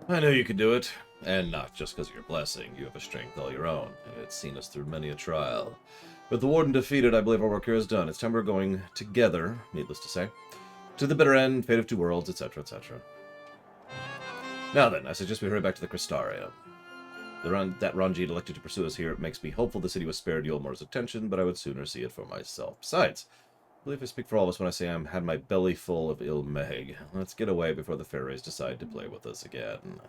I knew you could do it. And not just because of your blessing. You have a strength all your own, and it's seen us through many a trial. With the Warden defeated, I believe our work here is done. It's time we're going together, needless to say, to the bitter end, fate of two worlds, etc., etc. Now then, I suggest we hurry back to the Crystarium. That Ranjit elected to pursue us here, it makes me hopeful the city was spared Yulmar's attention, but I would sooner see it for myself. Besides, I believe I speak for all of us when I say I've had my belly full of ill meg. Let's get away before the fairies decide to play with us again.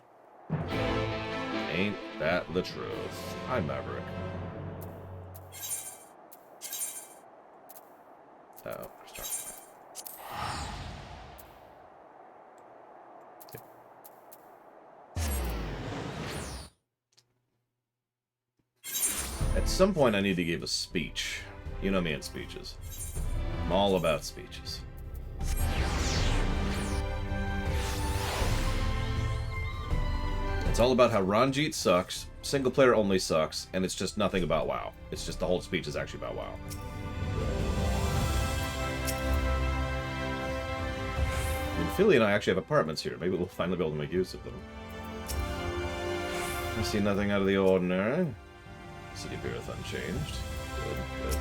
Ain't that the truth? Hi, Maverick. Oh, at some point, I need to give a speech. You know me and speeches. I'm all about speeches. It's all about how Ranjit sucks, single player only sucks, and it's just nothing about WoW. It's just the whole speech is actually about WoW. And Philly and I actually have apartments here. Maybe we'll finally be able to make use of them. I see nothing out of the ordinary. City appeareth unchanged. Good, good.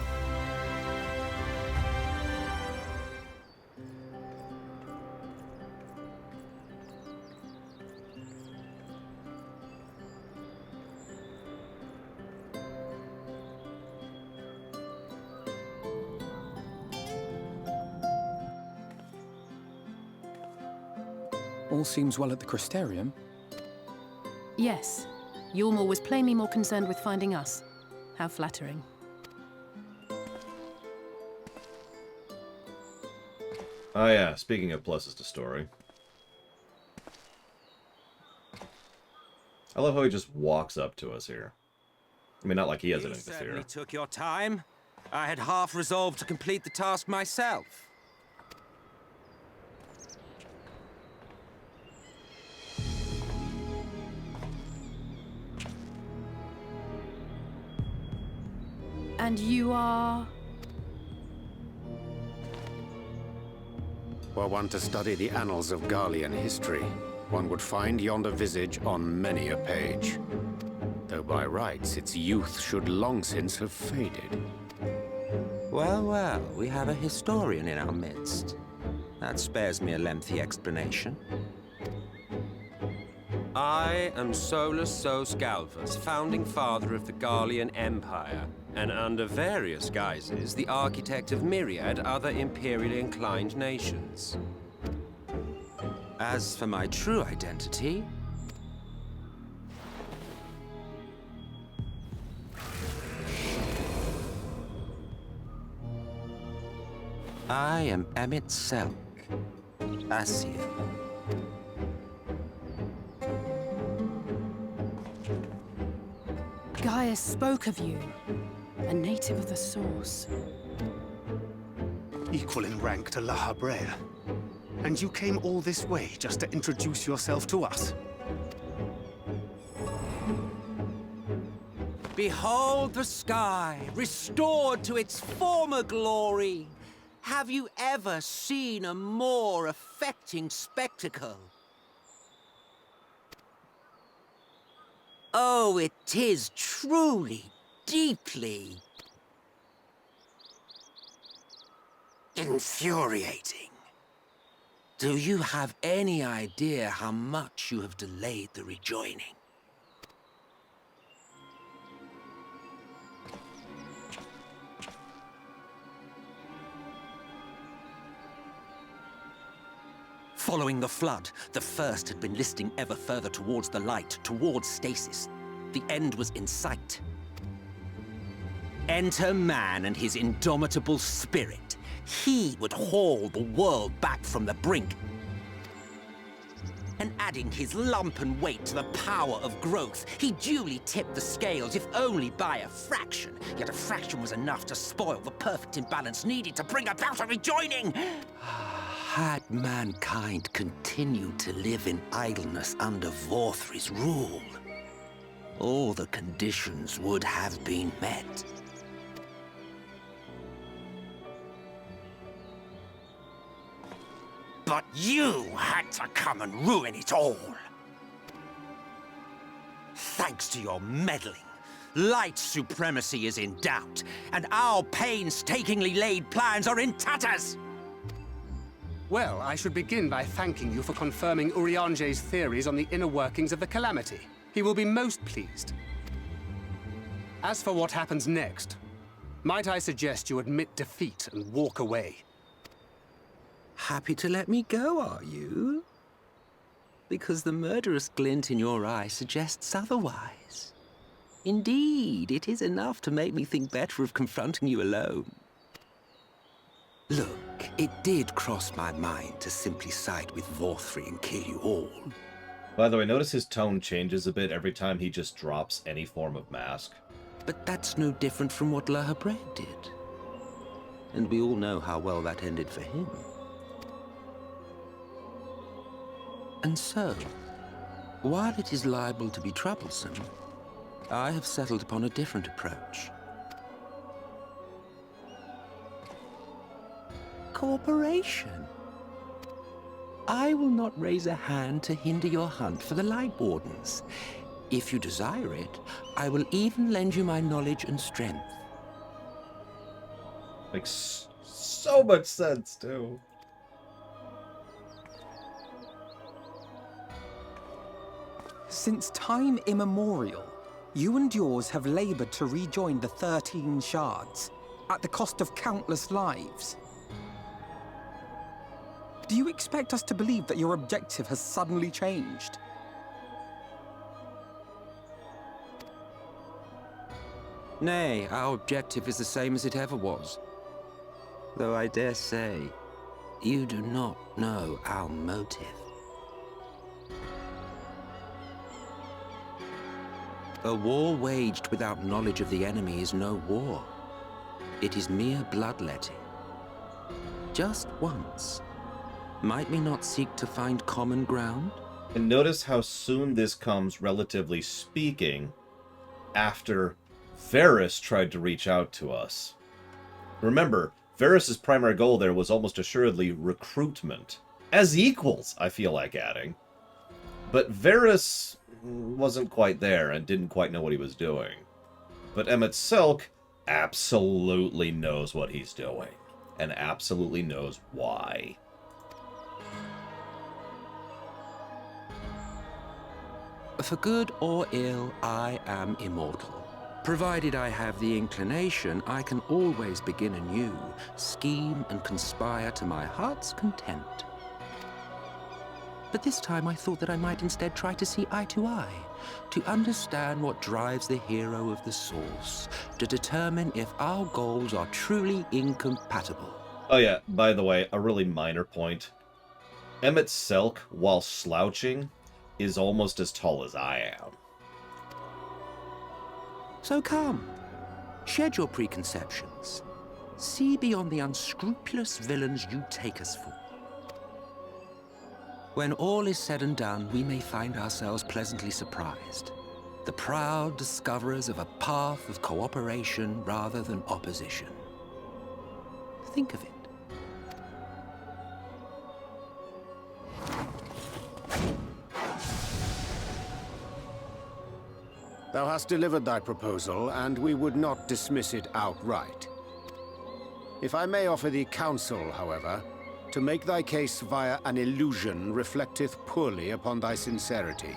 All seems well at the Crystarium. Yes. Yulmar was plainly more concerned with finding us. How flattering. Oh yeah, speaking of pluses to story. I love how he just walks up to us here. I mean, not like he has anything to fear. You certainly took your time. I had half resolved to complete the task myself. And you are... Were one to study the annals of Garlean history, one would find yonder visage on many a page. Though by rights its youth should long since have faded. Well, well, we have a historian in our midst. That spares me a lengthy explanation. I am Solus Sos Galvus, founding father of the Garlean Empire, and under various guises, the architect of myriad other imperially inclined nations. As for my true identity, I am Emmett Selk, Asir. Gaius spoke of you. A native of the Source. Equal in rank to La Habrea. And you came all this way just to introduce yourself to us? Behold the sky, restored to its former glory. Have you ever seen a more affecting spectacle? Oh, it is truly, deeply infuriating. Do you have any idea how much you have delayed the rejoining? Following the flood, the First had been listing ever further towards the light, towards stasis. The end was in sight. Enter man and his indomitable spirit. He would haul the world back from the brink. And adding his lumpen weight to the power of growth, he duly tipped the scales, if only by a fraction. Yet a fraction was enough to spoil the perfect imbalance needed to bring about a rejoining. Had mankind continued to live in idleness under Vorthri's rule, all the conditions would have been met. But you had to come and ruin it all. Thanks to your meddling, light supremacy is in doubt, and our painstakingly laid plans are in tatters! Well, I should begin by thanking you for confirming Urianger's theories on the inner workings of the Calamity. He will be most pleased. As for what happens next, might I suggest you admit defeat and walk away? Happy to let me go, are you? Because the murderous glint in your eye suggests otherwise. Indeed, it is enough to make me think better of confronting you alone. Look, it did cross my mind to simply side with Vorthri and kill you all. By the way, notice his tone changes a bit every time he just drops any form of mask. But that's no different from what La Habre did. And we all know how well that ended for him. And so, while it is liable to be troublesome, I have settled upon a different approach. Cooperation. I will not raise a hand to hinder your hunt for the Light Wardens. If you desire it, I will even lend you my knowledge and strength. Makes so much sense, too. Since time immemorial, you and yours have labored to rejoin the 13 shards, at the cost of countless lives. Do you expect us to believe that your objective has suddenly changed? Nay, our objective is the same as it ever was. Though I dare say, you do not know our motive. A war waged without knowledge of the enemy is no war. It is mere bloodletting. Just once, might we not seek to find common ground? And notice how soon this comes, relatively speaking, after Varys tried to reach out to us. Remember, Varys' primary goal there was almost assuredly recruitment. As equals, I feel like adding. But Varys wasn't quite there and didn't quite know what he was doing. But Emmett Selk absolutely knows what he's doing. And absolutely knows why. For good or ill, I am immortal. Provided I have the inclination, I can always begin anew, scheme and conspire to my heart's content. But this time I thought that I might instead try to see eye to eye, to understand what drives the hero of the source, to determine if our goals are truly incompatible. Oh yeah, by the way, a really minor point. Emmett Selk, while slouching, is almost as tall as I am. So come, shed your preconceptions. See beyond the unscrupulous villains you take us for. When all is said and done, we may find ourselves pleasantly surprised. The proud discoverers of a path of cooperation rather than opposition. Think of it. Thou hast delivered thy proposal, and we would not dismiss it outright. If I may offer thee counsel, however, to make thy case via an illusion reflecteth poorly upon thy sincerity.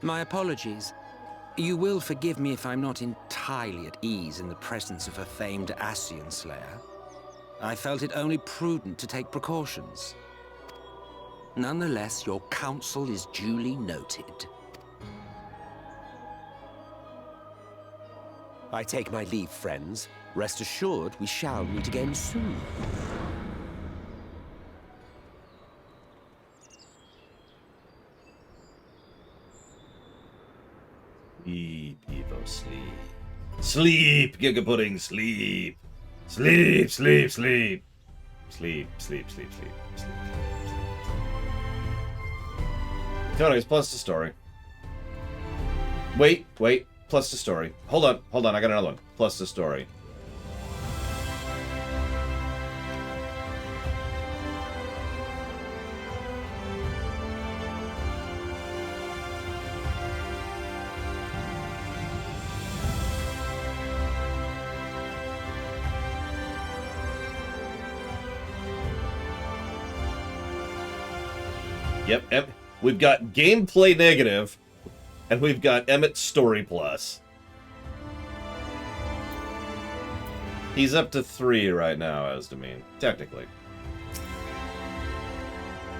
My apologies. You will forgive me if I'm not entirely at ease in the presence of a famed Ascian slayer. I felt it only prudent to take precautions. Nonetheless, your counsel is duly noted. I take my leave, friends. Rest assured, we shall meet again soon. Sleep, Evo, sleep. Sleep, Giga Pudding, sleep. Sleep, sleep, sleep. Sleep, sleep, sleep, sleep, sleep. Anyways, plus the story. Wait, plus the story. Hold on, I got another one. Plus the story. Yep, we've got gameplay negative, and we've got Emmett story plus. He's up to 3 right now, as to mean, technically.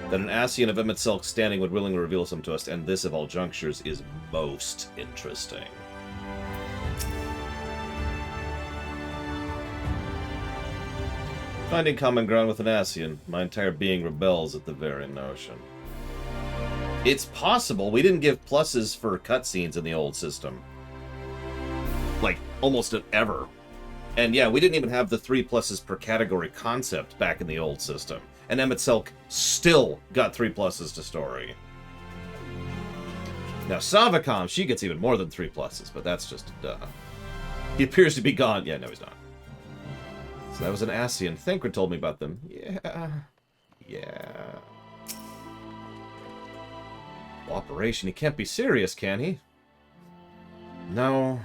That an Ascian of Emmett Selk standing would willingly reveal some to us, and this of all junctures is most interesting. Finding common ground with an Ascian, my entire being rebels at the very notion. It's possible. We didn't give pluses for cutscenes in the old system. Like, almost ever. And yeah, we didn't even have the 3 pluses per category concept back in the old system. And Emmett Selk still got 3 pluses to story. Now, Savacom, she gets even more than 3 pluses, but that's just duh. He appears to be gone. Yeah, no, he's not. So that was an Ascian. Thinker told me about them. Yeah. Operation. He can't be serious, can he? No,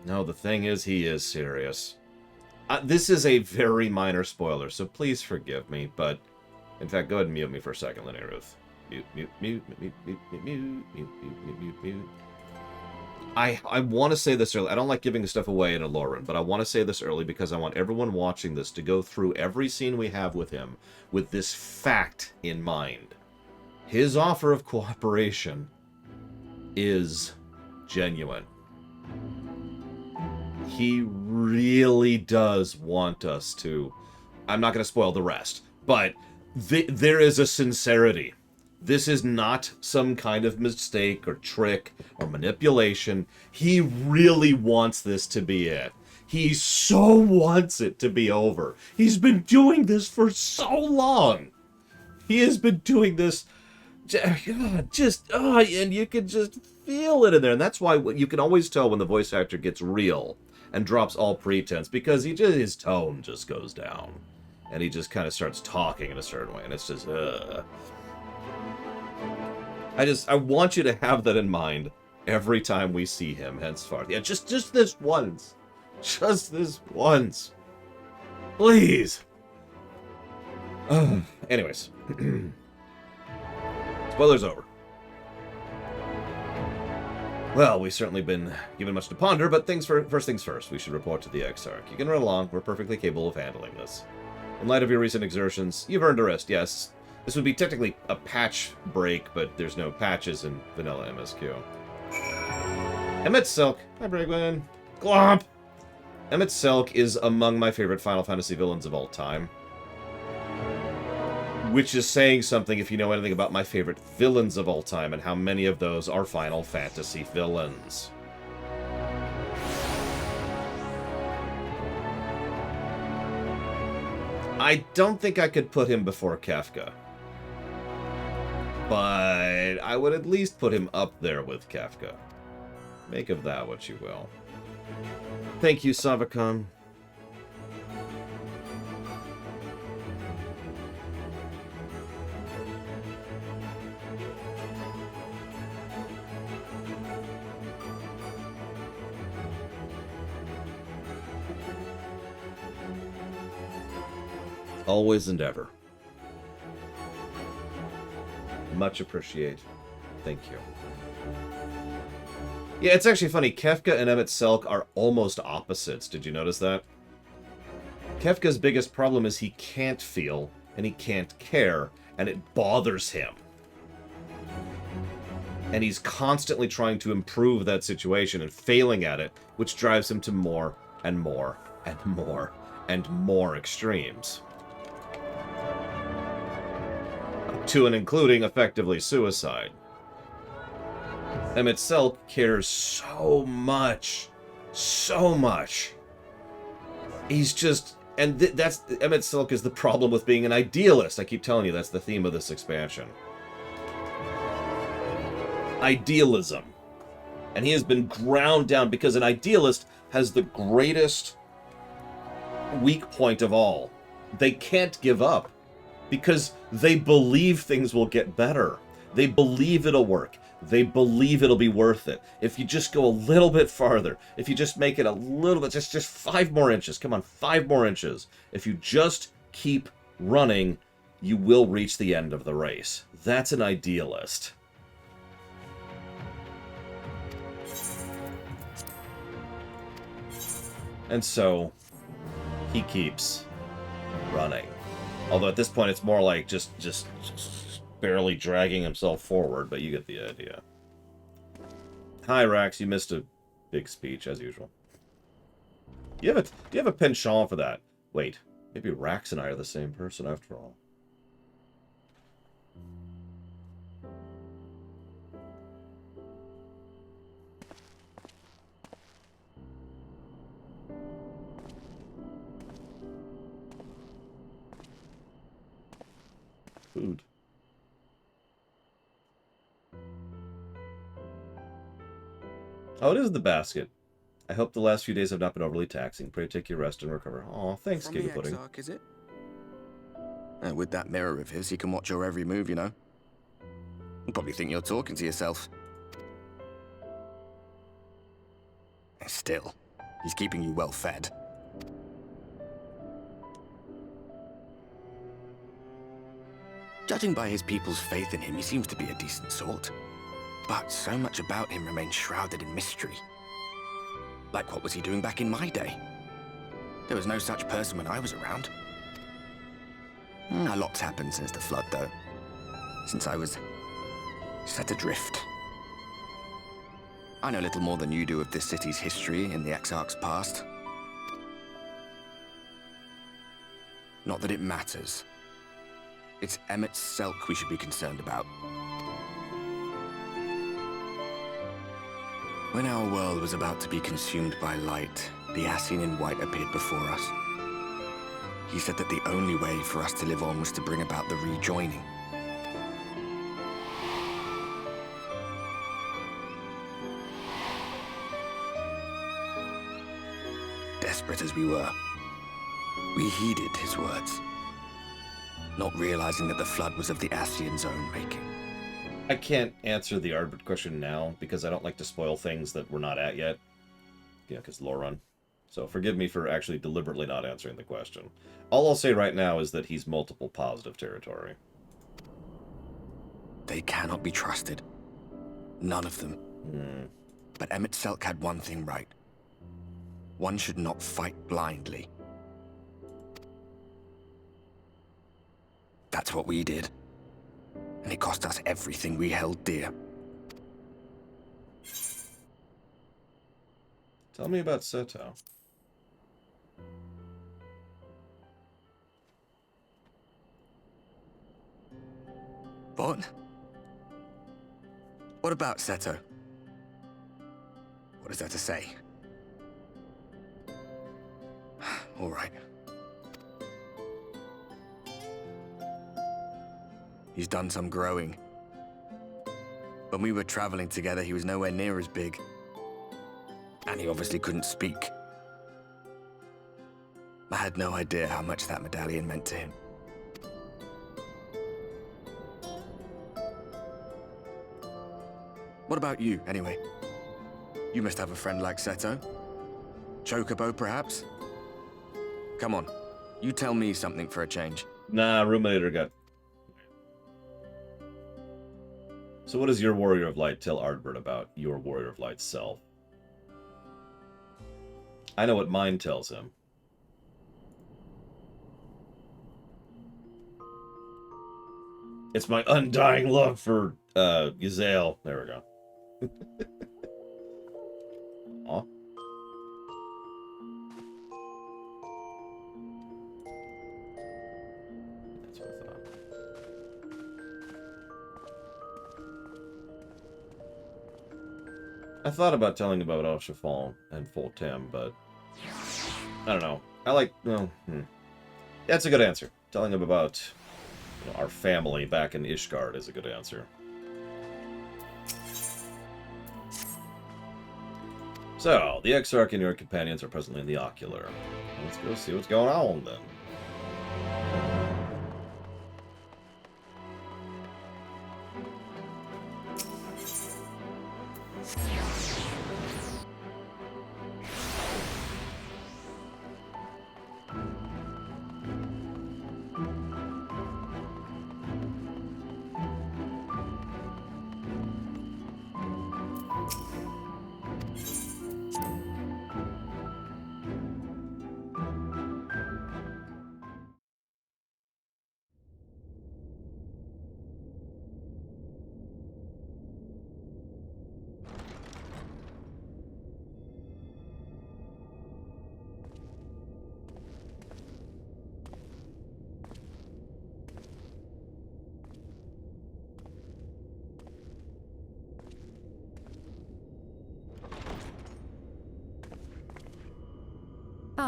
the thing is, he is serious. This is a very minor spoiler, so please forgive me, but... In fact, go ahead and mute me for a second, Linnea Ruth. Mute. I want to say this early. I don't like giving stuff away in a lore run, but I want to say this early because I want everyone watching this to go through every scene we have with him with this fact in mind. His offer of cooperation is genuine. He really does want us to... I'm not going to spoil the rest, but there is a sincerity. This is not some kind of mistake or trick or manipulation. He really wants this to be it. He so wants it to be over. He's been doing this for so long. He has been doing this and you can just feel it in there. And that's why you can always tell when the voice actor gets real and drops all pretense, because his tone just goes down. And he just kind of starts talking in a certain way. And it's just, I want you to have that in mind every time we see him henceforth. Yeah, just this once. Just this once. Please. Anyways. Spoilers over. Well, we've certainly been given much to ponder, but first things first. We should report to the Exarch. You can run along. We're perfectly capable of handling this. In light of your recent exertions, you've earned a rest, yes. This would be technically a patch break, but there's no patches in vanilla MSQ. Emmett Selk. Hi, Brigwin. Glomp! Emmett Selk is among my favorite Final Fantasy villains of all time. Which is saying something if you know anything about my favorite villains of all time and how many of those are Final Fantasy villains. I don't think I could put him before Kefka. But I would at least put him up there with Kefka. Make of that what you will. Thank you, Savacom. Always and ever. Much appreciate. Thank you. Yeah, it's actually funny. Kefka and Emmett Selk are almost opposites. Did you notice that? Kefka's biggest problem is he can't feel, and he can't care, and it bothers him. And he's constantly trying to improve that situation and failing at it, which drives him to more and more and more and more extremes. To and including, effectively, suicide. Emmett Selk cares so much. So much. He's just... And that's... Emmett Selk is the problem with being an idealist. I keep telling you, that's the theme of this expansion. Idealism. And he has been ground down because an idealist has the greatest weak point of all. They can't give up. Because they believe things will get better. They believe it'll work. They believe it'll be worth it. If you just go a little bit farther, if you just make it a little bit, just 5 more inches. Come on, 5 more inches. If you just keep running, you will reach the end of the race. That's an idealist. And so, he keeps running. Although at this point it's more like just barely dragging himself forward, but you get the idea. Hi, Rax, you missed a big speech, as usual. Do you have a penchant for that? Wait, maybe Rax and I are the same person after all. Food. Oh, it is the basket. I hope the last few days have not been overly taxing. Pray take your rest and recover. Aw, thanks, Giga Pudding. XIV, is it? And with that mirror of his, he can watch your every move, you know? He'll probably think you're talking to yourself. And still, he's keeping you well fed. Judging by his people's faith in him, he seems to be a decent sort. But so much about him remains shrouded in mystery. Like, what was he doing back in my day? There was no such person when I was around. A lot's happened since the flood, though. Since I was set adrift. I know little more than you do of this city's history in the Exarch's past. Not that it matters. It's Emmett Selk we should be concerned about. When our world was about to be consumed by light, the Ascian in white appeared before us. He said that the only way for us to live on was to bring about the rejoining. Desperate as we were, we heeded his words, not realizing that the flood was of the Ascian's own making. I can't answer the Ardbert question now, because I don't like to spoil things that we're not at yet. Yeah, because lore run. So forgive me for actually deliberately not answering the question. All I'll say right now is that he's multiple positive territory. They cannot be trusted. None of them. But Emmett Selk had one thing right. One should not fight blindly. That's what we did. And it cost us everything we held dear. Tell me about Seto. What? What about Seto? What is there to say? All right. He's done some growing. When we were traveling together, he was nowhere near as big. And he obviously couldn't speak. I had no idea how much that medallion meant to him. What about you, anyway? You must have a friend like Seto. Chocobo, perhaps? Come on, you tell me something for a change. Nah, Ruminator got... So what does your Warrior of Light tell Ardbert about your Warrior of Light's self? I know what mine tells him. It's my undying love for, Yzael. There we go. Aw. That's what I thought. I thought about telling about El Chiffon and Foltem, but I don't know. I like, well, That's a good answer. Telling him about our family back in Ishgard is a good answer. So, the Exarch and your companions are presently in the Ocular. Let's go see what's going on, then.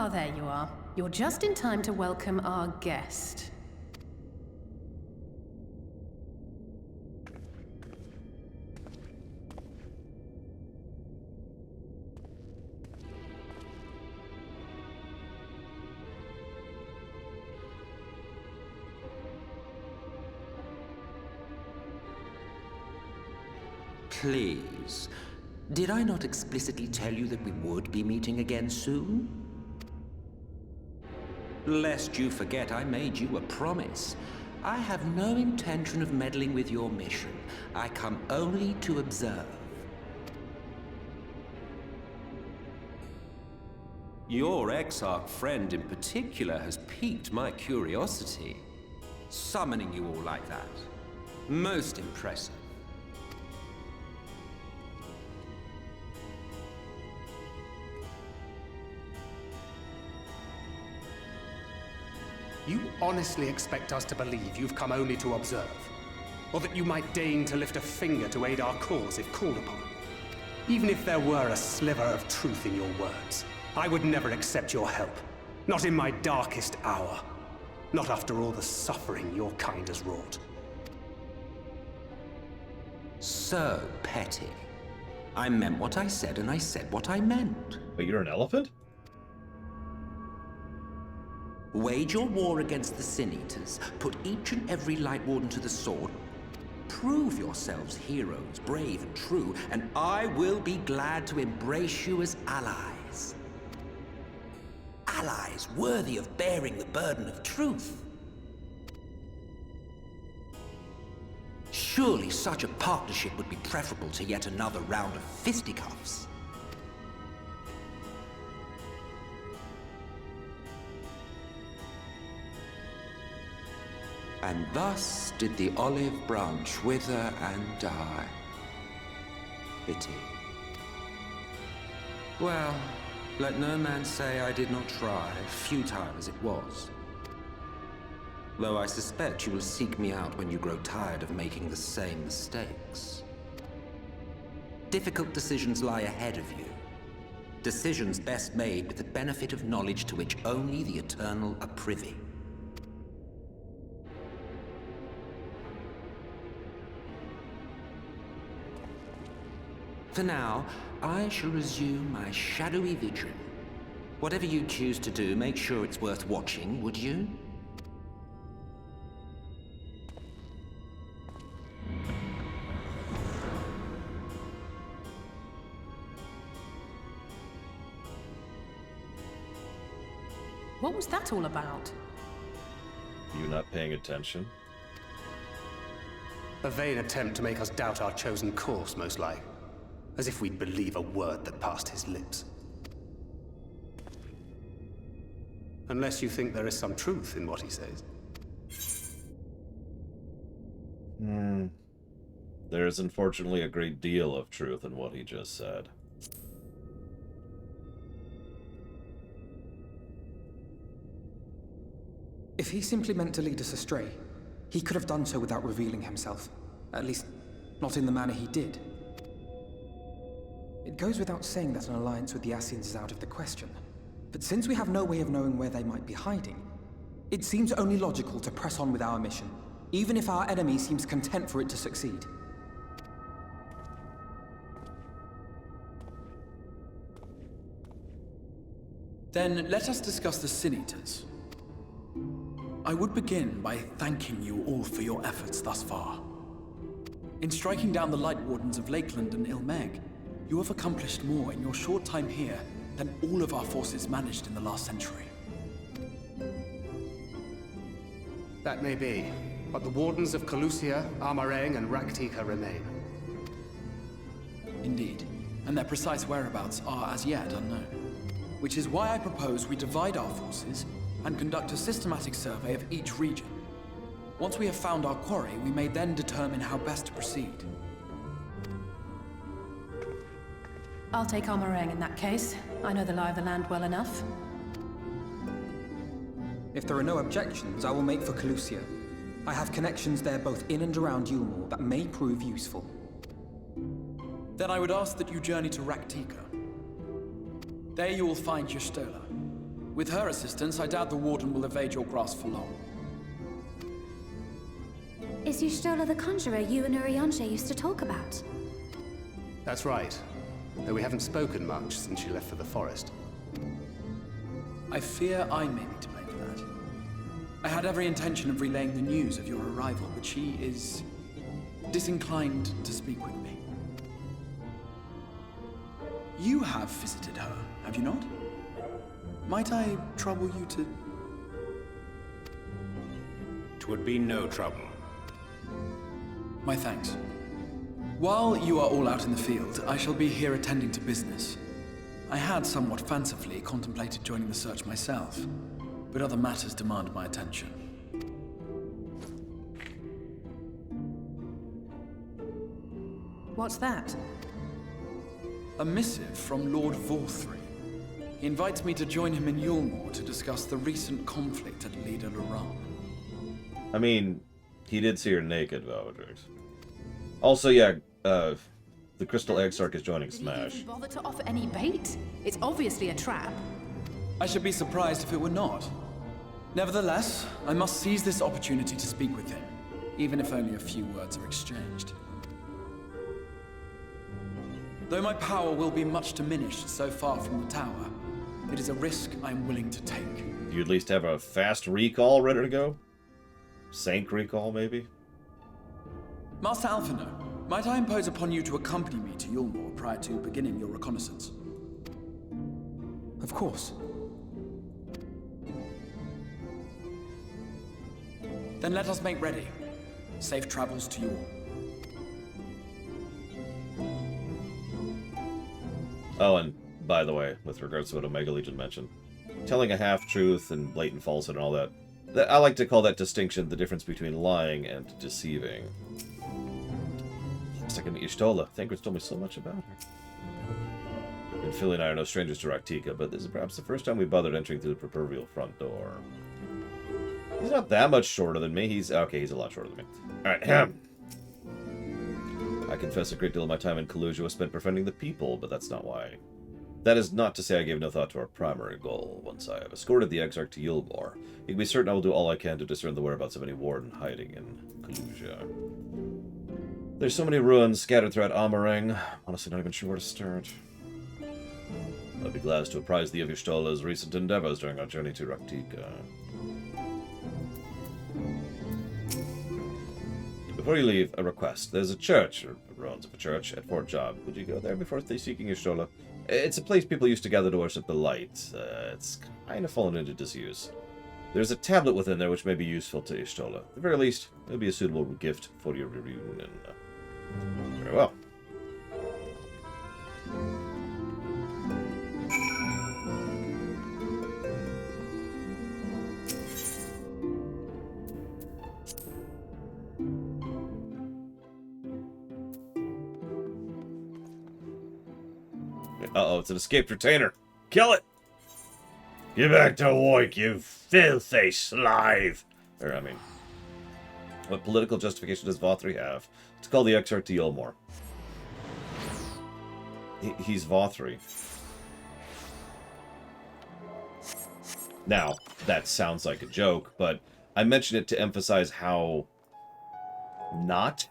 Ah, there you are. You're just in time to welcome our guest. Please. Did I not explicitly tell you that we would be meeting again soon? Lest you forget, I made you a promise. I have no intention of meddling with your mission. I come only to observe. Your Exarch friend in particular has piqued my curiosity. Summoning you all like that. Most impressive. You honestly expect us to believe you've come only to observe? Or that you might deign to lift a finger to aid our cause if called upon? Even if there were a sliver of truth in your words, I would never accept your help. Not in my darkest hour. Not after all the suffering your kind has wrought. So petty. I meant what I said, and I said what I meant. But you're an elephant? Wage your war against the Sin Eaters, put each and every Light Warden to the sword, prove yourselves heroes, brave and true, and I will be glad to embrace you as allies. Allies worthy of bearing the burden of truth. Surely such a partnership would be preferable to yet another round of fisticuffs. And thus did the olive branch wither and die. Pity. Well, let no man say I did not try, futile as it was. Though I suspect you will seek me out when you grow tired of making the same mistakes. Difficult decisions lie ahead of you. Decisions best made with the benefit of knowledge to which only the Eternal are privy. For now, I shall resume my shadowy vigil. Whatever you choose to do, make sure it's worth watching, would you? What was that all about? You not paying attention? A vain attempt to make us doubt our chosen course, most like. As if we'd believe a word that passed his lips. Unless you think there is some truth in what he says. There is unfortunately a great deal of truth in what he just said. If he simply meant to lead us astray, he could have done so without revealing himself. At least, not in the manner he did. It goes without saying that an alliance with the Ascians is out of the question. But since we have no way of knowing where they might be hiding, it seems only logical to press on with our mission, even if our enemy seems content for it to succeed. Then let us discuss the Sin Eaters. I would begin by thanking you all for your efforts thus far. In striking down the Light Wardens of Lakeland and Ilmeg, you have accomplished more in your short time here than all of our forces managed in the last century. That may be, but the Wardens of Calusia, Amareng, and Raktika remain. Indeed, and their precise whereabouts are as yet unknown. Which is why I propose we divide our forces and conduct a systematic survey of each region. Once we have found our quarry, we may then determine how best to proceed. I'll take Amareng in that case. I know the lie of the land well enough. If there are no objections, I will make for Calusia. I have connections there both in and around Yulmore that may prove useful. Then I would ask that you journey to Raktika. There you will find Y'shtola, With her assistance, I doubt the Warden will evade your grasp for long. Is Y'shtola the conjurer you and Urianger used to talk about? That's right. Though we haven't spoken much since she left for the forest. I fear I may be to blame for that. I had every intention of relaying the news of your arrival, but she is disinclined to speak with me. You have visited her, have you not? Might I trouble you to... 'Twould be no trouble. My thanks. While you are all out in the field, I shall be here attending to business. I had somewhat fancifully contemplated joining the search myself, but other matters demand my attention. What's that? A missive from Lord Vorthry. He invites me to join him in Yulmore to discuss the recent conflict at Leader Laran. I mean, he did see her naked, Valadrix. Also, yeah, the Crystal Exarch is joining Did he Smash. even bother to offer any bait? It's obviously a trap. I should be surprised if it were not. Nevertheless, I must seize this opportunity to speak with him, even if only a few words are exchanged. Though my power will be much diminished so far from the tower, it is a risk I am willing to take. Do you at least have a fast recall ready to go? Sank recall, maybe? Master Alphino, might I impose upon you to accompany me to Yulmore prior to beginning your reconnaissance? Of course. Then let us make ready. Safe travels to you all. Oh, and by the way, with regards to what Omega Legion mentioned, telling a half-truth and blatant falsehood and all that, I like to call that distinction the difference between lying and deceiving. Last I can meet Y'shtola. Thancred's told me so much about her. And Philly and I are no strangers to Raktika, but this is perhaps the first time we bothered entering through the proverbial front door. He's not that much shorter than me. He's a lot shorter than me. Alright, I confess a great deal of my time in Kaluja was spent befriending the people, but that's not why. That is not to say I gave no thought to our primary goal. Once I have escorted the Exarch to Yulmore, you can be certain I will do all I can to discern the whereabouts of any warden hiding in Kaluja. There's so many ruins scattered throughout Amarang, honestly not even sure where to start. I'll be glad to apprise thee of Y'shtola's recent endeavors during our journey to Raktika. Before you leave, a request. There's a church, or ruins of a church, at Fort Job. Would you go there before seeking Y'shtola? It's a place people used to gather to worship the light. It's kind of fallen into disuse. There's a tablet within there which may be useful to Y'shtola. At the very least, it would be a suitable gift for your reunion. Very well. Uh-oh, it's an escaped retainer. Kill it! Get back to work, you filthy slave! What political justification does Vothry have to call the Exarch to Yulmore? He's Vothry. Now, that sounds like a joke, but I mention it to emphasize how not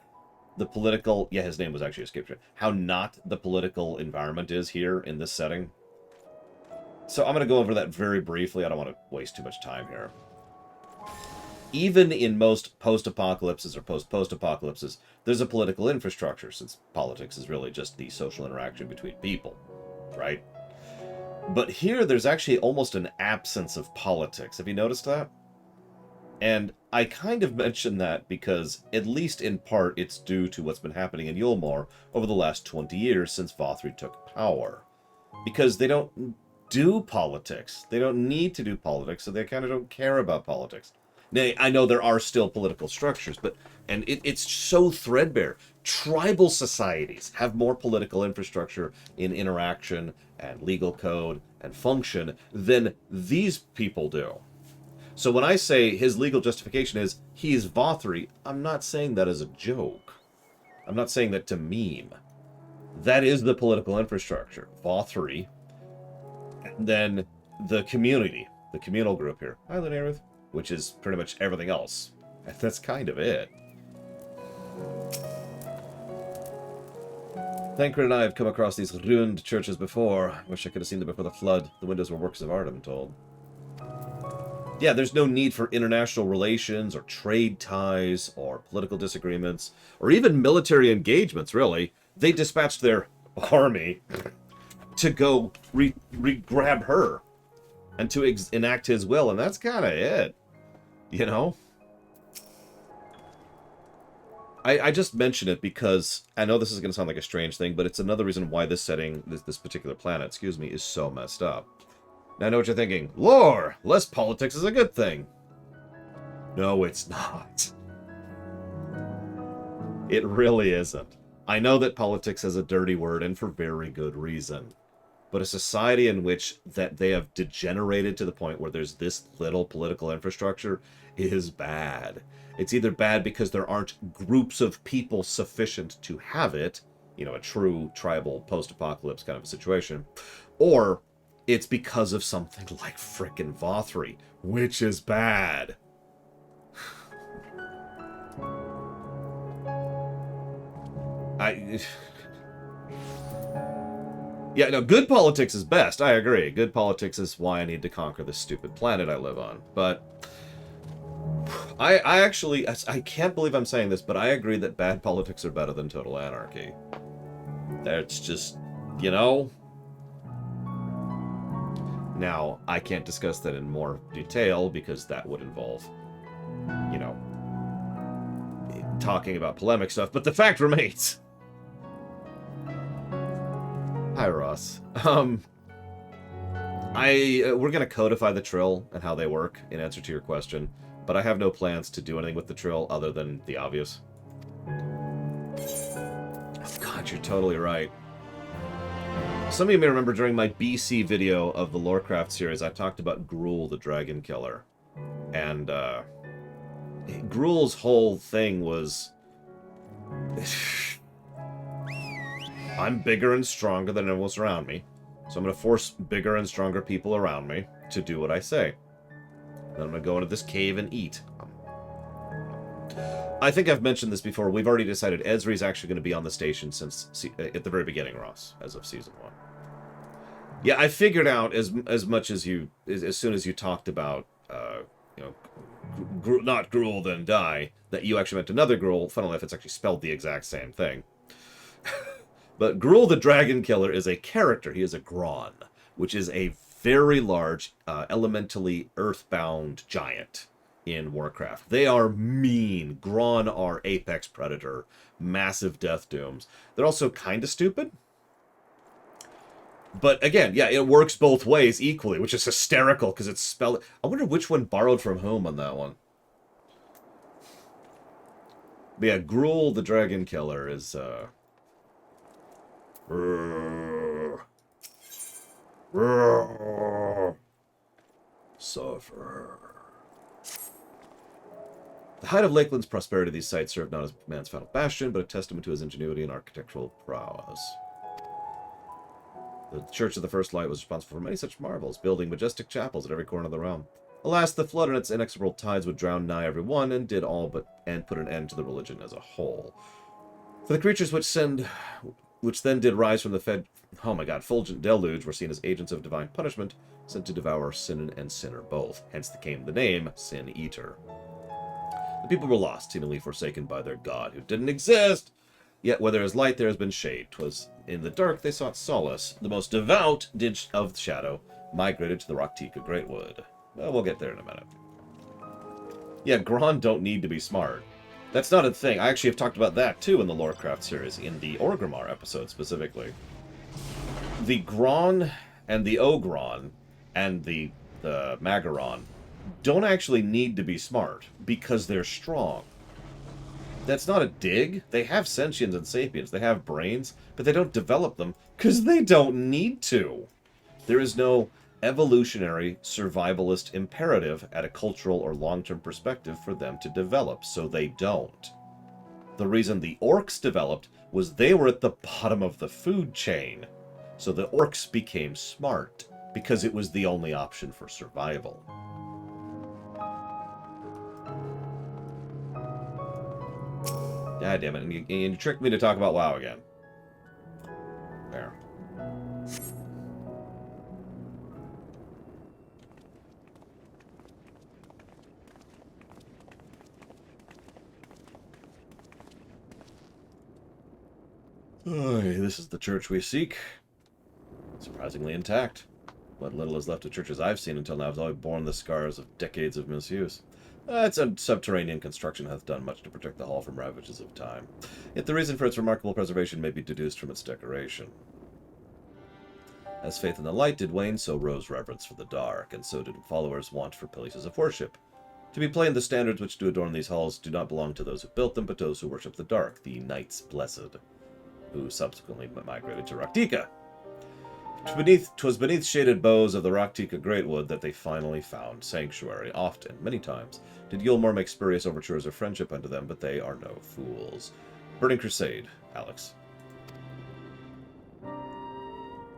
the political... Yeah, his name was actually escaped. How not the political environment is here in this setting. So I'm going to go over that very briefly. I don't want to waste too much time here. Even in most post-apocalypses or post-post-apocalypses, there's a political infrastructure, since politics is really just the social interaction between people, right? But here, there's actually almost an absence of politics. Have you noticed that? And I kind of mention that because, at least in part, it's due to what's been happening in Yulmore over the last 20 years since Vothry took power. Because they don't do politics. They don't need to do politics, so they kind of don't care about politics. Now, I know there are still political structures, but it's so threadbare. Tribal societies have more political infrastructure in interaction and legal code and function than these people do. So when I say his legal justification is he's Vothry, I'm not saying that as a joke. I'm not saying that to meme. That is the political infrastructure. Vothry, and then the community. the communal group here. Hi, Lunarith. Which is pretty much everything else. That's kind of it. Thancred and I have come across these ruined churches before. Wish I could have seen them before the flood. The windows were works of art, I'm told. Yeah, there's no need for international relations or trade ties or political disagreements or even military engagements, really. They dispatched their army to go grab her and to enact his will, and that's kind of it, you know? I just mention it because I know this is going to sound like a strange thing, but it's another reason why this setting, this particular planet, excuse me, is so messed up. Now I know what you're thinking. Lore! Less politics is a good thing. No, it's not. It really isn't. I know that politics is a dirty word, and for very good reason. But a society in which that they have degenerated to the point where there's this little political infrastructure is bad. It's either bad because there aren't groups of people sufficient to have it, you know, a true tribal post-apocalypse kind of a situation, or it's because of something like frickin' Vothry, which is bad. Yeah, no, good politics is best, I agree. Good politics is why I need to conquer this stupid planet I live on, but I actually, I can't believe I'm saying this, but I agree that bad politics are better than total anarchy. That's just, you know? Now, I can't discuss that in more detail, because that would involve, you know, talking about polemic stuff, but the fact remains. Hi, Ross. We're gonna codify the Trill and how they work, in answer to your question. But I have no plans to do anything with the Trill other than the obvious. God, you're totally right. Some of you may remember during my BC video of the Lorecraft series, I talked about Gruul the Dragon Killer. And, Gruul's whole thing was... I'm bigger and stronger than everyone else around me, so I'm going to force bigger and stronger people around me to do what I say. Then I'm going to go into this cave and eat. I think I've mentioned this before. We've already decided Ezri's actually going to be on the station since at the very beginning, Ross, as of Season 1. Yeah, I figured out as much as you, as soon as you talked about, you know, not Gruul then die, that you actually meant another Gruul. Funnily enough, it's actually spelled the exact same thing. But Gruul the Dragon Killer is a character. He is a Gron, which is a very large, elementally earthbound giant in Warcraft. They are mean. Gron are apex predator, massive death dooms. They're also kind of stupid. But again, yeah, it works both ways equally, which is hysterical because it's spelled... I wonder which one borrowed from whom on that one. But yeah, Gruul the Dragon Killer is... Suffer. The height of Lakeland's prosperity, these sites served not as man's final bastion, but a testament to his ingenuity and architectural prowess. The Church of the First Light was responsible for many such marvels, building majestic chapels at every corner of the realm. Alas, the flood and its inexorable tides would drown nigh every one, and did all but put an end to the religion as a whole. For the creatures which then did rise from the fulgent deluge, were seen as agents of divine punishment, sent to devour sin and sinner both. Hence came the name Sin Eater. The people were lost, seemingly forsaken by their god, who didn't exist. Yet where there is light, there has been shade. 'Twas in the dark they sought solace. The most devout of the shadow migrated to the Raktika Greatwood. Well, we'll get there in a minute. Yeah, Gron don't need to be smart. That's not a thing. I actually have talked about that, too, in the Lorecraft series, in the Orgrimmar episode, specifically. The Gron and the Ogron and the Magaron don't actually need to be smart, because they're strong. That's not a dig. They have sentience and sapience. They have brains, but they don't develop them, because they don't need to. There is no evolutionary survivalist imperative at a cultural or long-term perspective for them to develop, so they don't. The reason the orcs developed was they were at the bottom of the food chain, so the orcs became smart. because it was the only option for survival. God damn it, and you tricked me to talk about WoW again. There. This is the church we seek. Surprisingly intact. What little is left of churches I've seen until now has only borne the scars of decades of misuse. Its subterranean construction hath done much to protect the hall from ravages of time. Yet the reason for its remarkable preservation may be deduced from its decoration. As faith in the light did wane, so rose reverence for the dark, and so did followers want for places of worship. To be plain, the standards which do adorn these halls do not belong to those who built them, but those who worship the dark, the Knights Blessed, who subsequently migrated to Raktika. 'Twas beneath shaded boughs of the Raktika Greatwood that they finally found sanctuary. Often, many times, did Yulmore make spurious overtures of friendship unto them, but they are no fools. Burning Crusade, Alex.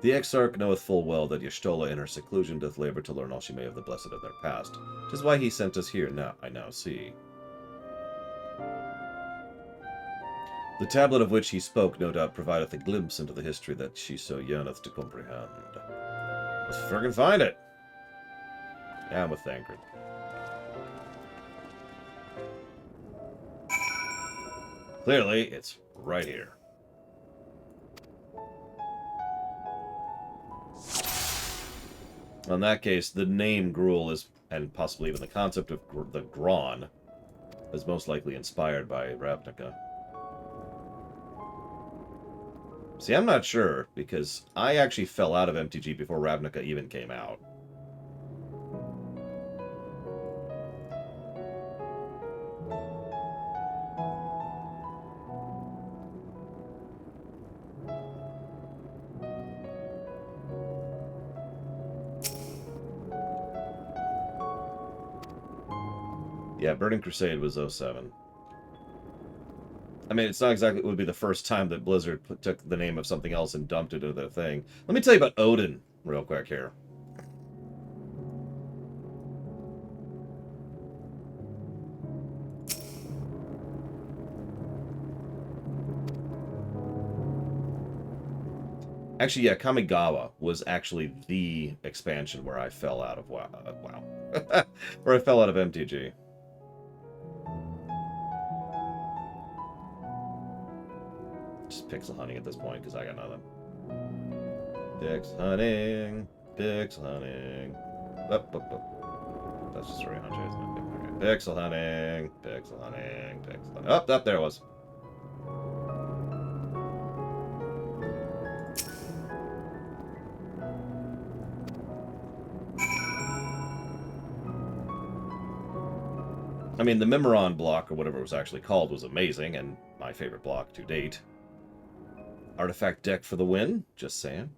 The Exarch knoweth full well that Y'shtola in her seclusion doth labor to learn all she may of the blessed of their past. 'Tis why he sent us here, I now see. The tablet of which he spoke, no doubt, provideth a glimpse into the history that she so yearneth to comprehend. Let's friggin' find it! Yeah, I'm with Thancred. Clearly, it's right here. In that case, the name Gruul is, and possibly even the concept of the Grawn, is most likely inspired by Ravnica. See, I'm not sure, because I actually fell out of MTG before Ravnica even came out. Yeah, Burning Crusade was 07. I mean, it's not exactly, it would be the first time that Blizzard took the name of something else and dumped it into their thing. Let me tell you about Odin real quick here. Actually, yeah, Kamigawa was actually the expansion where I fell out of WoW. Where I fell out of MTG. Just pixel hunting at this point, because I got nothing. Pixel hunting. Pixel hunting. That's just very hunch, isn't it? Okay. Pixel hunting. Pixel hunting. Pixel hunting. Oh, there it was. I mean, the Memoron block, or whatever it was actually called, was amazing, and my favorite block to date. Artifact deck for the win, just saying.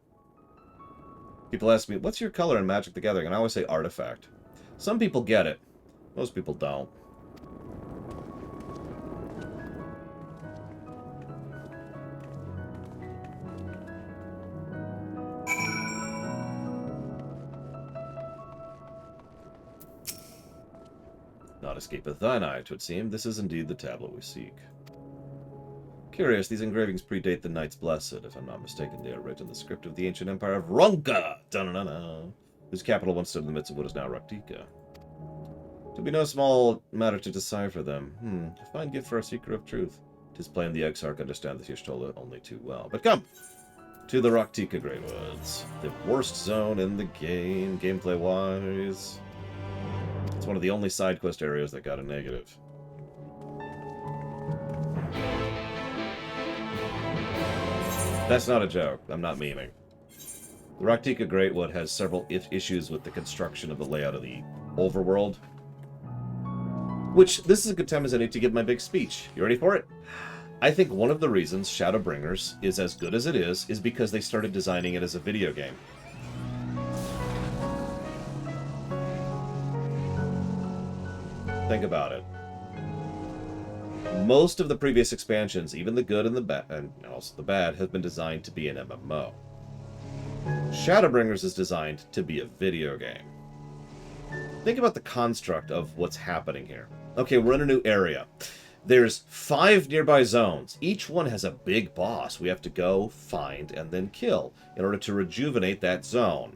People ask me, what's your color in Magic the Gathering? And I always say artifact. Some people get it. Most people don't. Not escapeth thine eye, 'twould seem. This is indeed the tablet we seek. Curious, these engravings predate the Knights Blessed. If I'm not mistaken, they are written in the script of the ancient empire of Ronka, whose capital once stood in the midst of what is now Raktika. To be no small matter to decipher them. A fine gift for a seeker of truth. 'Tis plain the Exarch understands the Y'shtola only too well. But come! To the Raktika Greatwoods. The worst zone in the game, gameplay-wise. It's one of the only side quest areas that got a negative. That's not a joke. I'm not memeing. The Raktika Greatwood has several issues with the construction of the layout of the overworld. Which, this is a good time as any to give my big speech. You ready for it? I think one of the reasons Shadowbringers is as good as it is because they started designing it as a video game. Think about it. Most of the previous expansions, even the good and the bad, and also the bad, have been designed to be an MMO. Shadowbringers is designed to be a video game. Think about the construct of what's happening here. Okay, we're in a new area. There's 5 nearby zones. Each one has a big boss we have to go, find, and then kill in order to rejuvenate that zone.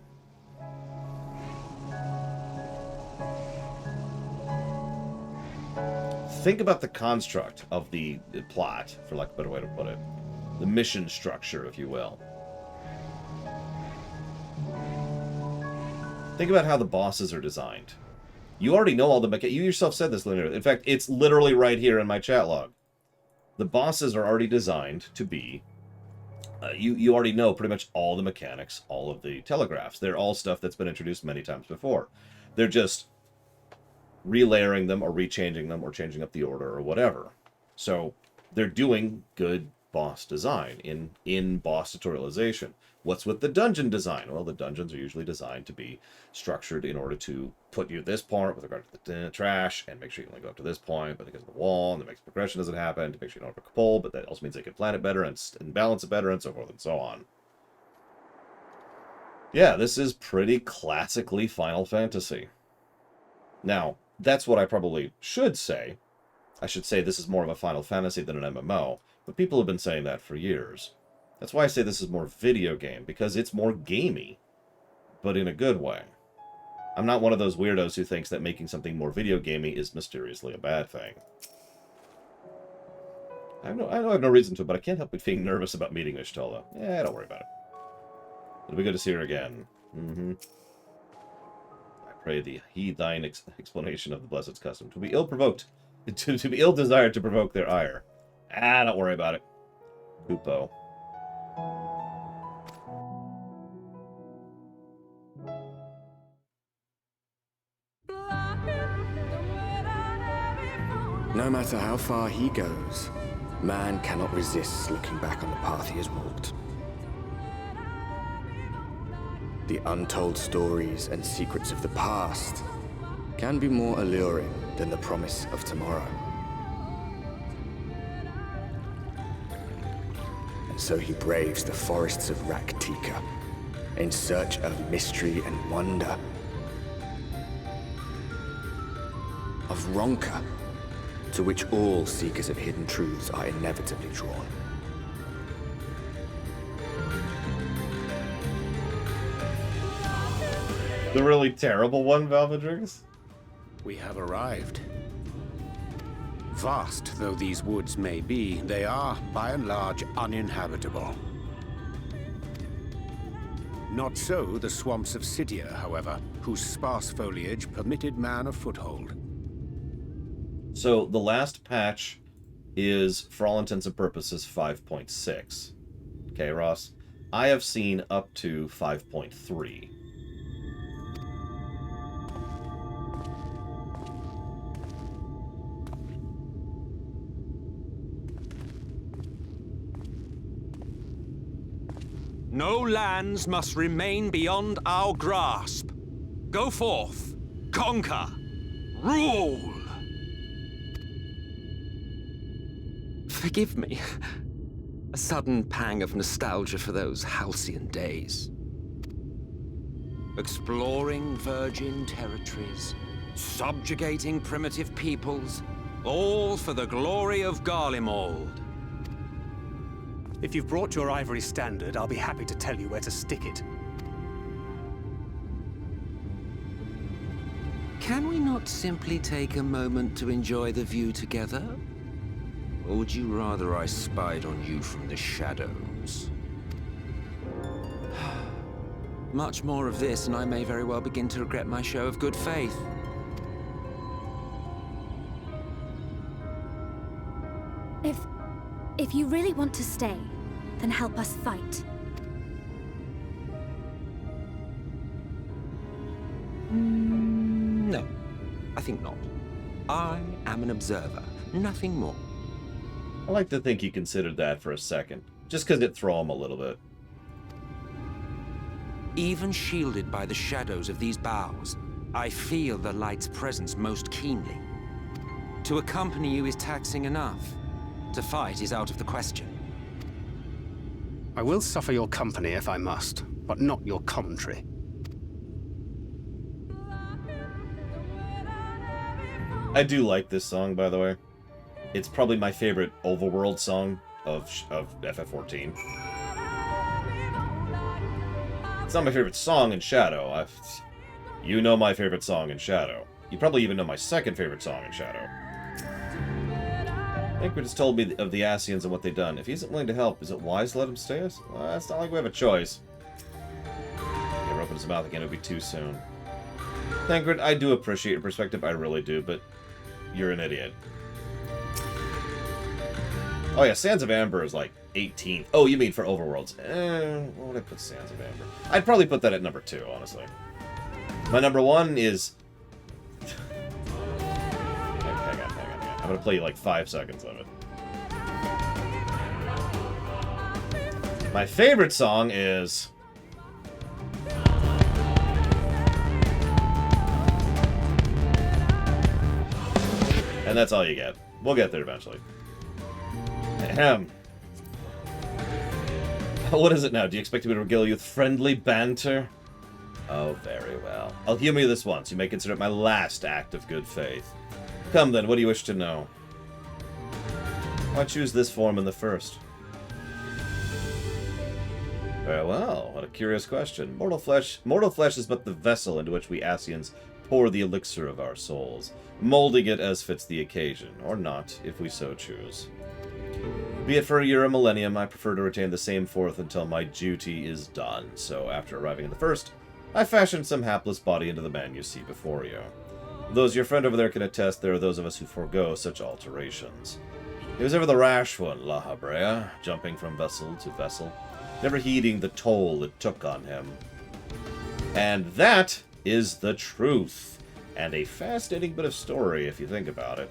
Think about the construct of the plot, for lack of a better way to put it. The mission structure, if you will. Think about how the bosses are designed. You already know all the mechanics. You yourself said this, Linear. In fact, it's literally right here in my chat log. The bosses are already designed to be... you already know pretty much all the mechanics, all of the telegraphs. They're all stuff that's been introduced many times before. They're just relayering them or rechanging them or changing up the order or whatever. So they're doing good boss design in boss tutorialization. What's with the dungeon design? Well, the dungeons are usually designed to be structured in order to put you at this point with regard to the trash and make sure you only go up to this point, but because of the wall, and that makes progression doesn't happen, to make sure you don't have a pull, but that also means they can plan it better and balance it better and so forth and so on. Yeah, this is pretty classically Final Fantasy. Now, that's what I probably should say. I should say this is more of a Final Fantasy than an MMO, but people have been saying that for years. That's why I say this is more video game, because it's more gamey, but in a good way. I'm not one of those weirdos who thinks that making something more video gamey is mysteriously a bad thing. I know I have no reason to, but I can't help but being nervous about meeting Ishtal, though. Yeah, don't worry about it. It'll be good to see her again. I pray heed thine explanation of the Blessed's custom. To be ill-provoked, to be ill-desired to provoke their ire. Don't worry about it. Hoopo. No matter how far he goes, man cannot resist looking back on the path he has walked. The untold stories and secrets of the past can be more alluring than the promise of tomorrow. And so he braves the forests of Raktika in search of mystery and wonder. Of Ronka, to which all seekers of hidden truths are inevitably drawn. The really terrible one, Valvedrix? We have arrived. Vast though these woods may be, they are, by and large, uninhabitable. Not so the swamps of Cydia, however, whose sparse foliage permitted man a foothold. So the last patch is, for all intents and purposes, 5.6. Okay, Ross? I have seen up to 5.3. No lands must remain beyond our grasp. Go forth, conquer, rule! Forgive me. A sudden pang of nostalgia for those halcyon days. Exploring virgin territories, subjugating primitive peoples, all for the glory of Garlemald. If you've brought your ivory standard, I'll be happy to tell you where to stick it. Can we not simply take a moment to enjoy the view together? Or would you rather I spied on you from the shadows? Much more of this, and I may very well begin to regret my show of good faith. If you really want to stay, then help us fight. No, I think not. I am an observer, nothing more. I like to think he considered that for a second, just because it'd throw him a little bit. Even shielded by the shadows of these boughs, I feel the light's presence most keenly. To accompany you is taxing enough. To fight is out of the question. I will suffer your company if I must. but not your commentary. I do like this song, by the way. It's probably my favorite overworld song of FF14. It's not my favorite song in Shadow. You know my favorite song in Shadow. You probably even know my second favorite song in Shadow. Tancred has told me of the Ascians and what they've done. If he isn't willing to help, is it wise to let him stay us? Well, it's not like we have a choice. He never opens his mouth again, it would be too soon. Tancred, I do appreciate your perspective, I really do, but you're an idiot. Oh yeah, Sands of Amber is like 18th. Oh, you mean for Overworlds. What would I put Sands of Amber? I'd probably put that at number 2, honestly. My number 1 is... Hang on. I'm gonna play you like 5 seconds of it. My favorite song is... And that's all you get. We'll get there eventually. Ahem. What is it now? Do you expect me to regale you with friendly banter? Oh, very well. I'll humor you this once. You may consider it my last act of good faith. Come then, what do you wish to know? Why choose this form in the first? Very well, what a curious question. Mortal flesh is but the vessel into which we Ascians pour the elixir of our souls, molding it as fits the occasion, or not, if we so choose. Be it for a year or a millennium, I prefer to retain the same forth until my duty is done. So, after arriving in the first, I fashioned some hapless body into the man you see before you. Those your friend over there can attest, there are those of us who forego such alterations. He was ever the rash one, La Habrea, jumping from vessel to vessel, never heeding the toll it took on him. And that is the truth, and a fascinating bit of story if you think about it.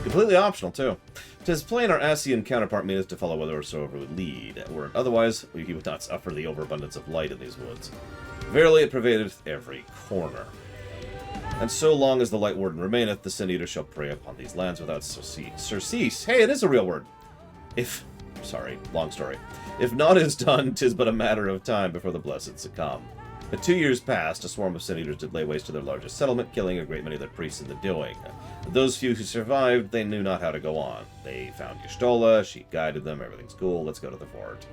Completely optional, too. 'Tis plain our Ascian counterpart made us to follow whithersoever would lead, or otherwise he would not suffer the overabundance of light in these woods. Verily it pervadeth every corner. And so long as the Light Warden remaineth, the Sin Eater shall prey upon these lands without surcease. Hey, it is a real word! Sorry, long story. If naught is done, 'tis but a matter of time before the blessed succumb. But 2 years past, a swarm of Sin Eaters did lay waste to their largest settlement, killing a great many of their priests in the doing. Those few who survived, they knew not how to go on. They found Y'shtola, she guided them, everything's cool, let's go to the fort.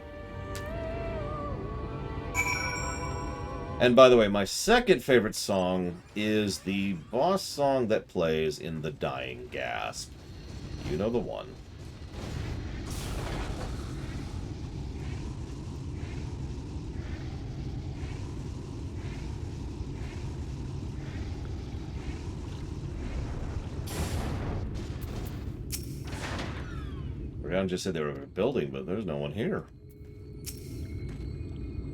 And by the way, my second favorite song is the boss song that plays in The Dying Gasp. You know the one. Orion just said they were building, but there's no one here.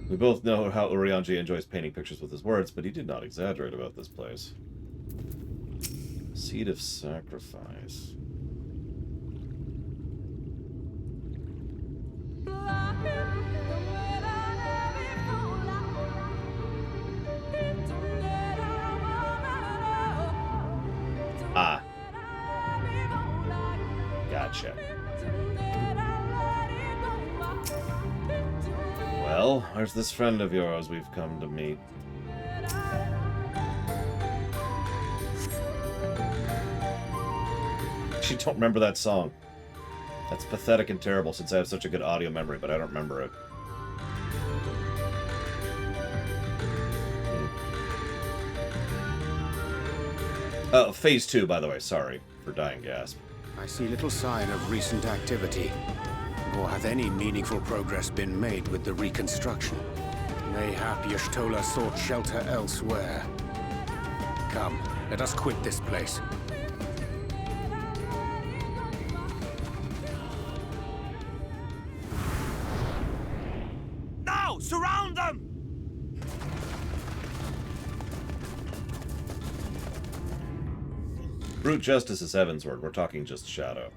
We both know how Urianger enjoys painting pictures with his words, but he did not exaggerate about this place. Seed of Sacrifice. Ah. Gotcha. Well, where's this friend of yours we've come to meet? I don't remember that song. That's pathetic and terrible since I have such a good audio memory, but I don't remember it. Oh, Phase 2, by the way. Sorry for Dying Gasp. I see little sign of recent activity. Or hath any meaningful progress been made with the reconstruction? Mayhap Y'shtola sought shelter elsewhere. Come, let us quit this place. Now! Surround them! Brute Justice is Evansward. We're talking just Shadow.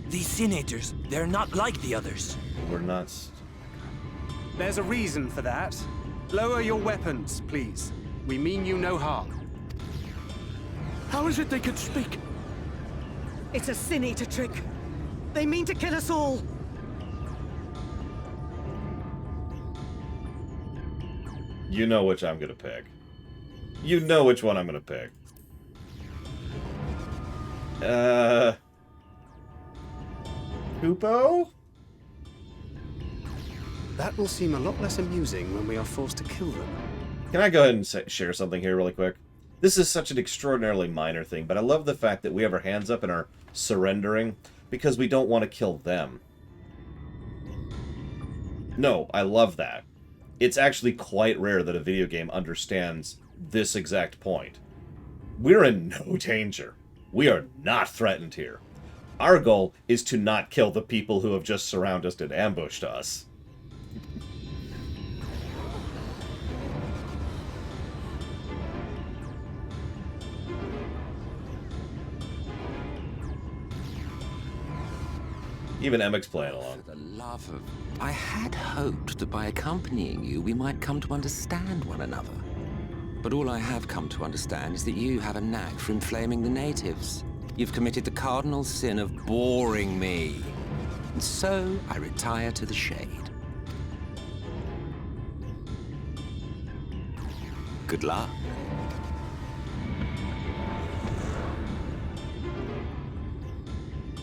These Sin Eaters, they're not like the others. We're not... There's a reason for that. Lower your weapons, please. We mean you no harm. How is it they could speak? It's a Sin Eater trick. They mean to kill us all. You know which I'm gonna pick. You know which one I'm gonna pick. Hoopo? That will seem a lot less amusing when we are forced to kill them. Can I go ahead and share something here really quick? This is such an extraordinarily minor thing, but I love the fact that we have our hands up and are surrendering because we don't want to kill them. No, I love that. It's actually quite rare that a video game understands this exact point. We're in no danger. We are not threatened here. Our goal is to not kill the people who have just surrounded us and ambushed us. Even Emmek's playing along. For the love of... I had hoped that by accompanying you, we might come to understand one another. But all I have come to understand is that you have a knack for inflaming the natives. You've committed the cardinal sin of boring me. And so, I retire to the shade. Good luck.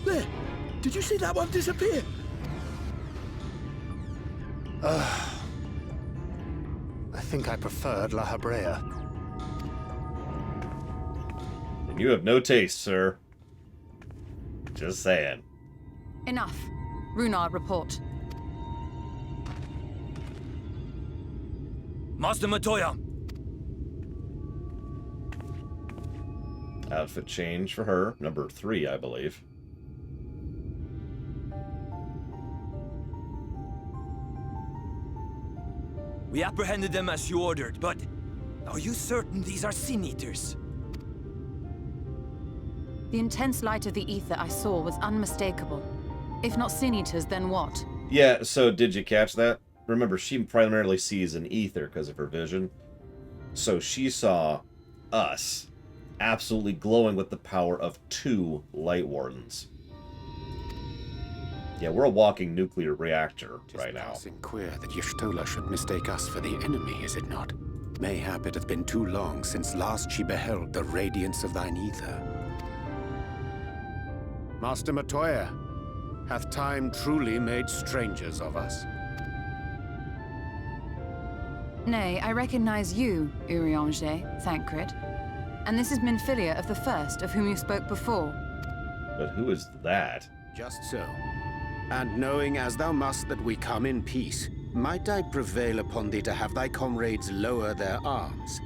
There! Did you see that one disappear? I think I preferred La Habrea. You have no taste, sir. Just saying. Enough. Runar, report. Master Matoya! Outfit change for her. Number 3, I believe. We apprehended them as you ordered, but are you certain these are Sin Eaters? The intense light of the ether I saw was unmistakable. If not Sin Eaters, then what? Yeah, so did you catch that? Remember, she primarily sees an ether because of her vision. So she saw us absolutely glowing with the power of 2 Light Wardens. Yeah, we're a walking nuclear reactor right now. It's passing queer that Y'shtola should mistake us for the enemy, is it not? Mayhap it hath been too long since last she beheld the radiance of thine ether. Master Matoya, hath time truly made strangers of us? Nay, I recognize you, Urianger, Thancred. And this is Minfilia of the First, of whom you spoke before. But who is that? Just so. And knowing as thou must that we come in peace, might I prevail upon thee to have thy comrades lower their arms?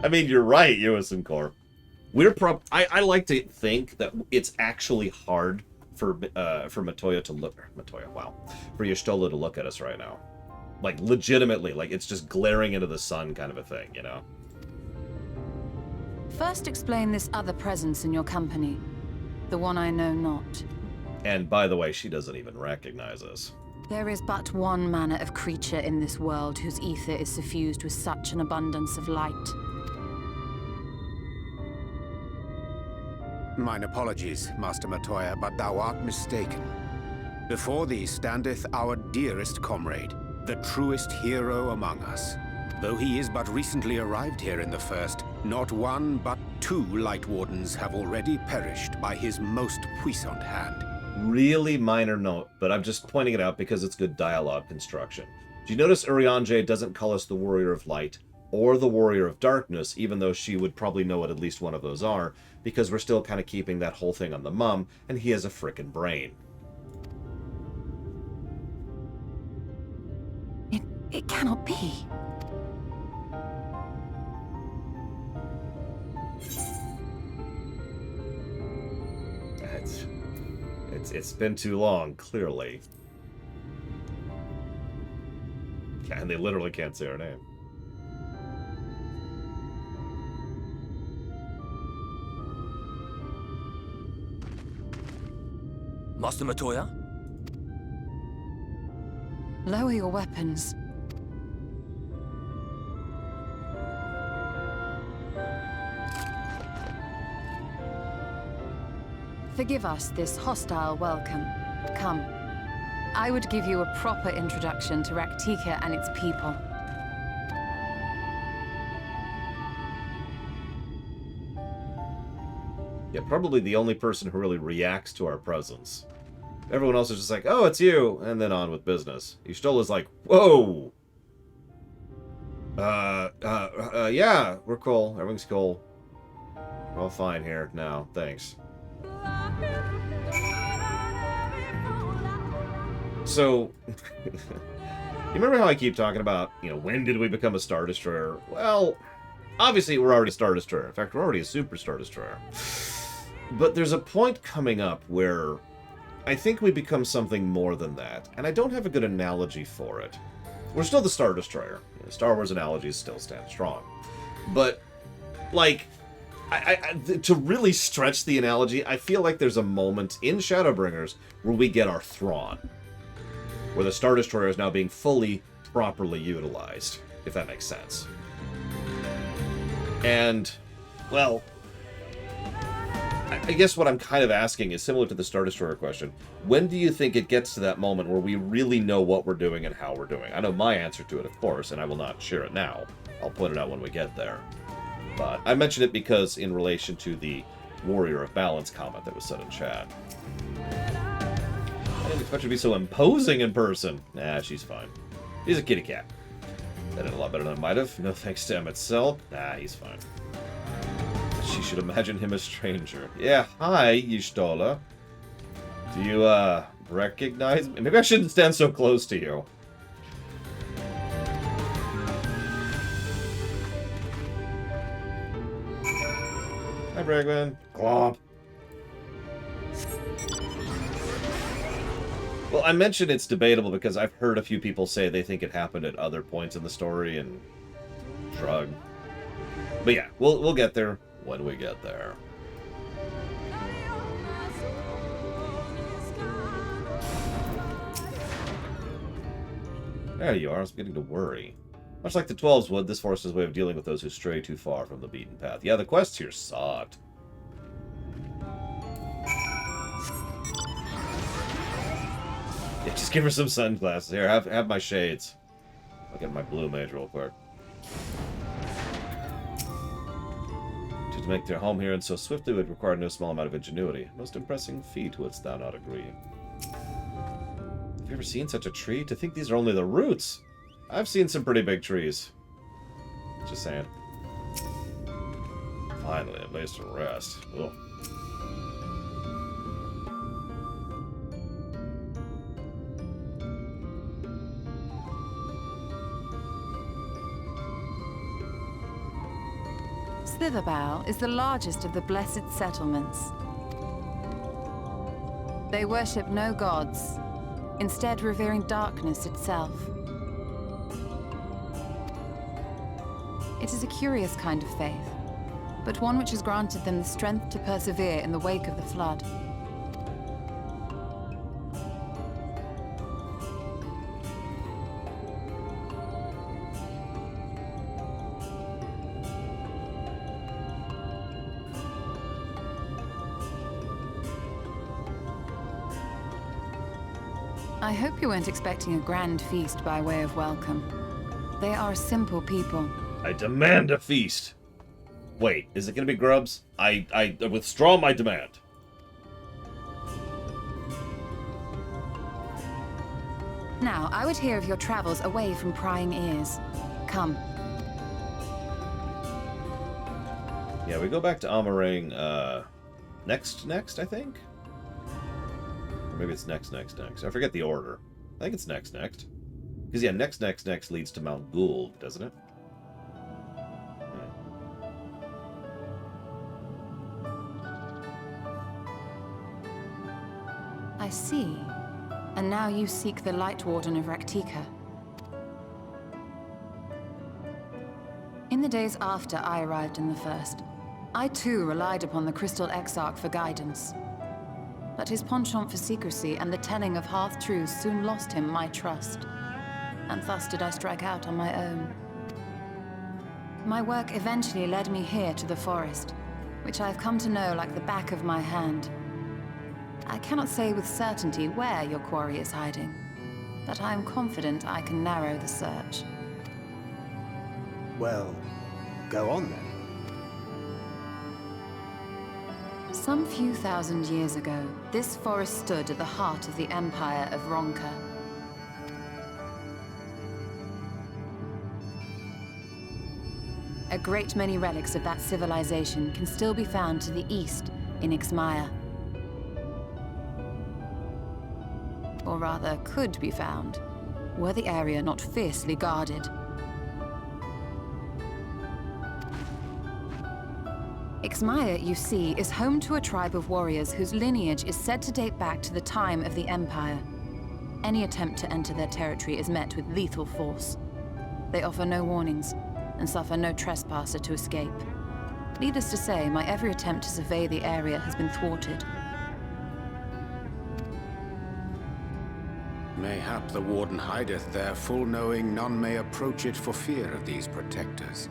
I mean, you're right, Ewison Corp. We're I like to think that it's actually hard for Matoya to look... For Y'shtola to look at us right now. Like, legitimately. Like, it's just glaring into the sun kind of a thing, you know? First explain this other presence in your company. The one I know not. And, by the way, she doesn't even recognize us. There is but one manner of creature in this world whose ether is suffused with such an abundance of light. Mine apologies, Master Matoya, but thou art mistaken. Before thee standeth our dearest comrade, the truest hero among us. Though he is but recently arrived here in the First, not one but 2 Light Wardens have already perished by his most puissant hand. Really minor note, but I'm just pointing it out because it's good dialogue construction. Do you notice Urianger doesn't call us the Warrior of Light or the Warrior of Darkness, even though she would probably know what at least one of those are, because we're still kind of keeping that whole thing on the mum, and he has a frickin' brain. It cannot be. It's been too long, clearly. And they literally can't say our name. Master Matoya? Lower your weapons. Forgive us this hostile welcome. Come. I would give you a proper introduction to Raktika and its people. Yeah, probably the only person who really reacts to our presence. Everyone else is just like, oh, it's you, and then on with business. Y'shtola's like, whoa! Yeah, we're cool. Everything's cool. We're all fine here now, thanks. So, you remember how I keep talking about, when did we become a Star Destroyer? Well, obviously we're already a Star Destroyer. In fact, we're already a Super Star Destroyer. But there's a point coming up where I think we become something more than that, and I don't have a good analogy for it. We're still the Star Destroyer. Star Wars analogies still stand strong. But, like, to really stretch the analogy, I feel like there's a moment in Shadowbringers where we get our Thrawn. Where the Star Destroyer is now being fully, properly utilized, if that makes sense. And, well, I guess what I'm kind of asking is similar to the Star Destroyer question. When do you think it gets to that moment where we really know what we're doing and how we're doing? I know my answer to it, of course, and I will not share it now. I'll point it out when we get there. But I mention it because in relation to the Warrior of Balance comment that was said in chat. I didn't expect her to be so imposing in person. Nah, she's fine. He's a kitty cat. That did a lot better than I might have. No thanks to Emmett Selk. Nah, he's fine. She should imagine him a stranger. Yeah, hi, Y'shtola. Do you, recognize me? Maybe I shouldn't stand so close to you. Hi, Bregman. Glomp. Well, I mentioned it's debatable because I've heard a few people say they think it happened at other points in the story and shrug. But yeah, we'll get there when we get there. There you are. I was beginning to worry. Much like the 12s would, this forest's way of dealing with those who stray too far from the beaten path. Yeah, the quests here sucked. Yeah, just give her some sunglasses. Here, have my shades. I'll get my blue mage real quick. To make their home here and so swiftly would require no small amount of ingenuity. Most impressive feat, wouldst thou not agree? Have you ever seen such a tree? To think these are only the roots! I've seen some pretty big trees. Just saying. Finally, a place to rest. Ugh. Slitherbow is the largest of the blessed settlements. They worship no gods, instead revering darkness itself. It is a curious kind of faith, but one which has granted them the strength to persevere in the wake of the flood. I hope you weren't expecting a grand feast by way of welcome. They are a simple people. I demand a feast. Wait, is it going to be grubs? I withdraw my demand. Now, I would hear of your travels away from prying ears. Come. Yeah, we go back to Amarang, next, I think? Or maybe it's next. I forget the order. I think it's next. Because, yeah, next leads to Mount Gould, doesn't it? I see. And now you seek the Light Warden of Raktika. In the days after I arrived in the First, I too relied upon the Crystal Exarch for guidance. But his penchant for secrecy and the telling of half-truths soon lost him my trust. And thus did I strike out on my own. My work eventually led me here to the forest, which I have come to know like the back of my hand. I cannot say with certainty where your quarry is hiding, but I am confident I can narrow the search. Well, go on then. Some few thousand years ago, this forest stood at the heart of the Empire of Ronka. A great many relics of that civilization can still be found to the east in Ixmaya. Or rather, could be found, were the area not fiercely guarded. Ixmaya, you see, is home to a tribe of warriors whose lineage is said to date back to the time of the Empire. Any attempt to enter their territory is met with lethal force. They offer no warnings, and suffer no trespasser to escape. Needless to say, my every attempt to survey the area has been thwarted. Mayhap the Warden hideth there, full knowing none may approach it for fear of these protectors.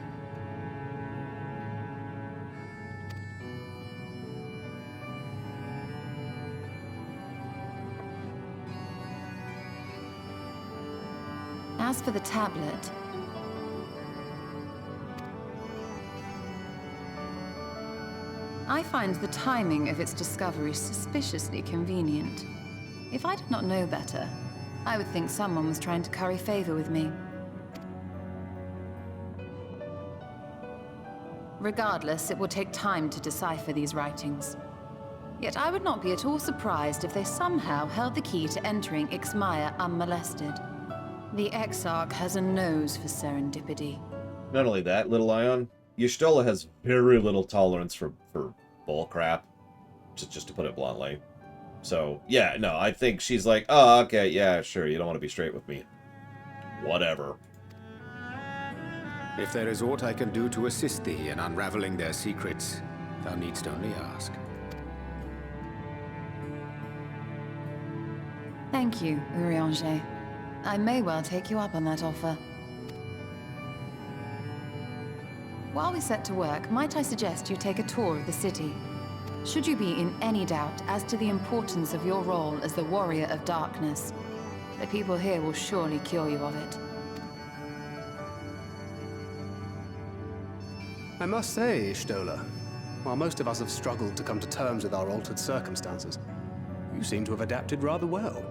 As for the tablet, I find the timing of its discovery suspiciously convenient. If I did not know better, I would think someone was trying to curry favor with me. Regardless, it will take time to decipher these writings. Yet I would not be at all surprised if they somehow held the key to entering Ixmaya unmolested. The Exarch has a nose for serendipity. Not only that, Little Ion, Y'shtola has very little tolerance for bullcrap, just to put it bluntly. So, yeah, no, I think she's like, oh, okay, yeah, sure, you don't want to be straight with me. Whatever. If there is aught I can do to assist thee in unraveling their secrets, thou needst only ask. Thank you, Urianger. I may well take you up on that offer. While we set to work, might I suggest you take a tour of the city? Should you be in any doubt as to the importance of your role as the Warrior of Darkness, the people here will surely cure you of it. I must say, Y'shtola, while most of us have struggled to come to terms with our altered circumstances, you seem to have adapted rather well.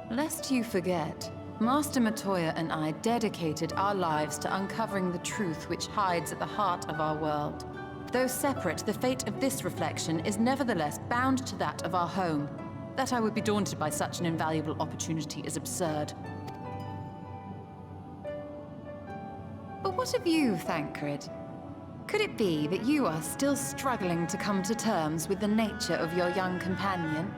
Lest you forget, Master Matoya and I dedicated our lives to uncovering the truth which hides at the heart of our world. Though separate, the fate of this reflection is nevertheless bound to that of our home. That I would be daunted by such an invaluable opportunity is absurd. But what of you, Thancred? Could it be that you are still struggling to come to terms with the nature of your young companion?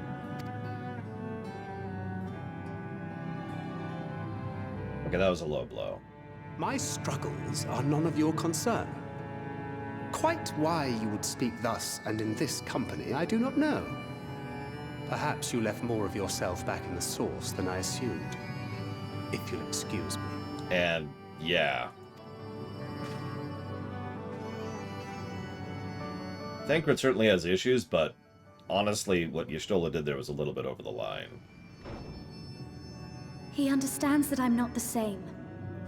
Okay, that was a low blow. My struggles are none of your concern. Quite why you would speak thus and in this company, I do not know. Perhaps you left more of yourself back in the source than I assumed. If you'll excuse me. And, yeah. Thancred certainly has issues, but honestly, what Y'shtola did there was a little bit over the line. He understands that I'm not the same.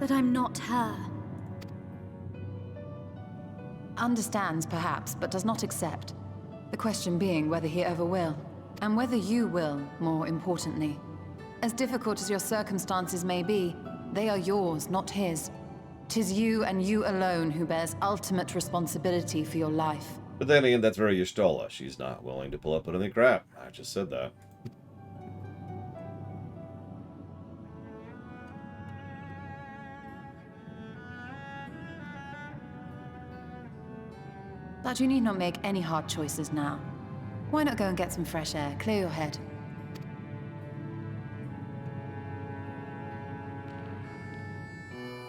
That I'm not her. Understands, perhaps, but does not accept. The question being whether he ever will. And whether you will, more importantly. As difficult as your circumstances may be, they are yours, not his. 'Tis you and you alone who bears ultimate responsibility for your life. But then again, that's very Y'shtola. She's not willing to pull up with any crap. I just said that. But you need not make any hard choices now. Why not go and get some fresh air, clear your head?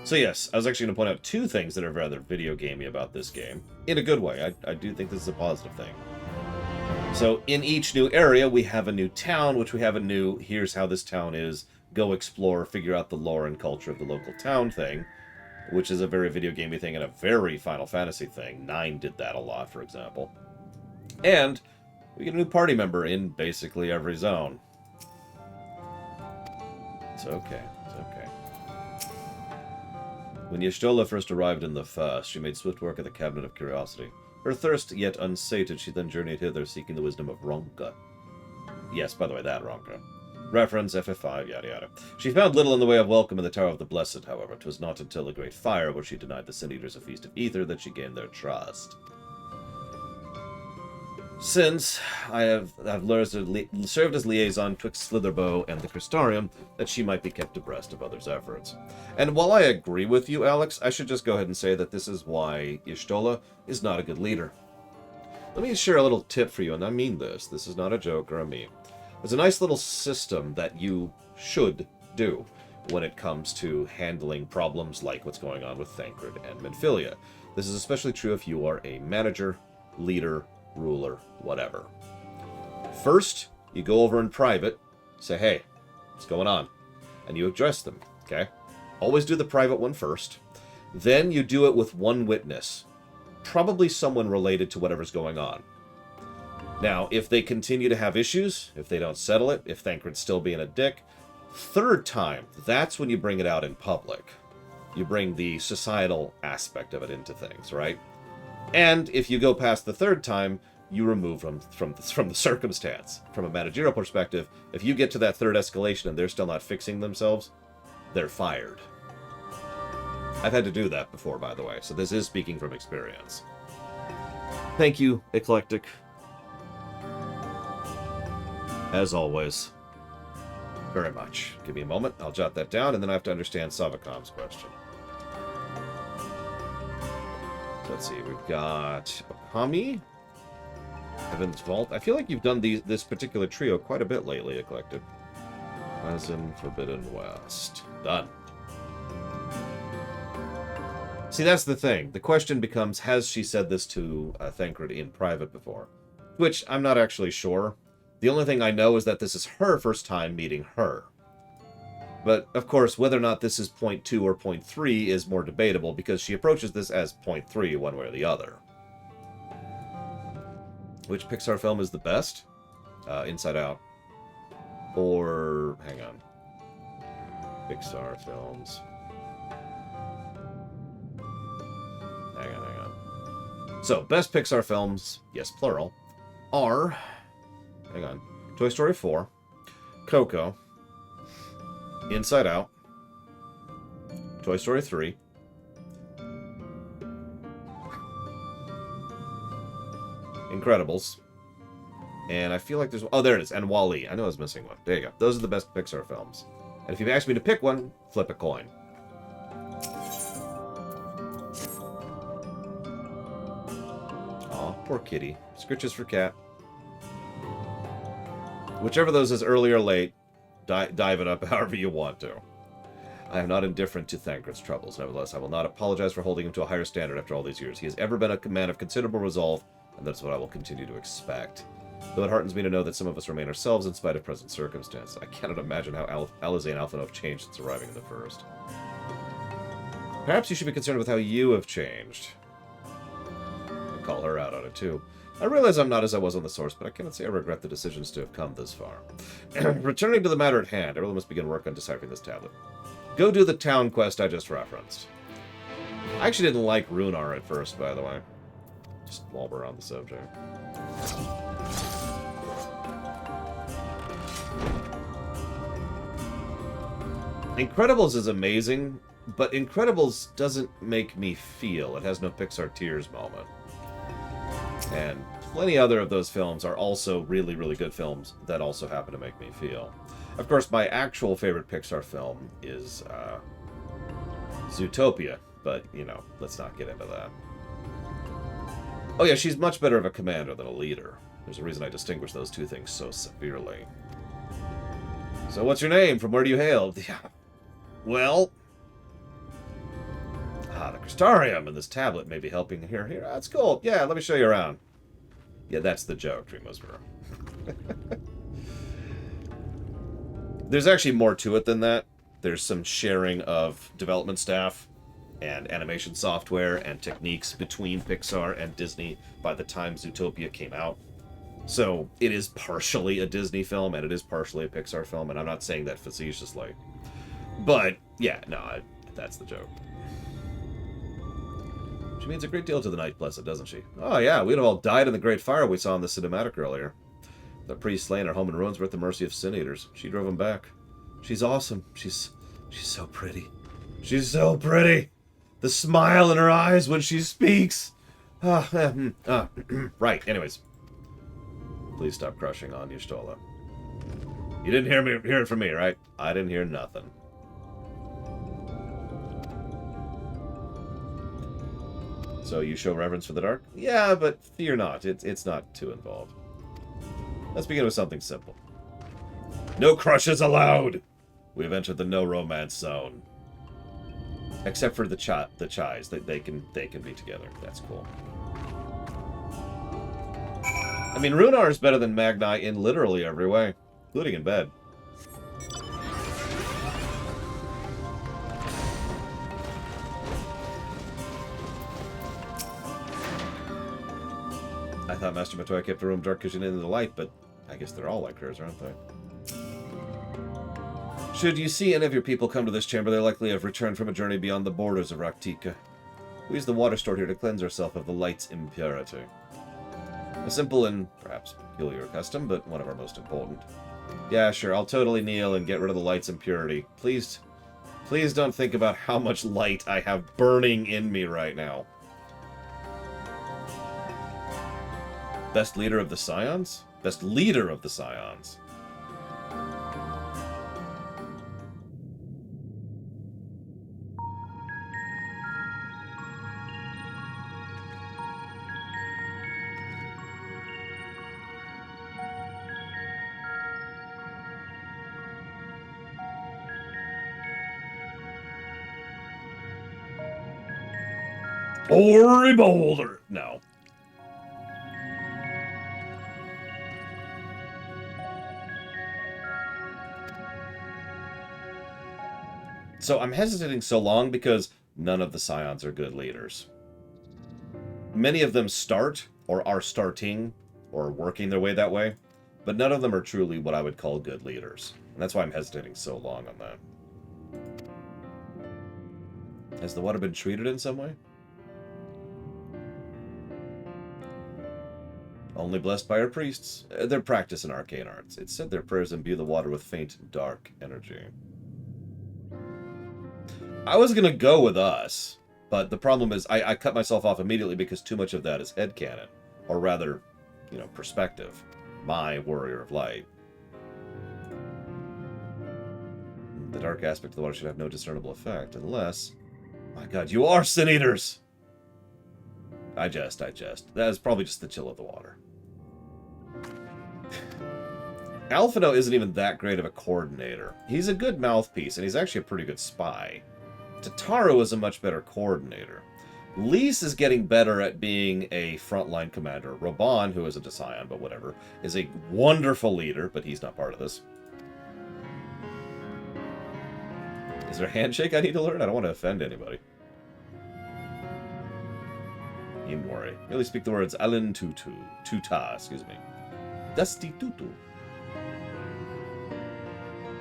So yes, I was actually going to point out two things that are rather video gamey about this game. In a good way. I do think this is a positive thing. So in each new area, we have a new town, which we have a new, here's how this town is, go explore, figure out the lore and culture of the local town thing, which is a very video gamey thing and a very Final Fantasy thing. 9 did that a lot, for example. And We get a new party member in basically every zone. It's okay. It's okay. When Y'shtola first arrived in the First, she made swift work of the Cabinet of Curiosity. Her thirst yet unsated, she then journeyed hither, seeking the wisdom of Ronka. Yes, by the way, that Ronka. Reference, FF5, yada yada. She found little in the way of welcome in the Tower of the Blessed, however. 'Twas not until the Great Fire, where she denied the Sin Eaters a feast of ether, that she gained their trust. Since I have served as liaison twixt Slitherbow and the Crystarium, that she might be kept abreast of others' efforts. And while I agree with you, Alex, I should just go ahead and say that this is why Y'shtola is not a good leader. Let me share a little tip for you, and I mean this. This is not a joke or a meme. There's a nice little system that you should do when it comes to handling problems like what's going on with Thancred and Minfilia. This is especially true if you are a manager, leader, ruler, whatever. First, you go over in private, say, hey, what's going on? And you address them, okay? Always do the private one first. Then you do it with one witness, probably someone related to whatever's going on. Now, if they continue to have issues, if they don't settle it, if Thancred's still being a dick, third time, that's when you bring it out in public. You bring the societal aspect of it into things, right? And if you go past the third time, you remove them from the circumstance. From a managerial perspective, if you get to that third escalation and they're still not fixing themselves, they're fired. I've had to do that before, by the way, so this is speaking from experience. Thank you, Eclectic. As always. Very much. Give me a moment, I'll jot that down, and then I have to understand Savacom's question. Let's see, we've got Okami, Heaven's Vault. I feel like you've done this particular trio quite a bit lately, Eclectic. Pleasant, Forbidden West. Done. See, that's the thing. The question becomes, has she said this to Thancred in private before? Which, I'm not actually sure. The only thing I know is that this is her first time meeting her. But, of course, whether or not this is point 2 or point 3 is more debatable, because she approaches this as point 3 one way or the other. Which Pixar film is the best? Inside Out. Or, hang on. Pixar films. Hang on. So, best Pixar films, yes, plural, are... Hang on. Toy Story 4, Coco, Inside Out, Toy Story 3, Incredibles, and I feel like there's... Oh, there it is, and WALL-E. I know I was missing one. There you go. Those are the best Pixar films. And if you've asked me to pick one, flip a coin. Aw, poor kitty. Scritches for cat. Whichever of those is early or late, dive it up however you want to. I am not indifferent to Thancred's troubles. Nevertheless, I will not apologize for holding him to a higher standard after all these years. He has ever been a man of considerable resolve, and that's what I will continue to expect. Though it heartens me to know that some of us remain ourselves in spite of present circumstances. I cannot imagine how Alizé and Alphinaud have changed since arriving in the First. Perhaps you should be concerned with how you have changed. I call her out on it, too. I realize I'm not as I was on the Source, but I cannot say I regret the decisions to have come this far. Returning to the matter at hand, I really must begin work on deciphering this tablet. Go do the town quest I just referenced. I actually didn't like Runar at first, by the way. Just while we're on the subject. Incredibles is amazing, but Incredibles doesn't make me feel. It has no Pixar tears moment. And plenty other of those films are also really, really good films that also happen to make me feel. Of course, my actual favorite Pixar film is Zootopia, but, you know, let's not get into that. Oh yeah, she's much better of a commander than a leader. There's a reason I distinguish those two things so severely. So what's your name? From where do you hail? Yeah. Well... the Crystarium and this tablet may be helping here. Here, that's cool. Yeah, let me show you around. Yeah, that's the joke, Dream Whisperer. There's actually more to it than that. There's some sharing of development staff and animation software and techniques between Pixar and Disney by the time Zootopia came out. So it is partially a Disney film, and it is partially a Pixar film, and I'm not saying that facetiously. But, yeah, no, that's the joke. She means a great deal to the Night Blessed, doesn't she? Oh, yeah, we'd have all died in the great fire we saw in the cinematic earlier. The priest slain, our home in ruins, were at the mercy of Sin Eaters. She drove them back. She's awesome. She's so pretty. She's so pretty. The smile in her eyes when she speaks. Right, anyways. Please stop crushing on Y'shtola. You didn't hear it from me, right? I didn't hear nothing. So you show reverence for the dark? Yeah, but fear not. It's not too involved. Let's begin with something simple. No crushes allowed! We've entered the no romance zone. Except for the Chais. They can be together. That's cool. I mean, Runar is better than Magni in literally every way, including in bed. I thought Master Matoya kept the room dark because you needed the light, but I guess they're all like hers, aren't they? Should you see any of your people come to this chamber, they likely have returned from a journey beyond the borders of Raktika. We use the water stored here to cleanse ourselves of the light's impurity. A simple and perhaps peculiar custom, but one of our most important. Yeah, sure, I'll totally kneel and get rid of the light's impurity. Please don't think about how much light I have burning in me right now. Best leader of the Scions? Best leader of the Scions. Ori Boulder! No. So I'm hesitating so long because none of the Scions are good leaders. Many of them start, or are starting, or working their way that way, but none of them are truly what I would call good leaders. And that's why I'm hesitating so long on that. Has the water been treated in some way? Only blessed by our priests. Their practice in arcane arts. It said their prayers imbue the water with faint, dark energy. I was going to go with us, but the problem is I cut myself off immediately because too much of that is headcanon. Or rather, perspective. My warrior of light. The dark aspect of the water should have no discernible effect, unless... My god, you are Sin Eaters! I jest. That is probably just the chill of the water. Alphino isn't even that great of a coordinator. He's a good mouthpiece, and he's actually a pretty good spy. Tataru is a much better coordinator. Lys is getting better at being a frontline commander. Raban, who isn't a Scion, but whatever, is a wonderful leader, but he's not part of this. Is there a handshake I need to learn? I don't want to offend anybody. Imori. Merely speak the words Alin Tutu. Tuta, excuse me. Dusty Tutu.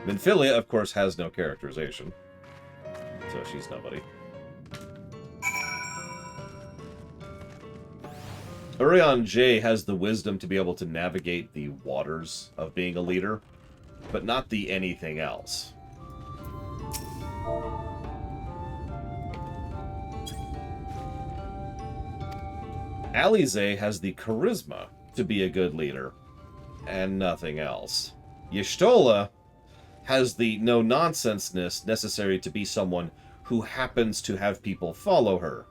Minfilia, of course, has no characterization. So she's nobody. Urianger has the wisdom to be able to navigate the waters of being a leader, but not the anything else. Alize has the charisma to be a good leader, and nothing else. Y'shtola has the no-nonsenseness necessary to be someone who happens to have people follow her,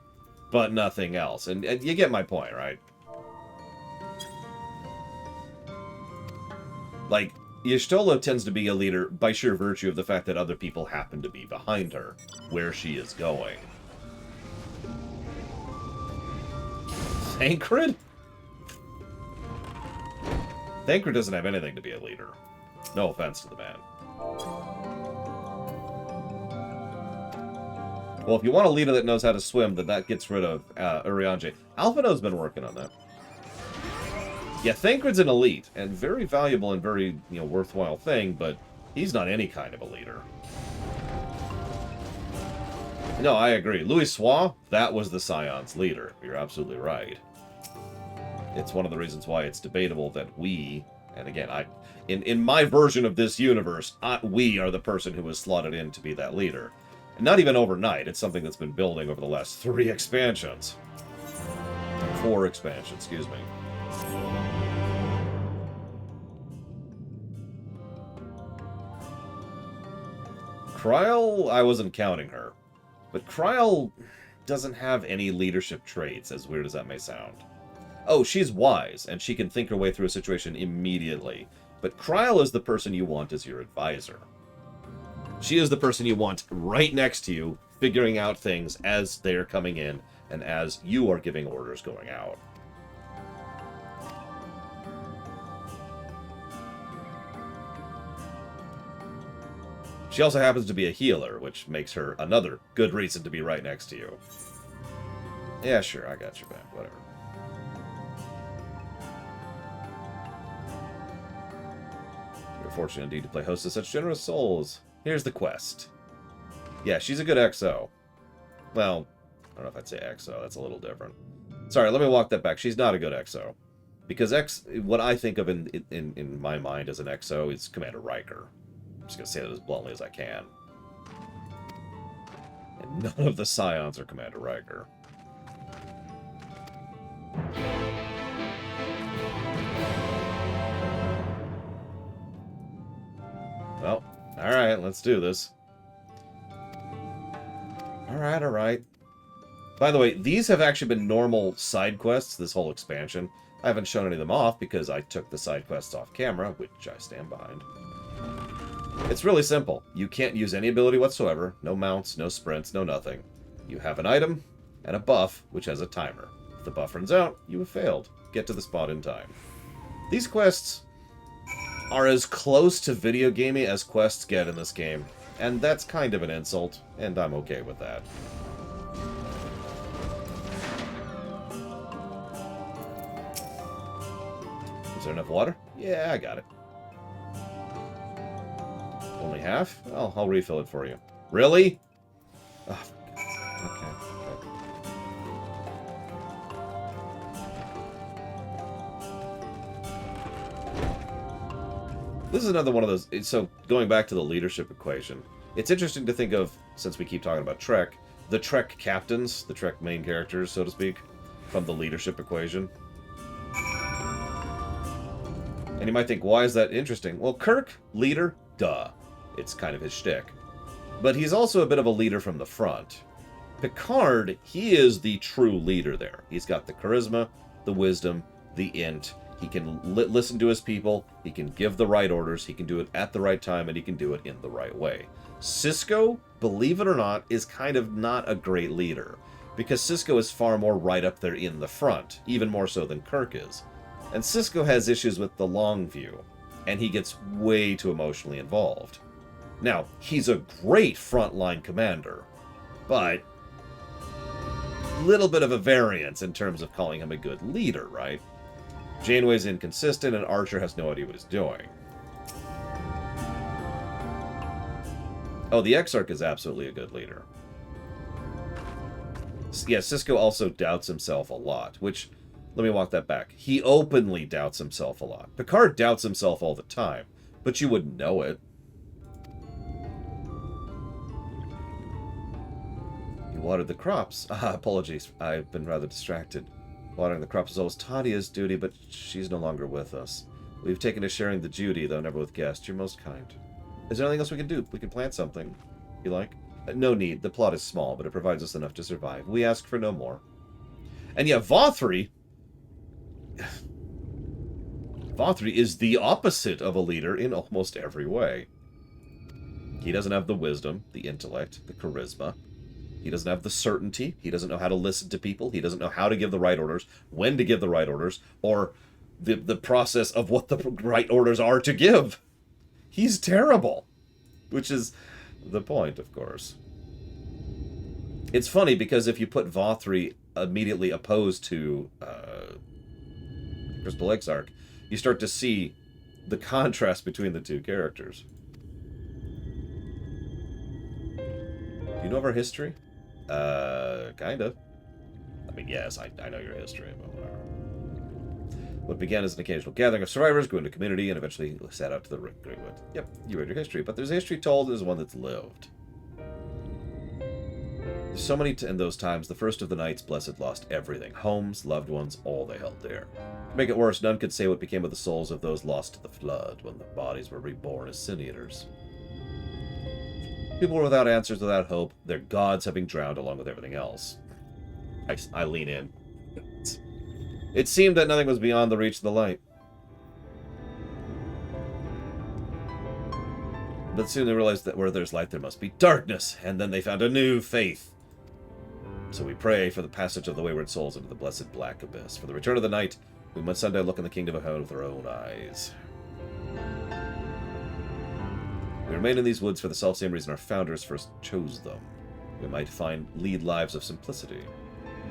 but nothing else. And you get my point, right? Like, Y'shtola tends to be a leader by sheer virtue of the fact that other people happen to be behind her, where she is going. Thancred? Thancred doesn't have anything to be a leader. No offense to the man. Well, if you want a leader that knows how to swim, then that gets rid of Urianger. Alphino's been working on that. Yeah, Thancred's an elite, and very valuable and very, worthwhile thing, but he's not any kind of a leader. No, I agree. Louis Sois, that was the Scion's leader. You're absolutely right. It's one of the reasons why it's debatable that we, and again, in my version of this universe, we are the person who was slotted in to be that leader. And not even overnight. It's something that's been building over the last 3 expansions. 4 expansions, excuse me. Kryl, I wasn't counting her. But Kryl doesn't have any leadership traits, as weird as that may sound. Oh, she's wise, and she can think her way through a situation immediately. But Kryl is the person you want as your advisor. She is the person you want right next to you, figuring out things as they're coming in, and as you are giving orders going out. She also happens to be a healer, which makes her another good reason to be right next to you. Yeah, sure, I got your back, whatever. You're fortunate indeed to play host to such generous souls. Here's the quest. Yeah, she's a good XO. Well, I don't know if I'd say XO, that's a little different. Sorry, let me walk that back. She's not a good XO. Because what I think of in my mind as an XO is Commander Riker. I'm just going to say that as bluntly as I can. And none of the Scions are Commander Riker. Well, alright, let's do this. Alright. By the way, these have actually been normal side quests this whole expansion. I haven't shown any of them off because I took the side quests off camera, which I stand behind. It's really simple. You can't use any ability whatsoever. No mounts, no sprints, no nothing. You have an item and a buff, which has a timer. If the buff runs out, you have failed. Get to the spot in time. These quests are as close to video gamey as quests get in this game, and that's kind of an insult, and I'm okay with that. Is there enough water? Yeah, I got it. Only half? Oh, I'll refill it for you. Really? Oh, okay. This is another one of those... So, going back to the leadership equation, it's interesting to think of, since we keep talking about Trek, the Trek captains, the Trek main characters, so to speak, from the leadership equation. And you might think, why is that interesting? Well, Kirk, leader, duh. It's kind of his shtick. But he's also a bit of a leader from the front. Picard, he is the true leader there. He's got the charisma, the wisdom, the int. He can listen to his people, he can give the right orders, he can do it at the right time, and he can do it in the right way. Sisko, believe it or not, is kind of not a great leader. Because Sisko is far more right up there in the front, even more so than Kirk is. And Sisko has issues with the long view, and he gets way too emotionally involved. Now, he's a great frontline commander, but little bit of a variance in terms of calling him a good leader, right? Janeway's inconsistent, and Archer has no idea what he's doing. Oh, the Exarch is absolutely a good leader. Yeah, Sisko also doubts himself a lot, which, let me walk that back. He openly doubts himself a lot. Picard doubts himself all the time, but you wouldn't know it. You watered the crops. Apologies. I've been rather distracted. Watering the crops is always Tadia's duty, but she's no longer with us. We've taken to sharing the duty, though never with guests. You're most kind. Is there anything else we can do? We can plant something. You like? No need. The plot is small, but it provides us enough to survive. We ask for no more. And yeah, Vothri... Vothri is the opposite of a leader in almost every way. He doesn't have the wisdom, the intellect, the charisma. He doesn't have the certainty. He doesn't know how to listen to people. He doesn't know how to give the right orders, when to give the right orders, or the process of what the right orders are to give. He's terrible. Which is the point, of course. It's funny, because if you put Vothri immediately opposed to Crystal Exarch, you start to see the contrast between the two characters. Do you know of our history? Kind of. I mean, yes, I know your history, but whatever. What began as an occasional gathering of survivors grew into community and eventually sat out to the Greenwood. Yep, you read your history, but there's a history told, there's one that's lived. There's so many in those times, the first of the Knights Blessed lost everything. Homes, loved ones, all they held dear. To make it worse, none could say what became of the souls of those lost to the flood when the bodies were reborn as sin eaters. People were without answers, without hope, their gods having drowned along with everything else. I lean in. It seemed that nothing was beyond the reach of the light. But soon they realized that where there's light there must be darkness, and then they found a new faith. So we pray for the passage of the wayward souls into the blessed black abyss. For the return of the night, we must someday look in the kingdom of heaven with our own eyes. We remain in these woods for the selfsame reason our founders first chose them. We might lead lives of simplicity.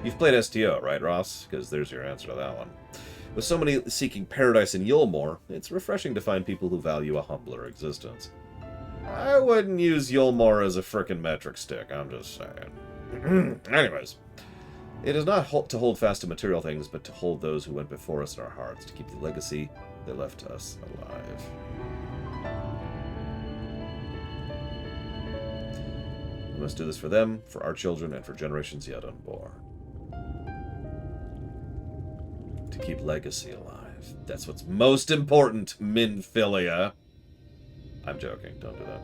You've played STO, right, Ross? Because there's your answer to that one. With so many seeking paradise in Yulmore, it's refreshing to find people who value a humbler existence. I wouldn't use Yulmore as a frickin' metric stick, I'm just saying. Anyways, it is not to hold fast to material things, but to hold those who went before us in our hearts, to keep the legacy that left us alive. We must do this for them, for our children, and for generations yet unborn. To keep legacy alive. That's what's most important, Minfilia. I'm joking, don't do that.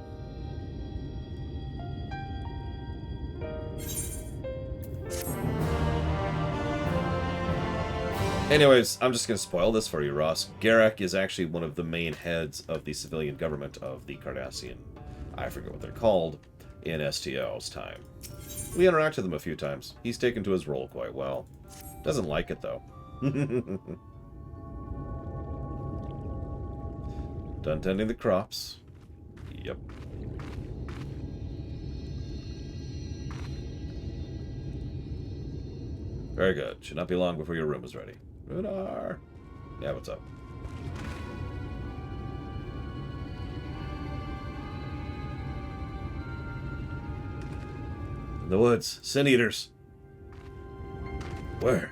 Anyways, I'm just going to spoil this for you, Ross. Garrick is actually one of the main heads of the civilian government of the Cardassian. I forget what they're called in STO's time. We interacted with him a few times. He's taken to his role quite well. Doesn't like it, though. Done tending the crops. Yep. Very good. Should not be long before your room is ready. Runar! Yeah, what's up? In the woods. Sin Eaters. Where?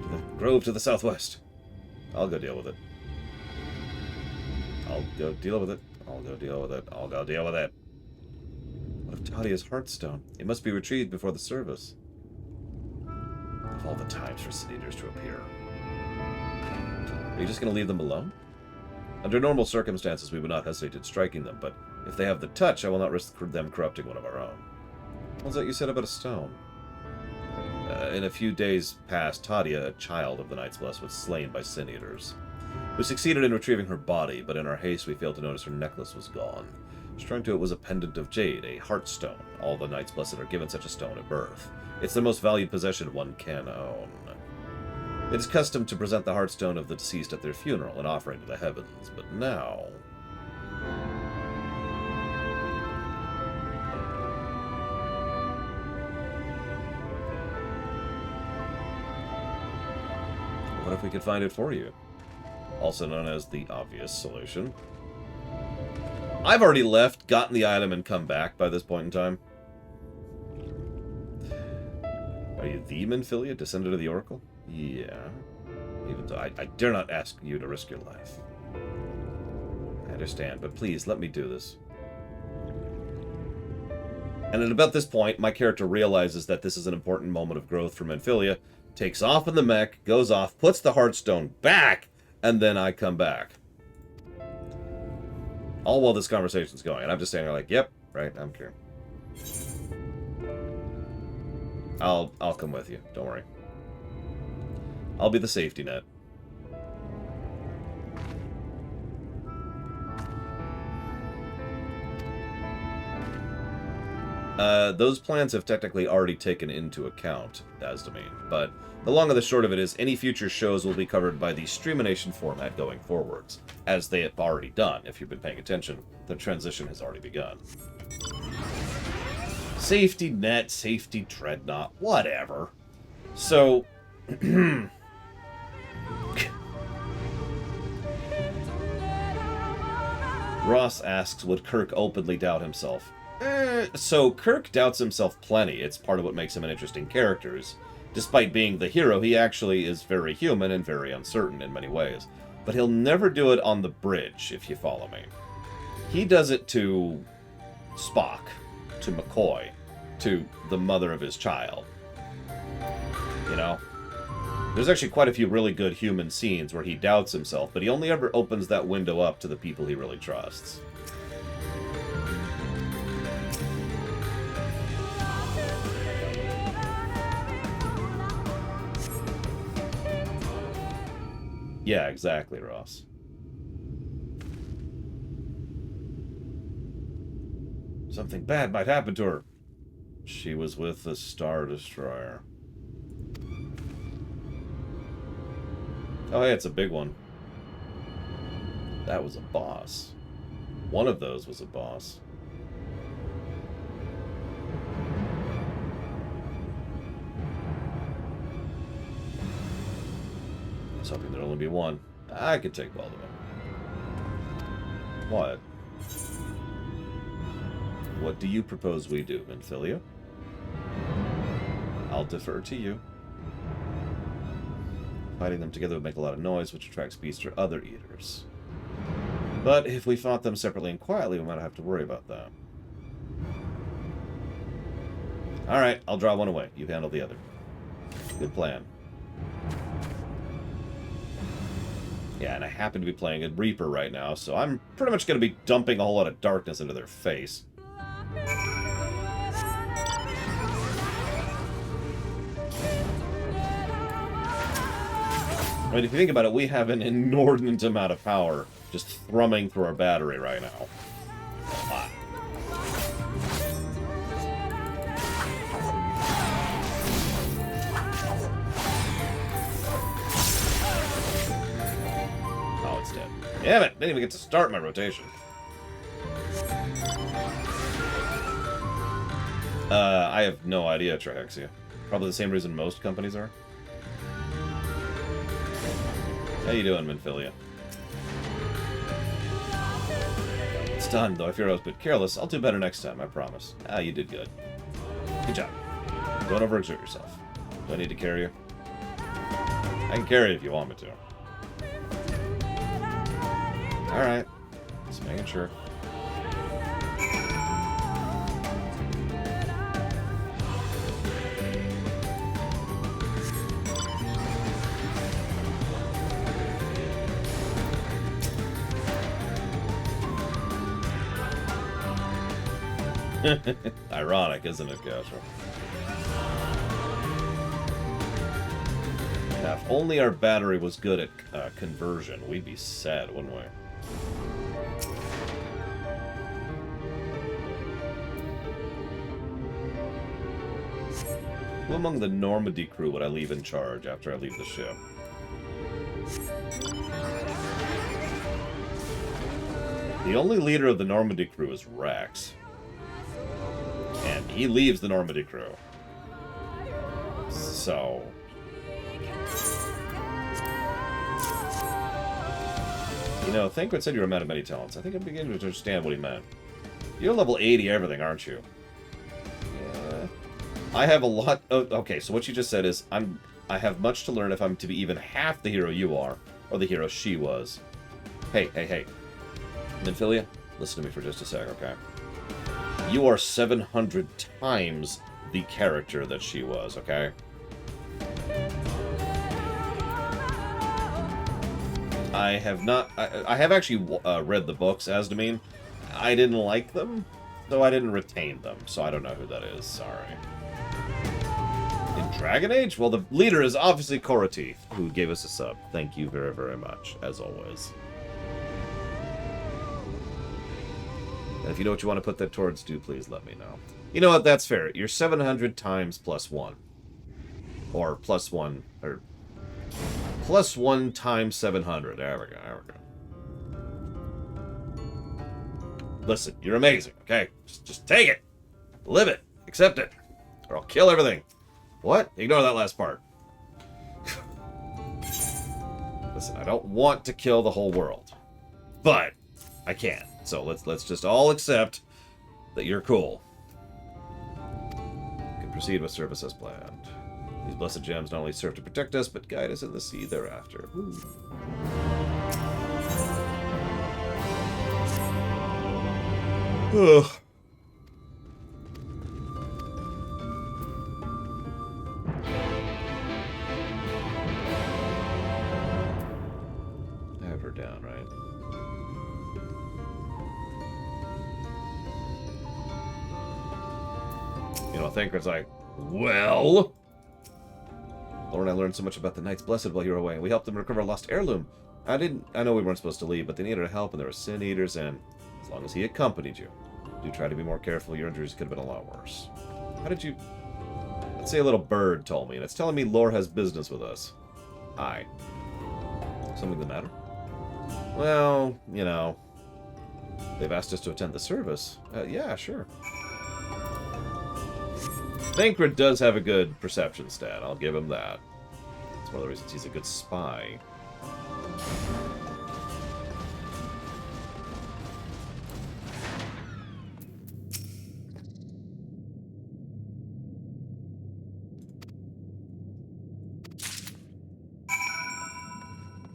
To the grove to the southwest. I'll go deal with it. I'll go deal with it. I'll go deal with it. I'll go deal with it. What of Tadia's Heartstone? It must be retrieved before the service. Of all the times for Sin Eaters to appear. Are you just going to leave them alone? Under normal circumstances, we would not hesitate in striking them, but if they have the touch, I will not risk them corrupting one of our own. What was that you said about a stone? In a few days past, Tadia, a child of the Knights Blessed, was slain by Sin Eaters. We succeeded in retrieving her body, but in our haste we failed to notice her necklace was gone. Strung to it was a pendant of jade, a Heartstone. All the Knights Blessed are given such a stone at birth. It's the most valued possession one can own. It is custom to present the Heartstone of the deceased at their funeral, an offering to the heavens, but now... What if we could find it for you? Also known as the obvious solution. I've already left, gotten the item, and come back by this point in time. Are you the Minfilia, descendant of the Oracle? Yeah. Even though I dare not ask you to risk your life. I understand, but please, let me do this. And at about this point, my character realizes that this is an important moment of growth for Minfilia, takes off in the mech, goes off, puts the Heartstone back, and then I come back. All while this conversation's going, and I'm just standing there like, yep, right, I'm here. I'll come with you, don't worry. I'll be the safety net. Those plans have technically already taken into account, Asdamine, but the long and the short of it is any future shows will be covered by the Streamination format going forwards, as they have already done. If you've been paying attention, the transition has already begun. Safety net, safety dreadnought, whatever. So, Ross asks, would Kirk openly doubt himself? So Kirk doubts himself plenty. It's part of what makes him an interesting character. Despite being the hero, he actually is very human and very uncertain in many ways. But he'll never do it on the bridge, if you follow me. He does it to Spock, to McCoy, to the mother of his child. You know? There's actually quite a few really good human scenes where he doubts himself, but he only ever opens that window up to the people he really trusts. Yeah, exactly, Ross. Something bad might happen to her. She was with the Star Destroyer. Oh, hey, it's a big one. That was a boss. One of those was a boss. I was hoping there'd only be one. I could take both of them. What? What do you propose we do, Minfilia? I'll defer to you. Fighting them together would make a lot of noise, which attracts beasts or other eaters. But if we fought them separately and quietly, we might not have to worry about that. Alright, I'll draw one away. You handle the other. Good plan. Yeah, and I happen to be playing a Reaper right now, so I'm pretty much going to be dumping a whole lot of darkness into their face. I mean, if you think about it, we have an inordinate amount of power just thrumming through our battery right now. A lot. Oh, it's dead. Damn it! Didn't even get to start my rotation. I have no idea, Trihexia. Probably the same reason most companies are. How you doing, Minfilia? It's done, though I fear I was a bit careless. I'll do better next time, I promise. Ah, you did good. Good job. Don't overexert yourself. Do I need to carry you? I can carry you if you want me to. Alright. Just making sure. Ironic, isn't it, Castro? Yeah, if only our battery was good at conversion, we'd be sad, wouldn't we? Who among the Normandy crew would I leave in charge after I leave the ship? The only leader of the Normandy crew is Rex. And he leaves the Normandy crew. So... You know, Thancred said you were a man of many talents. I think I'm beginning to understand what he meant. You're level 80 everything, aren't you? Yeah. I have a lot of... Okay, so what you just said is, I have much to learn if I'm to be even half the hero you are, or the hero she was. Hey. Minfilia, listen to me for just a sec, okay? You are 700 times the character that she was, okay? I have not... I have actually read the books, Asdamine. I didn't like them, though I didn't retain them, so I don't know who that is, sorry. In Dragon Age? Well, the leader is obviously Koratif, who gave us a sub. Thank you very, very much, as always. And if you know what you want to put that towards, do please let me know. You know what, that's fair. You're 700 times plus 1. Or plus 1, or... Plus 1 times 700. There we go. Listen, you're amazing, okay? Just take it. Live it. Accept it. Or I'll kill everything. What? Ignore that last part. Listen, I don't want to kill the whole world. But I can. So let's just all accept that you're cool. You can proceed with service as planned. These blessed gems not only serve to protect us, but guide us in the sea thereafter. Woo. Ugh. I have her down, right? You know, Thancred's like, well... Lauren and I learned so much about the Knights Blessed while you were away. We helped them recover a lost heirloom. I know we weren't supposed to leave, but they needed help, and there were sin eaters, and as long as he accompanied you, do try to be more careful. Your injuries could have been a lot worse. How did you... Let's say a little bird told me, and it's telling me Lore has business with us. Aye. Something the matter? Well, you know, they've asked us to attend the service. Yeah, sure. Thancred does have a good perception stat, I'll give him that. It's one of the reasons he's a good spy.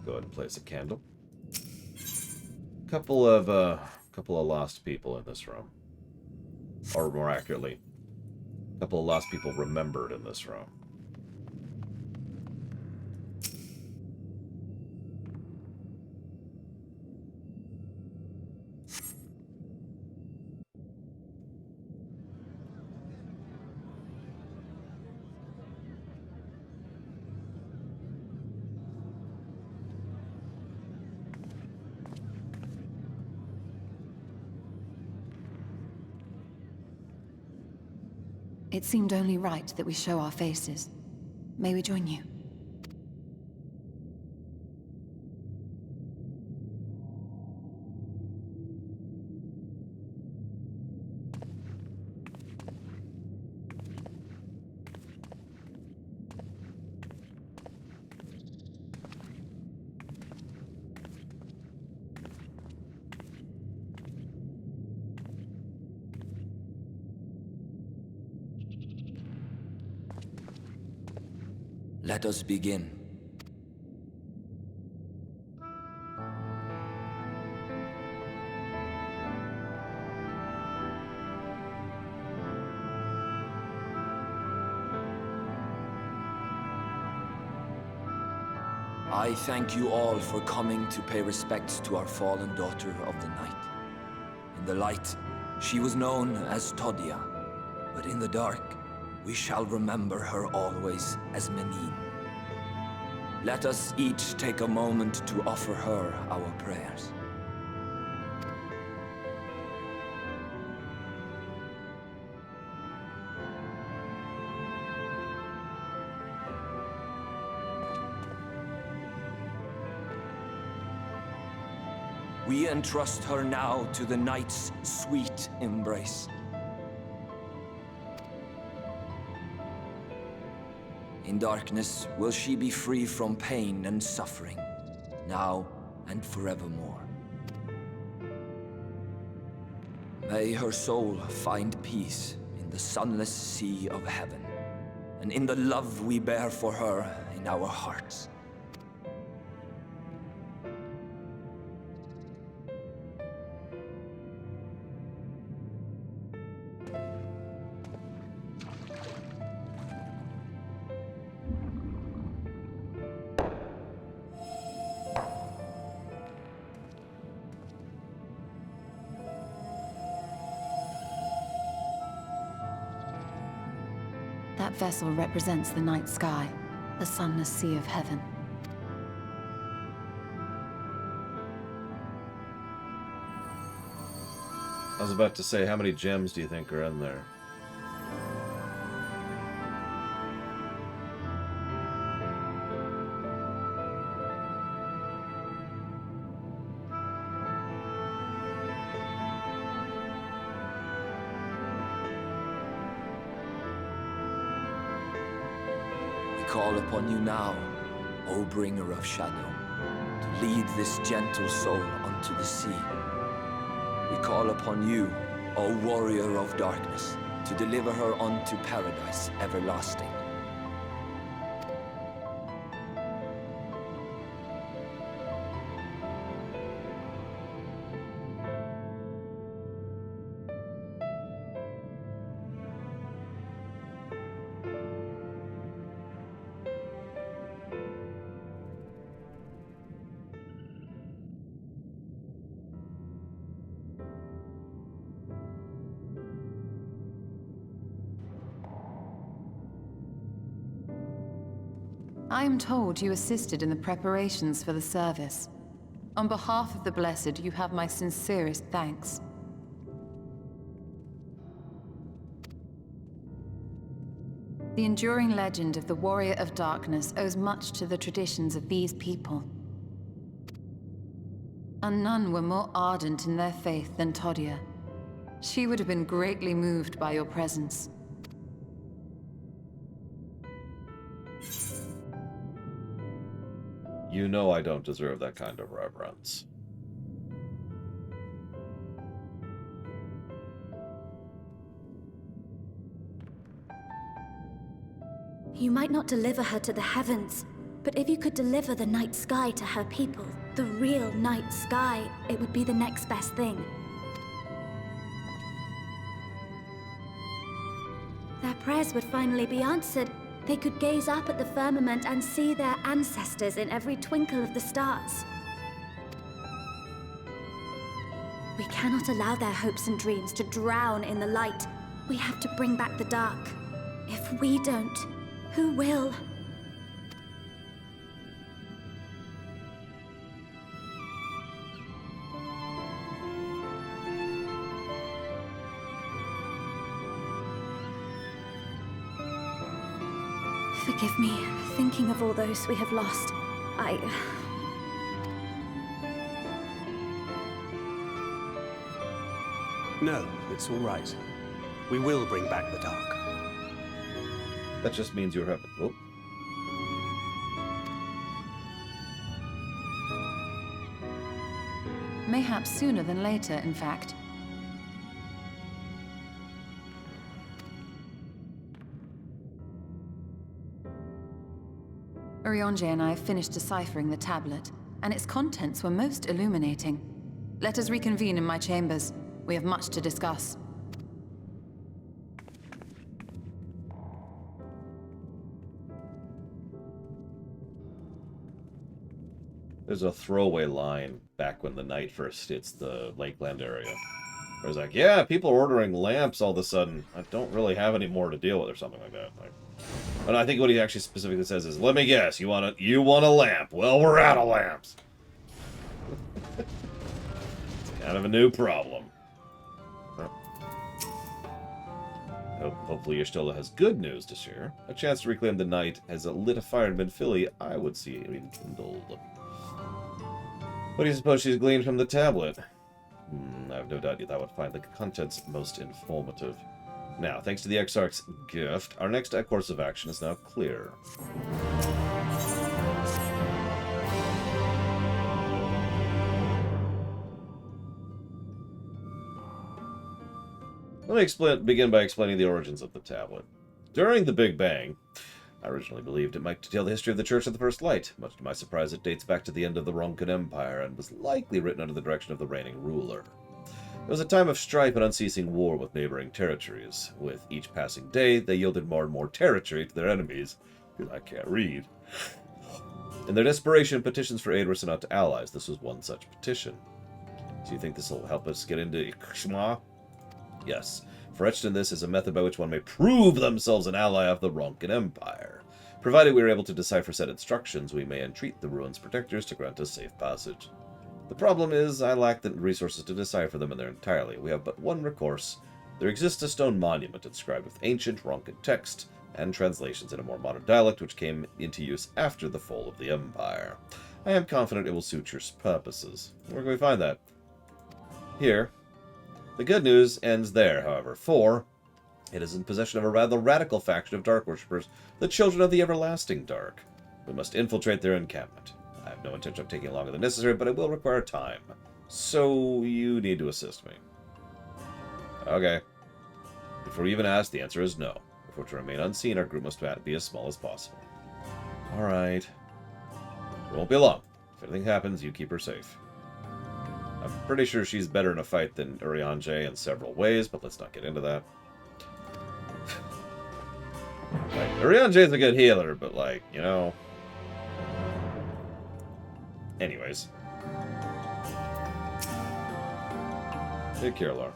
Go ahead and place a candle. Couple of lost people in this room. Or more accurately, a couple of lost people remembered in this room. It seemed only right that we show our faces. May we join you? Let us begin. I thank you all for coming to pay respects to our fallen daughter of the night. In the light, she was known as Todia, but in the dark, we shall remember her always as Menine. Let us each take a moment to offer her our prayers. We entrust her now to the night's sweet embrace. In darkness will she be free from pain and suffering, now and forevermore. May her soul find peace in the sunless sea of heaven, and in the love we bear for her in our hearts. That vessel represents the night sky, the sunless sea of heaven. I was about to say, how many gems do you think are in there? Call upon you now, O bringer of shadow, to lead this gentle soul unto the sea. we call upon you, O warrior of darkness, to deliver her unto paradise everlasting. I am told you assisted in the preparations for the service. On behalf of the Blessed, you have my sincerest thanks. The enduring legend of the Warrior of Darkness owes much to the traditions of these people. And none were more ardent in their faith than Todia. She would have been greatly moved by your presence. You know I don't deserve that kind of reverence. You might not deliver her to the heavens, but if you could deliver the night sky to her people, the real night sky, it would be the next best thing. Their prayers would finally be answered. They could gaze up at the firmament and see their ancestors in every twinkle of the stars. We cannot allow their hopes and dreams to drown in the light. We have to bring back the dark. If we don't, who will? Forgive me, thinking of all those we have lost. No, it's all right. We will bring back the dark. That just means you're having... Oh. Mayhaps sooner than later, in fact. Urianger and I finished deciphering the tablet, and its contents were most illuminating. Let us reconvene in my chambers. We have much to discuss. There's a throwaway line back when the night first hits the Lakeland area. It was like, yeah, people are ordering lamps all of a sudden. I don't really have any more to deal with or something like that. Like, and I think what he actually specifically says is, let me guess, you want a lamp? Well, we're out of lamps. It's kind of a new problem. Hopefully Y'shtola has good news to share. A chance to reclaim the night has lit a fire in Benphili I would see rekindled. What do you suppose she's gleaned from the tablet? I have no doubt that would find the contents most informative. Now, thanks to the Exarch's gift, our next course of action is now clear. Let me begin by explaining the origins of the tablet. During the Big Bang, I originally believed it might detail the history of the Church of the First Light. Much to my surprise, it dates back to the end of the Ronkan Empire and was likely written under the direction of the reigning ruler. It was a time of strife and unceasing war with neighboring territories. With each passing day, they yielded more and more territory to their enemies, because I can't read. In their desperation, petitions for aid were sent out to allies. This was one such petition. Do you think this will help us get into Ixchma? Yes. For etched in this is a method by which one may prove themselves an ally of the Ronkan Empire. Provided we are able to decipher said instructions, we may entreat the ruins' protectors to grant us safe passage. The problem is, I lack the resources to decipher them in their entirety. We have but one recourse. There exists a stone monument inscribed with ancient Ronkan text and translations in a more modern dialect which came into use after the fall of the Empire. I am confident it will suit your purposes. Where can we find that? Here. The good news ends there, however, for it is in possession of a rather radical faction of Dark Worshippers, the Children of the Everlasting Dark. We must infiltrate their encampment. I have no intention of taking longer than necessary, but it will require time. So you need to assist me. Okay. Before you even ask, the answer is no. If we're to remain unseen, our group must be as small as possible. Alright. It won't be long. If anything happens, you keep her safe. I'm pretty sure she's better in a fight than Urianger in several ways, but let's not get into that. Like, Urianger's a good healer, but like, you know... Anyways. Take care, Laura.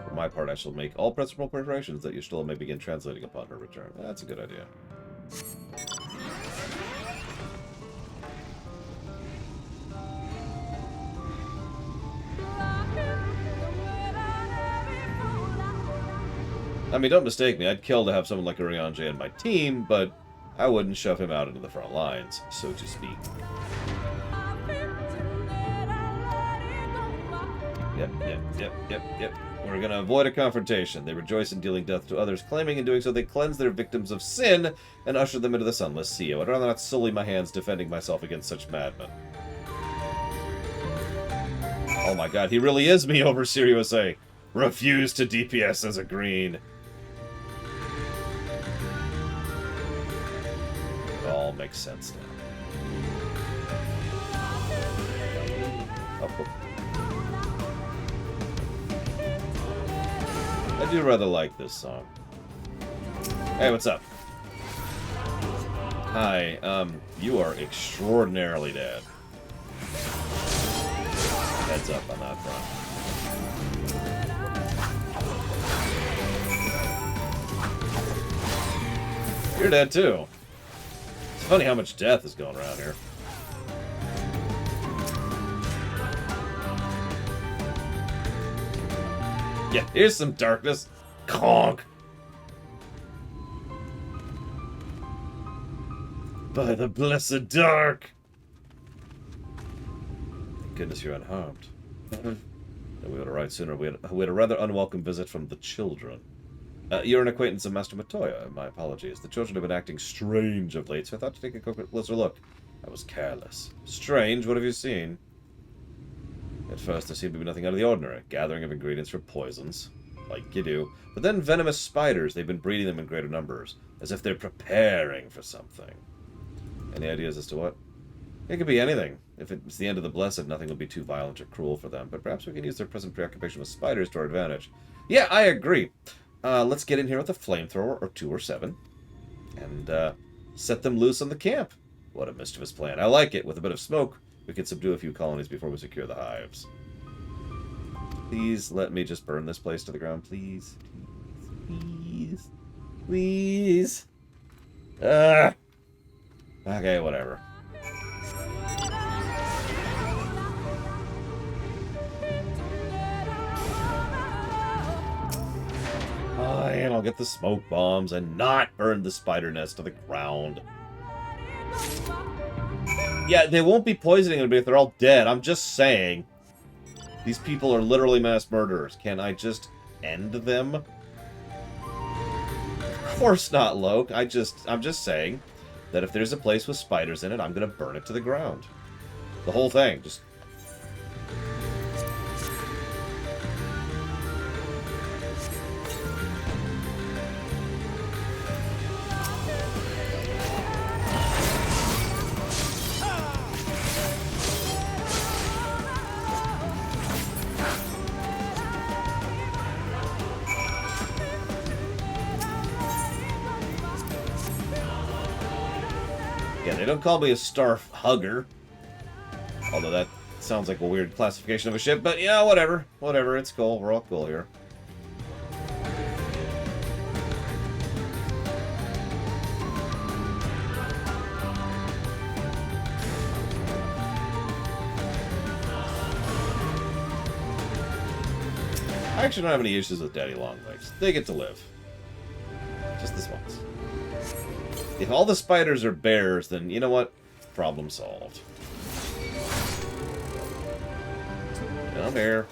For my part, I shall make all principal preparations that Y'shtola may begin translating upon her return. That's a good idea. I mean, don't mistake me, I'd kill to have someone like Urianger in my team, but I wouldn't shove him out into the front lines, so to speak. Yep. We're gonna avoid a confrontation. They rejoice in dealing death to others, claiming in doing so they cleanse their victims of sin and usher them into the sunless sea. I would rather not sully my hands defending myself against such madmen. Oh my god, he really is me over Sirius. Refuse to DPS as a green. It all makes sense now. Oh. I do rather like this song. Hey, what's up? Hi, you are extraordinarily dead. Heads up on that front. You're dead too. It's funny how much death is going around here. Yeah, here's some darkness. Conk. By the blessed dark. Thank goodness you're unharmed. Then we would arrive sooner. We had a rather unwelcome visit from the children. You're an acquaintance of Master Matoya. My apologies. The children have been acting strange of late, so I thought to take a closer look. I was careless. Strange? What have you seen? At first, there seemed to be nothing out of the ordinary. Gathering of ingredients for poisons, like you do. But then venomous spiders. They've been breeding them in greater numbers, as if they're preparing for something. Any ideas as to what? It could be anything. If it's the end of the Blessed, nothing will be too violent or cruel for them. But perhaps we can use their present preoccupation with spiders to our advantage. Yeah, I agree. Let's get in here with a flamethrower, or 2 or 7, and set them loose on the camp. What a mischievous plan. I like it. With a bit of smoke, we can subdue a few colonies before we secure the hives. Please let me just burn this place to the ground, please. Please. Please. Okay, whatever. And I'll get the smoke bombs and not burn the spider nest to the ground. Yeah, they won't be poisoning anybody if they're all dead. I'm just saying. These people are literally mass murderers. Can I just end them? Of course not, Loke. I'm just saying that if there's a place with spiders in it, I'm gonna burn it to the ground. The whole thing. Just... They don't call me a star hugger. Although that sounds like a weird classification of a ship, but yeah, whatever. Whatever, it's cool. We're all cool here. I actually don't have any issues with Daddy Longlegs. They get to live. Just this once. If all the spiders are bears, then you know what? Problem solved. Down there.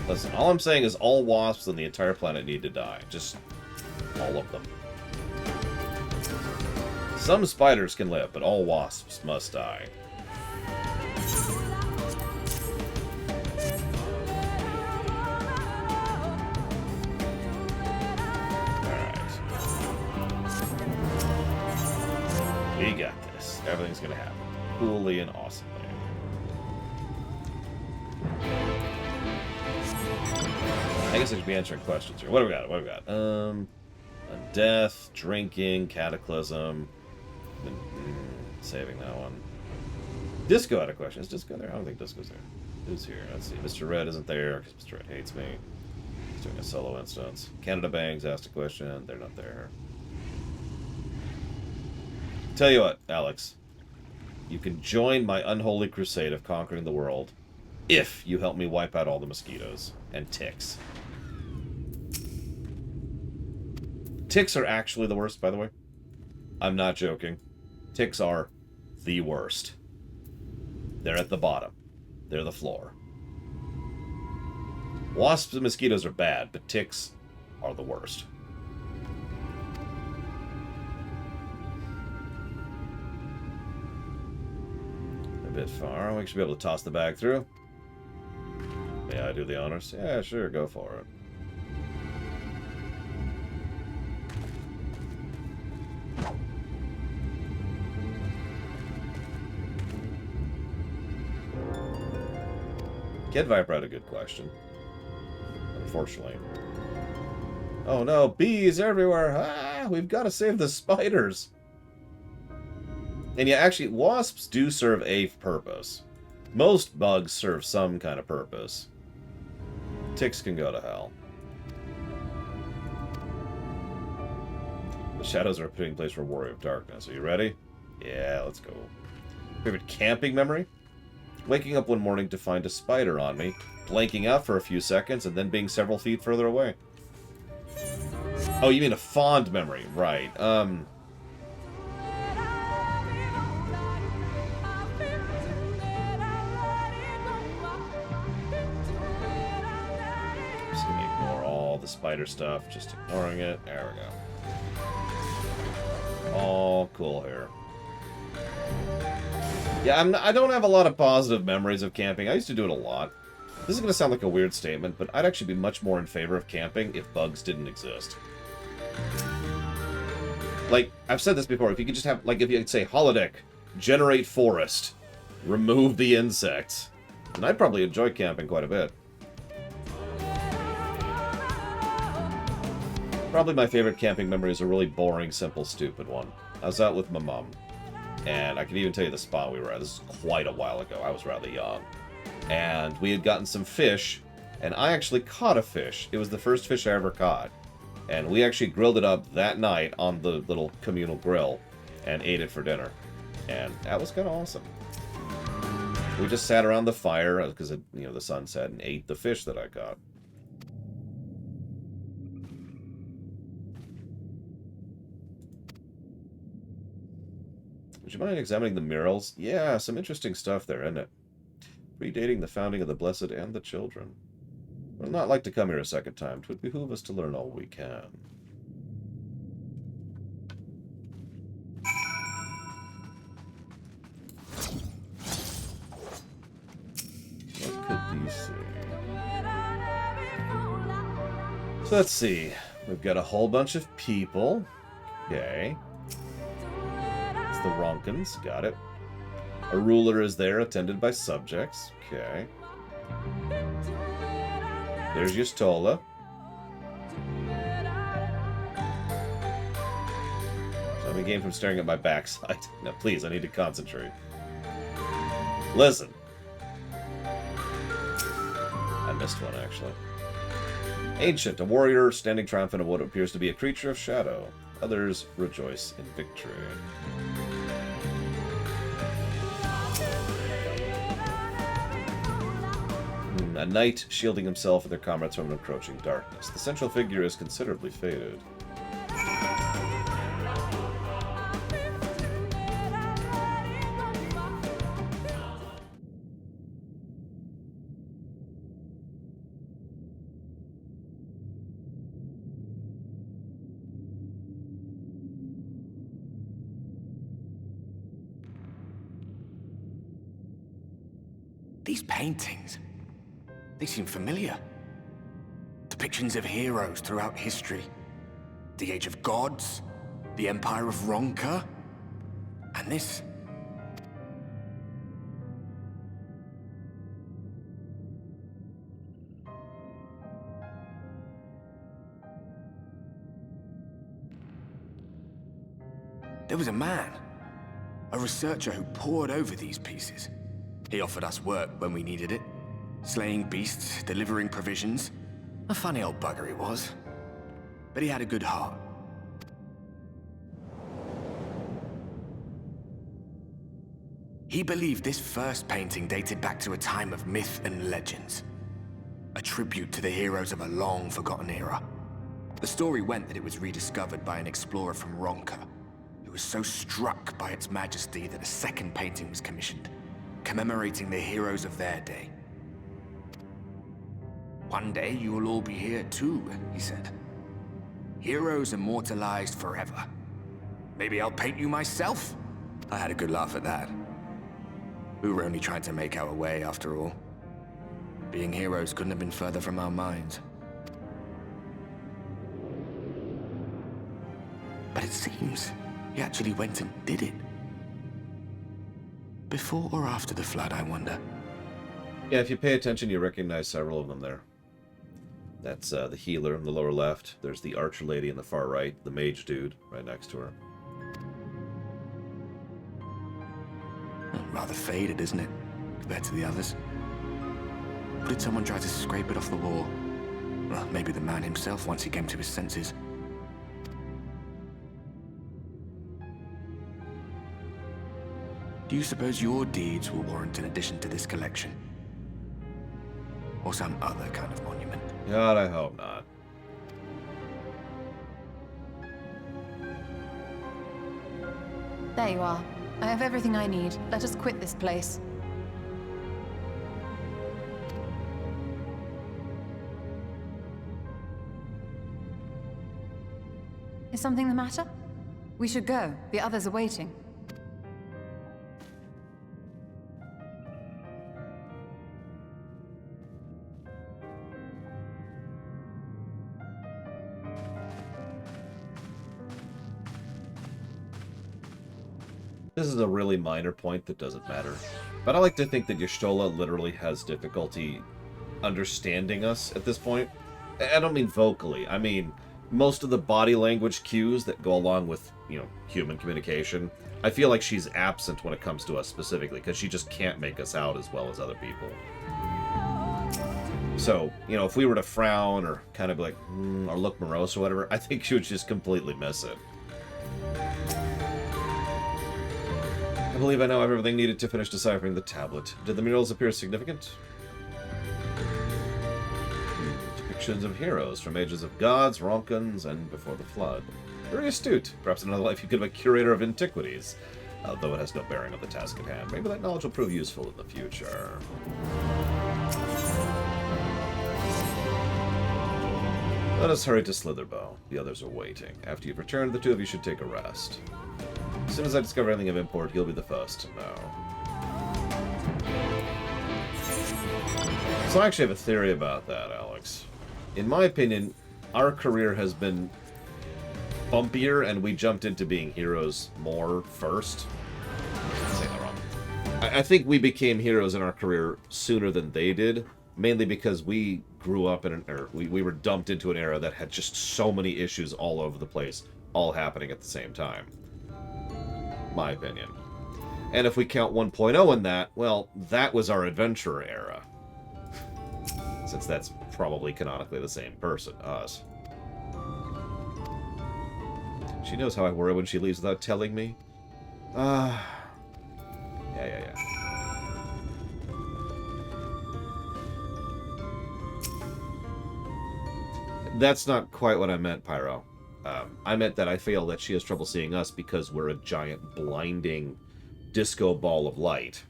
Listen, all I'm saying is all wasps on the entire planet need to die. Just all of them. Some spiders can live, but all wasps must die. We got this. Everything's gonna happen. Coolly and awesomely. I guess I should be answering questions here. What do we got? What do we got? Death, drinking, cataclysm. Saving that one. Disco had a question. Is Disco there? I don't think Disco's there. Who's here? Let's see. Mr. Red isn't there because Mr. Red hates me. He's doing a solo instance. Canada Bangs asked a question. They're not there. Tell you what, Alex. You can join my unholy crusade of conquering the world if you help me wipe out all the mosquitoes and ticks. Ticks are actually the worst, by the way. I'm not joking. Ticks are the worst. They're at the bottom. They're the floor. Wasps and mosquitoes are bad, but ticks are the worst. A bit far. We should be able to toss the bag through. May I do the honors? Yeah, sure, go for it. Kid Viper had a good question. Unfortunately. Oh no, bees everywhere! Ah, we've got to save the spiders! And yeah, actually, wasps do serve a purpose. Most bugs serve some kind of purpose. Ticks can go to hell. The shadows are a fitting place for a warrior of darkness. Are you ready? Yeah, let's go. Favorite camping memory? Waking up one morning to find a spider on me, blanking out for a few seconds, and then being several feet further away. Oh, you mean a fond memory. Right. Just gonna ignore all the spider stuff, just ignoring it. There we go. All cool here. Yeah, I don't have a lot of positive memories of camping. I used to do it a lot. This is going to sound like a weird statement, but I'd actually be much more in favor of camping if bugs didn't exist. Like, I've said this before, if you could just have, like, if you could say, holodeck, generate forest, remove the insects, then I'd probably enjoy camping quite a bit. Probably my favorite camping memory is a really boring, simple, stupid one. I was out with my mom. And I can even tell you the spot we were at. This is quite a while ago. I was rather young. And we had gotten some fish, and I actually caught a fish. It was the first fish I ever caught. And we actually grilled it up that night on the little communal grill and ate it for dinner. And that was kind of awesome. We just sat around the fire because the sun set and ate the fish that I caught. Would you mind examining the murals? Yeah, some interesting stuff there, isn't it? Predating the founding of the Blessed and the Children. We'd not like to come here a second time. 'Twould behoove us to learn all we can. What could these see? So let's see. We've got a whole bunch of people. Okay. The Ronkins, got it. A ruler is there, attended by subjects. Okay. There's Yustola. So I'm again from staring at my backside. Now, please, I need to concentrate. Listen. I missed one, actually. Ancient, a warrior standing triumphant of what appears to be a creature of shadow. Others rejoice in victory. A knight shielding himself and their comrades from an approaching darkness. The central figure is considerably faded. These paintings, they seem familiar. Depictions of heroes throughout history. The Age of Gods, the Empire of Ronka, and this. There was a man, a researcher who pored over these pieces. He offered us work when we needed it, slaying beasts, delivering provisions. A funny old bugger he was, but he had a good heart. He believed this first painting dated back to a time of myth and legends, a tribute to the heroes of a long-forgotten era. The story went that it was rediscovered by an explorer from Ronka, who was so struck by its majesty that a second painting was commissioned, commemorating the heroes of their day. "One day you will all be here too," he said. "Heroes immortalized forever. Maybe I'll paint you myself?" I had a good laugh at that. We were only trying to make our way after all. Being heroes couldn't have been further from our minds. But it seems he actually went and did it. Before or after the flood, I wonder. Yeah, if you pay attention, you recognize several of them there. That's the healer in the lower left. There's the archer lady in the far right. The mage dude right next to her. Rather faded, isn't it, compared to the others? Or did someone try to scrape it off the wall? Well, maybe the man himself once he came to his senses. Do you suppose your deeds will warrant an addition to this collection? Or some other kind of monument? God, I hope not. There you are. I have everything I need. Let us quit this place. Is something the matter? We should go. The others are waiting. This is a really minor point that doesn't matter. But I like to think that Y'shtola literally has difficulty understanding us at this point. I don't mean vocally. I mean, most of the body language cues that go along with, human communication, I feel like she's absent when it comes to us specifically, because she just can't make us out as well as other people. So, if we were to frown or kind of be like, or look morose or whatever, I think she would just completely miss it. I believe I know everything needed to finish deciphering the tablet. Did the murals appear significant? Depictions of heroes from ages of gods, Ronkans, and before the flood. Very astute. Perhaps in another life you could have a curator of antiquities. Although it has no bearing on the task at hand. Maybe that knowledge will prove useful in the future. Let us hurry to Slitherbow. The others are waiting. After you've returned, the two of you should take a rest. As soon as I discover anything of import, he'll be the first to know. So I actually have a theory about that, Alex. In my opinion, our career has been bumpier, and we jumped into being heroes more first. I'm saying that wrong. I think we became heroes in our career sooner than they did, mainly because we grew up in we were dumped into an era that had just so many issues all over the place, all happening at the same time. My opinion. And if we count 1.0 in that, well, that was our adventurer era. Since that's probably canonically the same person, us. She knows how I worry when she leaves without telling me. Yeah. That's not quite what I meant, Pyro. I meant that I feel that she has trouble seeing us because we're a giant, blinding disco ball of light.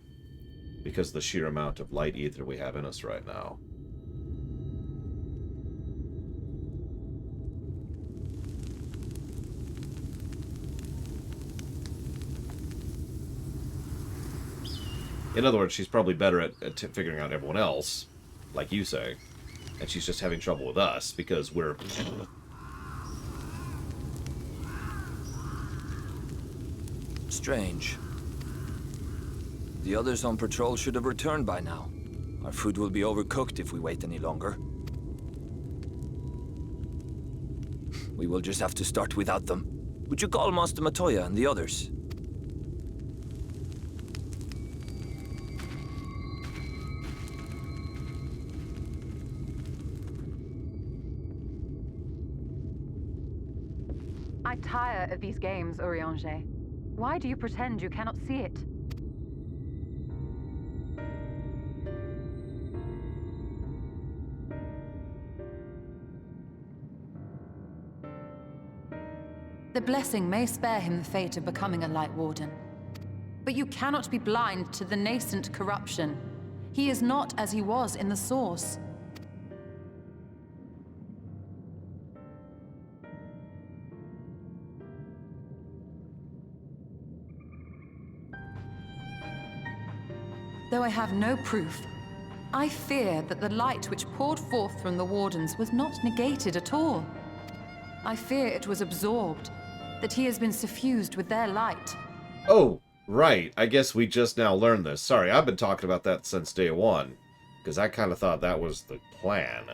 Because of the sheer amount of light ether we have in us right now. In other words, she's probably better at figuring out everyone else, like you say. And she's just having trouble with us, because we're... Strange. The others on patrol should have returned by now. Our food will be overcooked if we wait any longer. We will just have to start without them. Would you call Master Matoya and the others? I tire of these games, Urianger. Why do you pretend you cannot see it? The blessing may spare him the fate of becoming a Light Warden. But you cannot be blind to the nascent corruption. He is not as he was in the Source. Though I have no proof, I fear that the light which poured forth from the Wardens was not negated at all. I fear it was absorbed, that he has been suffused with their light. Oh, right. I guess we just now learned this. Sorry, I've been talking about that since day one, because I kind of thought that was the plan.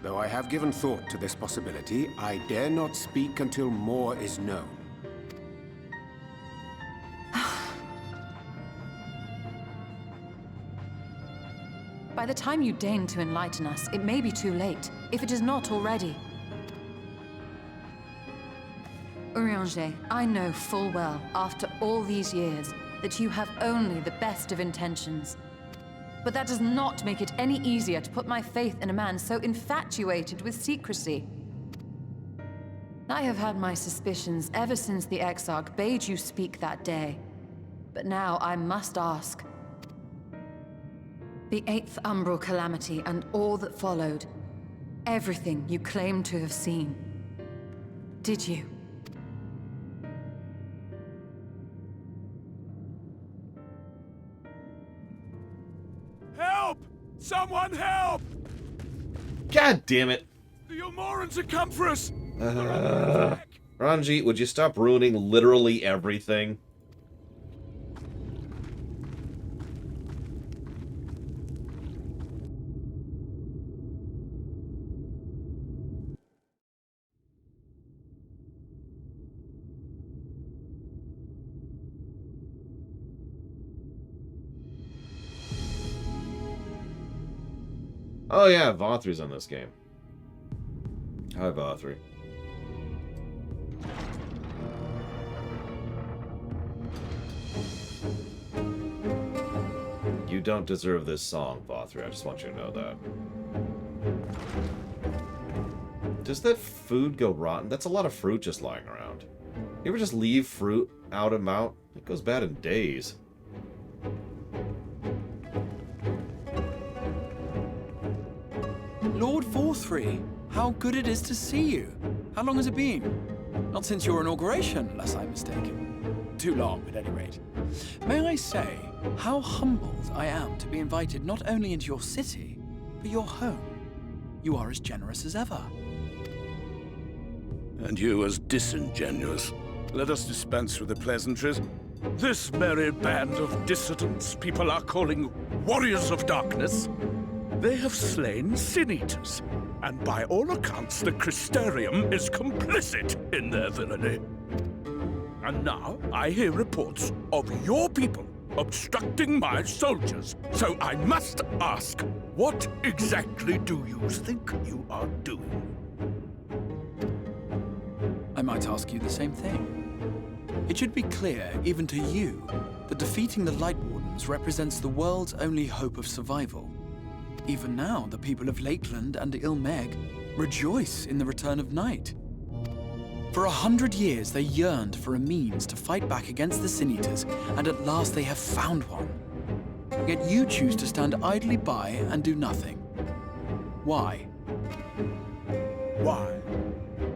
Though I have given thought to this possibility, I dare not speak until more is known. By the time you deign to enlighten us, it may be too late, if it is not already. Urianger, I know full well, after all these years, that you have only the best of intentions. But that does not make it any easier to put my faith in a man so infatuated with secrecy. I have had my suspicions ever since the Exarch bade you speak that day. But now I must ask. The 8th Umbral Calamity and all that followed. Everything you claim to have seen. Did you? Help! Someone help! God damn it! The Ilmorans have come for us! Ranjit, would you stop ruining literally everything? Oh yeah, Vothri's in this game. Hi, Vothri. You don't deserve this song, Vothri. I just want you to know that. Does that food go rotten? That's a lot of fruit just lying around. You ever just leave fruit out and out? It goes bad in days. Lord Vothri, how good it is to see you. How long has it been? Not since your inauguration, unless I'm mistaken. Too long, at any rate. May I say how humbled I am to be invited not only into your city, but your home. You are as generous as ever. And you as disingenuous. Let us dispense with the pleasantries. This merry band of dissidents people are calling warriors of darkness. They have slain Sin-Eaters, and by all accounts the Crystarium is complicit in their villainy. And now I hear reports of your people obstructing my soldiers. So I must ask, what exactly do you think you are doing? I might ask you the same thing. It should be clear, even to you, that defeating the Light Wardens represents the world's only hope of survival. Even now, the people of Lakeland and Ilmeg rejoice in the return of night. For 100 years, they yearned for a means to fight back against the Sin-Eaters, and at last they have found one. Yet you choose to stand idly by and do nothing. Why? Why?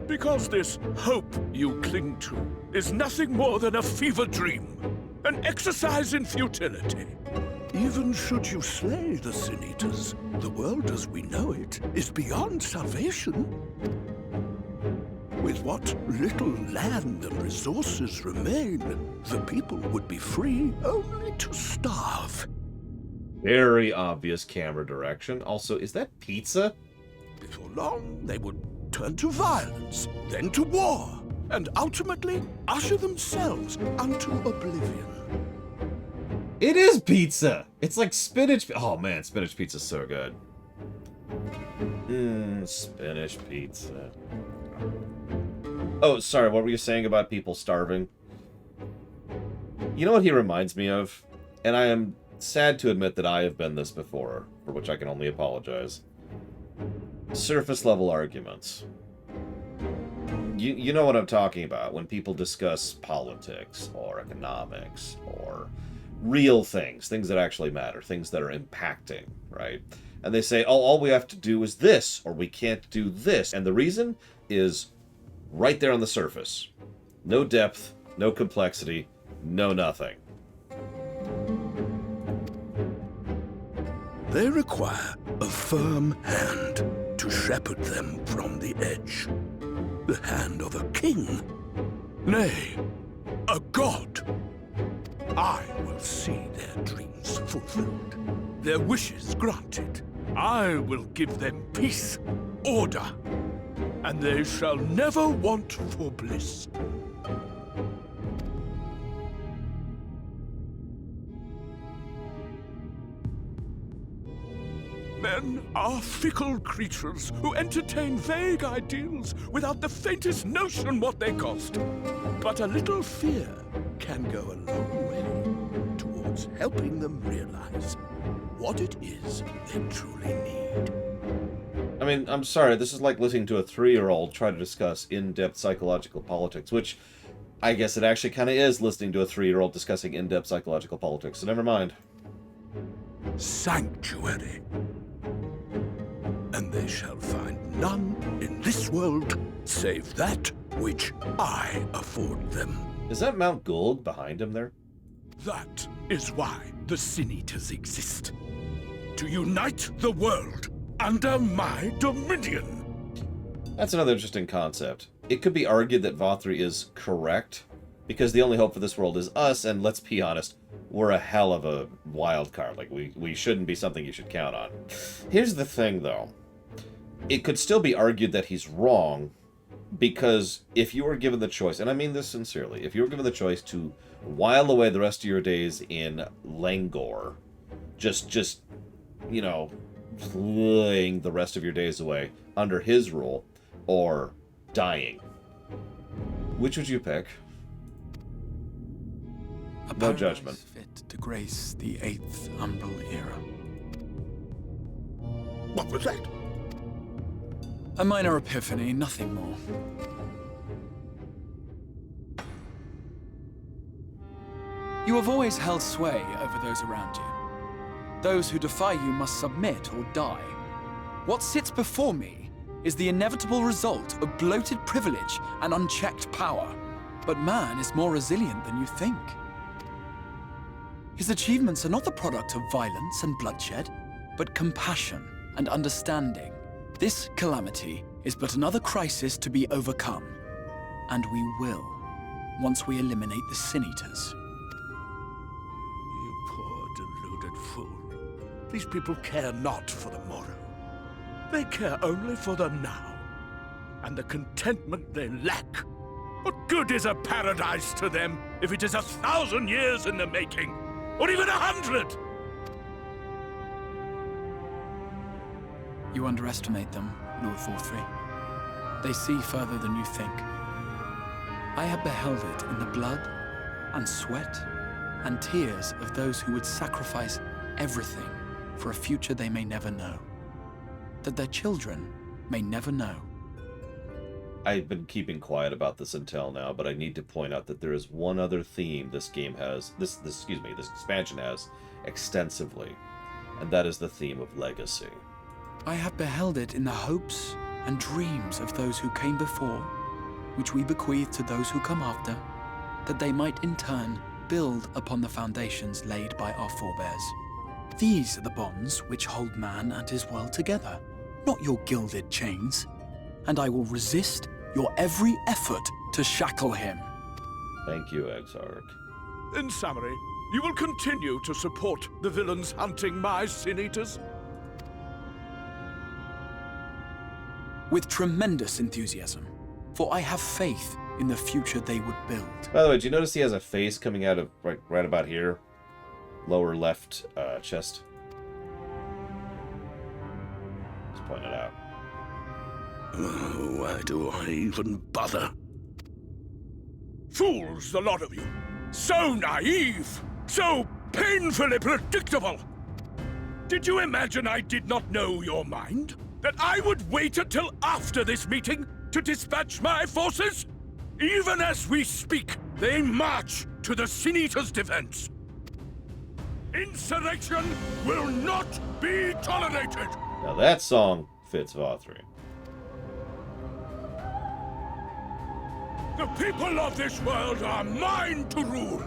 Because this hope you cling to is nothing more than a fever dream, an exercise in futility. Even should you slay the Sin Eaters, the world as we know it is beyond salvation. With what little land and resources remain, the people would be free only to starve. Very obvious camera direction. Also, is that pizza? Before long, they would turn to violence, then to war, and ultimately usher themselves unto oblivion. It is pizza! It's like spinach... Oh man, spinach pizza's so good. Spinach pizza. Oh, sorry, what were you saying about people starving? You know what he reminds me of? And I am sad to admit that I have been this before, for which I can only apologize. Surface level arguments. You know what I'm talking about when people discuss politics or economics or real things that actually matter, things that are impacting, right? And they say, oh, all we have to do is this, or we can't do this. And the reason is right there on the surface. No depth, no complexity, no nothing. They require a firm hand to shepherd them from the edge. The hand of a king. Nay, a god. I will see their dreams fulfilled, their wishes granted. I will give them peace, order, and they shall never want for bliss. Men are fickle creatures who entertain vague ideals without the faintest notion what they cost. But a little fear can go a long way towards helping them realize what it is they truly need. I mean, I'm sorry, this is like listening to a 3-year-old try to discuss in-depth psychological politics, which I guess it actually kind of is listening to a 3-year-old discussing in-depth psychological politics, so never mind. Sanctuary. And they shall find none in this world save that which I afford them. Is that Mount Gould behind him there? That is why the Sin Eaters exist. To unite the world under my dominion. That's another interesting concept. It could be argued that Vothri is correct, because the only hope for this world is us, and let's be honest, we're a hell of a wild card. Like, we shouldn't be something you should count on. Here's the thing, though. It could still be argued that he's wrong, because if you were given the choice, and I mean this sincerely, if you were given the choice to while away the rest of your days in Langor, just you know, playing the rest of your days away under his rule, or dying, which would you pick? No judgment. Fit to grace the 8th Umbral era. What was that? A minor epiphany, nothing more. You have always held sway over those around you. Those who defy you must submit or die. What sits before me is the inevitable result of bloated privilege and unchecked power. But man is more resilient than you think. His achievements are not the product of violence and bloodshed, but compassion and understanding. This calamity is but another crisis to be overcome. And we will, once we eliminate the Sin Eaters. You poor deluded fool. These people care not for the morrow. They care only for the now. And the contentment they lack. What good is a paradise to them if it is 1,000 years in the making? Or even 100! You underestimate them, Lord Vothri. They see further than you think. I have beheld it in the blood and sweat and tears of those who would sacrifice everything for a future they may never know. That their children may never know. I've been keeping quiet about this until now, but I need to point out that there is one other theme this game has, this expansion has extensively, and that is the theme of legacy. I have beheld it in the hopes and dreams of those who came before which we bequeath to those who come after, that they might in turn build upon the foundations laid by our forebears. These are the bonds which hold man and his world together, not your gilded chains. And I will resist your every effort to shackle him. Thank you, Exarch. In summary, you will continue to support the villains hunting my Sin Eaters? With tremendous enthusiasm, for I have faith in the future they would build. By the way, do you notice he has a face coming out of right about here? Lower left chest. Just pointing it out. Why do I even bother? Fools, the lot of you! So naive! So painfully predictable! Did you imagine I did not know your mind? That I would wait until after this meeting to dispatch my forces? Even as we speak, they march to the Sin Eaters' defense. Insurrection will not be tolerated! Now that song fits Vothri. The people of this world are mine to rule,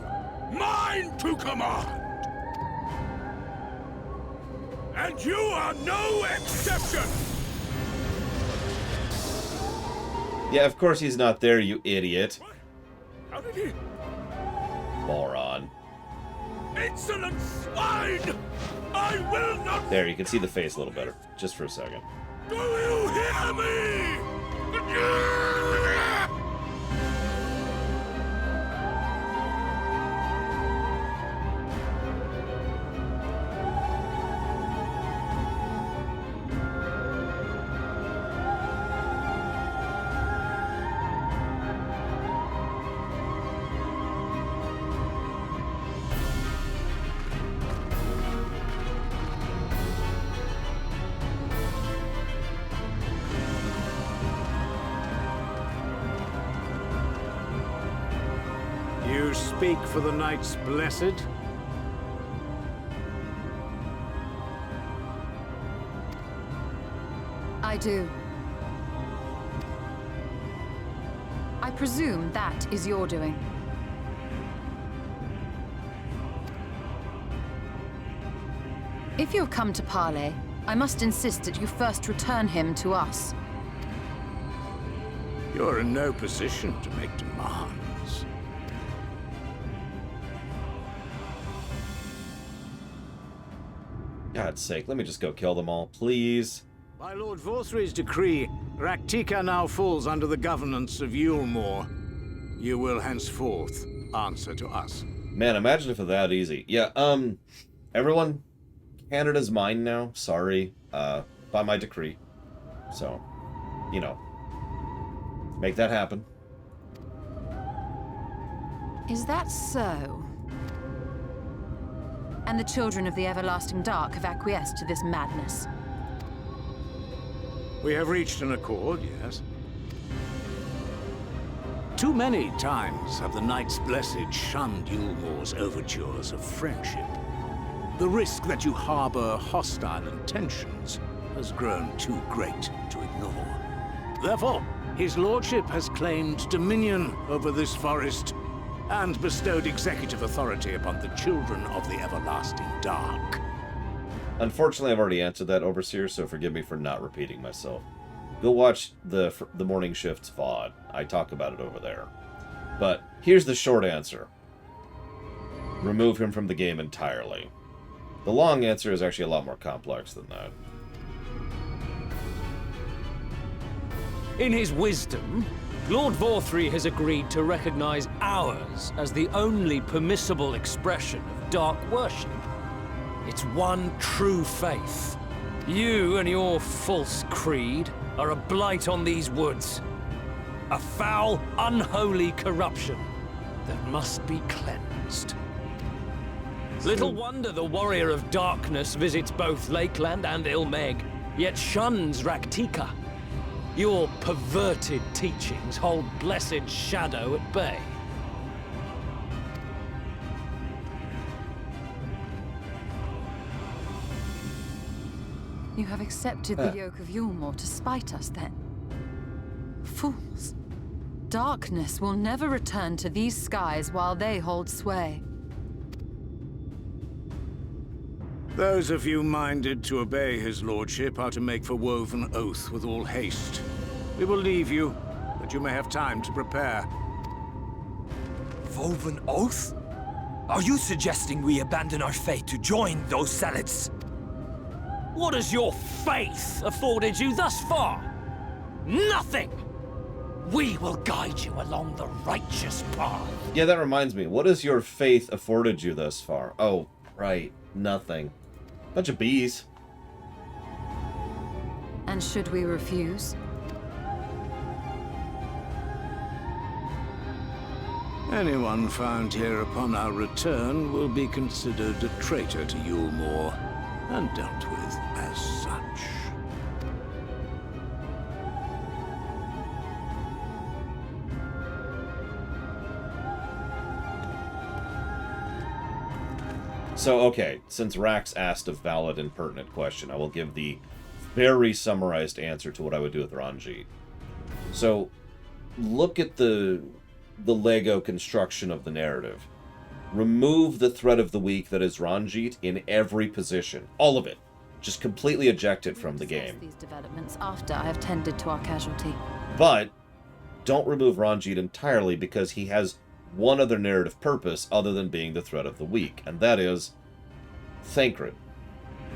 mine to command. And you are no exception! Yeah, of course he's not there, you idiot. What? How did he? Moron. Insolent swine! I will not... There, you can see the face a little better. Just for a second. Do you hear me? You speak for the Knights Blessed? I do. I presume that is your doing. If you have come to parley, I must insist that you first return him to us. You're in no position to make demands. God's sake, let me just go kill them all, please. By Lord Vorthri's decree, Raktika now falls under the governance of Yulmore. You will henceforth answer to us. Man, imagine if it was that easy. Yeah, everyone, Canada's mine now. Sorry, by my decree. So, you know, make that happen. Is that so? And the children of the Everlasting Dark have acquiesced to this madness? We have reached an accord, yes. Too many times have the Knights Blessed shunned Yulmore's overtures of friendship. The risk that you harbor hostile intentions has grown too great to ignore. Therefore, his lordship has claimed dominion over this forest and bestowed executive authority upon the children of the Everlasting Dark. Unfortunately, I've already answered that, Overseer, so forgive me for not repeating myself. Go watch the Morning Shift's VOD. I talk about it over there. But here's the short answer. Remove him from the game entirely. The long answer is actually a lot more complex than that. In his wisdom, Lord Vorthri has agreed to recognize ours as the only permissible expression of dark worship. It's one true faith. You and your false creed are a blight on these woods. A foul, unholy corruption that must be cleansed. Little wonder the Warrior of Darkness visits both Lakeland and Ilmeg, yet shuns Raktika. Your perverted teachings hold blessed Shadow at bay. You have accepted the yoke of Yulmore to spite us, then? Fools. Darkness will never return to these skies while they hold sway. Those of you minded to obey his lordship are to make for Woven Oath with all haste. We will leave you, but you may have time to prepare. Woven Oath? Are you suggesting we abandon our fate to join those zealots? What has your faith afforded you thus far? Nothing! We will guide you along the righteous path. Yeah, that reminds me. What has your faith afforded you thus far? Oh, right. Nothing. Bunch of bees. And should we refuse? Anyone found here upon our return will be considered a traitor to Yulmore, and dealt with as such. So, okay, since Rax asked a valid and pertinent question, I will give the very summarized answer to what I would do with Ranjit. So, look at the Lego construction of the narrative. Remove the threat of the week that is Ranjit in every position. All of it. Just completely eject it from the game. These developments after I have tended to our casualty. But don't remove Ranjit entirely, because he has one other narrative purpose other than being the threat of the week, and that is Thancred.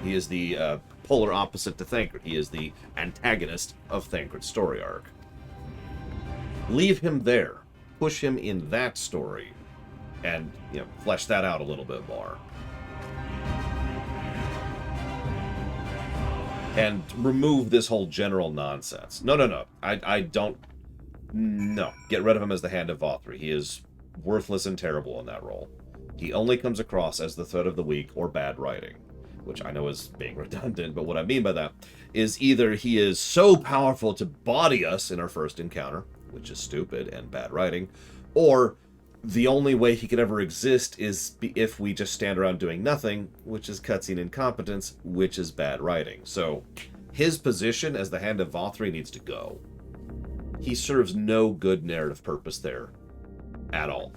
He is the polar opposite to Thancred. He is the antagonist of Thancred's story arc. Leave him there. Push him in that story, and flesh that out a little bit more. And remove this whole general nonsense. No. I don't... No. Get rid of him as the Hand of Vothri. He is worthless and terrible in that role. He only comes across as the threat of the week or bad writing, which I know is being redundant, but what I mean by that is either he is so powerful to body us in our first encounter, which is stupid and bad writing, or the only way he could ever exist is if we just stand around doing nothing, which is cutscene incompetence, which is bad writing. So his position as the Hand of Vothri needs to go. He serves no good narrative purpose there at all.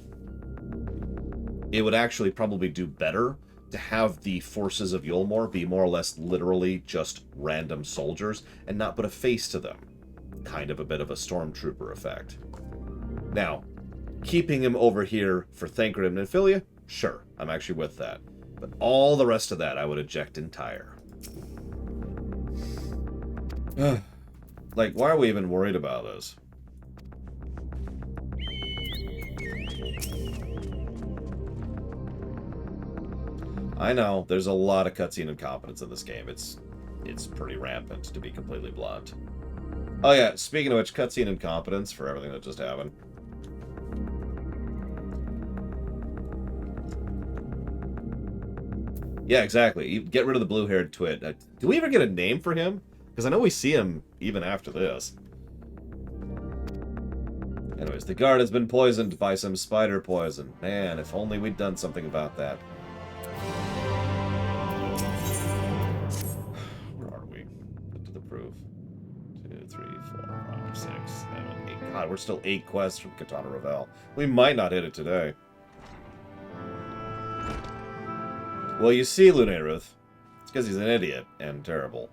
It would actually probably do better to have the forces of Yulmore be more or less literally just random soldiers and not put a face to them. Kind of a bit of a stormtrooper effect. Now, keeping him over here for Thancred and Nymphilia? Sure, I'm actually with that. But all the rest of that I would eject entire. Like, why are we even worried about this? I know, there's a lot of cutscene incompetence in this game. It's pretty rampant, to be completely blunt. Oh yeah, speaking of which, cutscene incompetence for everything that just happened. Yeah, exactly. You get rid of the blue-haired twit. Do we ever get a name for him? Because I know we see him even after this. Anyways, the guard has been poisoned by some spider poison. Man, if only we'd done something about that. Where are we? Put to the proof. 2, 3, 4, 5, 6, 7, 8. God, we're still 8 quests from Katana Ravel. We might not hit it today. Well, you see, Lunaruth, it's because he's an idiot and terrible.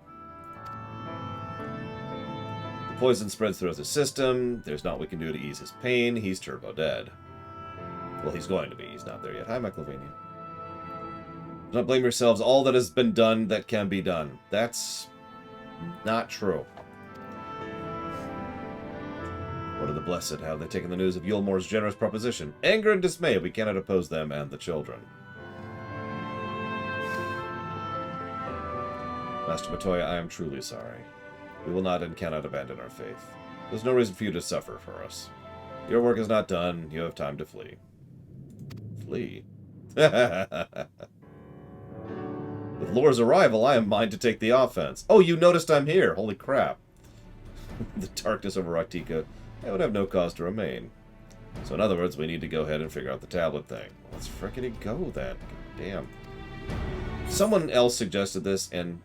The poison spreads throughout the system. There's naught we can do to ease his pain. He's turbo dead. Well, he's going to be. He's not there yet. Hi, McLavania. Do not blame yourselves. All that has been done that can be done. That's not true. What of the blessed? How have they taken the news of Yulmore's generous proposition? Anger and dismay. We cannot oppose them and the children. Master Matoya, I am truly sorry. We will not and cannot abandon our faith. There's no reason for you to suffer for us. Your work is not done. You have time to flee. Flee? With Lore's arrival, I am mine to take the offense. Oh, you noticed I'm here. Holy crap. The darkness over Raktika, I would have no cause to remain. So in other words, we need to go ahead and figure out the tablet thing. Let's frickin' go then. Damn. Someone else suggested this, and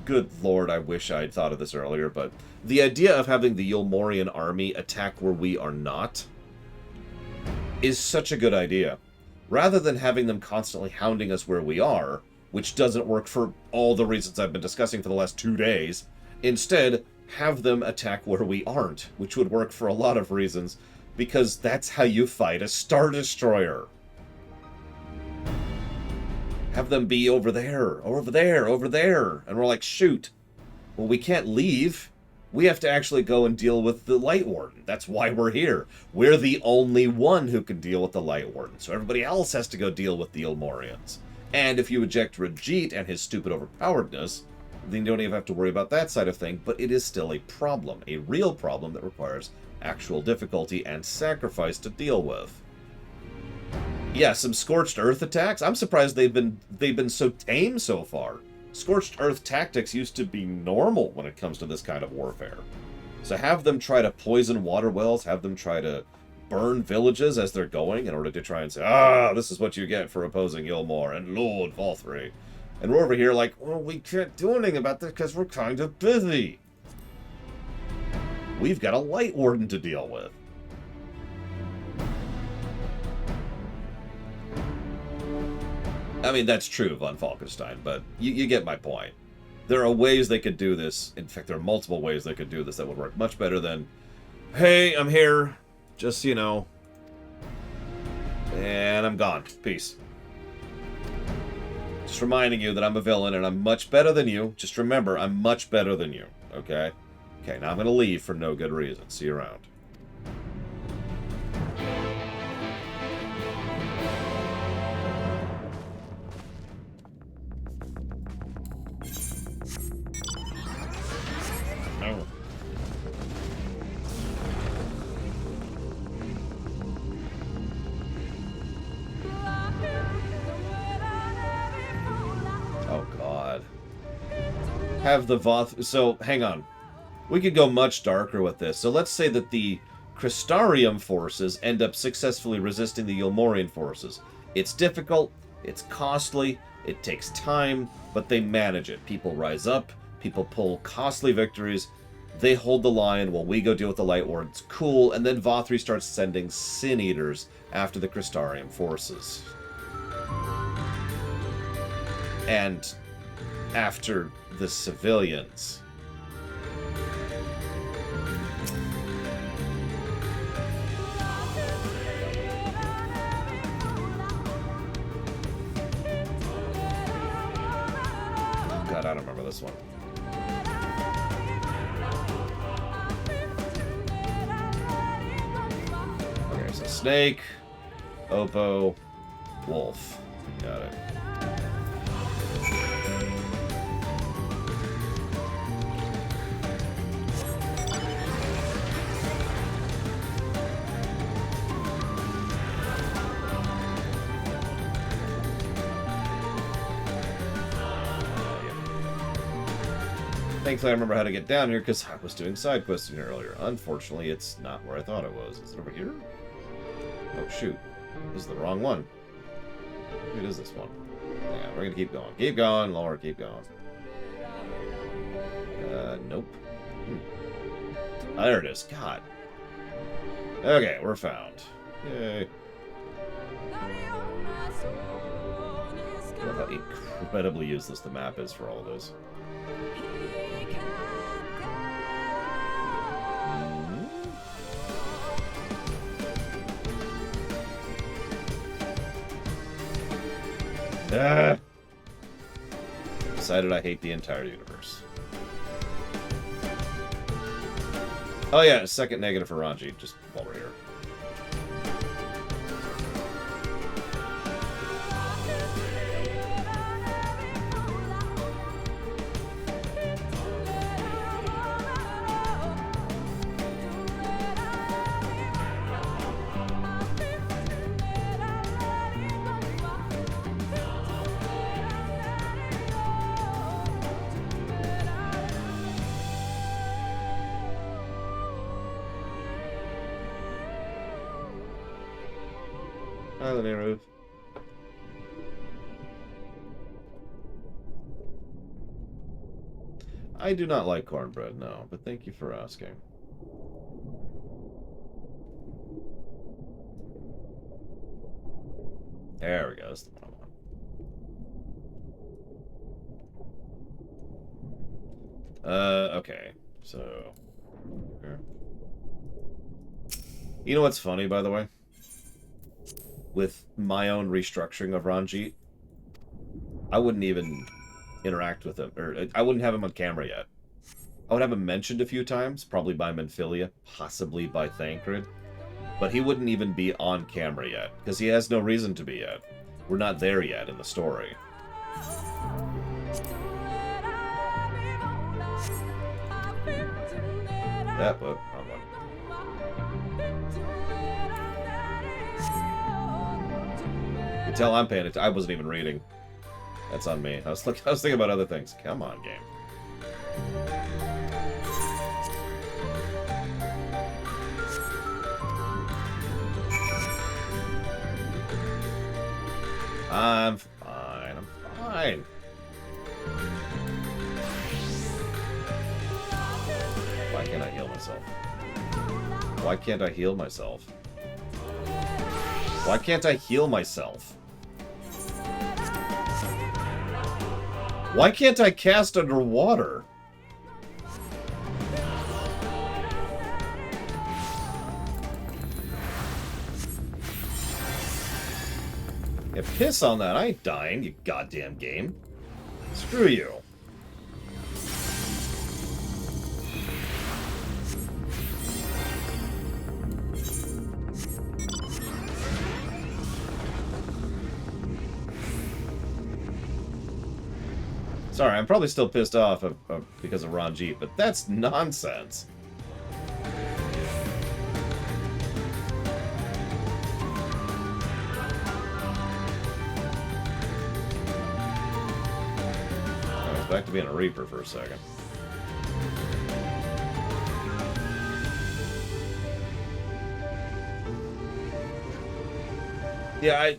good lord, I wish I'd thought of this earlier, but the idea of having the Yulmorian army attack where we are not is such a good idea. Rather than having them constantly hounding us where we are, which doesn't work for all the reasons I've been discussing for the last 2 days, instead, have them attack where we aren't, which would work for a lot of reasons, because that's how you fight a Star Destroyer. Have them be over there, over there, over there, and we're like, shoot. Well, we can't leave. We have to actually go and deal with the Light Warden. That's why we're here. We're the only one who can deal with the Light Warden, so everybody else has to go deal with the Ilmorians. And if you eject Rajit and his stupid overpoweredness, then you don't even have to worry about that side of things, but it is still a problem, a real problem that requires actual difficulty and sacrifice to deal with. Yeah, some Scorched Earth attacks. I'm surprised they've been so tame so far. Scorched Earth tactics used to be normal when it comes to this kind of warfare. So have them try to poison water wells, have them try to burn villages as they're going in order to try and say, this is what you get for opposing Ilmor and Lord Valthry. And we're over here like, well, we can't do anything about this because we're kind of busy. We've got a Light Warden to deal with. I mean, that's true, von Falkenstein, but you get my point. There are ways they could do this. In fact, there are multiple ways they could do this that would work much better than, hey, I'm here, just so you know, and I'm gone. Peace. Just reminding you that I'm a villain and I'm much better than you. Just remember, I'm much better than you, okay? Okay, now I'm going to leave for no good reason. See you around. Oh. Oh, God. Have the Voth... So, hang on. We could go much darker with this. So let's say that the Crystarium forces end up successfully resisting the Yulmorian forces. It's difficult, it's costly, it takes time, but they manage it. People rise up, people pull costly victories, they hold the line while we go deal with the Light Wardens. Cool, and then Vothri starts sending Sin Eaters after the Crystarium forces. And after the civilians. God, I don't remember this one. Okay, so Snake, Oppo, Wolf. Got it. Thankfully, I remember how to get down here because I was doing side questing earlier. Unfortunately, it's not where I thought it was. Is it over here? Oh, shoot. This is the wrong one. It is this one. Yeah, we're gonna keep going. Keep going, Lord, keep going. Nope. Oh, there it is. God. Okay, we're found. Yay. I love how incredibly useless the map is for all of this. Decided I hate the entire universe. Oh yeah, second negative for Ranji, just while we're here. Hi, Ruth. I do not like cornbread, no, but thank you for asking. There we go. That's the one I want. Okay. So... here. You know what's funny, by the way? With my own restructuring of Ranjit, I wouldn't even interact with him, or I wouldn't have him on camera yet. I would have him mentioned a few times, probably by Menphilia, possibly by Thancred, but he wouldn't even be on camera yet, because he has no reason to be yet. We're not there yet in the story. Yep, whoop, wrong one. You can tell I'm paying attention. I wasn't even reading. That's on me. I was thinking about other things. Come on, game. I'm fine. I'm fine. Why can't I heal myself? Why can't I heal myself? Why can't I heal myself? Why can't I cast underwater? Yeah, piss on that. I ain't dying, you goddamn game. Screw you. Sorry, I'm probably still pissed off because of Ranjit, but that's nonsense. I was back to being a Reaper for a second. Yeah,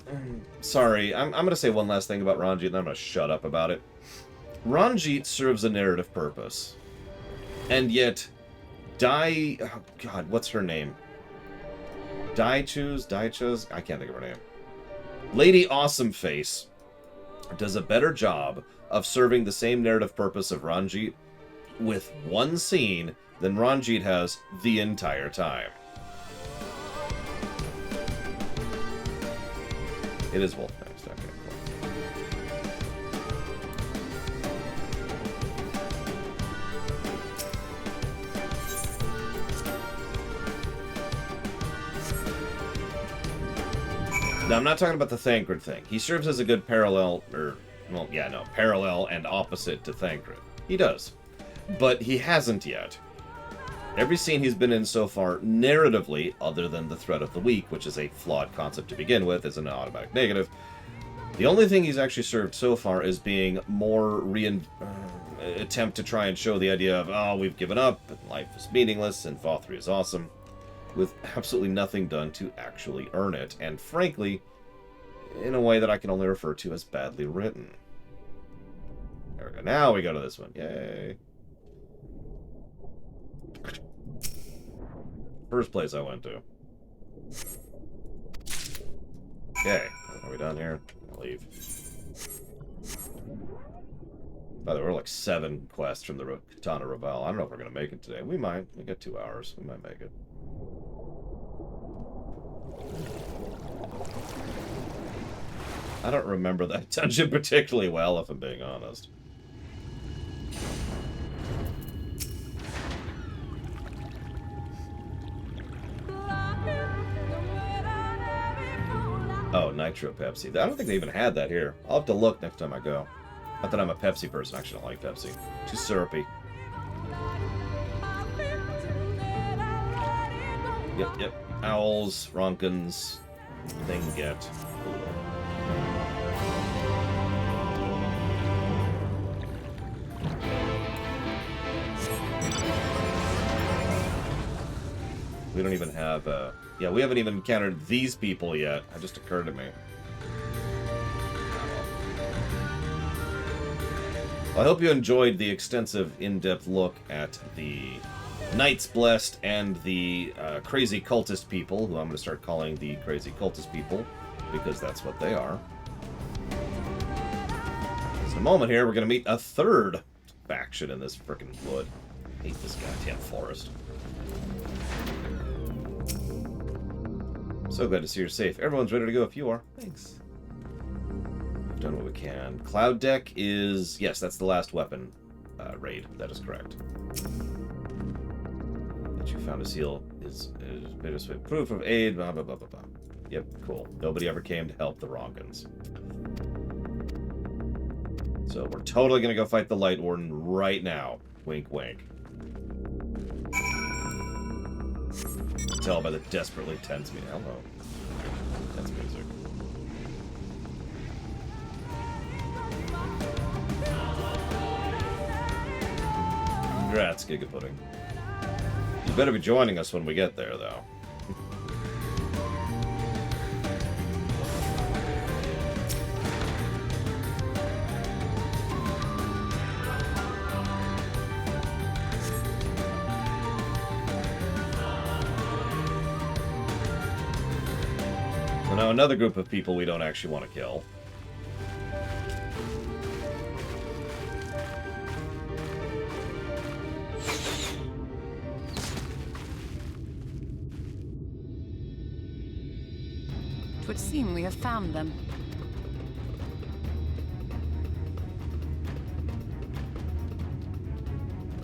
sorry, I'm gonna say one last thing about Ranjit, and then I'm gonna shut up about it. Ranjit serves a narrative purpose. And yet, oh God, what's her name? Daichuz? I can't think of her name. Lady Awesomeface does a better job of serving the same narrative purpose of Ranjit with one scene than Ranjit has the entire time. It is Wolfman's. Okay, cool. Now, I'm not talking about the Thancred thing. He serves as a good parallel, parallel and opposite to Thancred. He does. But he hasn't yet. Every scene he's been in so far, narratively, other than the Threat of the Weak, which is a flawed concept to begin with, is an automatic negative, the only thing he's actually served so far is being more attempt to try and show the idea of, oh, we've given up, and life is meaningless, and Vothri is awesome, with absolutely nothing done to actually earn it, and frankly, in a way that I can only refer to as badly written. There we go. Now we go to this one. Yay. First place I went to. Okay. Are we done here? I'll leave. By the way, we're like 7 quests from the Katana Raval. I don't know if we're going to make it today. We might. We got 2 hours. We might make it. I don't remember that dungeon particularly well, if I'm being honest. Oh, Nitro Pepsi. I don't think they even had that here. I'll have to look next time I go. Not that I'm a Pepsi person. I actually don't like Pepsi. Too syrupy. Yep. Owls, Ronkins, thing get. Cool. We don't even have, yeah, we haven't even encountered these people yet. It just occurred to me. Well, I hope you enjoyed the extensive, in-depth look at the Knights Blessed and the crazy cultist people, who I'm going to start calling the crazy cultist people, because that's what they are. In a moment here, we're going to meet a third faction in this frickin' wood. I hate this goddamn forest. So glad to see you're safe. Everyone's ready to go if you are. Thanks. We've done what we can. Cloud Deck is... Yes, that's the last weapon raid. That is correct. That you found a seal is bittersweet proof of aid, blah, blah, blah, blah, blah. Yep, cool. Nobody ever came to help the Ronkins. So we're totally going to go fight the Light Warden right now. Wink, wink. Tell by the desperately tense me. Hello. Tense music. Congrats, Giga Pudding. You better be joining us when we get there, though. So now another group of people we don't actually want to kill. It would seem we have found them.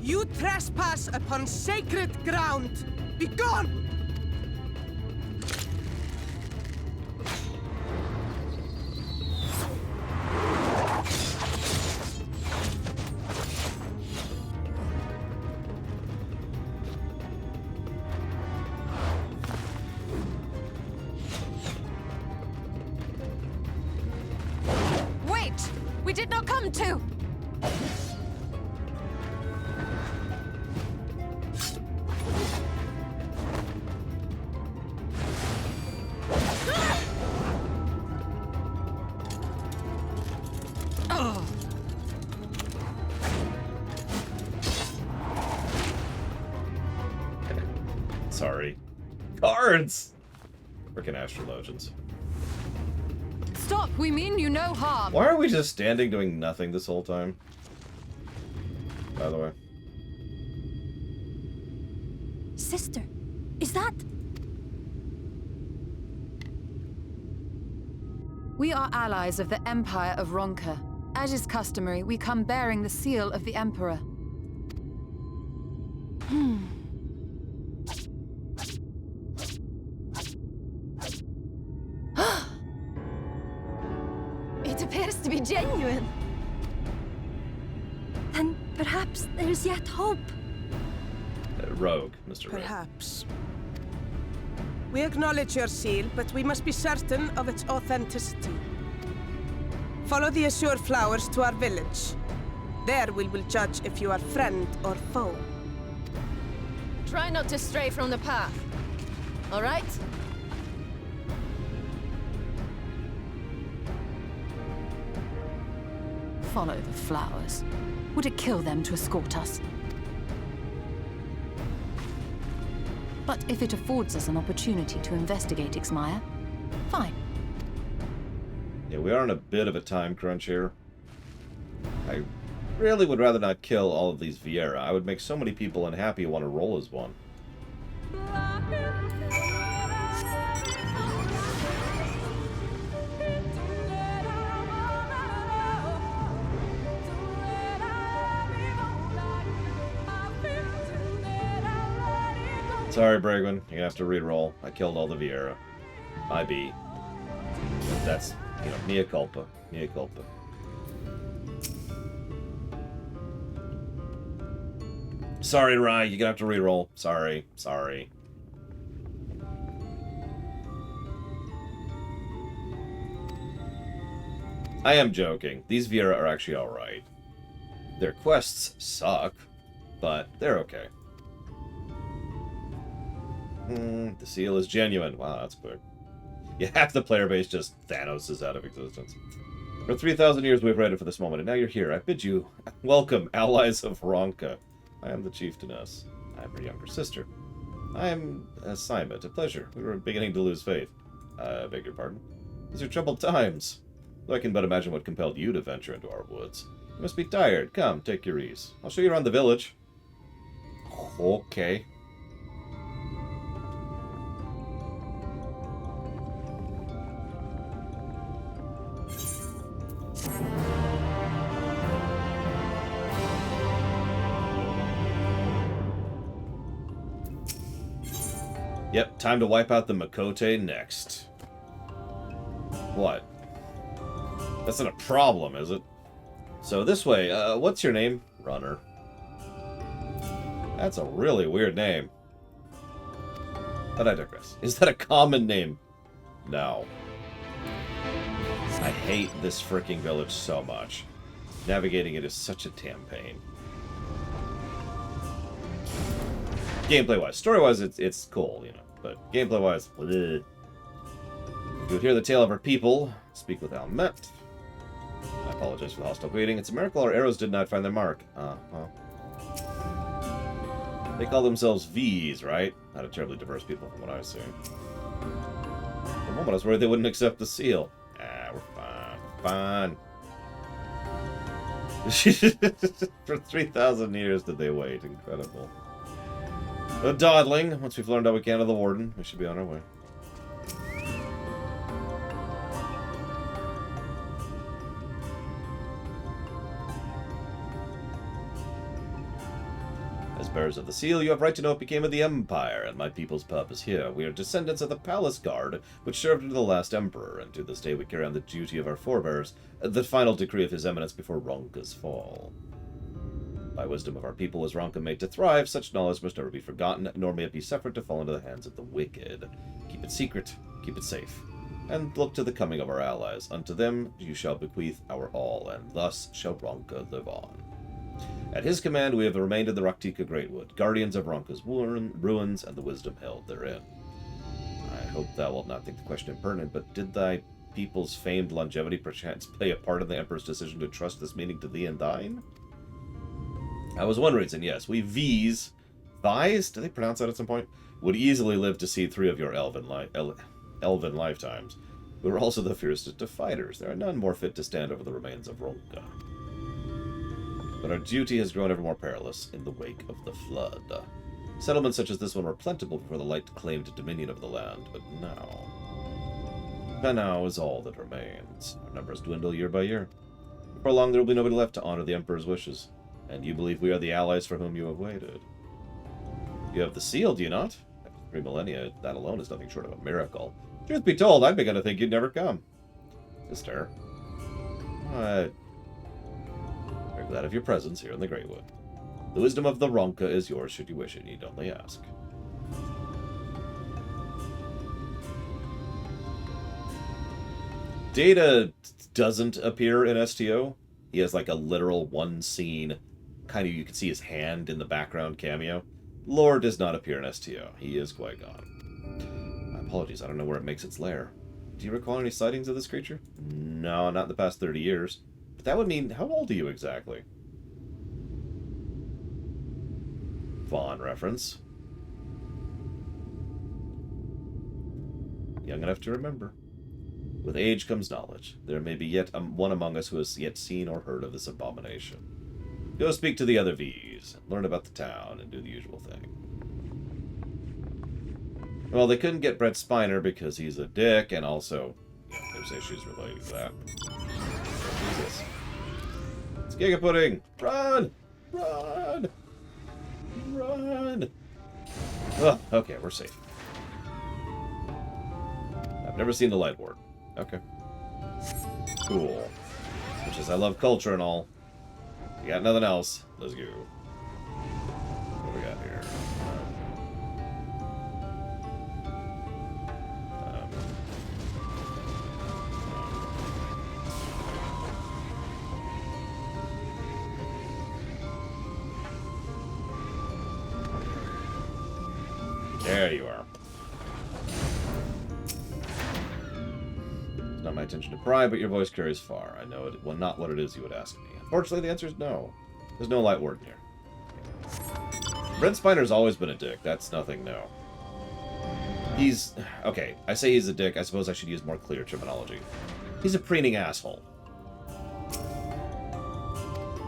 You trespass upon sacred ground! Begone! We did not come to! Sorry. Cards! Frickin' astrologians. Stop! We mean you no harm! Why are we just standing doing nothing this whole time? By the way. Sister, is that... We are allies of the Empire of Ronka. As is customary, we come bearing the seal of the Emperor. It appears to be genuine. Then perhaps there is yet hope. Rogue, Mr. Rogue. Perhaps. We acknowledge your seal, but we must be certain of its authenticity. Follow the azure flowers to our village. There we will judge if you are friend or foe. Try not to stray from the path. All right? Follow the flowers. Would it kill them to escort us? But if it affords us an opportunity to investigate Ixmaya, fine. Yeah, we are on a bit of a time crunch here. I really would rather not kill all of these Vieira. I would make so many people unhappy who want to roll as one. Sorry, Bragwin. You're gonna have to re-roll. I killed all the Vieira. My B. That's, you know, mea culpa. Mea culpa. Sorry, Rai. You're gonna have to re-roll. Sorry. Sorry. I am joking. These Vieira are actually alright. Their quests suck, but they're okay. The seal is genuine. Wow, that's quick. Yeah, half the player base just Thanos is out of existence. For 3,000 years we've waited for this moment, and now you're here. I bid you welcome, allies of Ronka. I am the chieftainess. I am her younger sister. I am Simon. A pleasure. We were beginning to lose faith. I beg your pardon. These are troubled times. Though I can but imagine what compelled you to venture into our woods. You must be tired. Come, take your ease. I'll show you around the village. Okay. Yep, time to wipe out the Makote next. What? That's not a problem, is it? So this way, what's your name? Runner. That's a really weird name. But I digress. Is that a common name? No. I hate this freaking village so much. Navigating it is such a damn pain. Gameplay-wise. Story-wise, it's cool, you know. But gameplay-wise, bleh. You would hear the tale of our people. Speak with Almet. I apologize for the hostile greeting. It's a miracle our arrows did not find their mark. They call themselves V's, right? Not a terribly diverse people from what I see. For a moment I was worried they wouldn't accept the seal. We're fine. For 3,000 years did they wait. Incredible. No dawdling. Once we've learned all we can of the Warden, we should be on our way. As bearers of the seal, you have right to know what became of the Empire and my people's purpose here. We are descendants of the Palace Guard, which served under the last Emperor, and to this day we carry on the duty of our forebears, the final decree of His Eminence before Ronka's fall. By wisdom of our people was Ronka made to thrive. Such knowledge must never be forgotten, nor may it be suffered to fall into the hands of the wicked. Keep it secret, keep it safe, and look to the coming of our allies. Unto them you shall bequeath our all, and thus shall Ronka live on. At his command we have remained in the Raktika Greatwood, guardians of Ronka's ruins and the wisdom held therein. I hope thou wilt not think the question impertinent, but did thy people's famed longevity perchance play a part in the Emperor's decision to trust this meaning to thee and thine? That was one reason, yes. We V's, Thighs, do they pronounce that at some point? Would easily live to see 3 of your elven lifetimes. We were also the fiercest of fighters. There are none more fit to stand over the remains of Ronka. But our duty has grown ever more perilous in the wake of the flood. Settlements such as this one were plentiful before the light claimed dominion over the land, but now is all that remains. Our numbers dwindle year by year. Before long there will be nobody left to honor the Emperor's wishes. And you believe we are the allies for whom you have waited. You have the seal, do you not? After 3 millennia, that alone is nothing short of a miracle. Truth be told, I'd begun to think you'd never come. Sister. Very glad of your presence here in the Greywood. The wisdom of the Ronka is yours should you wish it, need only ask. Data doesn't appear in STO. He has like a literal one scene, kind of you can see his hand in the background cameo. Lore does not appear in STO. He is Qui-Gon. My apologies, I don't know where it makes its lair. Do you recall any sightings of this creature? No, not in the past 30 years. But that would mean, how old are you exactly? Vaughn reference. Young enough to remember. With age comes knowledge. There may be yet one among us who has yet seen or heard of this abomination. Go speak to the other V's, learn about the town, and do the usual thing. Well, they couldn't get Brett Spiner because he's a dick, and also, there's issues related to that. Jesus. It's Giga Pudding! Run! Run! Run! Oh, okay, we're safe. I've never seen the Light Ward. Okay. Cool. Which is, I love culture and all. You got nothing else. Let's go. What do we got here? There you are. It's not my intention to pry, but your voice carries far. I know it. Well, not what it is you would ask me. Unfortunately, the answer is no. There's no light warden here. Brent Spiner's always been a dick. That's nothing new. He's... Okay, I say he's a dick. I suppose I should use more clear terminology. He's a preening asshole.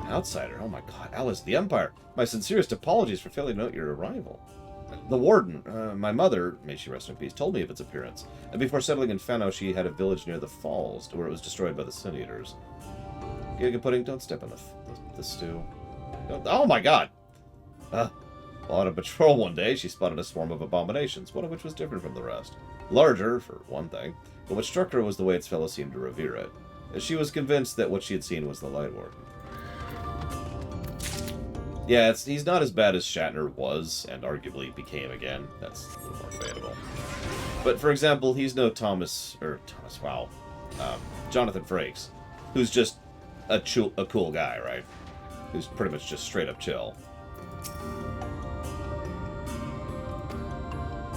An outsider? Oh my god. Allies of the Empire. My sincerest apologies for failing to note your arrival. The Warden, my mother, may she rest in peace, told me of its appearance. And before settling in Fano, she had a village near the falls, where it was destroyed by the Sin Eaters. Giga Pudding, don't step on the stew. Don't, oh my god! While on a patrol one day, she spotted a swarm of abominations, one of which was different from the rest. Larger, for one thing, but what struck her was the way its fellows seemed to revere it. She was convinced that what she had seen was the Light Warden. Yeah, he's not as bad as Shatner was, and arguably became again. That's a little more debatable. But, for example, he's no Jonathan Frakes, who's just a cool guy, right? Who's pretty much just straight up chill.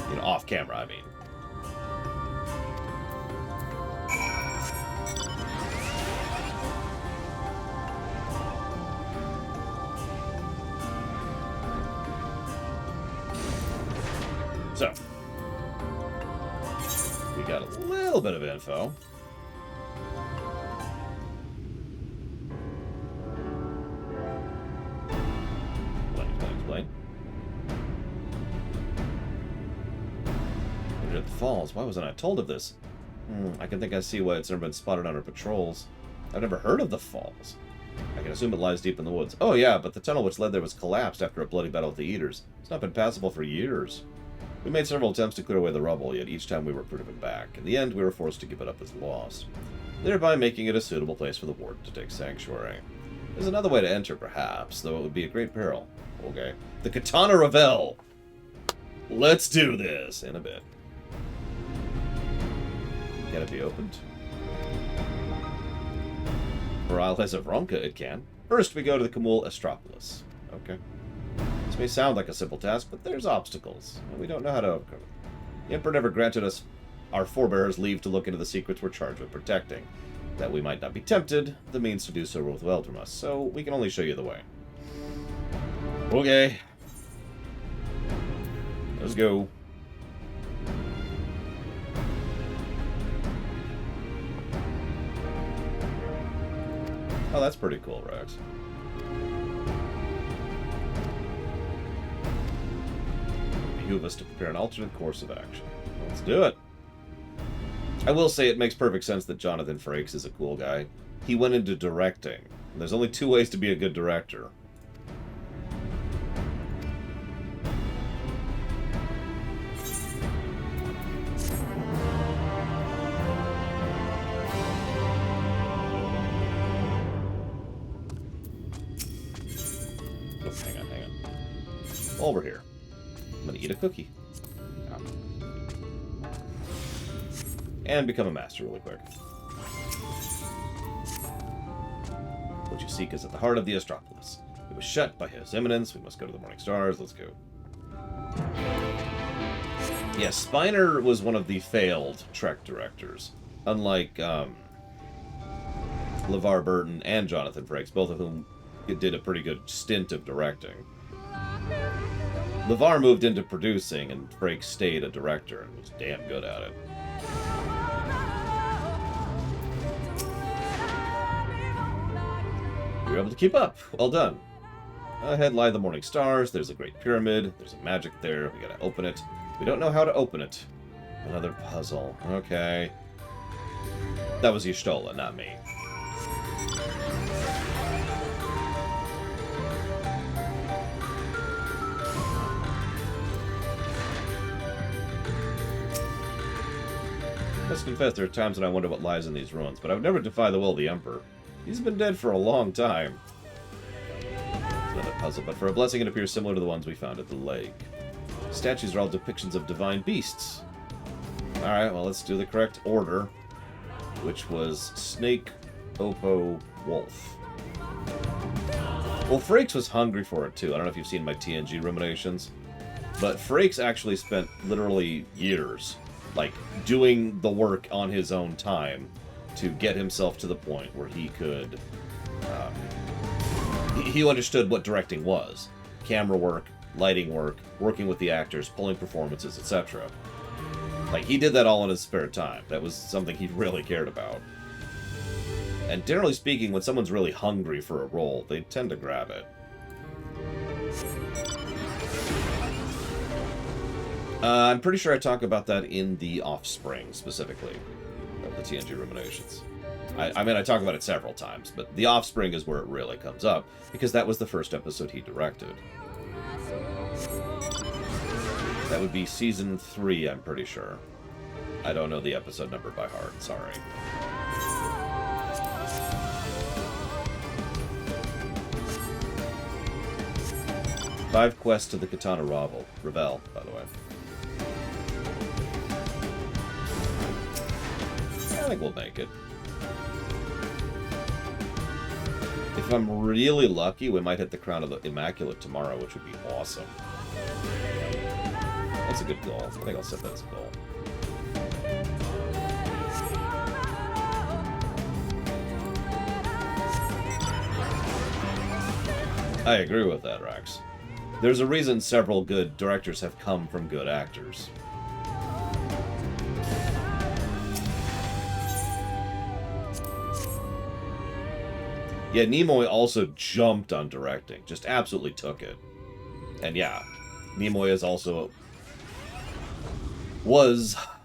You know, off camera, I mean. So, we got a little bit of info. Explain. We're at the falls. Why wasn't I told of this? I can think I see why it's never been spotted on our patrols. I've never heard of the falls. I can assume it lies deep in the woods. Oh yeah, but the tunnel which led there was collapsed after a bloody battle with the Eaters. It's not been passable for years. We made several attempts to clear away the rubble, yet each time we were driven back. In the end, we were forced to give it up as lost, thereby making it a suitable place for the Warden to take sanctuary. There's another way to enter, perhaps, though it would be a great peril. Okay. The Katana Revel! Let's do this in a bit. Can it be opened? For Isle Hesavronka, it can. First, we go to the Kamul Astropolis. Okay. This may sound like a simple task, but there's obstacles, and we don't know how to overcome it. The Emperor never granted us, our forebears, leave to look into the secrets we're charged with protecting. That we might not be tempted, the means to do so were withheld from us, so we can only show you the way. Okay. Let's go. Oh, that's pretty cool, Rex. Behoove us to prepare an alternate course of action. Let's do it. I will say it makes perfect sense that Jonathan Frakes is a cool guy. He went into directing. There's only 2 ways to be a good director. Oh, hang on. While we're here, I'm gonna eat a cookie. And become a master really quick. What you seek is at the heart of the Astropolis. It was shut by His Eminence. We must go to the Morning Stars. Let's go. Yes, Spiner was one of the failed Trek directors. Unlike LeVar Burton and Jonathan Frakes, both of whom did a pretty good stint of directing. LeVar moved into producing, and Frakes stayed a director and was damn good at it. You were able to keep up. Well done. Ahead lie the Morning Stars. There's a great pyramid. There's a magic there. We gotta open it. We don't know how to open it. Another puzzle. Okay. That was Y'shtola, not me. I must confess, there are times when I wonder what lies in these ruins, but I would never defy the will of the Emperor. He's been dead for a long time. It's another puzzle, but for a blessing it appears similar to the ones we found at the lake. Statues are all depictions of divine beasts. Alright, well, let's do the correct order, which was Snake, Oppo, Wolf. Well, Frakes was hungry for it, too. I don't know if you've seen my TNG ruminations, but Frakes actually spent literally years, like, doing the work on his own time to get himself to the point where he could... he understood what directing was. Camera work, lighting work, working with the actors, pulling performances, etc. Like, he did that all in his spare time. That was something he really cared about. And generally speaking, when someone's really hungry for a role, they tend to grab it. I'm pretty sure I talk about that in The Offspring, specifically, of the TNG Ruminations. I mean, I talk about it several times, but The Offspring is where it really comes up, because that was the first episode he directed. That would be Season 3, I'm pretty sure. I don't know the episode number by heart, sorry. Five quests to the Katana Ravel, by the way. I think we'll make it. If I'm really lucky, we might hit the Crown of the Immaculate tomorrow, which would be awesome. That's a good goal. I think I'll set that as a goal. I agree with that, Rax. There's a reason several good directors have come from good actors. Yeah, Nimoy also jumped on directing. Just absolutely took it. And yeah, Nimoy was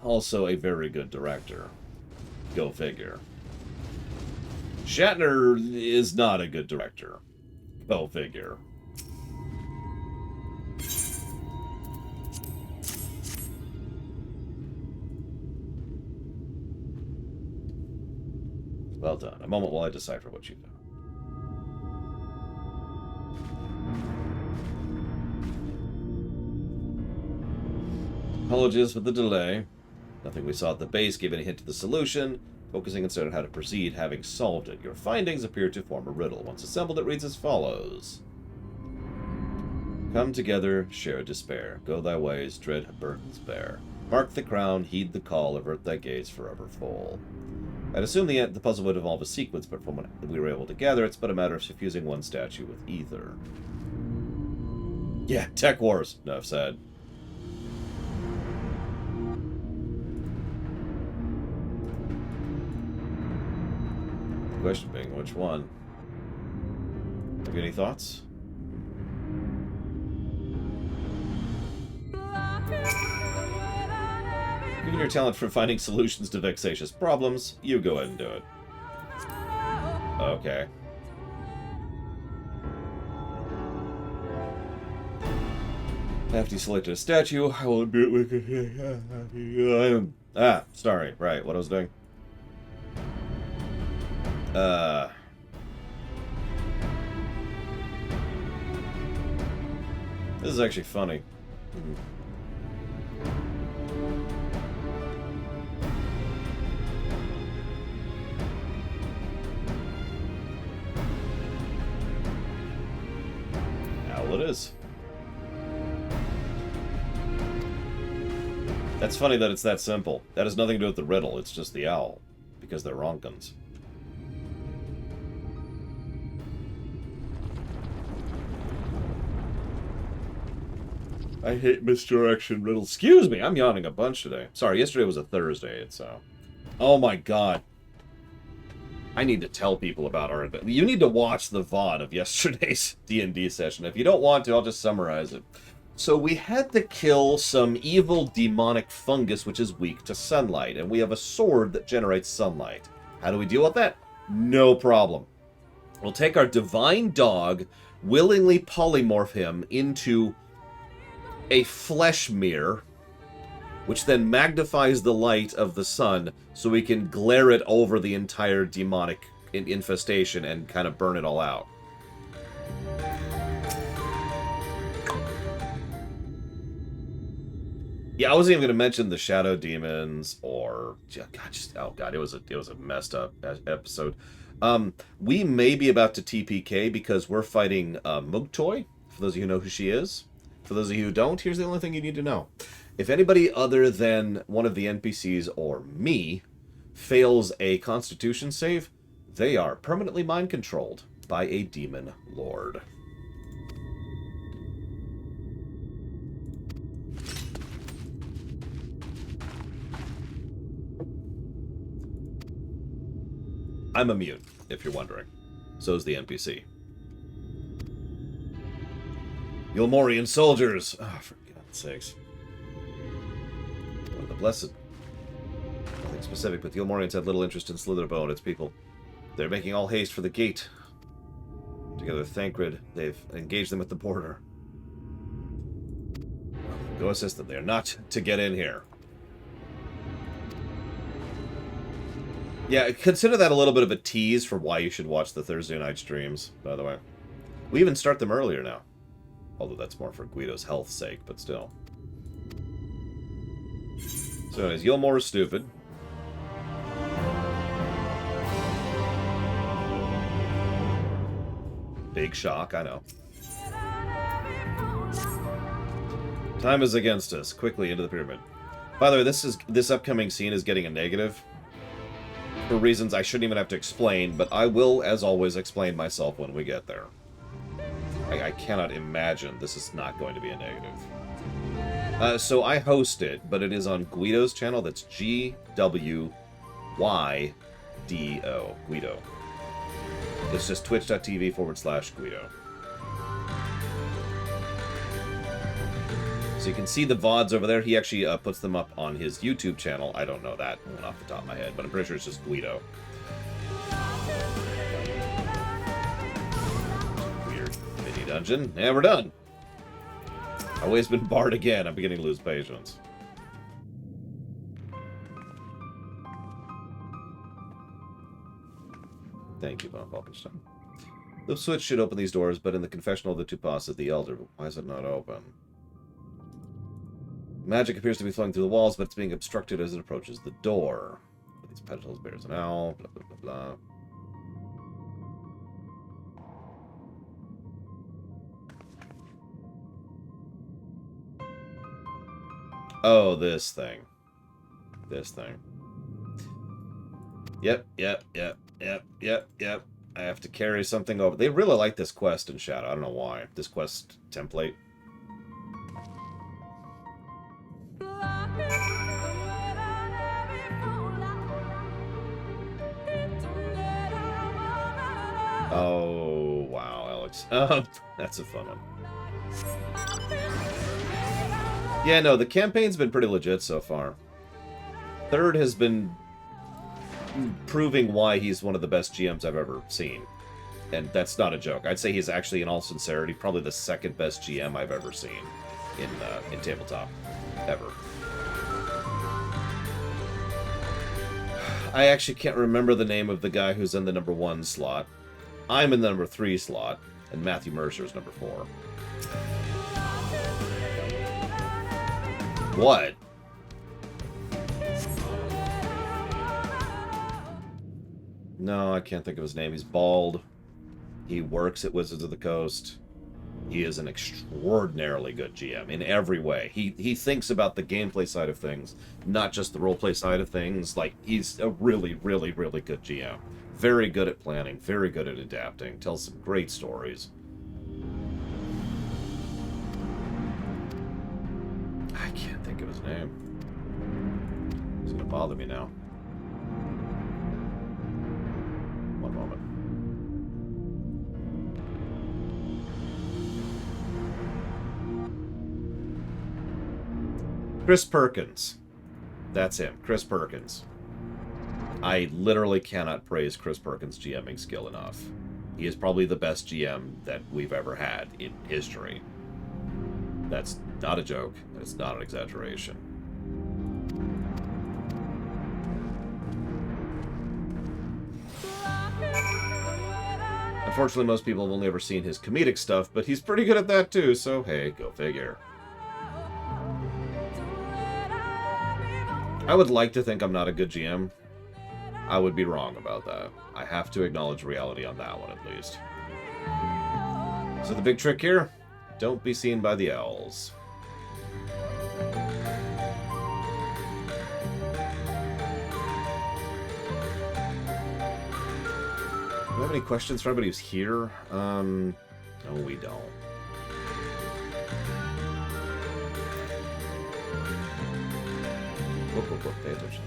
also a very good director. Go figure. Shatner is not a good director. Go figure. Well done. A moment while I decipher what you've done. Apologies for the delay. Nothing we saw at the base gave any hint to the solution. Focusing instead on how to proceed, having solved it. Your findings appear to form a riddle. Once assembled, it reads as follows. Come together, share despair. Go thy ways, dread burdens bear. Mark the crown, heed the call, avert thy gaze forever full. I'd assume the puzzle would involve a sequence, but from what we were able to gather, it's but a matter of suffusing one statue with ether. Yeah, Tech Wars, enough said. The question being, which one? Have you any thoughts? Given your talent for finding solutions to vexatious problems, you go ahead and do it. Okay. After you selected a statue, I will immediately... sorry. Right, what I was doing. This is actually funny. Owl it is. That's funny that it's that simple. That has nothing to do with the riddle, it's just the owl. Because they're Ronkans. I hate misdirection riddles. Excuse me, I'm yawning a bunch today. Sorry, yesterday was a Thursday, it's oh my god. I need to tell people about our... You need to watch the VOD of yesterday's D&D session. If you don't want to, I'll just summarize it. So we had to kill some evil demonic fungus which is weak to sunlight, and we have a sword that generates sunlight. How do we deal with that? No problem. We'll take our divine dog, willingly polymorph him into a flesh mirror, which then magnifies the light of the sun so we can glare it over the entire demonic infestation and kind of burn it all out. Yeah, I wasn't even going to mention the shadow demons or... God, it was a messed up episode. We may be about to TPK because we're fighting Mugtoy, for those of you who know who she is. For those of you who don't, here's the only thing you need to know. If anybody other than one of the NPCs or me fails a Constitution save, they are permanently mind-controlled by a demon lord. I'm immune, if you're wondering. So is the NPC. Yulmorian soldiers! Oh, for God's sakes. One of the blessed. Nothing specific, but the Yulmorians had little interest in Slitherbone and its people. They're making all haste for the gate. Together with Thancred, they've engaged them at the border. Go assist them. They are not to get in here. Yeah, consider that a little bit of a tease for why you should watch the Thursday night streams, by the way. We even start them earlier now. Although that's more for Guido's health's sake, but still. So anyways, Yulmor is stupid. Big shock, I know. Time is against us. Quickly into the pyramid. By the way, this upcoming scene is getting a negative. For reasons I shouldn't even have to explain, but I will, as always, explain myself when we get there. I cannot imagine this is not going to be a negative. So I host it, but it is on Guido's channel. That's GWYDO. Guido. It's just twitch.tv/Guido. So you can see the VODs over there. He actually puts them up on his YouTube channel. I don't know that one off the top of my head, but I'm pretty sure it's just Guido. Weird mini dungeon. And we're done. Always been barred again. I'm beginning to lose patience. Thank you, Von Falkenstein. The switch should open these doors, but in the confessional of the two apostles, the elder, why is it not open? Magic appears to be flowing through the walls, but it's being obstructed as it approaches the door. These pedestals bears an owl, blah, blah, blah, blah. Oh, this thing. This thing. Yep. I have to carry something over. They really like this quest in Shadow. I don't know why. This quest template. Oh, wow, Alex. That's a fun one. Yeah, no, the campaign's been pretty legit so far. Third has been proving why he's one of the best GMs I've ever seen. And that's not a joke. I'd say he's actually, in all sincerity, probably the second best GM I've ever seen in tabletop. Ever. I actually can't remember the name of the guy who's in the number 1 slot. I'm in the number 3 slot, and Matthew Mercer's number 4. What? No, I can't think of his name. He's bald. He works at Wizards of the Coast. He is an extraordinarily good GM in every way. He thinks about the gameplay side of things, not just the roleplay side of things. Like, he's a really, really, really good GM. Very good at planning, very good at adapting, tells some great stories. I can't think of his name. It's gonna bother me now. One moment. Chris Perkins. That's him, Chris Perkins. I literally cannot praise Chris Perkins' GMing skill enough. He is probably the best GM that we've ever had in history. That's not a joke. It's not an exaggeration. Unfortunately, most people have only ever seen his comedic stuff, but he's pretty good at that too, so hey, go figure. I would like to think I'm not a good GM. I would be wrong about that. I have to acknowledge reality on that one, at least. So the big trick here, don't be seen by the owls. we have any questions for everybody who's here? No, we don't. Whoop, pay attention.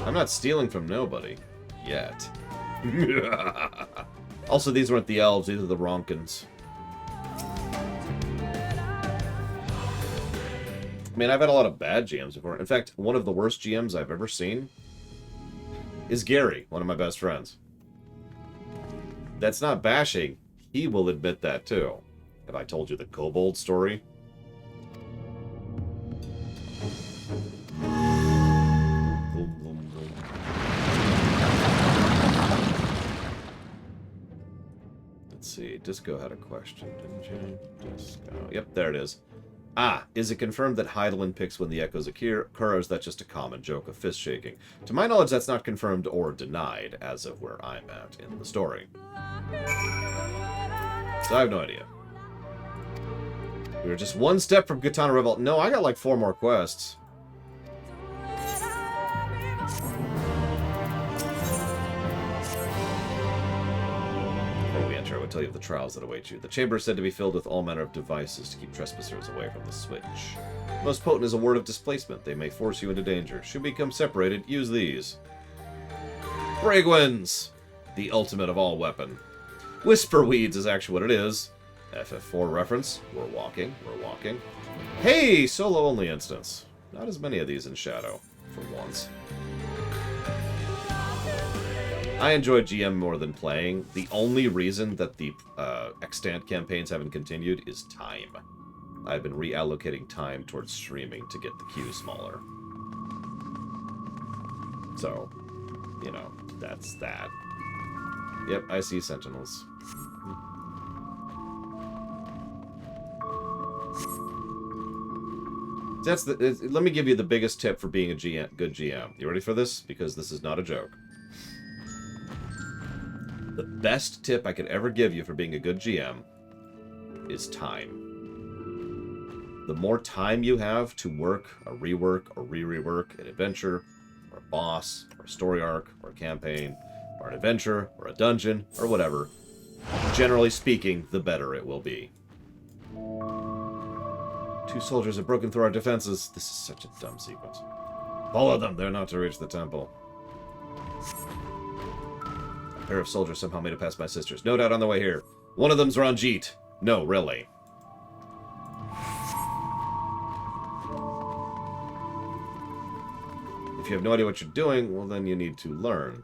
I'm not stealing from nobody. Yet. Also, these weren't the elves, these are the Ronkins. I mean, I've had a lot of bad GMs before. In fact, one of the worst GMs I've ever seen is Gary, one of my best friends. That's not bashing. He will admit that, too. Have I told you the kobold story? Let's see. Disco had a question, didn't you? Disco. Yep, there it is. Ah, is it confirmed that Heidelin picks when the echoes occur, or is that just a common joke of fist shaking? To my knowledge, that's not confirmed or denied, as of where I'm at in the story. So I have no idea. We were just one step from Katana Revolt. No, I got like 4 more quests. Before we enter, I would tell you of the trials that await you. The chamber is said to be filled with all manner of devices to keep trespassers away from the switch. Most potent is a word of displacement. They may force you into danger. Should we become separated, use these. Bragwins! The ultimate of all weapon. Whisper Weeds is actually what it is. FF4 reference. We're walking. Hey! Solo-only instance. Not as many of these in Shadow, for once. I enjoy GM more than playing. The only reason that the extant campaigns haven't continued is time. I've been reallocating time towards streaming to get the queue smaller. So, you know, that's that. Yep, I see Sentinels. Let me give you the biggest tip for being a good GM. You ready for this? Because this is not a joke. The best tip I could ever give you for being a good GM is time. The more time you have to work, or rework, or re-rework an adventure, or a boss, or a story arc, or a campaign, or an adventure, or a dungeon, or whatever, generally speaking, the better it will be. 2 soldiers have broken through our defenses. This is such a dumb sequence. Follow them. They're not to reach the temple. A pair of soldiers somehow made it past my sisters. No doubt on the way here. One of them's Ranjit. No, really. If you have no idea what you're doing, well, then you need to learn.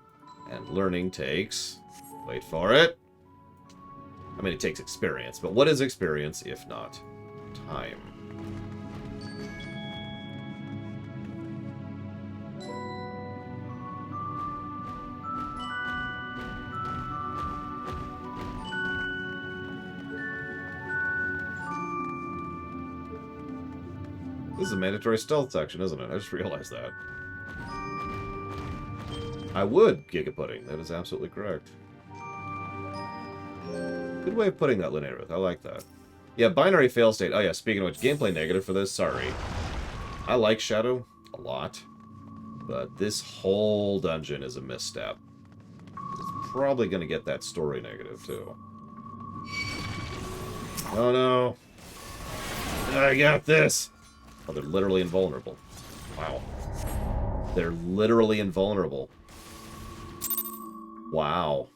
And learning takes... Wait for it. I mean, it takes experience. But what is experience if not time? This is a mandatory stealth section, isn't it? I just realized that. I would Giga Pudding. That is absolutely correct. Good way of putting that, Linnea. I like that. Yeah, binary fail state. Oh yeah, speaking of which, gameplay negative for this. Sorry. I like Shadow a lot, but this whole dungeon is a misstep. It's probably going to get that story negative, too. Oh no. I got this! Oh, they're literally invulnerable. Wow. They're literally invulnerable. Wow.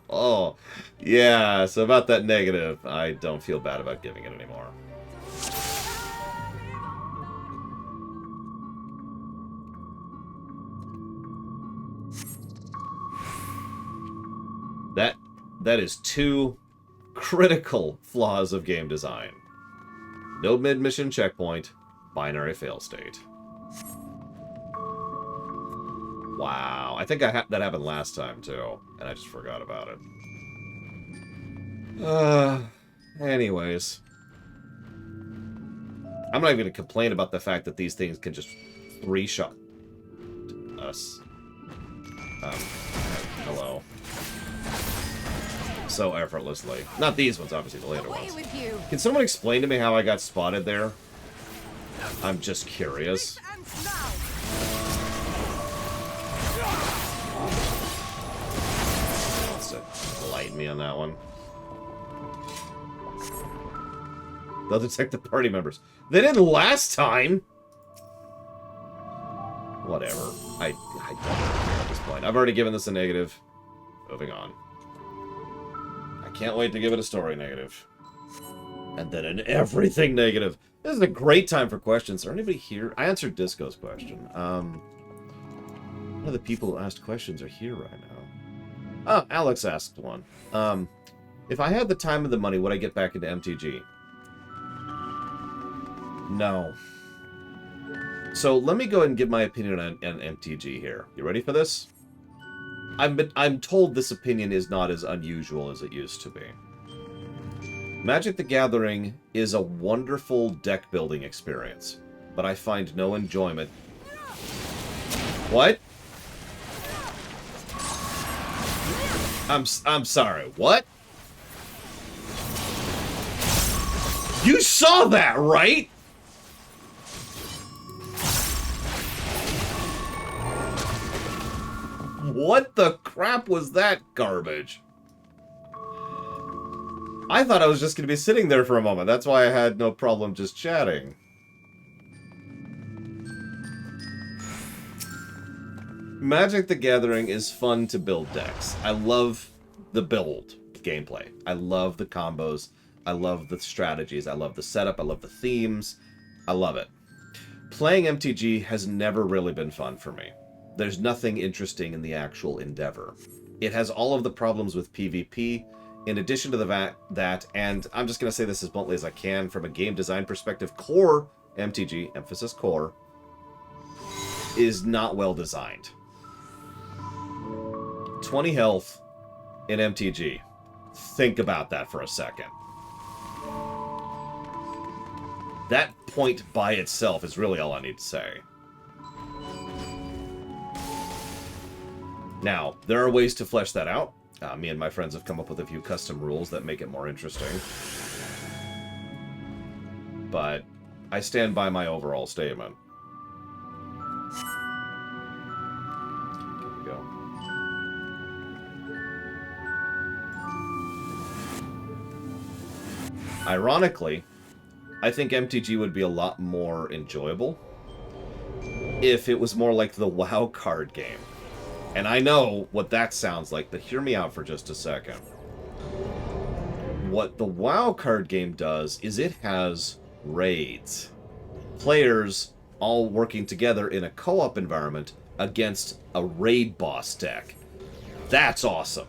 Oh, yeah, so about that negative, I don't feel bad about giving it anymore. That is 2 critical flaws of game design. No mid-mission checkpoint, binary fail state. Wow, I think that happened last time too, and I just forgot about it. Anyways. I'm not even going to complain about the fact that these things can just 3-shot us. Hello. so effortlessly. Not these ones, obviously, the later Away ones. with you. Can someone explain to me how I got spotted there? I'm just curious. Wants to light me on that one. They'll detect the party members. They didn't last time! Whatever. I don't care at this point. I've already given this a negative. Moving on. I can't wait to give it a story negative. And then an everything negative. This is a great time for questions. Is there anybody here? I answered Disco's question. None of the people who asked questions are here right now. Oh, Alex asked one. If I had the time and the money, would I get back into MTG? No. So let me go ahead and give my opinion on MTG here. You ready for this? I'm told this opinion is not as unusual as it used to be. Magic the Gathering is a wonderful deck building experience, but I find no enjoyment. What? I'm sorry, what? You saw that, right? What the crap was that garbage? I thought I was just going to be sitting there for a moment. That's why I had no problem just chatting. Magic the Gathering is fun to build decks. I love the build gameplay. I love the combos. I love the strategies. I love the setup. I love the themes. I love it. Playing MTG has never really been fun for me. There's nothing interesting in the actual endeavor. It has all of the problems with PvP. In addition to that, and I'm just going to say this as bluntly as I can, from a game design perspective, core MTG, emphasis core, is not well designed. 20 health in MTG. Think about that for a second. That point by itself is really all I need to say. Now, there are ways to flesh that out. Me and my friends have come up with a few custom rules that make it more interesting. But I stand by my overall statement. Here we go. Ironically, I think MTG would be a lot more enjoyable if it was more like the WoW card game. And I know what that sounds like, but hear me out for just a second. What the WoW card game does is it has raids. Players all working together in a co-op environment against a raid boss deck. That's awesome.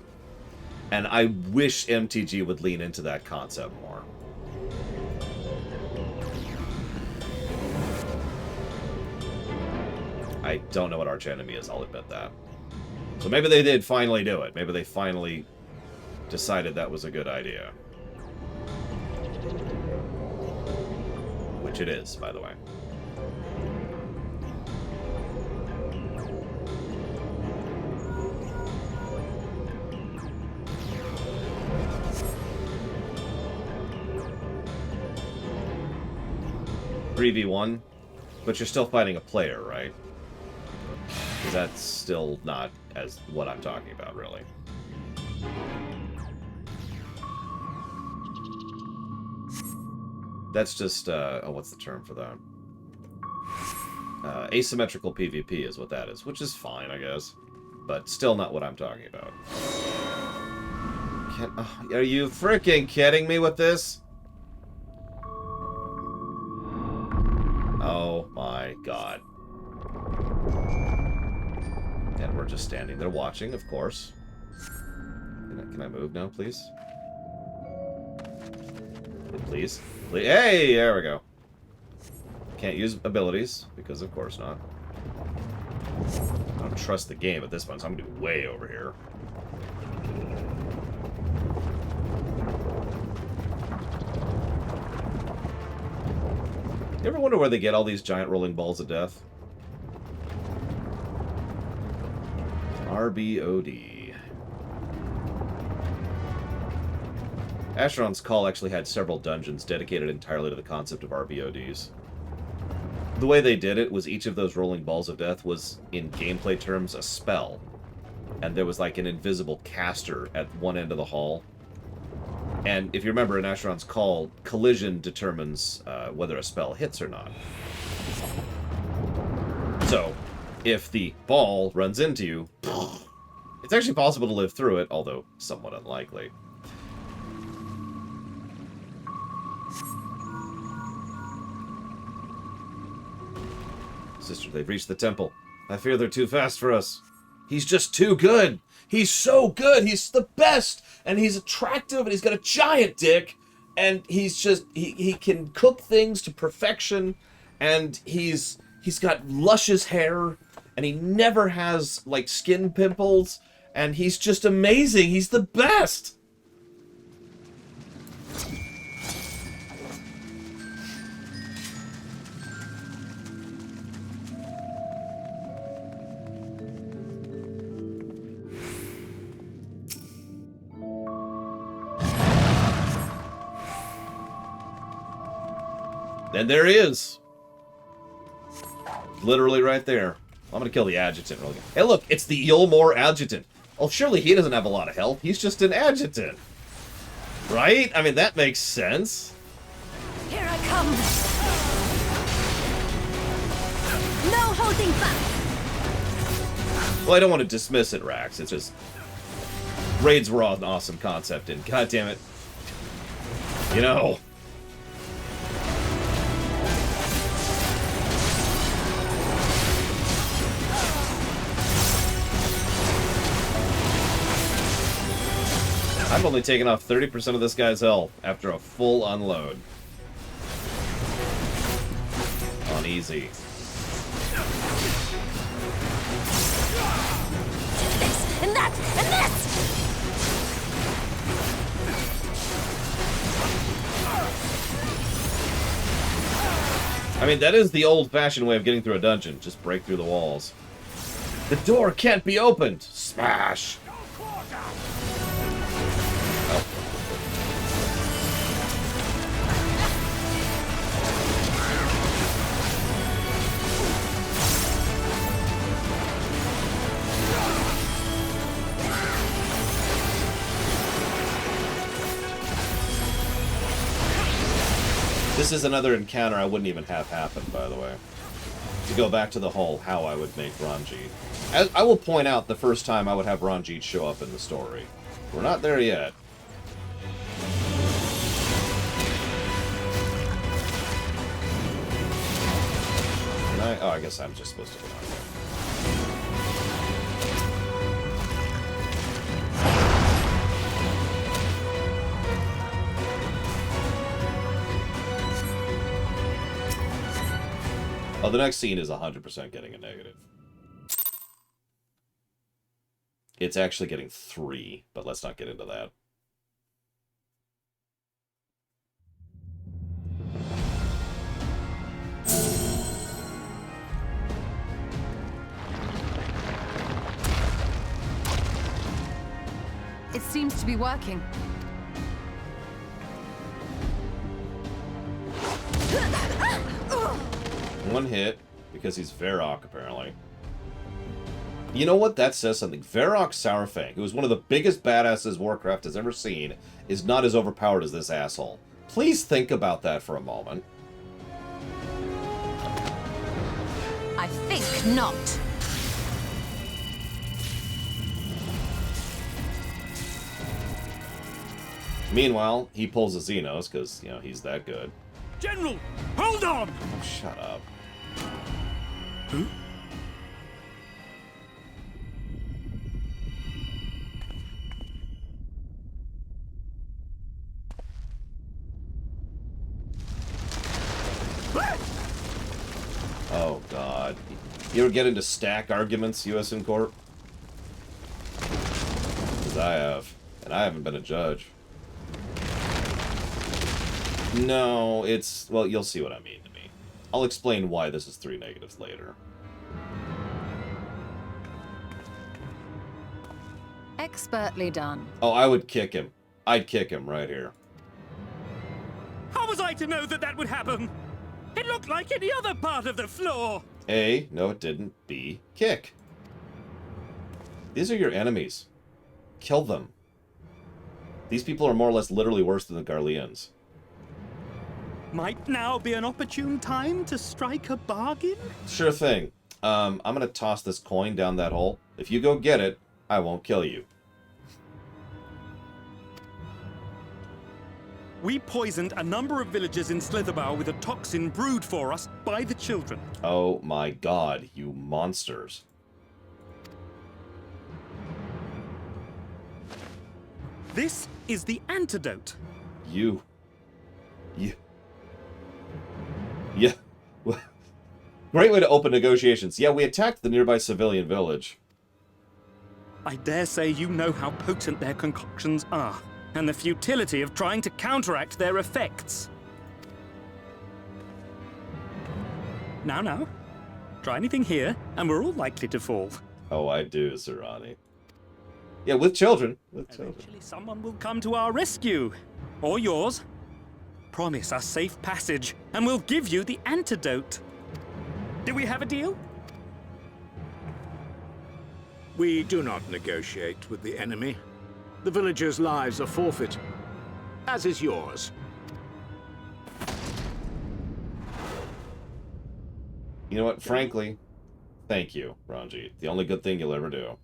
And I wish MTG would lean into that concept more. I don't know what Arch Enemy is, I'll admit that. So maybe they did finally do it. Maybe they finally decided that was a good idea. Which it is, by the way. (3v1), but you're still fighting a player, right? Because that's still not as what I'm talking about, really. That's just, oh, what's the term for that? Asymmetrical PvP is what that is, which is fine, I guess. But still not what I'm talking about. Are you freaking kidding me with this? Oh my god. And we're just standing there watching, of course. Can I move now, please? Please? Hey, there we go. Can't use abilities, because of course not. I don't trust the game at this point, so I'm gonna be way over here. You ever wonder where they get all these giant rolling balls of death? RBOD. Asheron's Call actually had several dungeons dedicated entirely to the concept of RBODs. The way they did it was each of those rolling balls of death was, in gameplay terms, a spell. And there was like an invisible caster at one end of the hall. And if you remember, in Asheron's Call, collision determines whether a spell hits or not. So, if the ball runs into you, it's actually possible to live through it, although somewhat unlikely. Sister, they've reached the temple. I fear they're too fast for us. He's just too good. He's so good. He's the best. And he's attractive, and he's got a giant dick. And he's just, he can cook things to perfection. And he's got luscious hair. And he never has, like, skin pimples. And he's just amazing. He's the best. And there he is. Literally right there. I'm gonna kill the adjutant really quick. Hey look, it's the Yulmore adjutant. Oh, surely he doesn't have a lot of health. He's just an adjutant. Right? I mean, that makes sense. Here I come! No holding back! Well, I don't want to dismiss it, Rax. It's just... Raids were an awesome concept, and god damn it. You know... I've only taken off 30% of this guy's health after a full unload. On easy. This, and that, and this! I mean, that is the old-fashioned way of getting through a dungeon. Just break through the walls. The door can't be opened! Smash! This is another encounter I wouldn't even have happen, by the way. To go back to the whole how I would make Ranjit. I will point out the first time I would have Ranjit show up in the story. We're not there yet. Oh, I guess I'm just supposed to go out there. Oh, the next scene is 100% getting a negative. It's actually getting 3, but let's not get into that. It seems to be working. One hit, because he's Varrock, apparently. You know what? That says something. Varrock Sourfang, who is one of the biggest badasses Warcraft has ever seen, is not as overpowered as this asshole. Please think about that for a moment. I think not. Meanwhile, he pulls a Xenos, because, you know, he's that good. General, hold on! Oh, shut up. Huh? Oh, God. You ever get into stack arguments, USN Corp? Because I have. And I haven't been a judge. No, it's... Well, you'll see what I mean to me. I'll explain why this is 3 negatives later. Expertly done. Oh, I would kick him. I'd kick him right here. was I to know that that would happen? It looked like any other part of the floor. A, no it didn't. B, kick. These are your enemies. Kill them. These people are more or less literally worse than the Garleans. Might now be an opportune time to strike a bargain? Sure thing. I'm gonna toss this coin down that hole. If you go get it, I won't kill you. We poisoned a number of villagers in Slitherbough with a toxin brewed for us by the children. Oh my god, you monsters. This is the antidote. You. Yeah. Great way to open negotiations. Yeah, we attacked the nearby civilian village. I dare say you know how potent their concoctions are, and the futility of trying to counteract their effects. Now, try anything here, and we're all likely to fall. Oh, I do, Zerani. Yeah, with children. Eventually someone will come to our rescue. Or yours. Promise us safe passage, and we'll give you the antidote. Do we have a deal? We do not negotiate with the enemy. The villagers' lives are forfeit, as is yours. You know what? Frankly, thank you, Ranjit. The only good thing you'll ever do.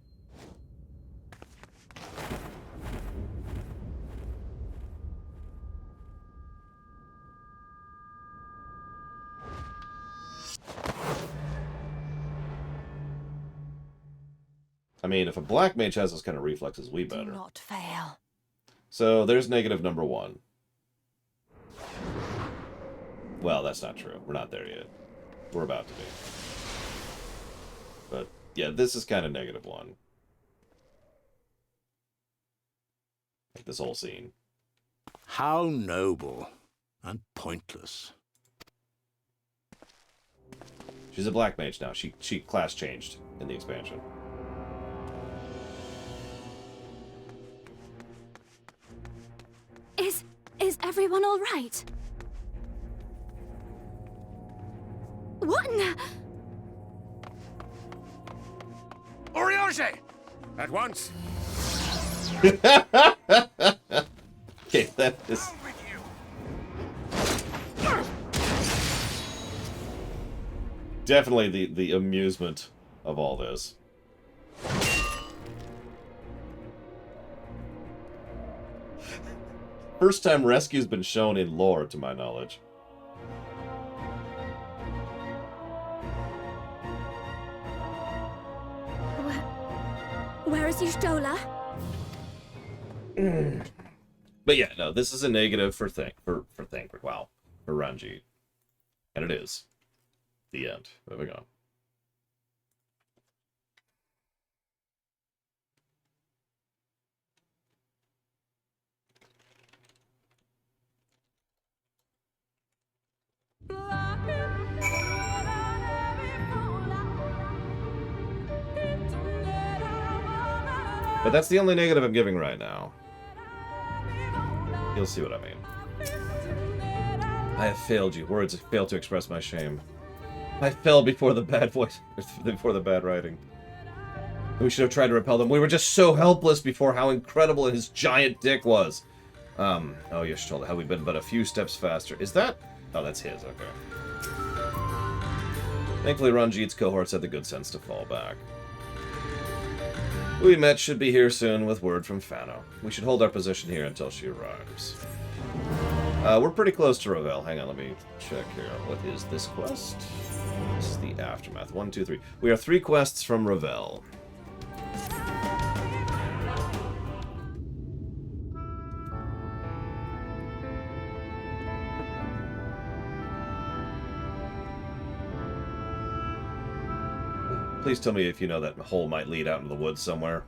I mean, if a black mage has those kind of reflexes, we better. Do not fail. So there's negative number 1. Well, that's not true. We're not there yet. We're about to be. But yeah, this is kind of negative 1. Like this whole scene. How noble and pointless. She's a black mage now. She class changed in the expansion. Is everyone all right? What in the... Urianger! At once! Okay, that is... definitely the amusement of all this. First time rescue's been shown in lore, to my knowledge. Where is Y'shtola? But yeah, no, this is a negative for Ranjit. And it is. The end. Moving on. But that's the only negative I'm giving right now. You'll see what I mean. I have failed you. Words have failed to express my shame. I fell before the bad voice, before the bad writing. We should have tried to repel them. We were just so helpless before how incredible his giant dick was. Oh, Y'shtola, had we been but a few steps faster. Is that? Oh, that's his, okay. Thankfully, Ranjit's cohorts had the good sense to fall back. Who we met should be here soon with word from Fano. We should hold our position here until she arrives. We're pretty close to Ravel. Hang on, let me check here. What is this quest? This is the Aftermath. 1, 2, 3. We are 3 quests from Ravel. Please tell me if you know that hole might lead out into the woods somewhere.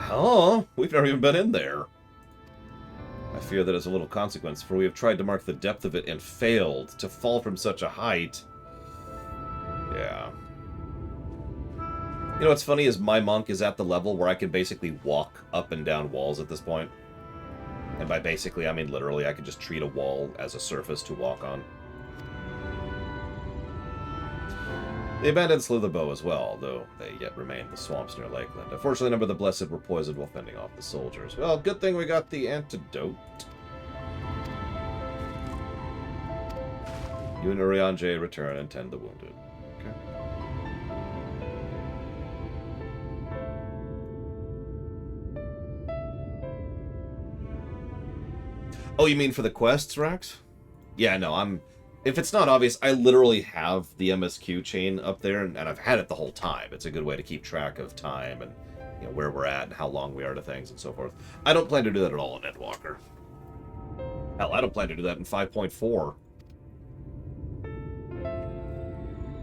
Oh, we've never even been in there. I fear that as a little consequence, for we have tried to mark the depth of it and failed to fall from such a height. Yeah. You know what's funny is my monk is at the level where I can basically walk up and down walls at this point. And by basically, I mean literally, I could just treat a wall as a surface to walk on. They abandoned Slitherbow as well, though they yet remain the swamps near Lakeland. Unfortunately, a number of the Blessed were poisoned while fending off the soldiers. Well, good thing we got the antidote. You and Urianger return and tend the wounded. Okay. Oh, you mean for the quests, Rax? Yeah, no, if it's not obvious, I literally have the MSQ chain up there, and I've had it the whole time. It's a good way to keep track of time and where we're at and how long we are to things and so forth. I don't plan to do that at all in Endwalker. Hell, I don't plan to do that in 5.4.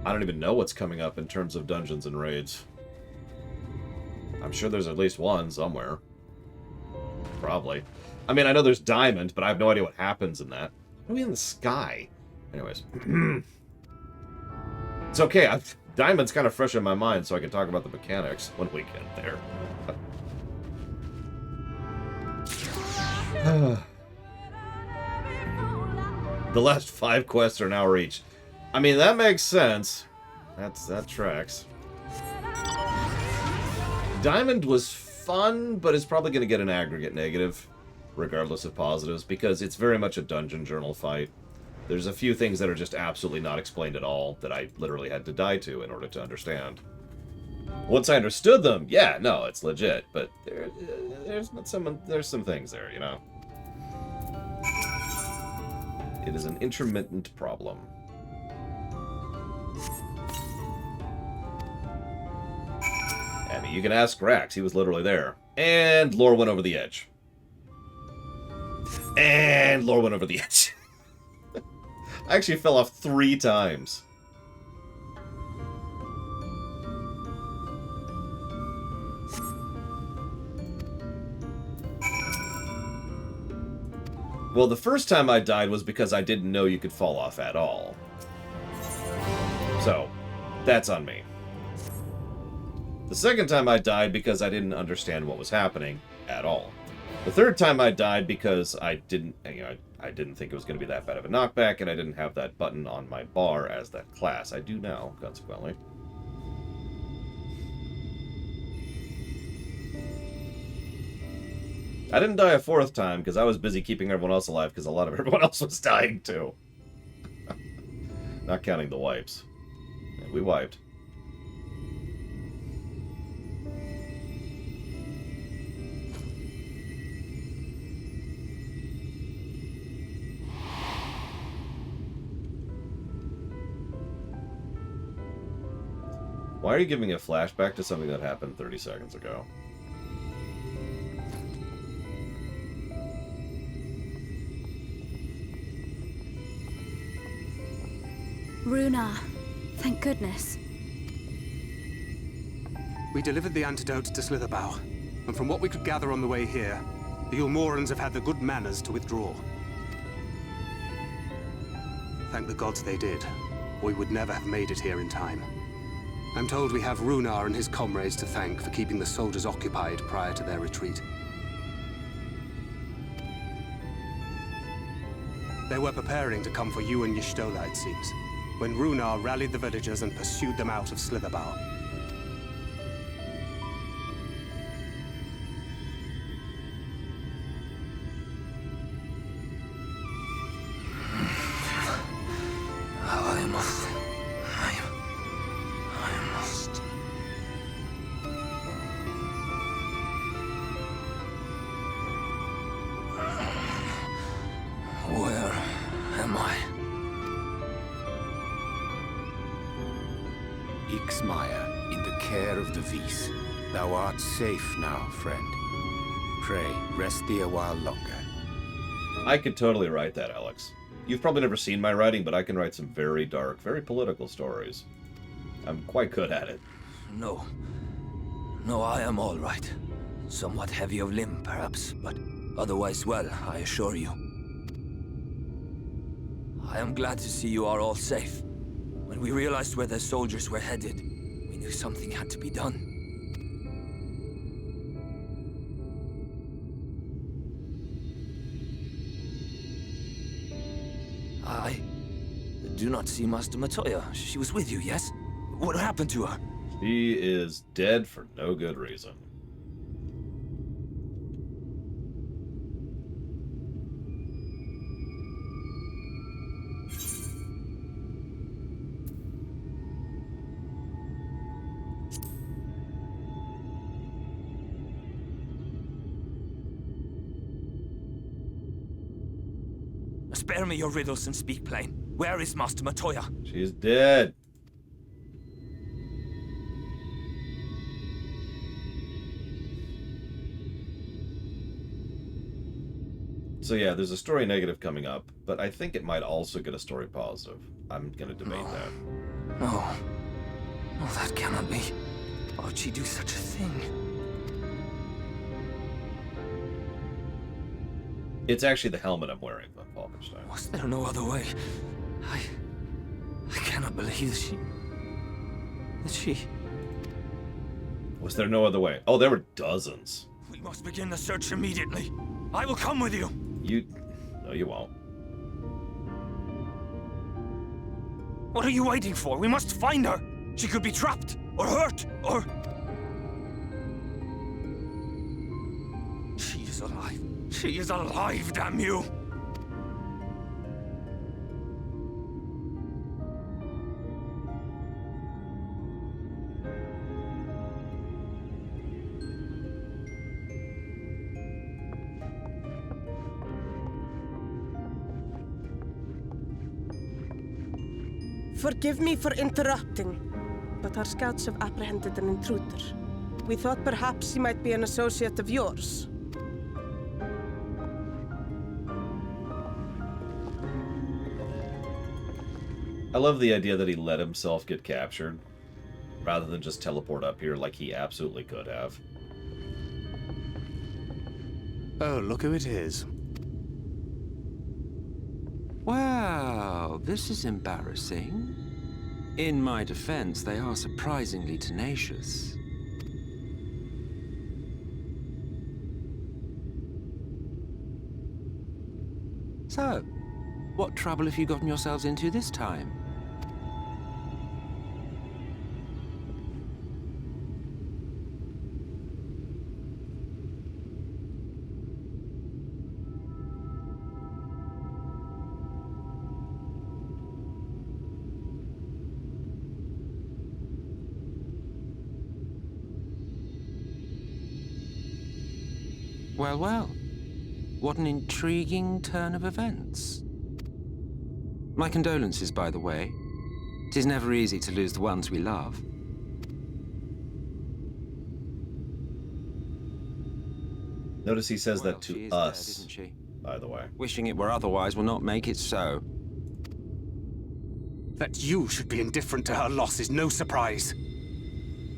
I don't even know what's coming up in terms of dungeons and raids. I'm sure there's at least one somewhere. Probably. I mean, I know there's Diamond, but I have no idea what happens in that. What are we in the sky? Anyways. It's okay. Diamond's kind of fresh in my mind, so I can talk about the mechanics when we get there. The last 5 quests are now reached. I mean, that makes sense. That tracks. Diamond was fun, but it's probably going to get an aggregate negative, regardless of positives, because it's very much a dungeon journal fight. There's a few things that are just absolutely not explained at all that I literally had to die to in order to understand. Once I understood them, yeah, no, it's legit, but there's some things there, you know. It is an intermittent problem. I mean, you can ask Rax, he was literally there. And lore went over the edge. And lore went over the edge. I actually fell off 3 times. Well, the first time I died was because I didn't know you could fall off at all. So, that's on me. The second time I died because I didn't understand what was happening at all. The third time I died because I didn't, I didn't think it was going to be that bad of a knockback, and I didn't have that button on my bar as that class. I do now, consequently. I didn't die a 4th time because I was busy keeping everyone else alive because a lot of everyone else was dying too. Not counting the wipes. And we wiped. Why are you giving a flashback to something that happened 30 seconds ago? Runa, thank goodness. We delivered the antidote to Slitherbow, and from what we could gather on the way here, the Ulmorans have had the good manners to withdraw. Thank the gods they did, or we would never have made it here in time. I'm told we have Runar and his comrades to thank for keeping the soldiers occupied prior to their retreat. They were preparing to come for you and Y'shtola, it seems, when Runar rallied the villagers and pursued them out of Slitherbow. Safe now, friend. Pray, rest thee a while longer. I could totally write that, Alex. You've probably never seen my writing, but I can write some very dark, very political stories. I'm quite good at it. No. No, I am all right. Somewhat heavy of limb, perhaps, but otherwise well, I assure you. I am glad to see you are all safe. When we realized where the soldiers were headed, we knew something had to be done. do not see Master Matoya. She was with you, yes? What happened to her? She is dead for no good reason. Spare me your riddles and speak plain. Where is Master Matoya? She's dead. So yeah, there's a story negative coming up, but I think it might also get a story positive. I'm gonna debate that. No. No, that cannot be. Why would she do such a thing? It's actually the helmet I'm wearing, von Falkenstein. Was there no other way? I cannot believe that she... Was there no other way? Oh, there were dozens. We must begin the search immediately. I will come with you. No, you won't. What are you waiting for? We must find her. She could be trapped, or hurt, or... She is alive. She is alive, damn you! Forgive me for interrupting, but our scouts have apprehended an intruder. We thought perhaps he might be an associate of yours. I love the idea that he let himself get captured, rather than just teleport up here like he absolutely could have. Oh, look who it is. Well, this is embarrassing. In my defense, they are surprisingly tenacious. So, what trouble have you gotten yourselves into this time? Well, well. What an intriguing turn of events. My condolences, by the way. It is never easy to lose the ones we love. Notice he says that She to is us, dead, isn't she? by the way. Wishing it were otherwise will not make it so. That you should be indifferent to her loss is no surprise.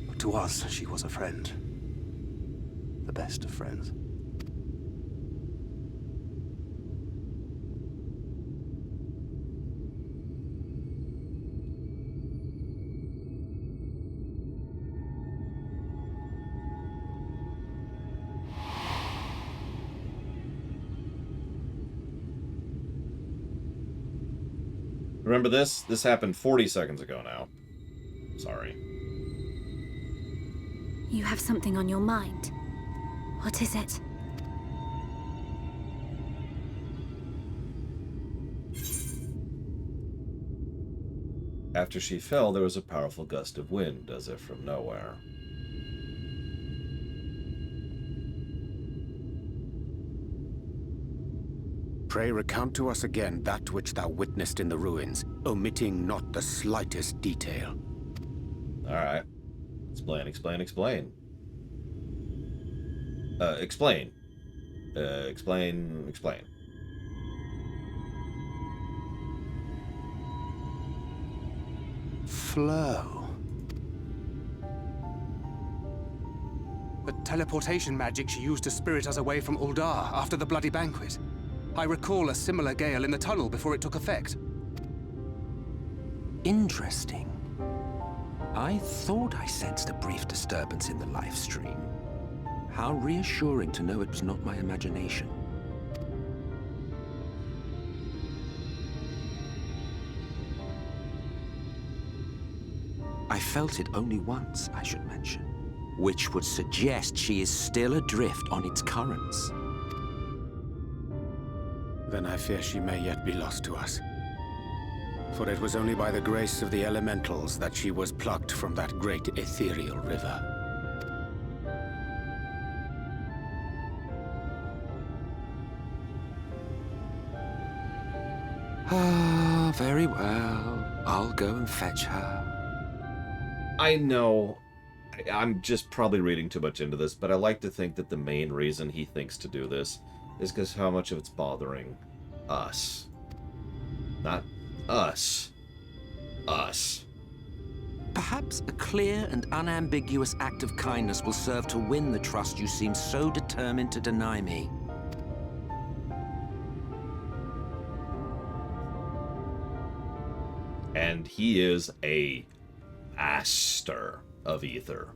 But to us, she was a friend. The best of friends. Remember this? This happened 40 seconds ago now. Sorry. You have something on your mind. What is it? After she fell, there was a powerful gust of wind, as if from nowhere. Pray recount to us again that which thou witnessed in the ruins, omitting not the slightest detail. Alright. Explain. Explain. Flow. The teleportation magic she used to spirit us away from Uldar after the bloody banquet. I recall a similar gale in the tunnel before it took effect. Interesting. I thought I sensed a brief disturbance in the live stream. How reassuring to know it was not my imagination. I felt it only once, I should mention, which would suggest she is still adrift on its currents. Then I fear she may yet be lost to us. For it was only by the grace of the elementals that she was plucked from that great ethereal river. Ah, very well. I'll go and fetch her. I know I'm just probably reading too much into this, but I like to think that the main reason he thinks to do this is because how much of it's bothering us. Not us. Us. Perhaps a clear and unambiguous act of kindness will serve to win the trust you seem so determined to deny me. And he is a master of ether.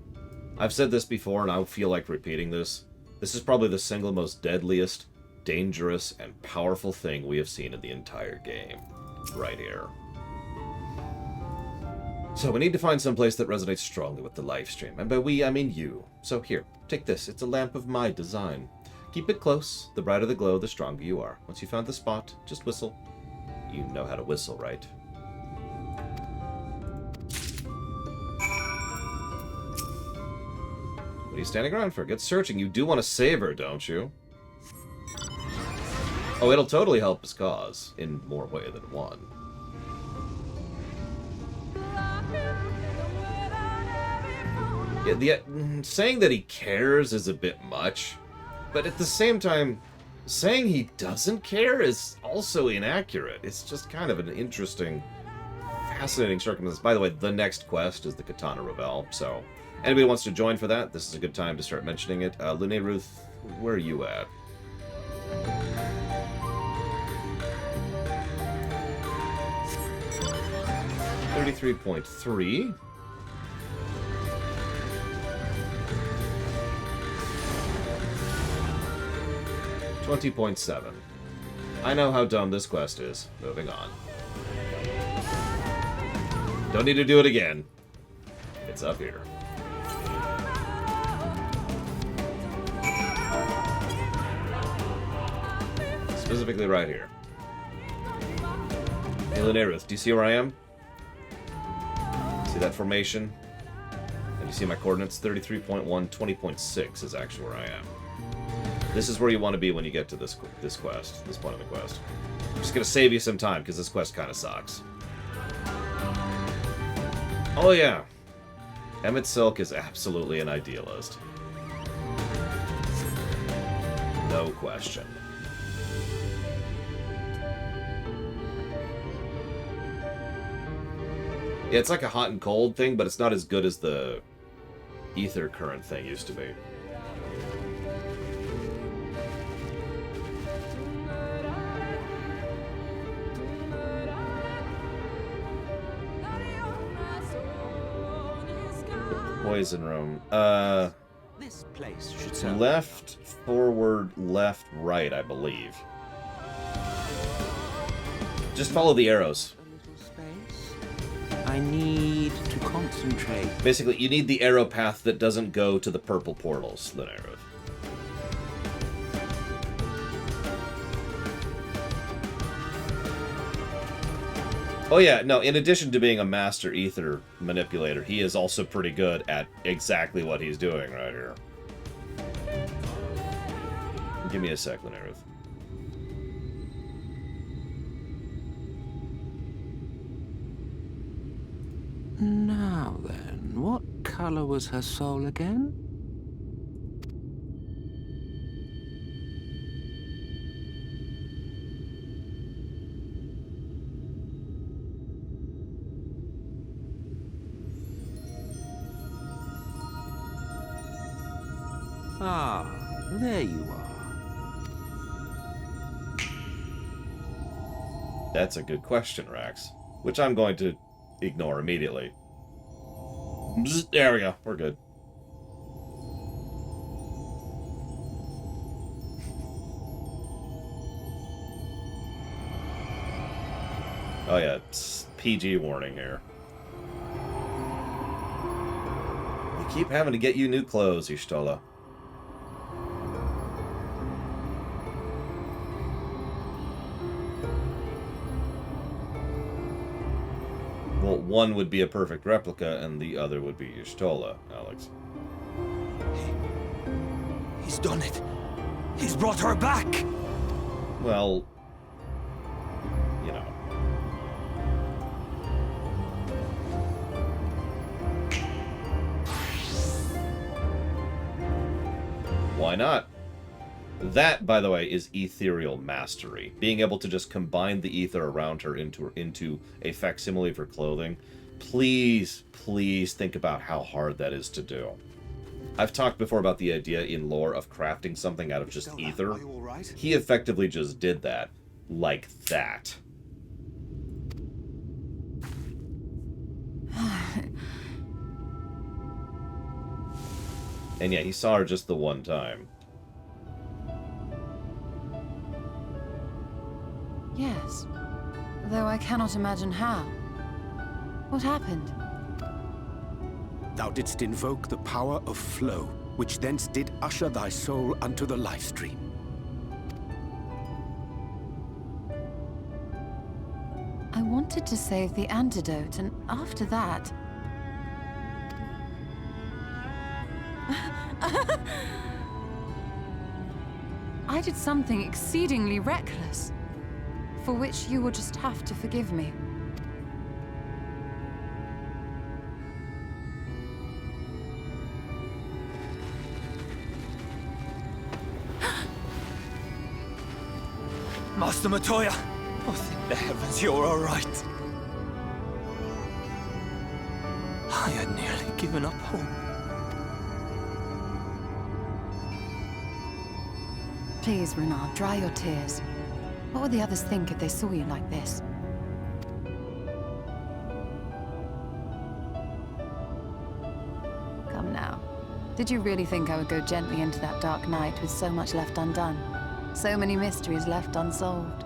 I've said this before, and I feel like repeating this. This is probably the single most deadliest, dangerous, and powerful thing we have seen in the entire game. Right here. So we need to find some place that resonates strongly with the live stream. And by we, I mean you. So here, take this. It's a lamp of my design. Keep it close. The brighter the glow, the stronger you are. Once you found the spot, just whistle. You know how to whistle, right? What are you standing around for? Get searching. You do want to save her, don't you? Oh, it'll totally help his cause, in more way than one. Yeah, saying that he cares is a bit much, but at the same time, saying he doesn't care is also inaccurate. It's just kind of an interesting, fascinating circumstance. By the way, the next quest is the Katana Revel, so anybody wants to join for that, this is a good time to start mentioning it. Lune Ruth, where are you at? $33.3. $20.7. I know how dumb this quest is. Moving on. Don't need to do it again. It's up here. Specifically right here. Hey, Lunerith, do you see where I am? See that formation? And you see my coordinates? 33.1, 20.6 is actually where I am. This is where you want to be when you get to this quest, this point of the quest. I'm just going to save you some time, because this quest kind of sucks. Oh yeah. Emmett Silk is absolutely an idealist. No question. Yeah, it's like a hot and cold thing, but it's not as good as the ether current thing used to be. Poison room. This place should serve Left, forward, left, right, I believe. Just follow the arrows. I need to concentrate. Basically, you need the arrow path that doesn't go to the purple portals, Lunerith. Oh yeah, no, in addition to being a master ether manipulator, he is also pretty good at exactly what he's doing right here. Give me a sec, Lunerith. Now then, what color was her soul again? Ah, there you are. That's a good question, Rax. Which I'm going to ignore immediately. Bzz, there we go. We're good. Oh yeah, it's PG warning here. keep having to get you new clothes, Y'shtola. Well, one would be a perfect replica, and the other would be Y'shtola, Alex. He's done it. He's brought her back. Well, you know. Why not? That, by the way, is ethereal mastery. Being able to just combine the ether around her into a facsimile of her clothing. Please, please think about how hard that is to do. I've talked before about the idea in lore of crafting something out of just ether. Are you all right? He effectively just did that. Like that. And yeah, he saw her just the one time. Yes. Though I cannot imagine how. What happened? Thou didst invoke the power of flow, which thence did usher thy soul unto the life stream. I wanted to save the antidote, and after that... I did something exceedingly reckless, for which you will just have to forgive me. Master Matoya! Oh, thank the heavens you're all right. I had nearly given up hope. Please, Renard, dry your tears. What would the others think if they saw you like this? Come now. Did you really think I would go gently into that dark night with so much left undone? So many mysteries left unsolved.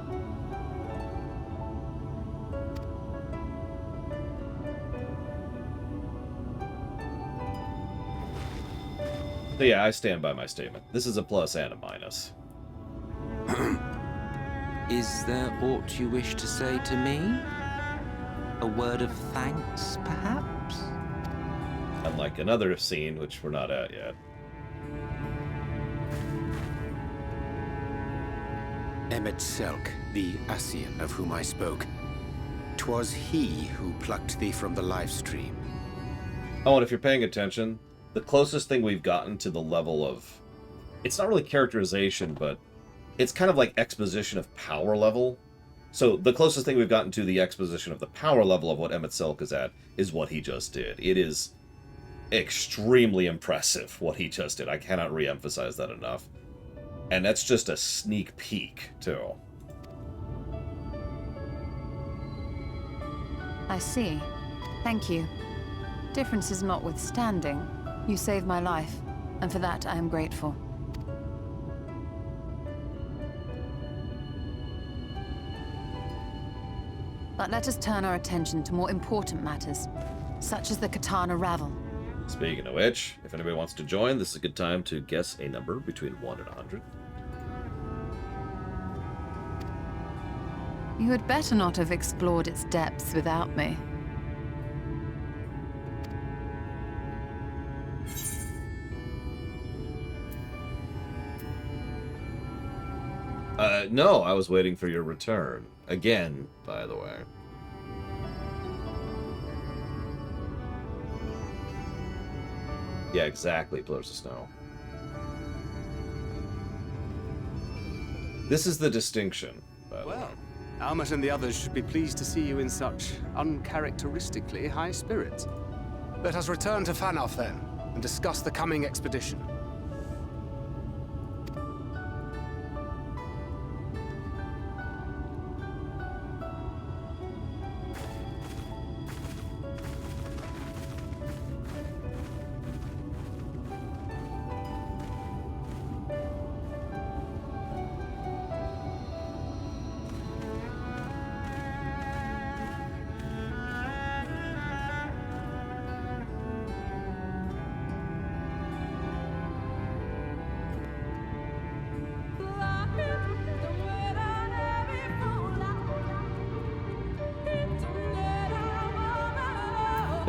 So yeah, I stand by my statement. This is a plus and a minus. Is there aught you wish to say to me? A word of thanks, perhaps? Unlike another scene, which we're not at yet. Selk, the Ascian of whom I spoke. 'Twas he who plucked thee from the life stream. Oh, and if you're paying attention, the closest thing we've gotten to the level of... It's not really characterization, but it's kind of like exposition of power level. So the closest thing we've gotten to the exposition of the power level of what Selk is at is what he just did. It is extremely impressive what he just did. I cannot re-emphasize that enough. And that's just a sneak peek, too. I see. Thank you. Differences notwithstanding, you saved my life, and for that I am grateful. But let us turn our attention to more important matters, such as the Katana Ravel. Speaking of which, if anybody wants to join, this is a good time to guess a number between 1 and 100. You had better not have explored its depths without me. No, I was waiting for your return. Again, by the way. Yeah, exactly, Pillars of Snow. This is the distinction, by the way. Almet and the others should be pleased to see you in such uncharacteristically high spirits. Let us return to Fanoff then, and discuss the coming expedition.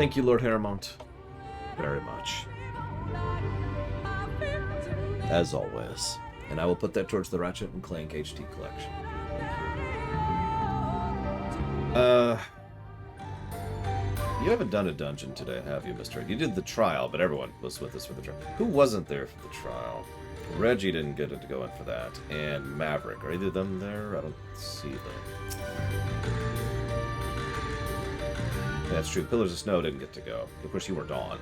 Thank you, Lord Haramount. Very much. As always. And I will put that towards the Ratchet and Clank HD collection. You haven't done a dungeon today, have you, Mr. You did the trial, but everyone was with us for the trial. Who wasn't there for the trial? Reggie didn't get to go in for that. And Maverick. Are either of them there? I don't see them. Yeah, that's true. Pillars of Snow didn't get to go. Of course, you weren't on.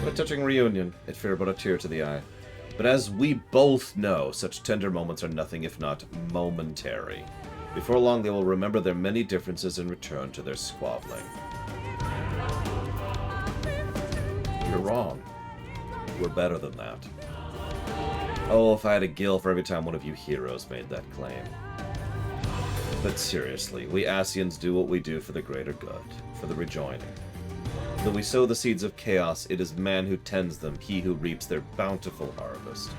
What a touching reunion. It fared but a tear to the eye. But as we both know, such tender moments are nothing if not momentary. Before long, they will remember their many differences and return to their squabbling. You're wrong. We're better than that. Oh, if I had a gill for every time one of you heroes made that claim. But seriously, we Ascians do what we do for the greater good, for the rejoining. Though we sow the seeds of chaos, it is man who tends them, he who reaps their bountiful harvest.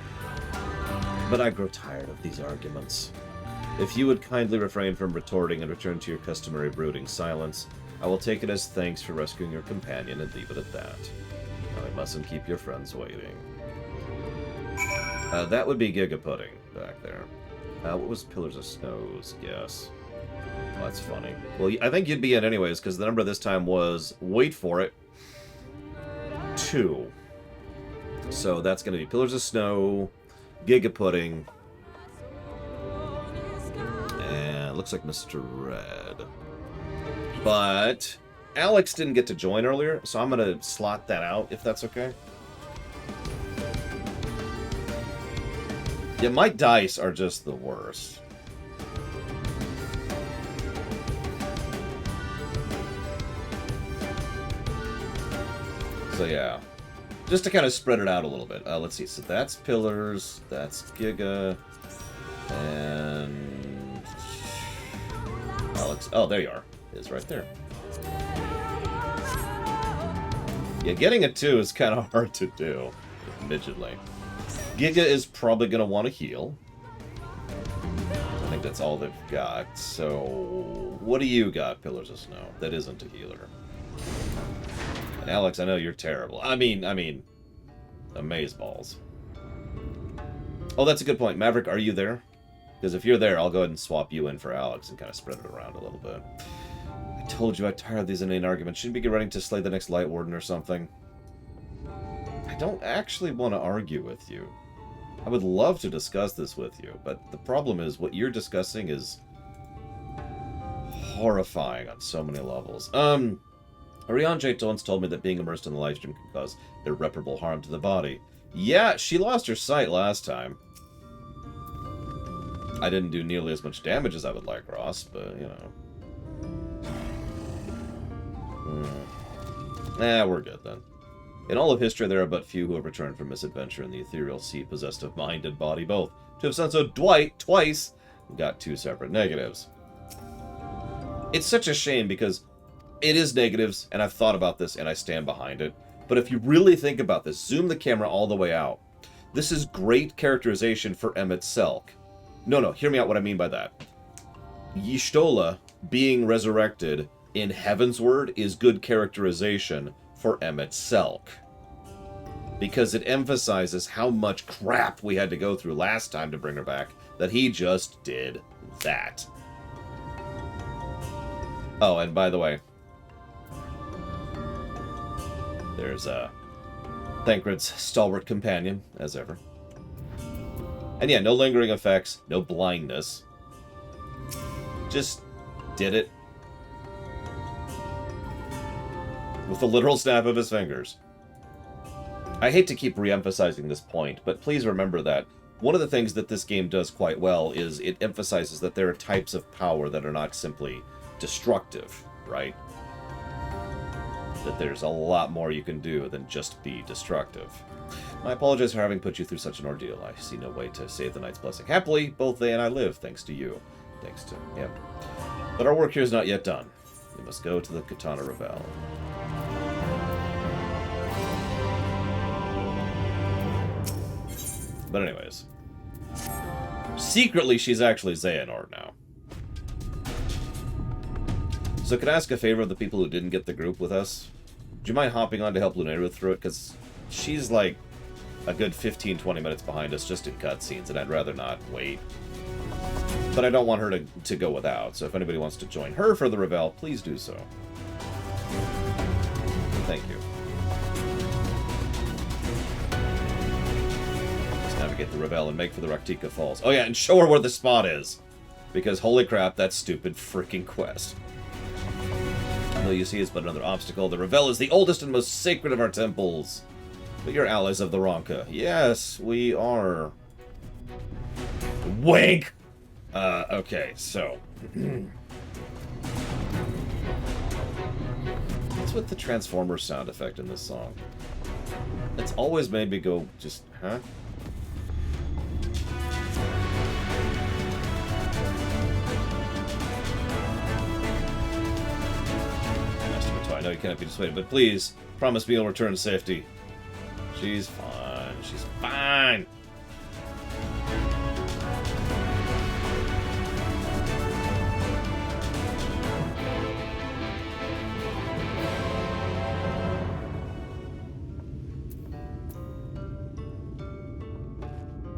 But I grow tired of these arguments. If you would kindly refrain from retorting and return to your customary brooding silence, I will take it as thanks for rescuing your companion and leave it at that. Now, I mustn't keep your friends waiting. That would be Giga Pudding back there. What was Pillars of Snow's guess? Oh, that's funny. Well, I think you'd be in anyways, because the number this time was, wait for it, 2. So that's going to be Pillars of Snow, Giga Pudding, and it looks like Mr. Red. But Alex didn't get to join earlier, so I'm going to slot that out, if that's okay. Yeah, my dice are just the worst. So yeah, just to kind of spread it out a little bit. Let's see, so that's Pillars, that's Giga, and Alex. Oh, there you are. It's right there. Yeah, getting a 2 is kind of hard to do, admittedly. Giga is probably going to want to heal. I think that's all they've got. So, what do you got, Pillars of Snow? That isn't a healer. And Alex, I know you're terrible. I mean, amazeballs. Oh, that's a good point. Maverick, are you there? Because if you're there, I'll go ahead and swap you in for Alex and kind of spread it around a little bit. I told you I'm tired of these inane arguments. Shouldn't we get ready to slay the next Light Warden or something? I don't actually want to argue with you. I would love to discuss this with you, but the problem is what you're discussing is horrifying on so many levels. Ariane once told me that being immersed in the live stream can cause irreparable harm to the body. Yeah, she lost her sight last time. I didn't do nearly as much damage as I would like, Ross, but, you know. We're good then. In all of history, there are but few who have returned from misadventure in the ethereal sea possessed of mind and body both. To have done so twice, got 2 separate negatives. It's such a shame because it is negatives, and I've thought about this, and I stand behind it. But if you really think about this, zoom the camera all the way out. This is great characterization for Emmett Selk. No, hear me out what I mean by that. Y'shtola being resurrected in Heavensward is good characterization for Emmett Selk. Because it emphasizes how much crap we had to go through last time to bring her back, that he just did that. Oh, and by the way, there's Thancred's stalwart companion, as ever. And yeah, no lingering effects, no blindness. Just did it. With the literal snap of his fingers. I hate to keep re-emphasizing this point, but please remember that one of the things that this game does quite well is it emphasizes that there are types of power that are not simply destructive, right? That there's a lot more you can do than just be destructive. I apologize for having put you through such an ordeal. I see no way to save the Knight's Blessing. Happily, both they and I live, thanks to you. Thanks to him. But our work here is not yet done. We must go to the Katana Revel. But anyways. Secretly, she's actually Xehanort now. So can I ask a favor of the people who didn't get the group with us? Do you mind hopping on to help Lunera through it? Because she's like a good 15-20 minutes behind us just in cutscenes, and I'd rather not wait. But I don't want her to go without, so if anybody wants to join her for the Revel, please do so. Thank you. Let's navigate the Revel and make for the Raktika Falls. Oh yeah, and show her where the spot is! Because holy crap, that stupid freaking quest. Though you see it's but another obstacle, the Revel is the oldest and most sacred of our temples. But you're allies of the Ronka. Yes, we are. Wink! Okay, so... What's with the Transformer sound effect in this song? It's always made me go, just, huh? I know you cannot be dissuaded, but please, promise me you'll return to safety. She's fine. She's fine!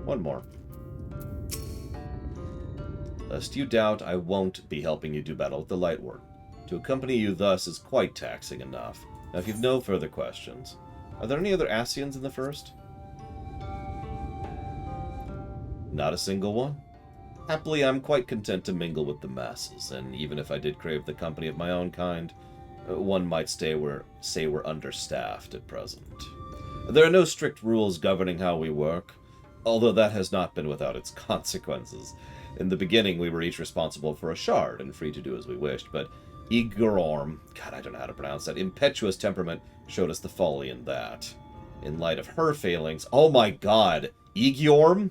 One more. Lest you doubt, I won't be helping you do battle with the Light Ward. To accompany you thus is quite taxing enough. Now, if you've no further questions, are there any other Ascians in the First? Not a single one? Happily, I'm quite content to mingle with the masses, and even if I did crave the company of my own kind, one might say we're understaffed at present. There are no strict rules governing how we work, although that has not been without its consequences. In the beginning, we were each responsible for a shard and free to do as we wished, but Igorm, God, I don't know how to pronounce that, impetuous temperament showed us the folly in that. In light of her failings, oh my god, Igorm?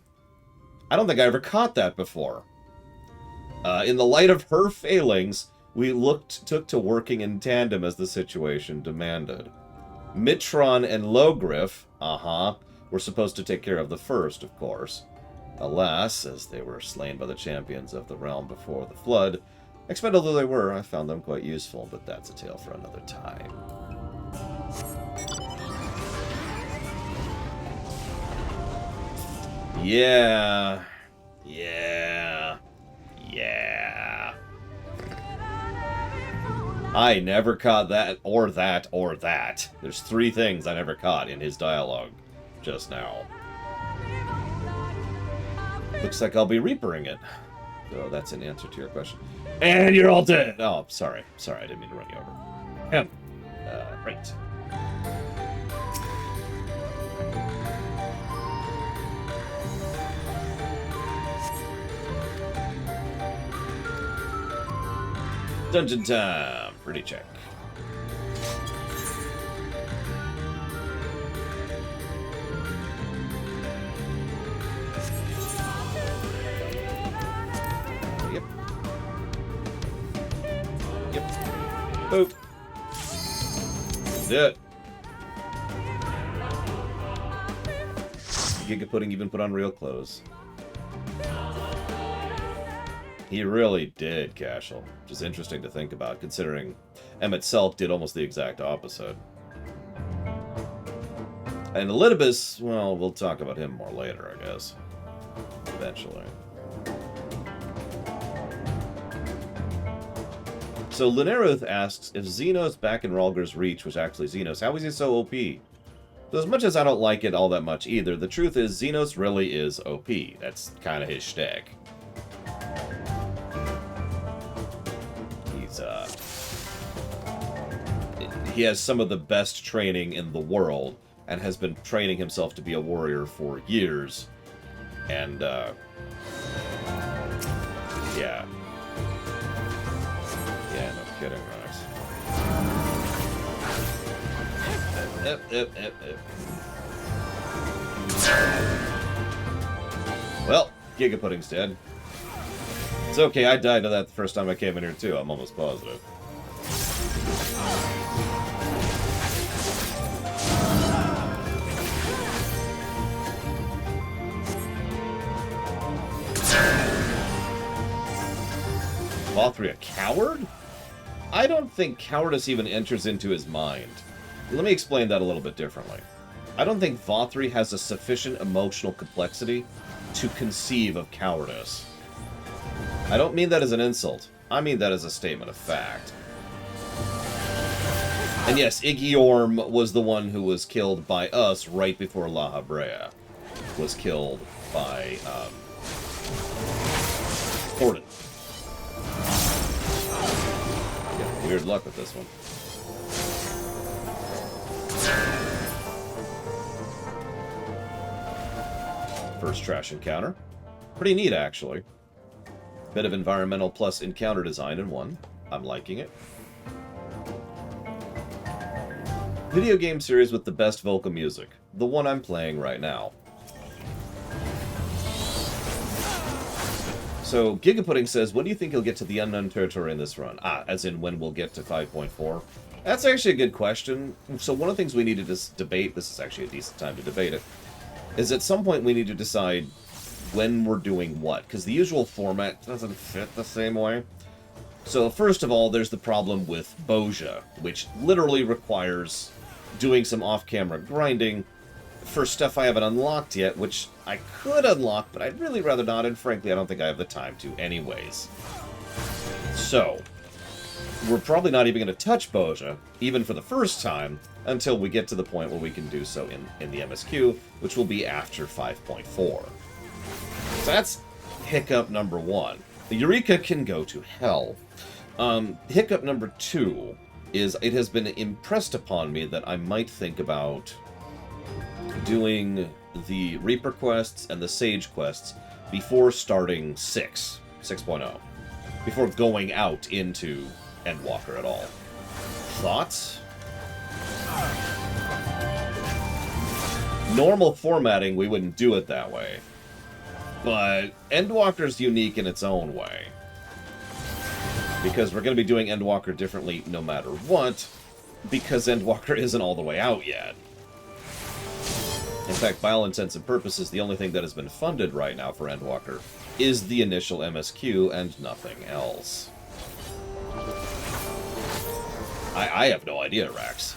I don't think I ever caught that before. In the light of her failings, we took to working in tandem as the situation demanded. Mitron and Logriff, were supposed to take care of the first, of course. Alas, as they were slain by the champions of the realm before the flood, expendable though they were, I found them quite useful, but that's a tale for another time. Yeah. I never caught that, or that, or that. There's three things I never caught in his dialogue just now. Looks like I'll be reapering it. So that's an answer to your question. And you're all dead! Oh, sorry. Sorry, I didn't mean to run you over. Right. Dungeon time. Pretty check. Boop. That's it. Giga Pudding even put on real clothes. He really did, Cashel. Which is interesting to think about, considering Emmett Selk did almost the exact opposite. And Elidibus, well, we'll talk about him more later, I guess. Eventually. So Lineruth asks, if Xenos back in Rhalgr's Reach was actually Xenos, how is he so OP? So as much as I don't like it all that much either, the truth is Xenos really is OP. That's kind of his shtick. He has some of the best training in the world, and has been training himself to be a warrior for years. And, yeah. Yeah, no kidding, Rex. Well, Giga Pudding's dead. It's okay, I died to that the first time I came in here too, I'm almost positive. Bothri a coward? I don't think cowardice even enters into his mind. let me explain that a little bit differently. I don't think Vothri has a sufficient emotional complexity to conceive of cowardice. I don't mean that as an insult. I mean that as a statement of fact. And yes, Igyorm was the one who was killed by us right before La Habrea was killed by Thornton. Yeah, weird luck with this one. First trash encounter. Pretty neat, actually. Bit of environmental plus encounter design in one. I'm liking it. Video game series with the best vocal music. The one I'm playing right now. So, Gigapudding says, when do you think you'll get to the unknown territory in this run? Ah, as in when we'll get to 5.4? That's actually a good question. So one of the things we need to debate, this is actually a decent time to debate it, is at some point we need to decide when we're doing what, because the usual format doesn't fit the same way. So first of all, there's the problem with Bozja, which literally requires doing some off-camera grinding for stuff I haven't unlocked yet, which I could unlock, but I'd really rather not, and frankly, I don't think I have the time to anyways. So, we're probably not even going to touch Bozja, even for the first time, until we get to the point where we can do so in the MSQ, which will be after 5.4. So that's hiccup number one. The Eureka can go to hell. Hiccup number two is it has been impressed upon me that I might think about doing the Reaper quests and the Sage quests before starting 6.0. Before going out into Endwalker at all. Thoughts? Normal formatting, we wouldn't do it that way. But Endwalker's unique in its own way. Because we're going to be doing Endwalker differently no matter what, because Endwalker isn't all the way out yet. In fact, by all intents and purposes, the only thing that has been funded right now for Endwalker is the initial MSQ and nothing else. I have no idea, Rax.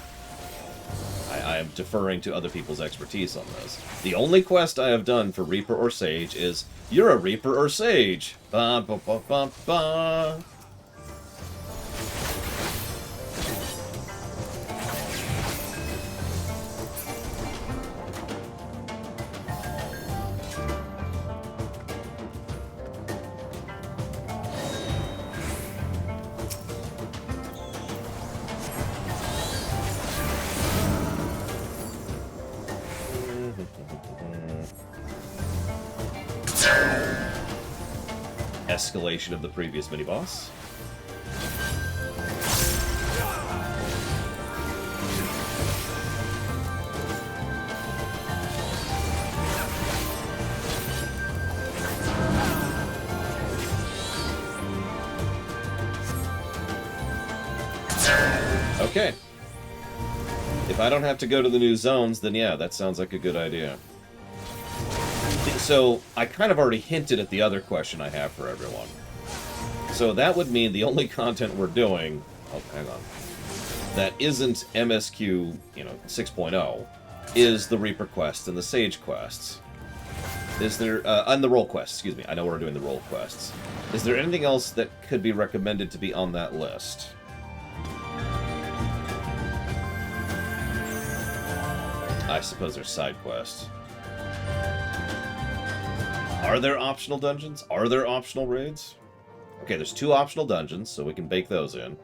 I am deferring to other people's expertise on this. The only quest I have done for Reaper or Sage is, you're a Reaper or Sage. Ba ba ba ba ba. Escalation of the previous mini-boss. Okay. If I don't have to go to the new zones, then yeah, that sounds like a good idea. So, I kind of already hinted at the other question I have for everyone. So that would mean the only content we're doing... Oh, hang on. That isn't MSQ, 6.0, is the Reaper quests and the Sage quests. Is there... and the role quests, excuse me. I know we're doing the role quests. Is there anything else that could be recommended to be on that list? I suppose there's side quests. Are there optional dungeons? Are there optional raids? Okay, there's 2 optional dungeons, so we can bake those in.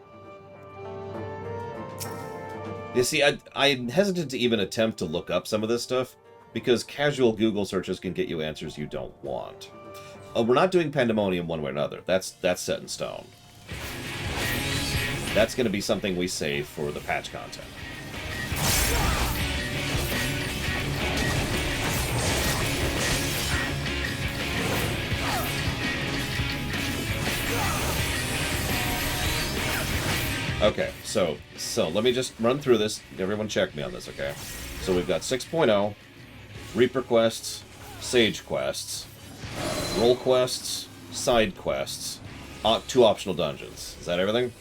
You see, I'm hesitant to even attempt to look up some of this stuff, because casual Google searches can get you answers you don't want. We're not doing Pandemonium one way or another. That's set in stone. That's going to be something we save for the patch content. Okay, so let me just run through this. Everyone check me on this, okay? So we've got 6.0, Reaper quests, Sage quests, role quests, side quests, 2 optional dungeons. Is that everything?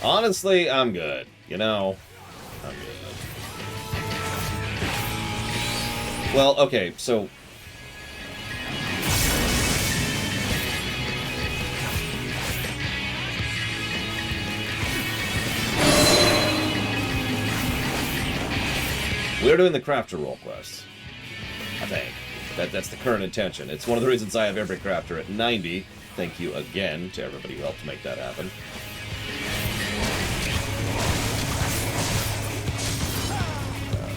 Honestly, I'm good. You know, I'm good. Well, okay, so... we're doing the crafter role quests, I think. That's the current intention. It's one of the reasons I have every crafter at 90. Thank you again to everybody who helped make that happen.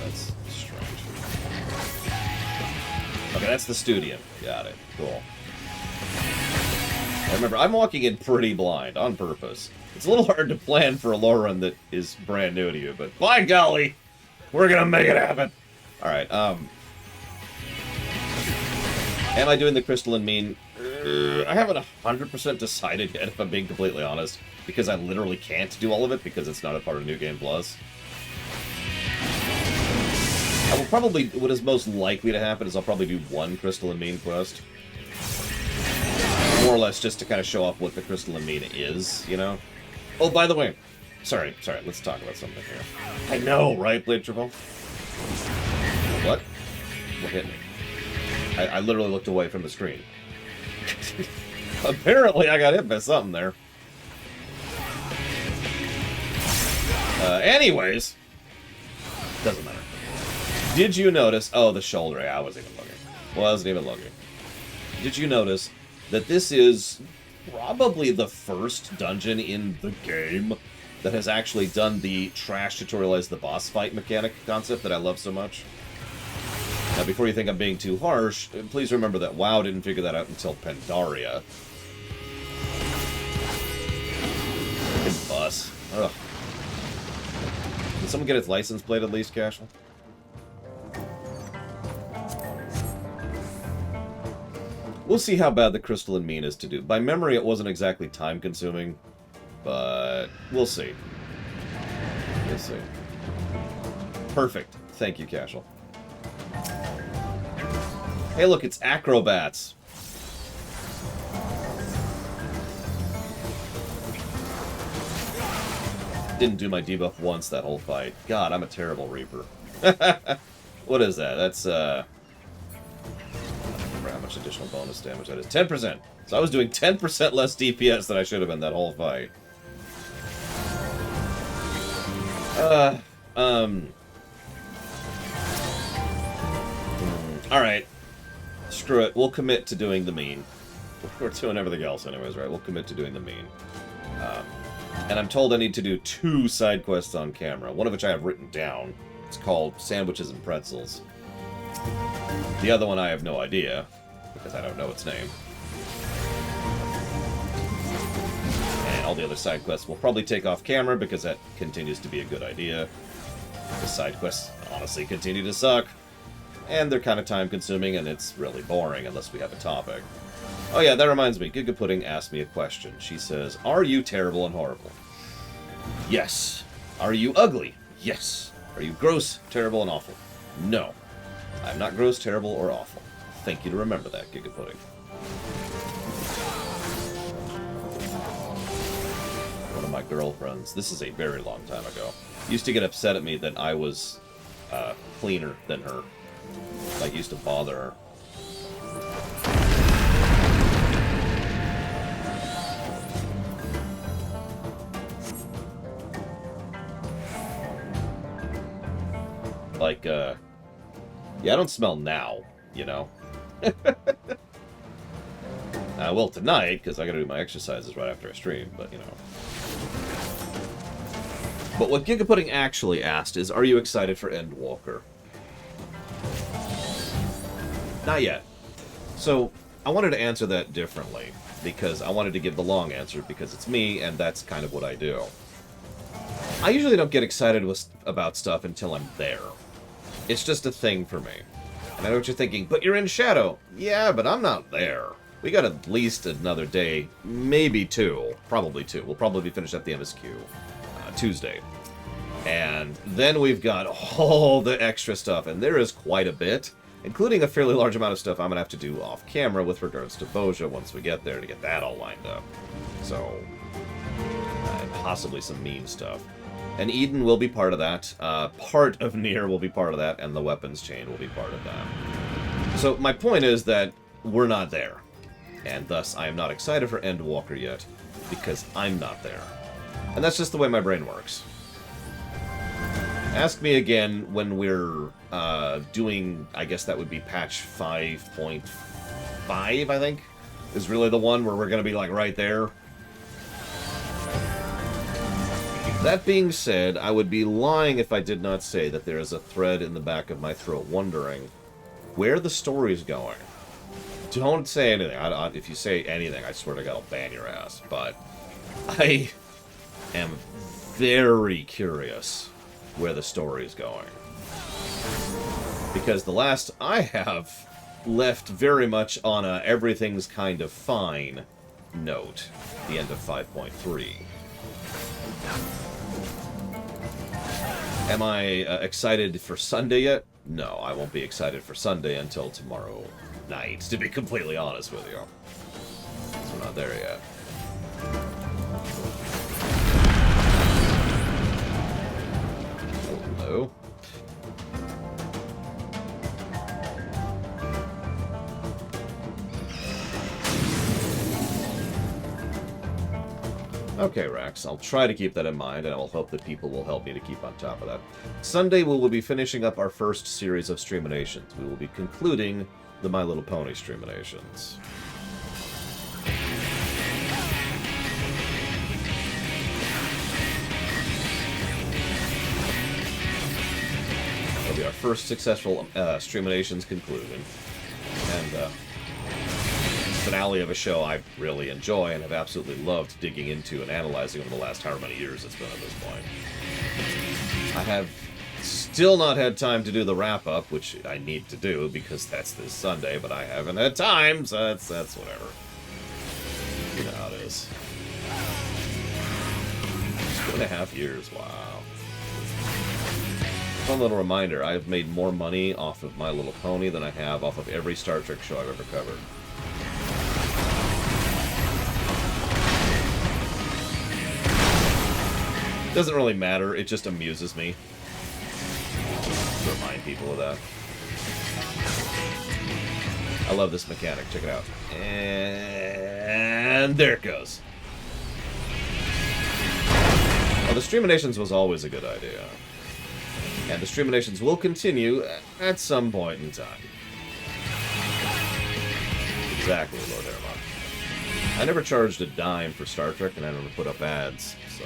That's strange. Okay, that's the studio. Got it. Cool. Now remember, I'm walking in pretty blind, on purpose. It's a little hard to plan for a lore run that is brand new to you, but by golly, we're gonna make it happen! Alright, am I doing the crystalline mean? I haven't 100% decided yet, if I'm being completely honest, because I literally can't do all of it because it's not a part of New Game Plus. I will probably, what is most likely to happen is I'll probably do one crystalline mean quest. More or less just to kind of show off what the crystalline mean is, you know? Oh, by the way, sorry, let's talk about something here. I know, right, Blade Triple? What? What hit me? I literally looked away from the screen. Apparently I got hit by something there. Anyways. Doesn't matter. Did you notice... oh, the shoulder. I wasn't even looking. Did you notice that this is probably the first dungeon in the game that has actually done the trash tutorialize the boss fight mechanic concept that I love so much? Now, before you think I'm being too harsh, please remember that WoW didn't figure that out until Pandaria. Freaking bus. Ugh. Did someone get its license plate at least, Cashel? We'll see how bad the crystalline mean is to do. By memory, it wasn't exactly time-consuming, but we'll see. We'll see. Perfect. Thank you, Cashel. Hey, look, it's acrobats. Didn't do my debuff once that whole fight. God, I'm a terrible Reaper. What is that? That's, I don't remember how much additional bonus damage that is. 10%! So I was doing 10% less DPS than I should have been that whole fight. Alright. Screw it. We'll commit to doing the mean. We're doing everything else anyways, right? We'll commit to doing the mean. And I'm told I need to do 2 side quests on camera, one of which I have written down. It's called Sandwiches and Pretzels. The other one I have no idea, because I don't know its name. And all the other side quests will probably take off camera, because that continues to be a good idea. The side quests honestly continue to suck. And they're kind of time-consuming, and it's really boring unless we have a topic. Oh yeah, that reminds me. Giga Pudding asked me a question. She says, are you terrible and horrible? Yes. Are you ugly? Yes. Are you gross, terrible, and awful? No. I'm not gross, terrible, or awful. Thank you to remember that, Giga Pudding. One of my girlfriends, this is a very long time ago, used to get upset at me that I was cleaner than her. Like, used to bother her. Like, yeah, I don't smell now, you know? I will tonight, because I gotta do my exercises right after I stream, but, you know. But what Giga Pudding actually asked is, are you excited for Endwalker? Not yet. So, I wanted to answer that differently, because I wanted to give the long answer, because it's me, and that's kind of what I do. I usually don't get excited about stuff until I'm there. It's just a thing for me. And I know what you're thinking, but you're in Shadow. Yeah, but I'm not there. We got at least another day, maybe 2, probably 2. We'll probably be finished up the MSQ Tuesday. And then we've got all the extra stuff, and there is quite a bit, including a fairly large amount of stuff I'm going to have to do off-camera with regards to Boja once we get there to get that all lined up. So, possibly some mean stuff. And Eden will be part of that. Part of Nier will be part of that, and the weapons chain will be part of that. So my point is that we're not there. And thus, I am not excited for Endwalker yet, because I'm not there. And that's just the way my brain works. Ask me again when we're doing, I guess that would be patch 5.5, I think, is really the one where we're going to be, like, right there. That being said, I would be lying if I did not say that there is a thread in the back of my throat wondering where the story's going. Don't say anything. If you say anything, I swear to God, I'll ban your ass. But I am very curious where the story is going. Because the last I have left very much on a everything's kind of fine note, the end of 5.3. Am I excited for Sunday yet? No, I won't be excited for Sunday until tomorrow night, to be completely honest with you. So we're not there yet. Hello. Okay, Rex, I'll try to keep that in mind, and I will hope that people will help me to keep on top of that. Sunday, we will be finishing up our first series of streaminations. We will be concluding the My Little Pony streaminations. That'll be our first successful streaminations conclusion. And, finale of a show I really enjoy and have absolutely loved digging into and analyzing over the last however many years it's been at this point. I have still not had time to do the wrap-up, which I need to do because that's this Sunday, but I haven't had time, so that's whatever. You know how it is. 2.5 years, wow. Fun little reminder, I've made more money off of My Little Pony than I have off of every Star Trek show I've ever covered. Doesn't really matter, it just amuses me to remind people of that. I love this mechanic, check it out. And there it goes. Well, the streaminations was always a good idea. And the streaminations will continue at some point in time. Exactly, Lord Aramon. I never charged a dime for Star Trek, and I never put up ads, so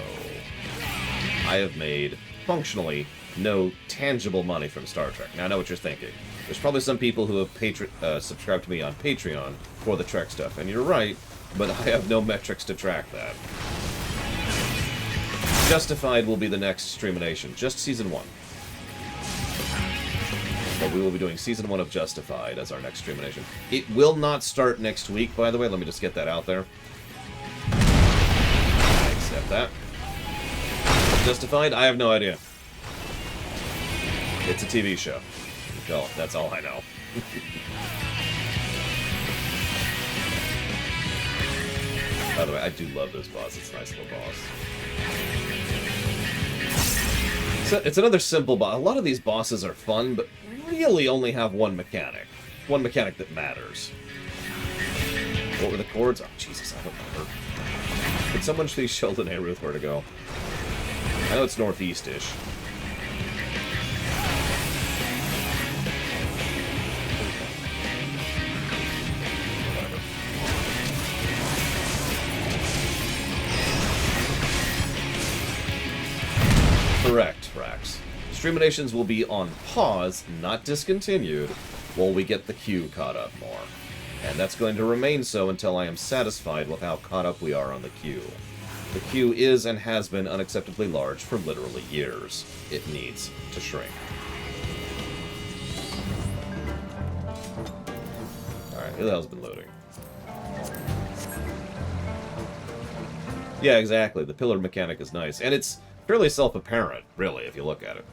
I have made, functionally, no tangible money from Star Trek. Now, I know what you're thinking. There's probably some people who have subscribed to me on Patreon for the Trek stuff, and you're right, but I have no metrics to track that. Justified will be the next streamination, just Season 1. But we will be doing Season 1 of Justified as our next streamination. It will not start next week, by the way. Let me just get that out there. I accept that. Justified? I have no idea. It's a TV show. Well, that's all I know. By the way, I do love this boss. It's a nice little boss. So it's another simple boss. A lot of these bosses are fun, but really only have one mechanic. One mechanic that matters. What were the chords? Oh, Jesus, I don't remember. Could someone please show Lene Ruth where to go? I know it's northeast-ish. Correct, Rax. Streaminations will be on pause, not discontinued, while we get the queue caught up more. And that's going to remain so until I am satisfied with how caught up we are on the queue. The queue is and has been unacceptably large for literally years. It needs to shrink. Alright, who the hell's been loading? Yeah, exactly. The pillar mechanic is nice. And it's fairly self-apparent, really, if you look at it.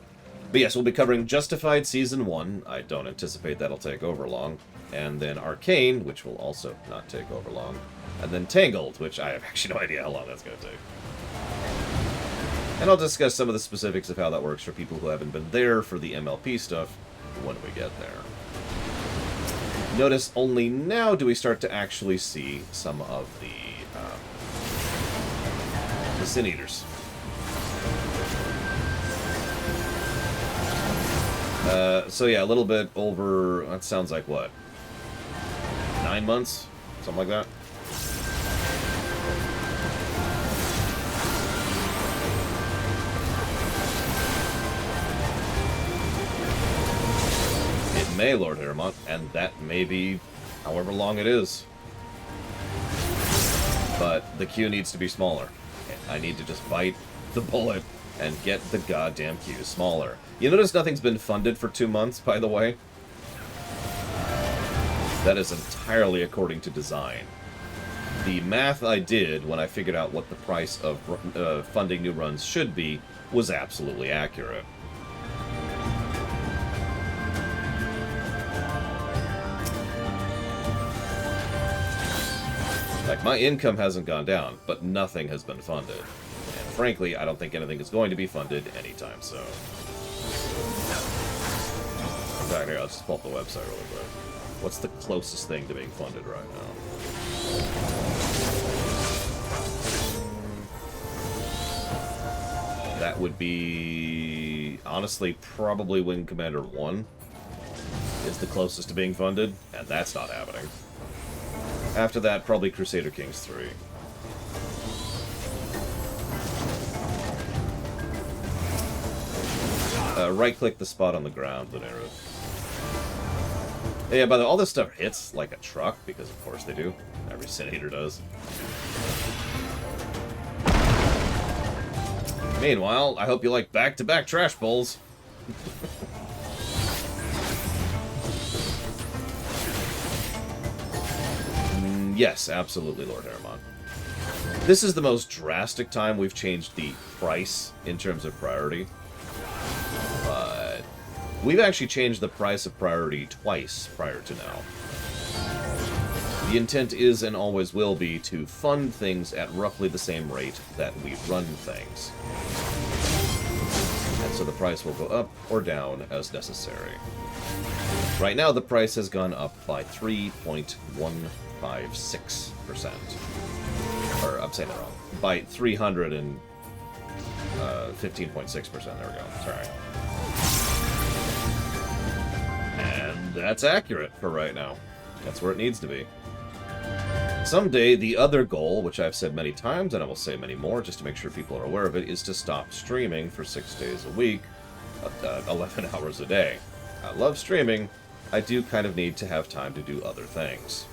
But yes, we'll be covering Justified Season 1. I don't anticipate that'll take over long. And then Arcane, which will also not take over long. And then Tangled, which I have actually no idea how long that's going to take. And I'll discuss some of the specifics of how that works for people who haven't been there for the MLP stuff when we get there. Notice only now do we start to actually see some of the Sin Eaters. So yeah, a little bit over, that sounds like what? 9 months? Something like that? It may, Lord Hermont, and that may be however long it is. But the queue needs to be smaller. I need to just bite the bullet and get the goddamn queue smaller. You notice nothing's been funded for 2 months, by the way? That is entirely according to design. The math I did when I figured out what the price of funding new runs should be was absolutely accurate. Like, my income hasn't gone down, but nothing has been funded. And frankly, I don't think anything is going to be funded anytime soon. In fact, here, I'll just pull up the website really quick. What's the closest thing to being funded right now? That would be, honestly, probably Wing Commander 1 is the closest to being funded, and that's not happening. After that, probably Crusader Kings 3. Right-click the spot on the ground, Lunera. Yeah, by the way, all this stuff hits like a truck, because of course they do. Every Sin Eater does. Meanwhile, I hope you like back-to-back trash bowls. Yes, absolutely, Lord Hermont. This is the most drastic time we've changed the price in terms of priority. But we've actually changed the price of priority twice prior to now. The intent is and always will be to fund things at roughly the same rate that we run things. And so the price will go up or down as necessary. Right now, the price has gone up by 3.156%. Or, I'm saying that wrong. By 315.6%. There we go. Sorry. And that's accurate for right now. That's where it needs to be. Someday, the other goal, which I've said many times, and I will say many more, just to make sure people are aware of it, is to stop streaming for 6 days a week, 11 hours a day. I love streaming. I do kind of need to have time to do other things.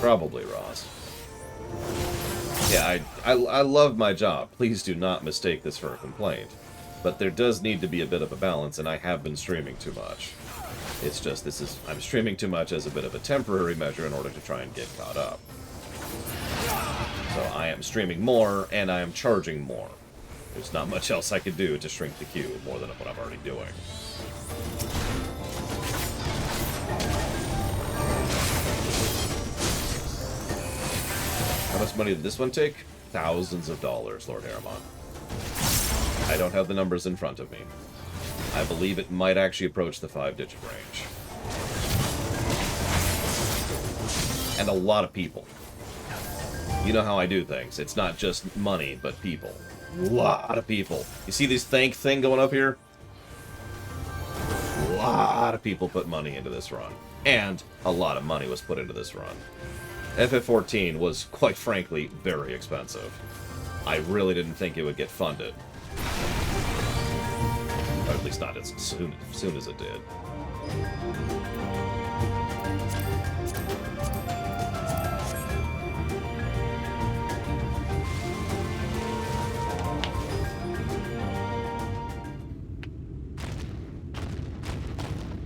Probably, Ross. Yeah, I love my job. Please do not mistake this for a complaint. But there does need to be a bit of a balance, and I have been streaming too much. It's just, I'm streaming too much as a bit of a temporary measure in order to try and get caught up. So I am streaming more, and I am charging more. There's not much else I could do to shrink the queue more than what I'm already doing. How much money did this one take? Thousands of dollars, Lord Hermont. I don't have the numbers in front of me. I believe it might actually approach the 5-digit range. And a lot of people. You know how I do things. It's not just money, but people. A lot of people. You see this thank thing going up here? A lot of people put money into this run. And a lot of money was put into this run. FF14 was, quite frankly, very expensive. I really didn't think it would get funded. Or at least not as soon as it did.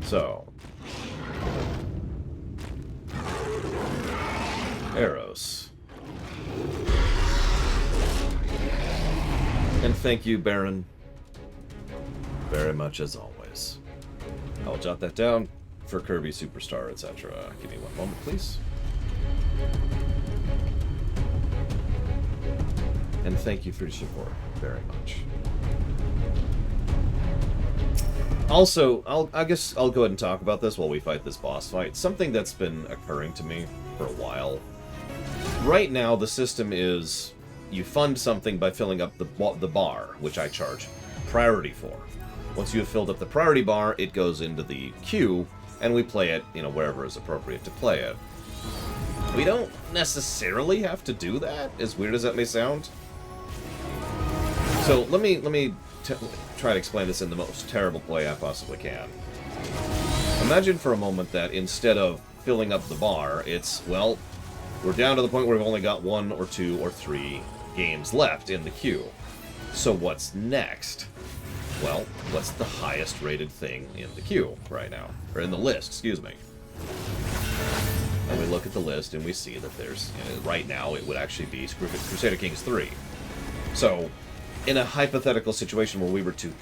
So, Eros. And thank you, Baron, very much as always. I'll jot that down. for Kirby Superstar, etc. Give me one moment, please. And thank you for your support very much. Also, I guess I'll go ahead and talk about this while we fight this boss fight. Something that's been occurring to me for a while. Right now, the system is you fund something by filling up the bar, which I charge priority for. Once you have filled up the priority bar, it goes into the queue, and we play it, you know, wherever is appropriate to play it. We don't necessarily have to do that, as weird as that may sound. So let me try to explain this in the most terrible way I possibly can. Imagine for a moment that instead of filling up the bar, it's, well, we're down to the point where we've only got 1 or 2 or 3 games left in the queue. So what's next? Well, what's the highest rated thing in the queue right now? Or in the list, excuse me. And we look at the list and we see that there's, you know, right now it would actually be Crusader Kings 3. So, in a hypothetical situation where we were to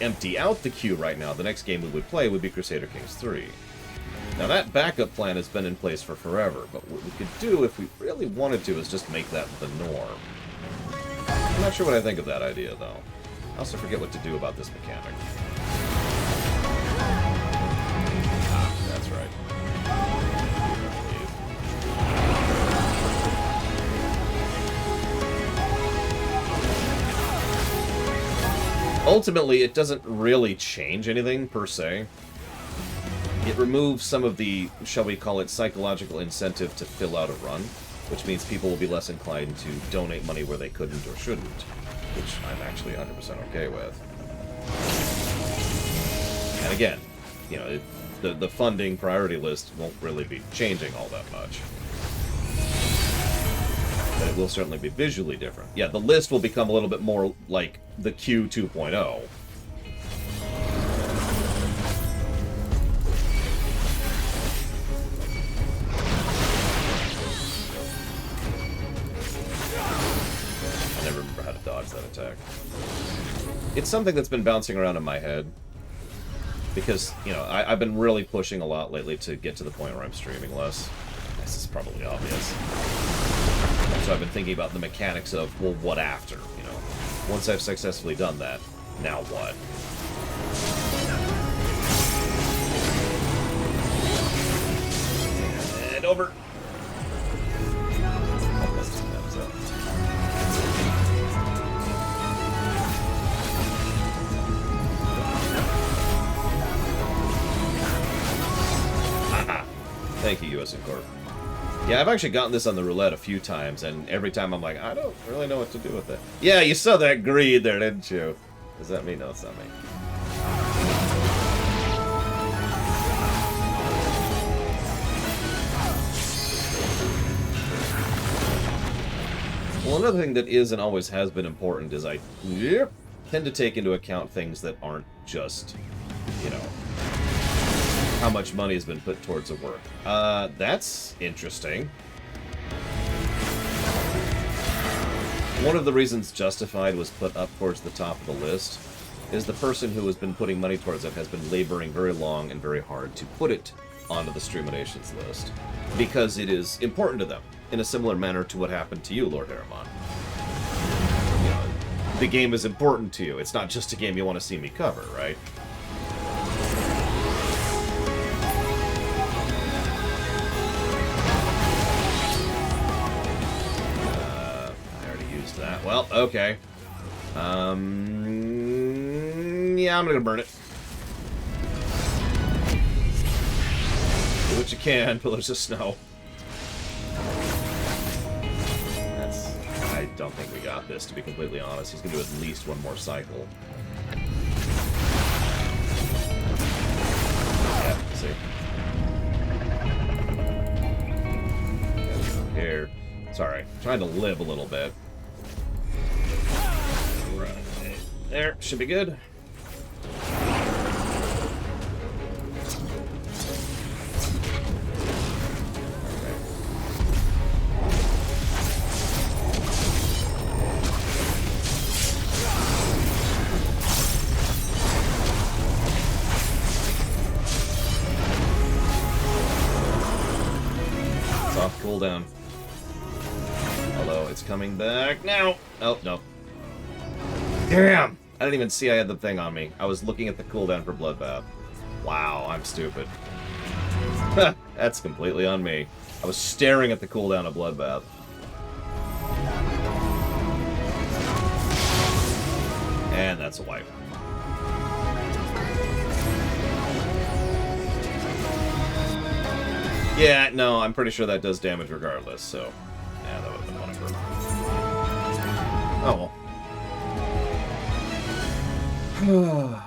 empty out the queue right now, the next game we would play would be Crusader Kings 3. Now that backup plan has been in place for forever, but what we could do if we really wanted to is just make that the norm. I'm not sure what I think of that idea, though. I also forget what to do about this mechanic. Ah, that's right. Ultimately, it doesn't really change anything, per se. It removes some of the, shall we call it, psychological incentive to fill out a run, which means people will be less inclined to donate money where they couldn't or shouldn't, which I'm actually 100% okay with. And again, you know, the funding priority list won't really be changing all that much. But it will certainly be visually different. Yeah, the list will become a little bit more like the Q 2.0. I never remember how to dodge that attack. It's something that's been bouncing around in my head. Because, you know, I've been really pushing a lot lately to get to the point where I'm streaming less. This is probably obvious. So I've been thinking about the mechanics of, well, what after, you know? Once I've successfully done that, now what? And over. Haha. Thank you, US Corp. Yeah, I've actually gotten this on the roulette a few times, and every time I'm like, I don't really know what to do with it. Yeah, you saw that greed there, didn't you? Does that mean? No, it's not me. Well, another thing that is and always has been important is I tend to take into account things that aren't just, you know, how much money has been put towards a work. That's interesting. One of the reasons Justified was put up towards the top of the list is the person who has been putting money towards it has been laboring very long and very hard to put it onto the Streamations list, because it is important to them, in a similar manner to what happened to you, Lord Harriman. You know, the game is important to you. It's not just a game you want to see me cover, right? That. Well, okay. Yeah, I'm gonna burn it. Do what you can, pillars of snow. I don't think we got this, to be completely honest. He's gonna do at least one more cycle. Yeah, see. Here. Sorry, trying to live a little bit. There, should be good. Soft cooldown. Although it's coming back now. Oh, no. Damn! I didn't even see I had the thing on me. I was looking at the cooldown for Bloodbath. Wow, I'm stupid. That's completely on me. I was staring at the cooldown of Bloodbath. And that's a wipe. Yeah, no, I'm pretty sure that does damage regardless, so... Yeah, that would have been whatever. Oh, well.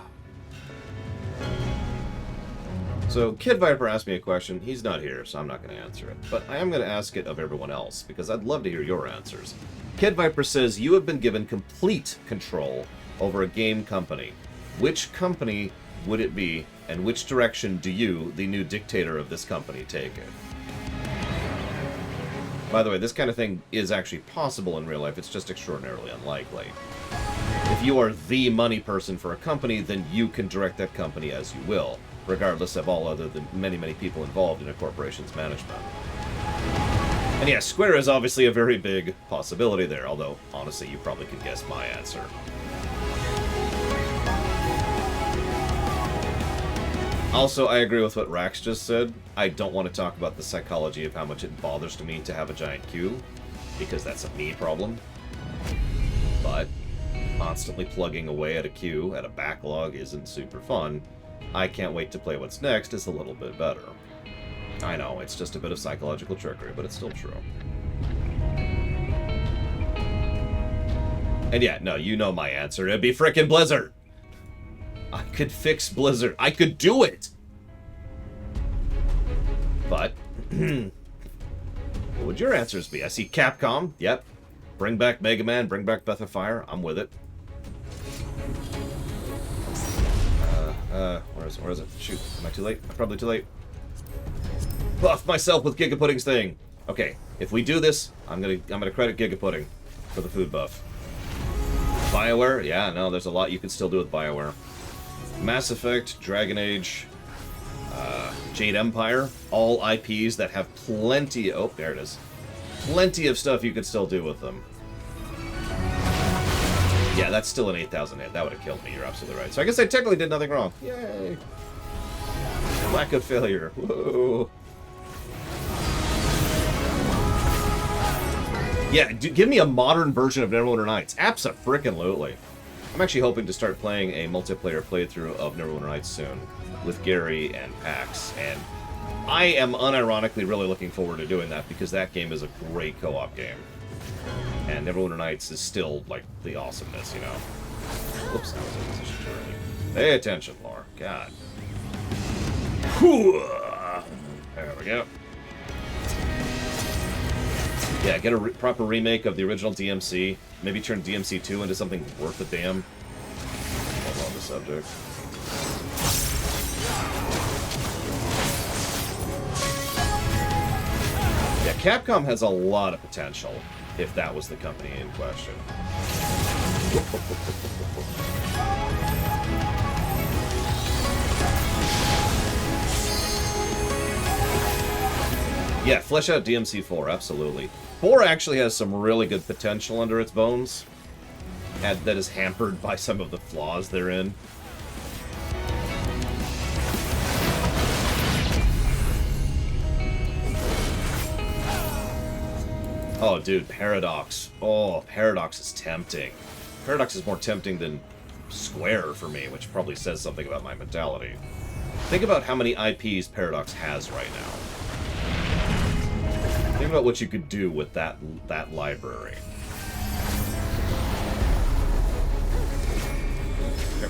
So, Kid Viper asked me a question. He's not here, so I'm not going to answer it. But I am going to ask it of everyone else, because I'd love to hear your answers. Kid Viper says, you have been given complete control over a game company. Which company would it be, and which direction do you, the new dictator of this company, take it? By the way, this kind of thing is actually possible in real life, it's just extraordinarily unlikely. If you are the money person for a company, then you can direct that company as you will, regardless of all other than many, many people involved in a corporation's management. And yeah, Square is obviously a very big possibility there, although, honestly, you probably could guess my answer. Also, I agree with what Rax just said. I don't want to talk about the psychology of how much it bothers me to have a giant queue, because that's a me problem. But constantly plugging away at a queue, at a backlog, isn't super fun. I can't wait to play what's next is a little bit better. I know, it's just a bit of psychological trickery, but it's still true. And yeah, no, you know my answer. It'd be frickin' Blizzard! I could fix Blizzard. I could do it! But, what would your answers be? I see Capcom. Yep. Bring back Mega Man, bring back Breath of Fire. I'm with it. Where is it? Shoot, am I too late? I'm probably too late. Buff myself with Giga Pudding's thing. Okay, if we do this, I'm gonna credit Giga Pudding for the food buff. BioWare? Yeah, no, there's a lot you can still do with BioWare. Mass Effect, Dragon Age, Jade Empire, all IPs that have plenty... Oh, there it is. Plenty of stuff you could still do with them. Yeah, that's still an 8,000 hit. That would have killed me. You're absolutely right. So I guess I technically did nothing wrong. Yay! Lack of failure. Whoa. Yeah, give me a modern version of Neverwinter Nights. Abso-frickin-lutely. I'm actually hoping to start playing a multiplayer playthrough of Neverwinter Nights soon with Gary and Pax, and I am unironically really looking forward to doing that because that game is a great co-op game. And Neverwinter Nights is still, like, the awesomeness, you know? Whoops, that was in position too early. Pay attention, Laura. God. There we go. Yeah, get a proper remake of the original DMC. Maybe turn DMC 2 into something worth a damn. While on the subject. Yeah, Capcom has a lot of potential, if that was the company in question. Yeah, flesh out DMC 4, absolutely. 4 actually has some really good potential under its bones, and that is hampered by some of the flaws therein. Oh, dude, Paradox. Oh, Paradox is tempting. Paradox is more tempting than Square for me, which probably says something about my mentality. Think about how many IPs Paradox has right now. Think about what you could do with that library. Here.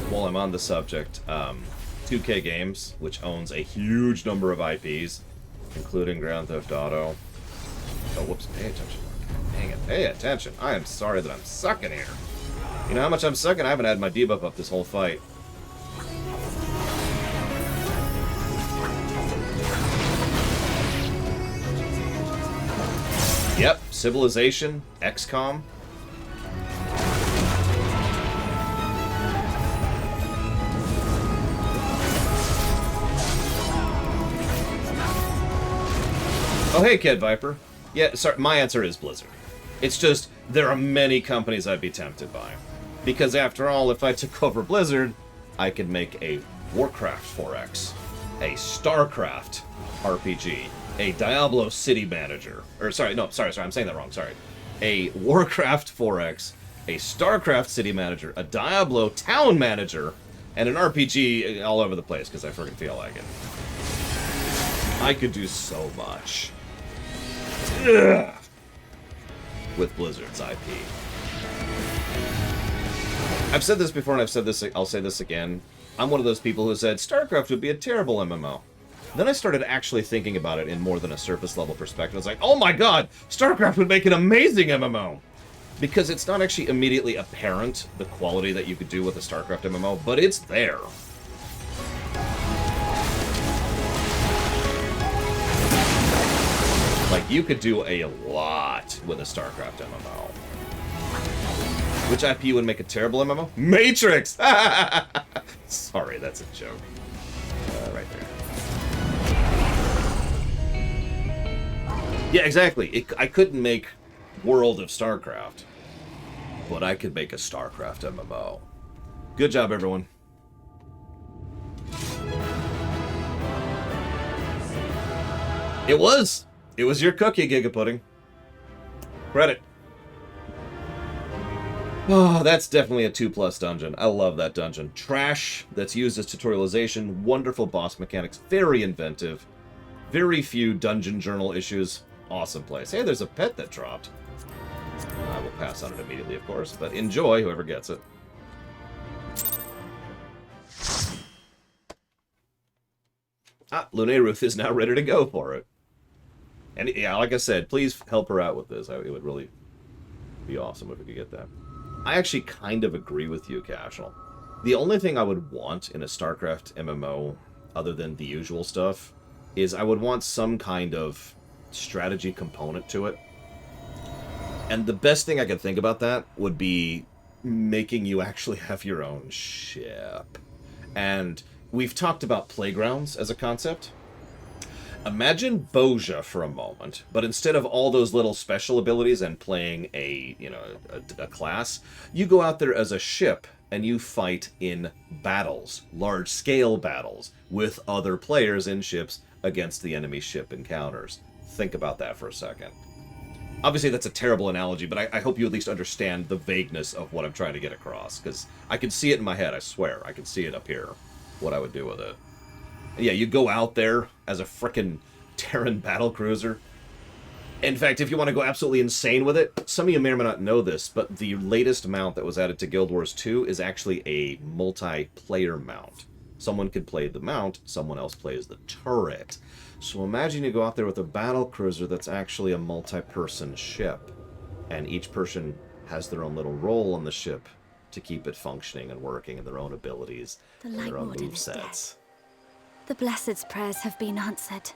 While I'm on the subject, 2K Games, which owns a huge number of IPs, including Grand Theft Auto. Oh, whoops, pay attention. Dang it, pay attention. I am sorry that I'm sucking here. You know how much I'm sucking? I haven't had my debuff up this whole fight. Yep, Civilization, XCOM. Oh, hey, Kid Viper. Yeah, sorry, my answer is Blizzard. It's just, there are many companies I'd be tempted by. Because after all, if I took over Blizzard, I could make a Warcraft 4X, a StarCraft RPG, a Diablo City Manager, or sorry, I'm saying that wrong, sorry. A Warcraft 4X, a StarCraft City Manager, a Diablo Town Manager, and an RPG all over the place, because I freaking feel like it. I could do so much. Ugh. With Blizzard's IP. I've said this before, and I'll say this again. I'm one of those people who said StarCraft would be a terrible MMO. Then I started actually thinking about it in more than a surface level perspective. I was like, oh my god, StarCraft would make an amazing MMO! Because it's not actually immediately apparent, the quality that you could do with a StarCraft MMO, but it's there. Like, you could do a lot with a StarCraft MMO. Which IP would make a terrible MMO? Matrix! Sorry, that's a joke. Right there. Yeah, exactly. I couldn't make World of StarCraft, but I could make a StarCraft MMO. Good job, everyone. It was your cookie, Gigapudding. Credit. Oh, that's definitely a 2+ dungeon. I love that dungeon. Trash that's used as tutorialization, wonderful boss mechanics, very inventive, very few dungeon journal issues. Awesome place. Hey, there's a pet that dropped. I will pass on it immediately, of course, but enjoy whoever gets it. Ah, Lune Ruth is now ready to go for it. And yeah, like I said, please help her out with this. It would really be awesome if we could get that. I actually kind of agree with you, Casual. The only thing I would want in a StarCraft MMO, other than the usual stuff, is I would want some kind of strategy component to it. And the best thing I could think about that would be making you actually have your own ship. And we've talked about playgrounds as a concept. Imagine Boja for a moment, but instead of all those little special abilities and playing a class, you go out there as a ship and you fight in battles, large-scale battles, with other players in ships against the enemy ship encounters. Think about that for a second. Obviously, that's a terrible analogy, but I hope you at least understand the vagueness of what I'm trying to get across, because I can see it in my head, I swear. I can see it up here, what I would do with it. Yeah, you go out there as a frickin' Terran battlecruiser. In fact, if you want to go absolutely insane with it, some of you may or may not know this, but the latest mount that was added to Guild Wars 2 is actually a multiplayer mount. Someone could play the mount, someone else plays the turret. So imagine you go out there with a battlecruiser that's actually a multi-person ship, and each person has their own little role on the ship to keep it functioning and working, and their own abilities, and their own movesets. The Blessed's prayers have been answered.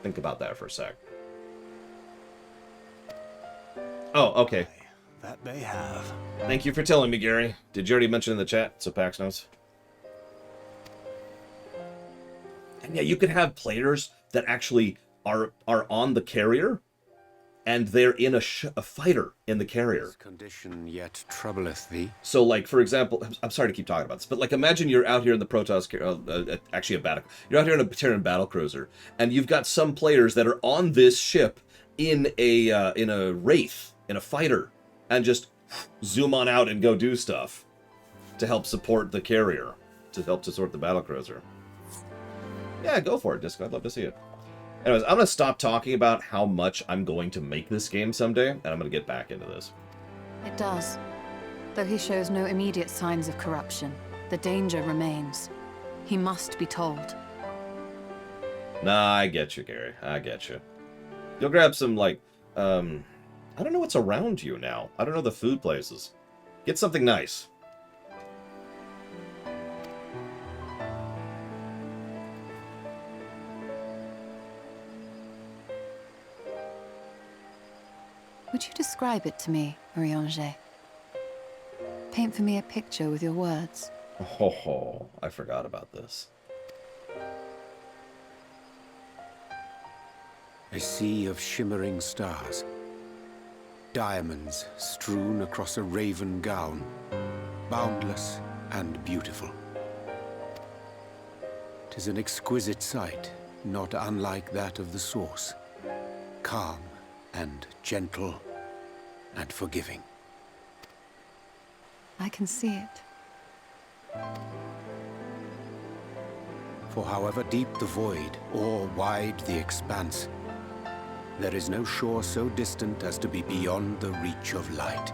Think about that for a sec. Oh, okay. That they have. Thank you for telling me, Gary. Did you already mention in the chat, so Pax knows? And yeah, you could have players that actually are on the carrier, and they're in a fighter in the carrier. This condition yet troubleth thee. So, like, for example, I'm sorry to keep talking about this, but, like, imagine you're out here in the Protoss, actually a battle, you're out here in a Terran battlecruiser, and you've got some players that are on this ship in a wraith, in a fighter, and just zoom on out and go do stuff to help support the carrier, to help to support the battlecruiser. Yeah, go for it, Disco. I'd love to see it. Anyways, I'm going to stop talking about how much I'm going to make this game someday, and I'm going to get back into this. It does. Though he shows no immediate signs of corruption, the danger remains. He must be told. Nah, I get you, Gary. I get you. You'll grab some, like, I don't know what's around you now. I don't know the food places. Get something nice. Would you describe it to me, Urianger? Paint for me a picture with your words. Oh, I forgot about this. A sea of shimmering stars. Diamonds strewn across a raven gown. Boundless and beautiful. 'Tis an exquisite sight, not unlike that of the source. Calm and gentle and forgiving. I can see it. For however deep the void or wide the expanse, there is no shore so distant as to be beyond the reach of light.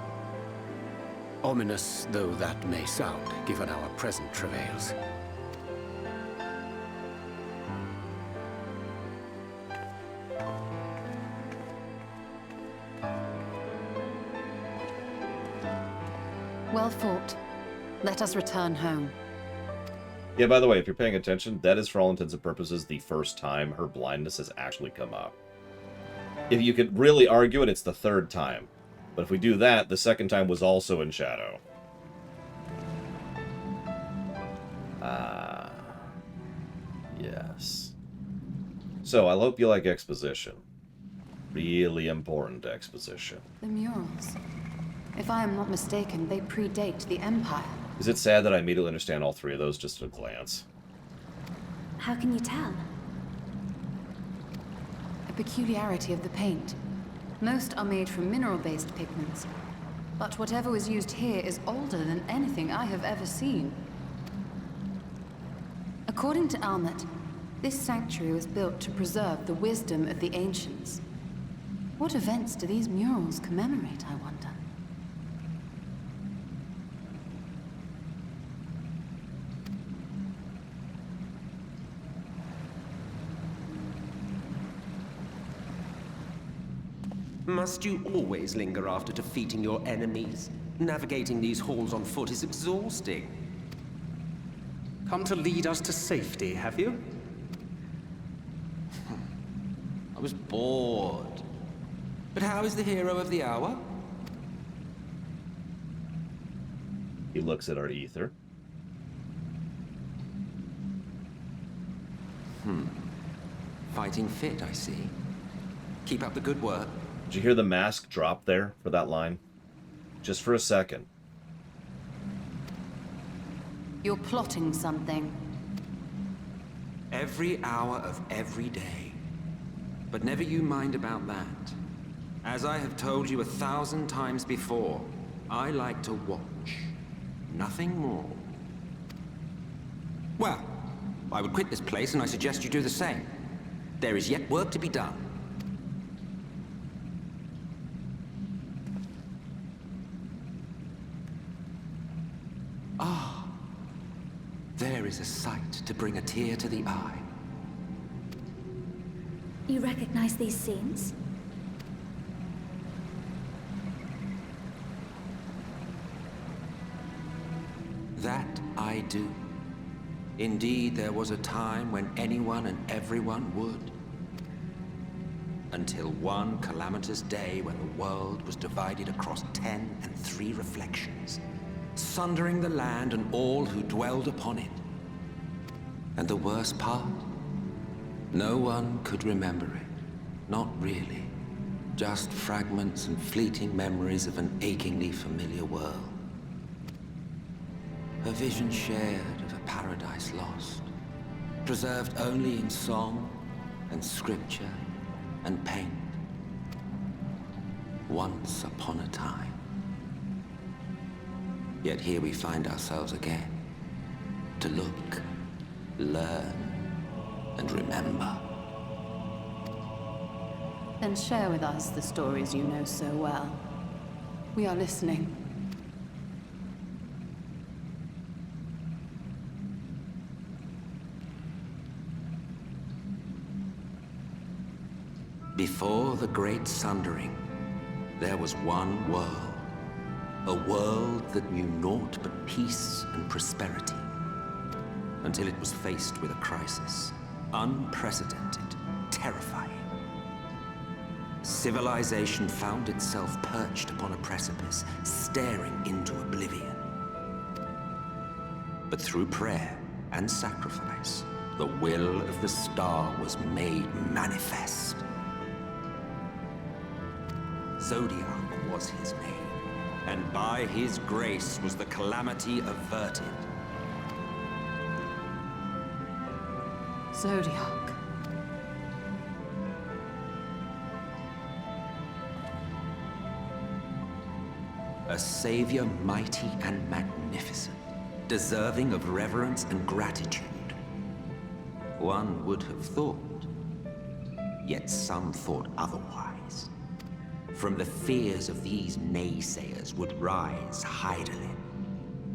Ominous though that may sound, given our present travails. Well fought. Let us return home. Yeah, by the way, if you're paying attention, that is for all intents and purposes the first time her blindness has actually come up. If you could really argue it, it's the third time. But if we do that, the second time was also in shadow. Ah. Yes. So, I hope you like exposition. Really important exposition. The murals. If I am not mistaken, they predate the Empire. Is it sad that I immediately understand all three of those just at a glance? How can you tell? A peculiarity of the paint. Most are made from mineral-based pigments, but whatever was used here is older than anything I have ever seen. According to Almet, this sanctuary was built to preserve the wisdom of the ancients. What events do these murals commemorate, I wonder? Must you always linger after defeating your enemies? Navigating these halls on foot is exhausting. Come to lead us to safety, have you? I was bored. But how is the hero of the hour? He looks at our ether. Fighting fit, I see. Keep up the good work. Did you hear the mask drop there for that line? Just for a second. You're plotting something. Every hour of every day. But never you mind about that. As I have told you 1,000 times before, I like to watch. Nothing more. Well, I would quit this place and I suggest you do the same. There is yet work to be done. There is a sight to bring a tear to the eye. You recognize these scenes? That I do. Indeed, there was a time when anyone and everyone would. Until one calamitous day when the world was divided across 10 and 3 reflections, sundering the land and all who dwelled upon it. And the worst part? No one could remember it. Not really. Just fragments and fleeting memories of an achingly familiar world. A vision shared of a paradise lost, preserved only in song and scripture and paint. Once upon a time. Yet here we find ourselves again, to look, learn, and remember. Then share with us the stories you know so well. We are listening. Before the Great Sundering, there was one world. A world that knew naught but peace and prosperity. Until it was faced with a crisis. Unprecedented, terrifying. Civilization found itself perched upon a precipice, staring into oblivion. But through prayer and sacrifice, the will of the star was made manifest. Zodiac was his name, and by his grace was the calamity averted. Zodiac. A savior mighty and magnificent, deserving of reverence and gratitude. One would have thought, yet some thought otherwise. From the fears of these naysayers would rise Hydaelyn,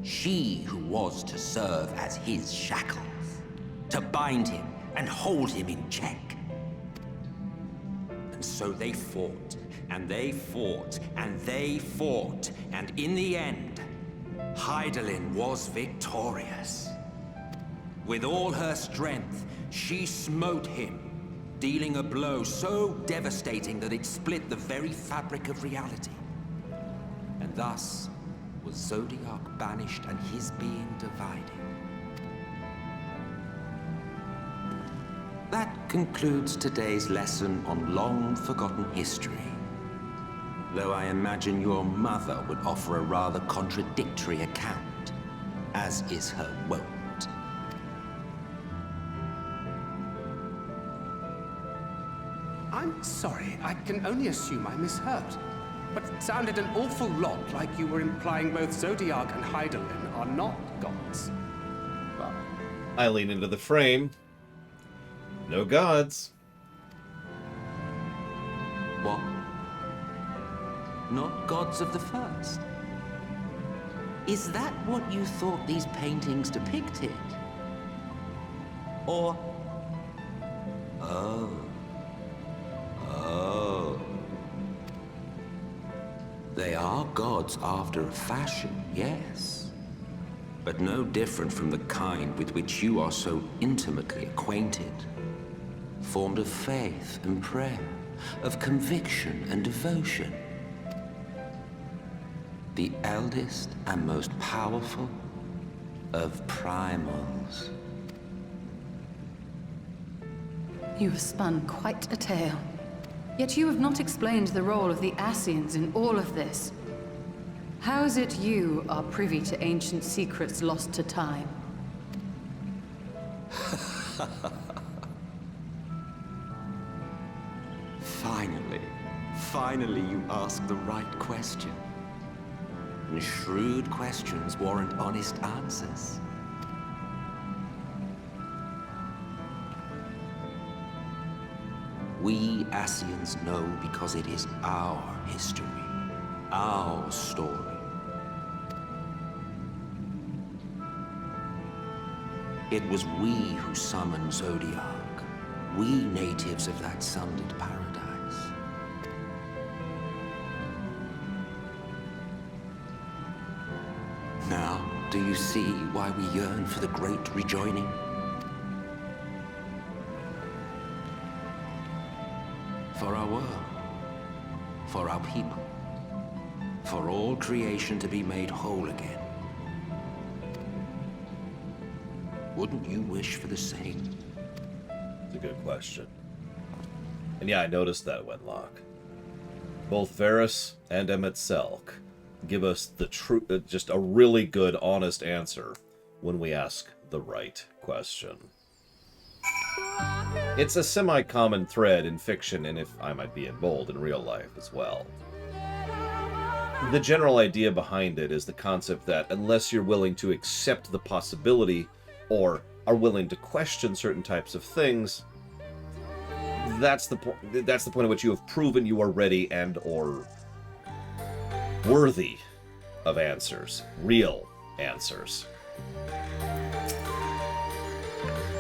she who was to serve as his shackles, to bind him and hold him in check. And so they fought, and they fought, and they fought, and in the end, Hydaelyn was victorious. With all her strength, she smote him, dealing a blow so devastating that it split the very fabric of reality. And thus was Zodiac banished and his being divided. That concludes today's lesson on long-forgotten history. Though I imagine your mother would offer a rather contradictory account, as is her wont. I'm sorry, I can only assume I misheard. But it sounded an awful lot like you were implying both Zodiac and Hydaelyn are not gods. Well, I lean into the frame. No gods. What? Not gods of the first? Is that what you thought these paintings depicted? Or... Oh. Oh. They are gods after a fashion, yes. But no different from the kind with which you are so intimately acquainted. Formed of faith and prayer, of conviction and devotion. The eldest and most powerful of primals. You have spun quite a tale. Yet you have not explained the role of the Ascians in all of this. How is it you are privy to ancient secrets lost to time? Finally you ask the right question. And shrewd questions warrant honest answers. We Ascians know because it is our history, our story. It was we who summoned Zodiac, we natives of that sundered paradise. Now, do you see why we yearn for the great rejoining? For our world, for our people, for all creation to be made whole again. Wouldn't you wish for the same? It's a good question. And yeah, I noticed that, Wenlock. Both Varys and Emet-Selch give us the true, just a really good, honest answer when we ask the right question. It's a semi-common thread in fiction, and if I might be in bold, in real life as well. The general idea behind it is the concept that unless you're willing to accept the possibility, or are willing to question certain types of things, that's the point at which you have proven you are ready and or worthy of answers. Real answers.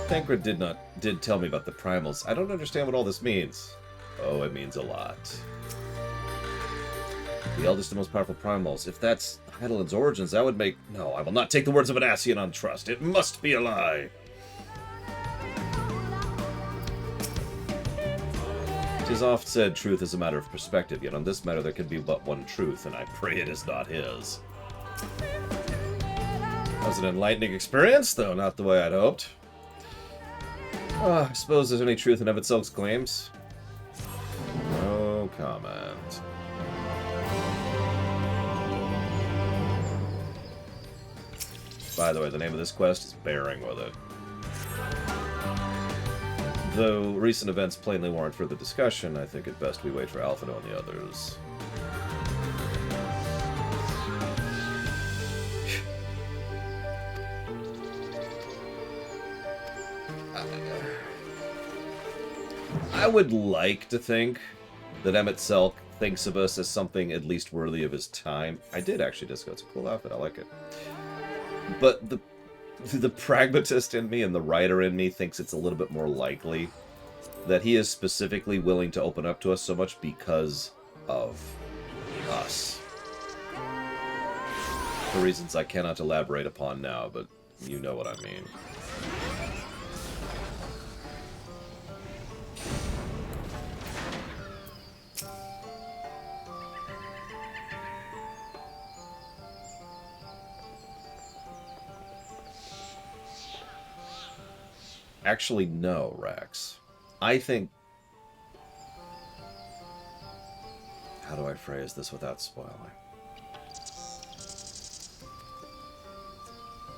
Tancred did tell me about the primals. I don't understand what all this means. Oh, it means a lot. The eldest and most powerful primals. If that's Hydaelyn's origins, that would make... No, I will not take the words of an Ascian on trust. It must be a lie. 'Tis oft said truth is a matter of perspective, yet on this matter there can be but one truth, and I pray it is not his. That was an enlightening experience, though not the way I'd hoped. I suppose there's any truth in Emet-Selch's claims. No comment. By the way, the name of this quest is Bearing with It. Though recent events plainly warrant further discussion, I think it best we wait for Alphino and the others. I would like to think that Emmett Selk thinks of us as something at least worthy of his time. I did actually disco. It's a cool outfit. I like it. But the pragmatist in me and the writer in me thinks it's a little bit more likely that he is specifically willing to open up to us so much because of us. For reasons I cannot elaborate upon now, but you know what I mean. Actually, no, Rex. I think... How do I phrase this without spoiling?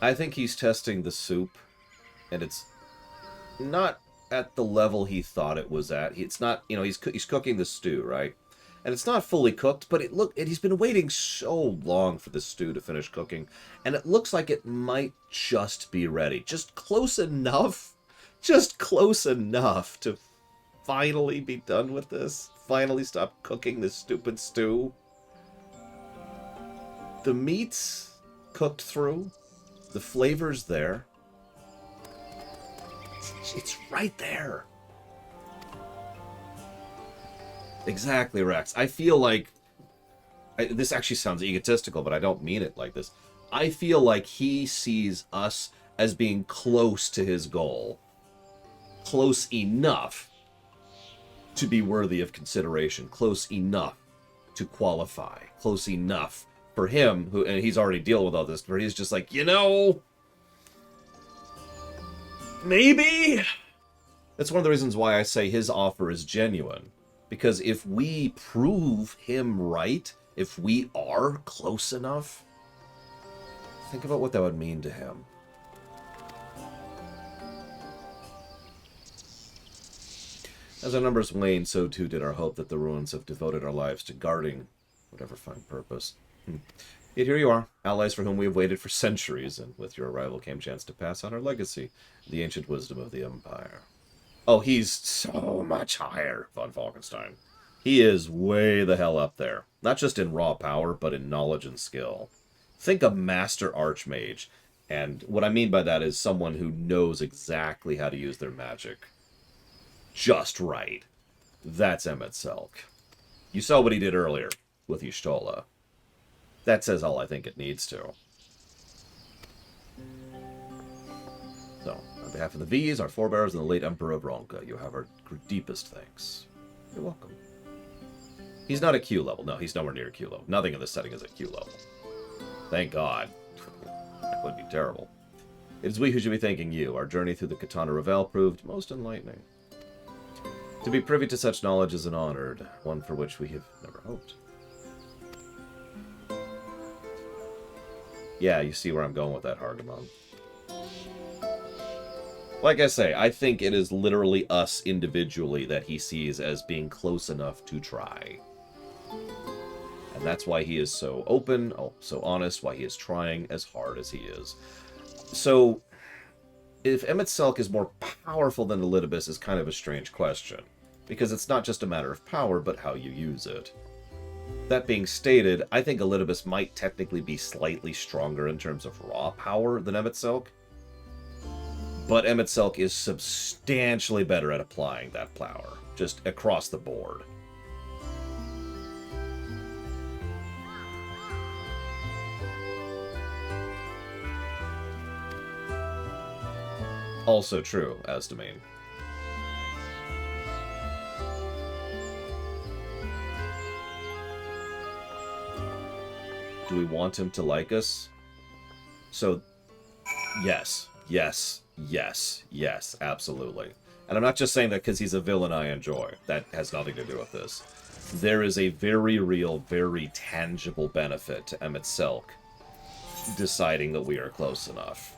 I think he's testing the soup, and it's not at the level he thought it was at. It's not, you know, he's cooking the stew, right? And it's not fully cooked, but he's been waiting so long for the stew to finish cooking, and it looks like it might just be ready. Just close enough to finally be done with this. Finally stop cooking this stupid stew. The meat's cooked through. The flavor's there. It's right there. Exactly, Rex. I feel like... this actually sounds egotistical, but I don't mean it like this. I feel like he sees us as being close to his goal. Close enough to be worthy of consideration. Close enough to qualify. Close enough for him, and he's already dealing with all this, where he's just like, you know... maybe? That's one of the reasons why I say his offer is genuine. Because if we prove him right, if we are close enough, think about what that would mean to him. As our numbers wane, so too did our hope that the ruins have devoted our lives to guarding whatever fine purpose. Yet here you are, allies for whom we have waited for centuries, and with your arrival came chance to pass on our legacy, the ancient wisdom of the Empire. Oh, he's so much higher, von Falkenstein. He is way the hell up there. Not just in raw power, but in knowledge and skill. Think a master archmage, and what I mean by that is someone who knows exactly how to use their magic. Just right. That's Emmett Selk. You saw what he did earlier with Y'shtola. That says all I think it needs to. So, on behalf of the V's, our forebears, and the late Emperor of Ronka, you have our deepest thanks. You're welcome. He's not at Q level. No, he's nowhere near Q level. Nothing in this setting is at Q level. Thank God. That would be terrible. It is we who should be thanking you. Our journey through the Katana Revel proved most enlightening. To be privy to such knowledge is an honor, one for which we have never hoped. Yeah, you see where I'm going with that, Hargamon. Like I say, I think it is literally us individually that he sees as being close enough to try. And that's why he is so open, so honest, why he is trying as hard as he is. So, if Emmett Selk is more powerful than Elidibus is kind of a strange question, because it's not just a matter of power, but how you use it. That being stated, I think Elidibus might technically be slightly stronger in terms of raw power than Emmett Selk, but Emmett Selk is substantially better at applying that power, just across the board. Also true, as domain. Do we want him to like us? So, yes, absolutely. And I'm not just saying that because he's a villain I enjoy. That has nothing to do with this. There is a very real, very tangible benefit to Emmett Selk deciding that we are close enough.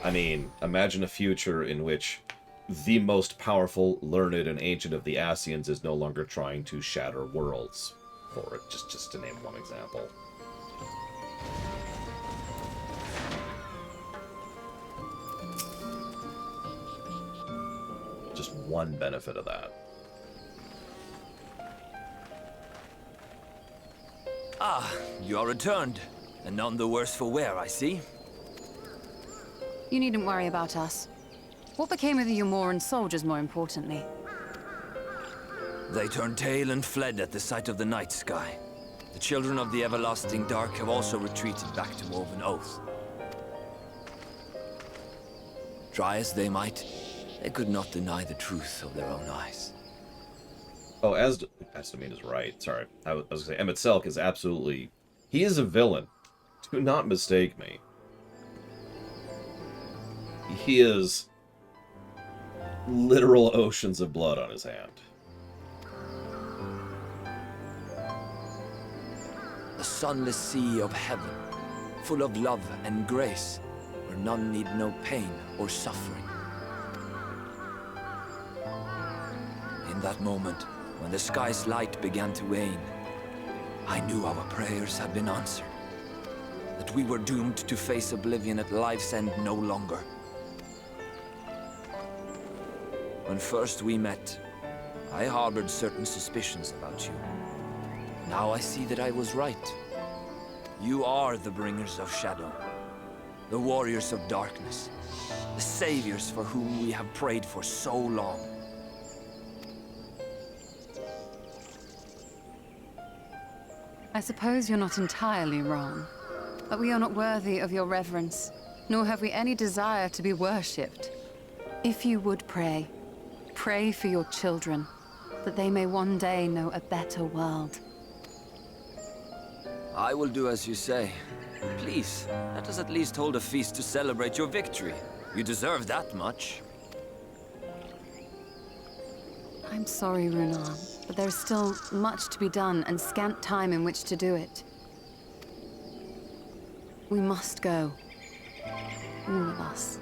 I mean, imagine a future in which the most powerful, learned, and ancient of the Ascians is no longer trying to shatter worlds for it, just to name one example. Just one benefit of that. Ah, you are returned, and none the worse for wear, I see. You needn't worry about us. What became of the Umoran soldiers, more importantly? They turned tail and fled at the sight of the night sky. The children of the everlasting dark have also retreated back to Woven Oath. Try as they might, they could not deny the truth of their own eyes. Oh, Astamine is right. Sorry. I was going to say, Emmett Selk is absolutely... He is a villain. Do not mistake me. He is literal oceans of blood on his hand. The sunless sea of heaven, full of love and grace, where none need know pain or suffering. In that moment, when the sky's light began to wane, I knew our prayers had been answered. That we were doomed to face oblivion at life's end no longer. When first we met, I harbored certain suspicions about you. Now I see that I was right. You are the bringers of shadow, the warriors of darkness, the saviors for whom we have prayed for so long. I suppose you're not entirely wrong, but we are not worthy of your reverence, nor have we any desire to be worshipped. If you would pray, pray for your children, that they may one day know a better world. I will do as you say. Please, let us at least hold a feast to celebrate your victory. You deserve that much. I'm sorry, Runan, but there is still much to be done and scant time in which to do it. We must go. All of us.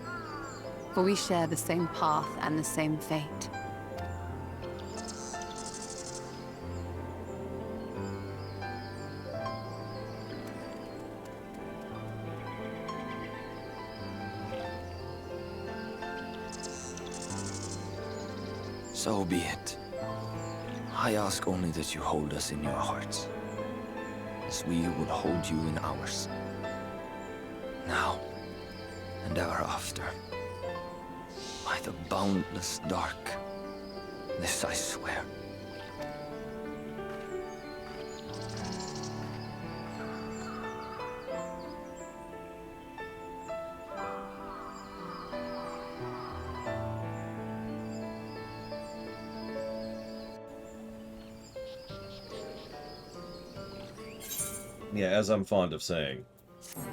For we share the same path and the same fate. So be it. I ask only that you hold us in your hearts, as we will hold you in ours. Now, and ever after. By the boundless dark, this I swear. Yeah, as I'm fond of saying,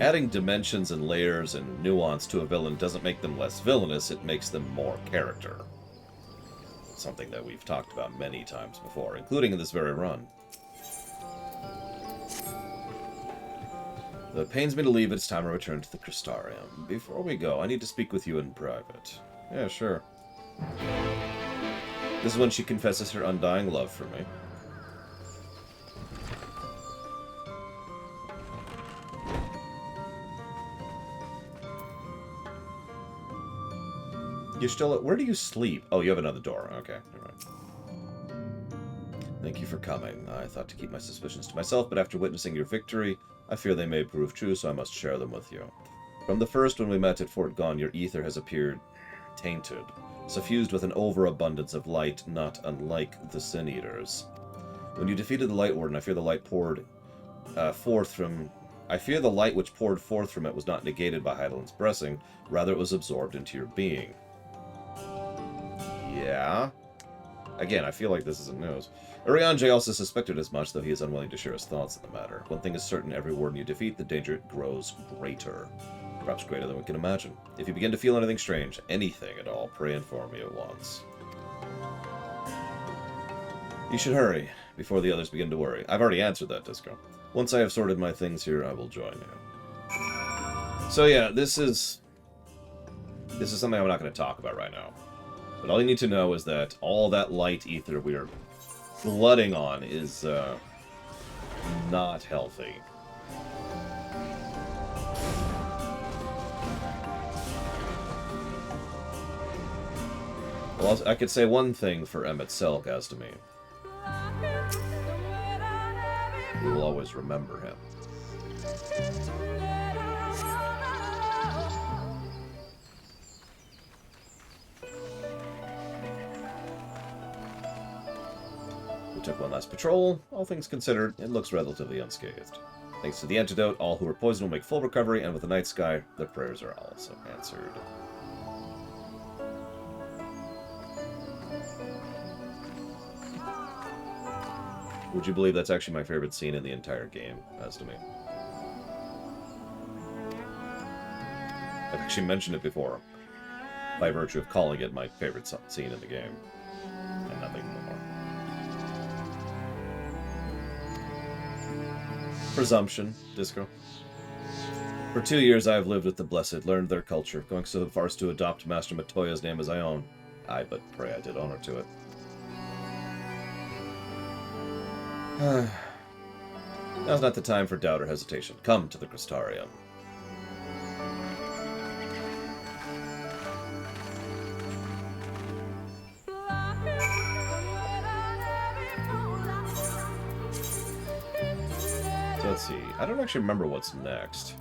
adding dimensions and layers and nuance to a villain doesn't make them less villainous, it makes them more character. Something that we've talked about many times before, including in this very run. Though it pains me to leave, it's time I return to the Crystarium. Before we go, I need to speak with you in private. Yeah, sure. This is when she confesses her undying love for me. You're still at... Where do you sleep? Oh, you have another door. Okay, alright. Thank you for coming. I thought to keep my suspicions to myself, but after witnessing your victory, I fear they may prove true, so I must share them with you. From the first when we met at Fort Gone, your ether has appeared tainted, suffused with an overabundance of light, not unlike the Sin Eaters. When you defeated the Light Warden, I fear the light poured forth from... I fear the light which poured forth from it was not negated by Heidelin's blessing, rather it was absorbed into your being. Yeah. Again, I feel like this isn't news. Urianger also suspected as much, though he is unwilling to share his thoughts on the matter. One thing is certain, every warden you defeat, the danger grows greater. Perhaps greater than we can imagine. If you begin to feel anything strange, anything at all, pray inform me at once. You should hurry, before the others begin to worry. I've already answered that, Disco. Once I have sorted my things here, I will join you. So yeah, this is something I'm not going to talk about right now. But all you need to know is that all that light ether we are flooding on is not healthy. Well, I could say one thing for Emmett Selk as to me. We will always remember him. We took one last patrol. All things considered, it looks relatively unscathed. Thanks to the antidote, all who were poisoned will make full recovery, and with the night sky, their prayers are also answered. Would you believe that's actually my favorite scene in the entire game, as to me? I've actually mentioned it before, by virtue of calling it my favorite scene in the game, and nothing more. Presumption, Disco. For 2 years I have lived with the Blessed, learned their culture, going so far as to adopt Master Matoya's name as I own. I but pray I did honor to it. Now's not the time for doubt or hesitation. Come to the Crystarium. So let's see. I don't actually remember what's next.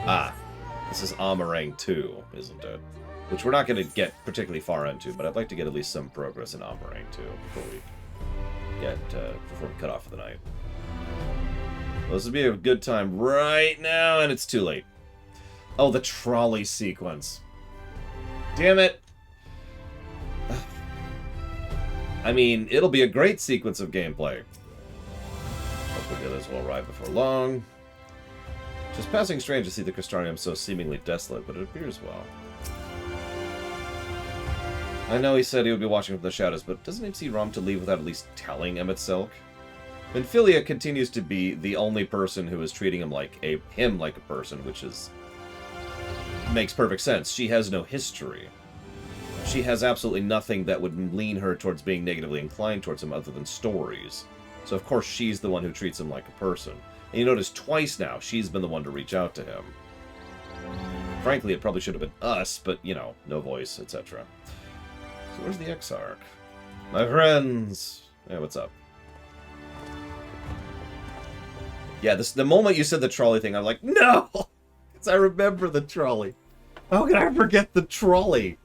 Ah, this is Amarang 2, isn't it? Which we're not going to get particularly far into, but I'd like to get at least some progress in Amarang 2 before we cut off for the night. Well, this would be a good time right now, and it's too late. Oh, the trolley sequence. Damn it! I mean, it'll be a great sequence of gameplay. Hopefully the others will arrive before long. Just passing strange to see the Crystarium so seemingly desolate, but it appears well. I know he said he would be watching from the shadows, but doesn't it seem wrong to leave without at least telling Emmett Selk? Philia continues to be the only person who is treating him like a person, which makes perfect sense. She has no history. She has absolutely nothing that would lean her towards being negatively inclined towards him other than stories. So of course she's the one who treats him like a person. And you notice twice now she's been the one to reach out to him. Frankly, it probably should have been us, but, you know, no voice, etc. So where's the Exarch? My friends! Hey, what's up? Yeah, the moment you said the trolley thing, I'm like, no! Because I remember the trolley. How could I forget the trolley?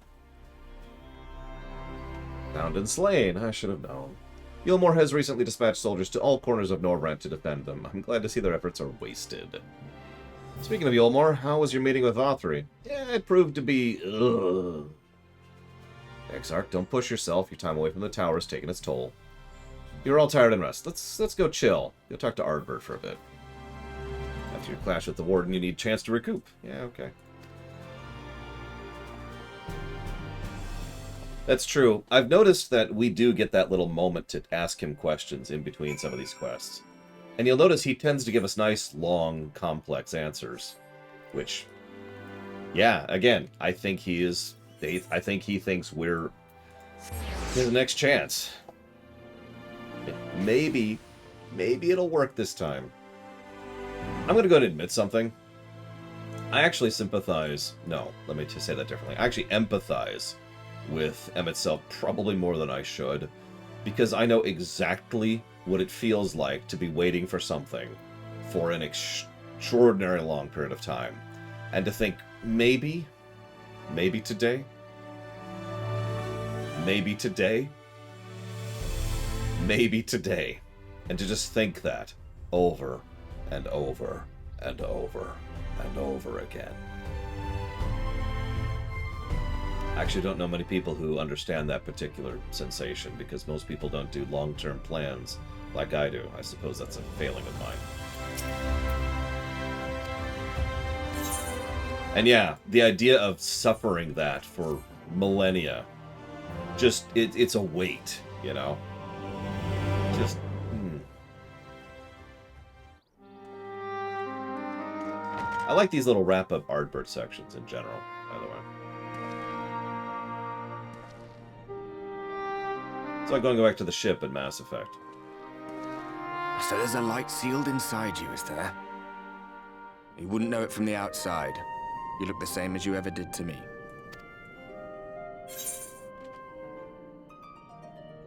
Found and slain. I should have known. Ylmor has recently dispatched soldiers to all corners of Norvrent to defend them. I'm glad to see their efforts are wasted. Speaking of Ylmor, how was your meeting with Vothri? Yeah, it proved to be... ugh. Exarch, don't push yourself. Your time away from the tower is taking its toll. You're all tired and rest. Let's go chill. Go talk to Ardbert for a bit. After your clash with the Warden, you need a chance to recoup. Yeah, okay. That's true. I've noticed that we do get that little moment to ask him questions in between some of these quests. And you'll notice he tends to give us nice, long, complex answers. Which, yeah, again, I think he thinks we're his next chance. Maybe it'll work this time. I'm going to go ahead and admit something. I actually sympathize... No, let me just say that differently. I actually empathize with Emmett Selk probably more than I should, because I know exactly what it feels like to be waiting for something for an extraordinary long period of time, and to think, maybe today, maybe today, and to just think that over and over and over and over again. I actually don't know many people who understand that particular sensation, because most people don't do long-term plans like I do. I suppose that's a failing of mine. And yeah, the idea of suffering that for millennia. Just, it's a weight, you know? Just, I like these little wrap-up Ardbert sections in general, by the way. It's like going back to the ship in Mass Effect. So there's a light sealed inside you, is there? You wouldn't know it from the outside. You look the same as you ever did to me.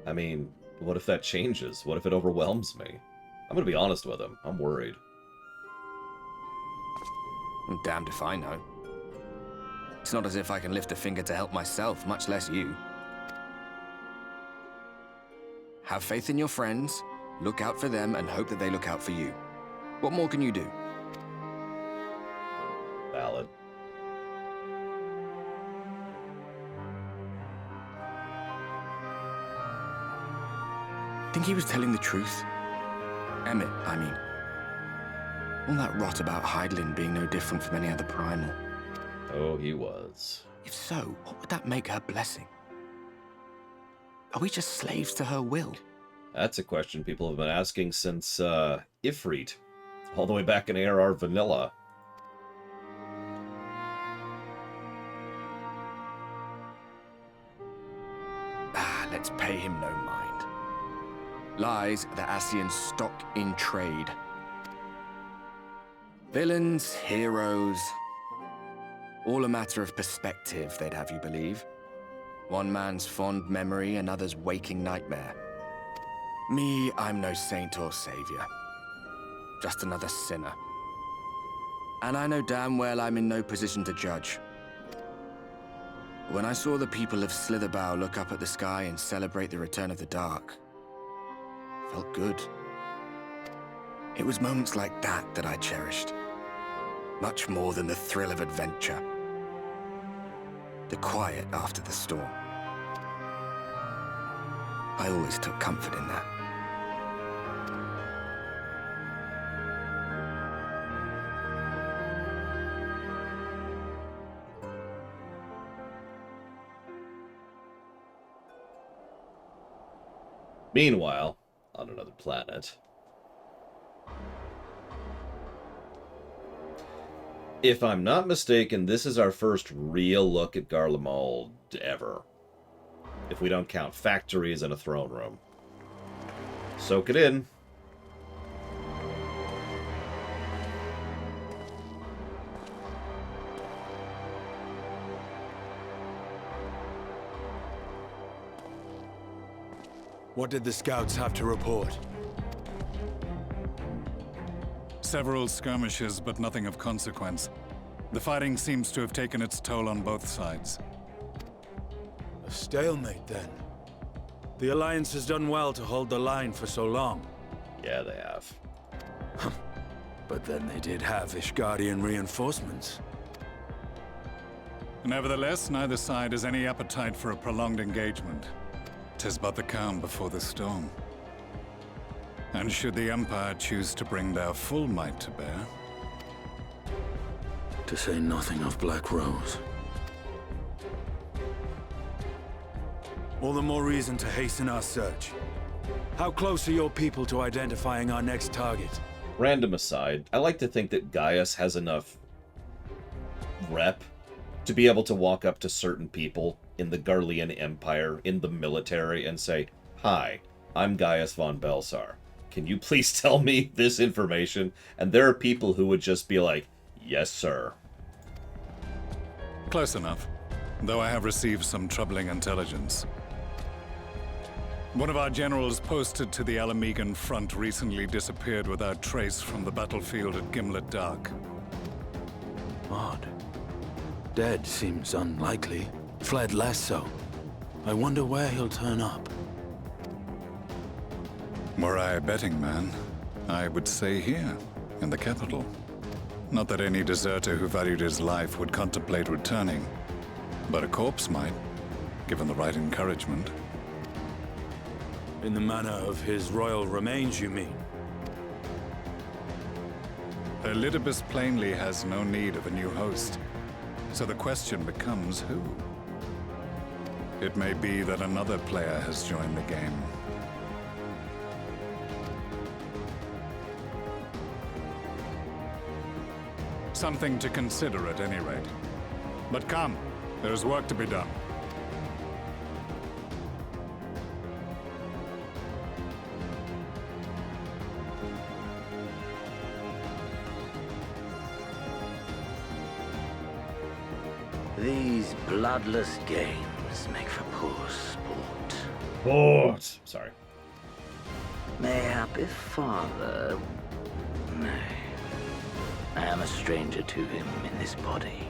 I mean, what if that changes? What if it overwhelms me? I'm gonna be honest with him. I'm worried. I'm damned if I know. It's not as if I can lift a finger to help myself, much less you. Have faith in your friends, look out for them, and hope that they look out for you. What more can you do? Valid. Think he was telling the truth? Emmett, I mean. All that rot about Hydaelyn being no different from any other primal. Oh, he was. If so, what would that make her blessing? Are we just slaves to her will? That's a question people have been asking since Ifrit, all the way back in ARR Vanilla. Let's pay him no mind. Lies the Ascian stock in trade. Villains, heroes, all a matter of perspective, they'd have you believe. One man's fond memory, another's waking nightmare. Me, I'm no saint or savior. Just another sinner. And I know damn well I'm in no position to judge. When I saw the people of Slitherbow look up at the sky and celebrate the return of the dark, felt good. It was moments like that that I cherished. Much more than the thrill of adventure. The quiet after the storm. I always took comfort in that. Meanwhile, on another planet, if I'm not mistaken, this is our first real look at Garlemald ever. If we don't count factories and a throne room. Soak it in. What did the scouts have to report? Several skirmishes, but nothing of consequence. The fighting seems to have taken its toll on both sides. A stalemate, then. The Alliance has done well to hold the line for so long. Yeah, they have. But then they did have Ishgardian reinforcements. Nevertheless, neither side has any appetite for a prolonged engagement. 'Tis but the calm before the storm. And should the Empire choose to bring their full might to bear... To say nothing of Black Rose. All the more reason to hasten our search. How close are your people to identifying our next target? Random aside, I like to think that Gaius has enough rep to be able to walk up to certain people in the Garlean Empire, in the military, and say, "Hi, I'm Gaius von Belsar. Can you please tell me this information?" And there are people who would just be like, "Yes, sir." Close enough, though I have received some troubling intelligence. One of our generals posted to the Alamegan front recently disappeared without trace from the battlefield at Gimlet Dark. Odd. Dead seems unlikely. Fled less so. I wonder where he'll turn up. Were I a betting man, I would say here, in the capital. Not that any deserter who valued his life would contemplate returning, but a corpse might, given the right encouragement. In the manner of his royal remains, you mean? Elidibus plainly has no need of a new host, so the question becomes who? It may be that another player has joined the game. Something to consider at any rate. But come, there is work to be done. These bloodless games make for poor sport. Sport! Sorry. Mayhap if father... Nay. I am a stranger to him in this body.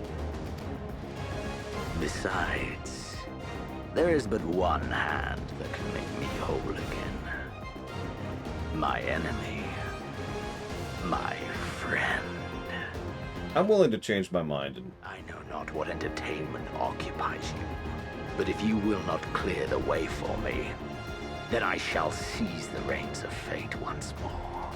Besides, there is but one hand that can make me whole again. My enemy. My friend. I'm willing to change my mind and... I know not what entertainment occupies you, but if you will not clear the way for me, then I shall seize the reins of fate once more.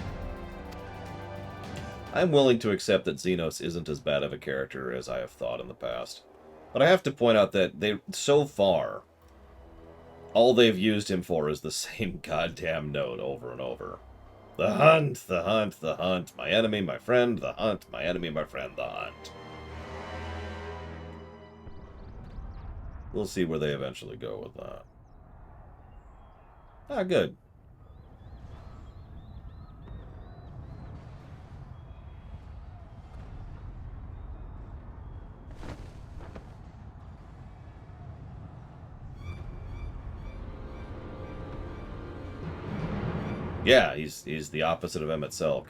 I'm willing to accept that Xenos isn't as bad of a character as I have thought in the past. But I have to point out that so far, all they've used him for is the same goddamn note over and over. The hunt, the hunt, the hunt, my enemy, my friend, the hunt, my enemy, my friend, the hunt. We'll see where they eventually go with that. Ah, good. Yeah, he's the opposite of Emmett Selk.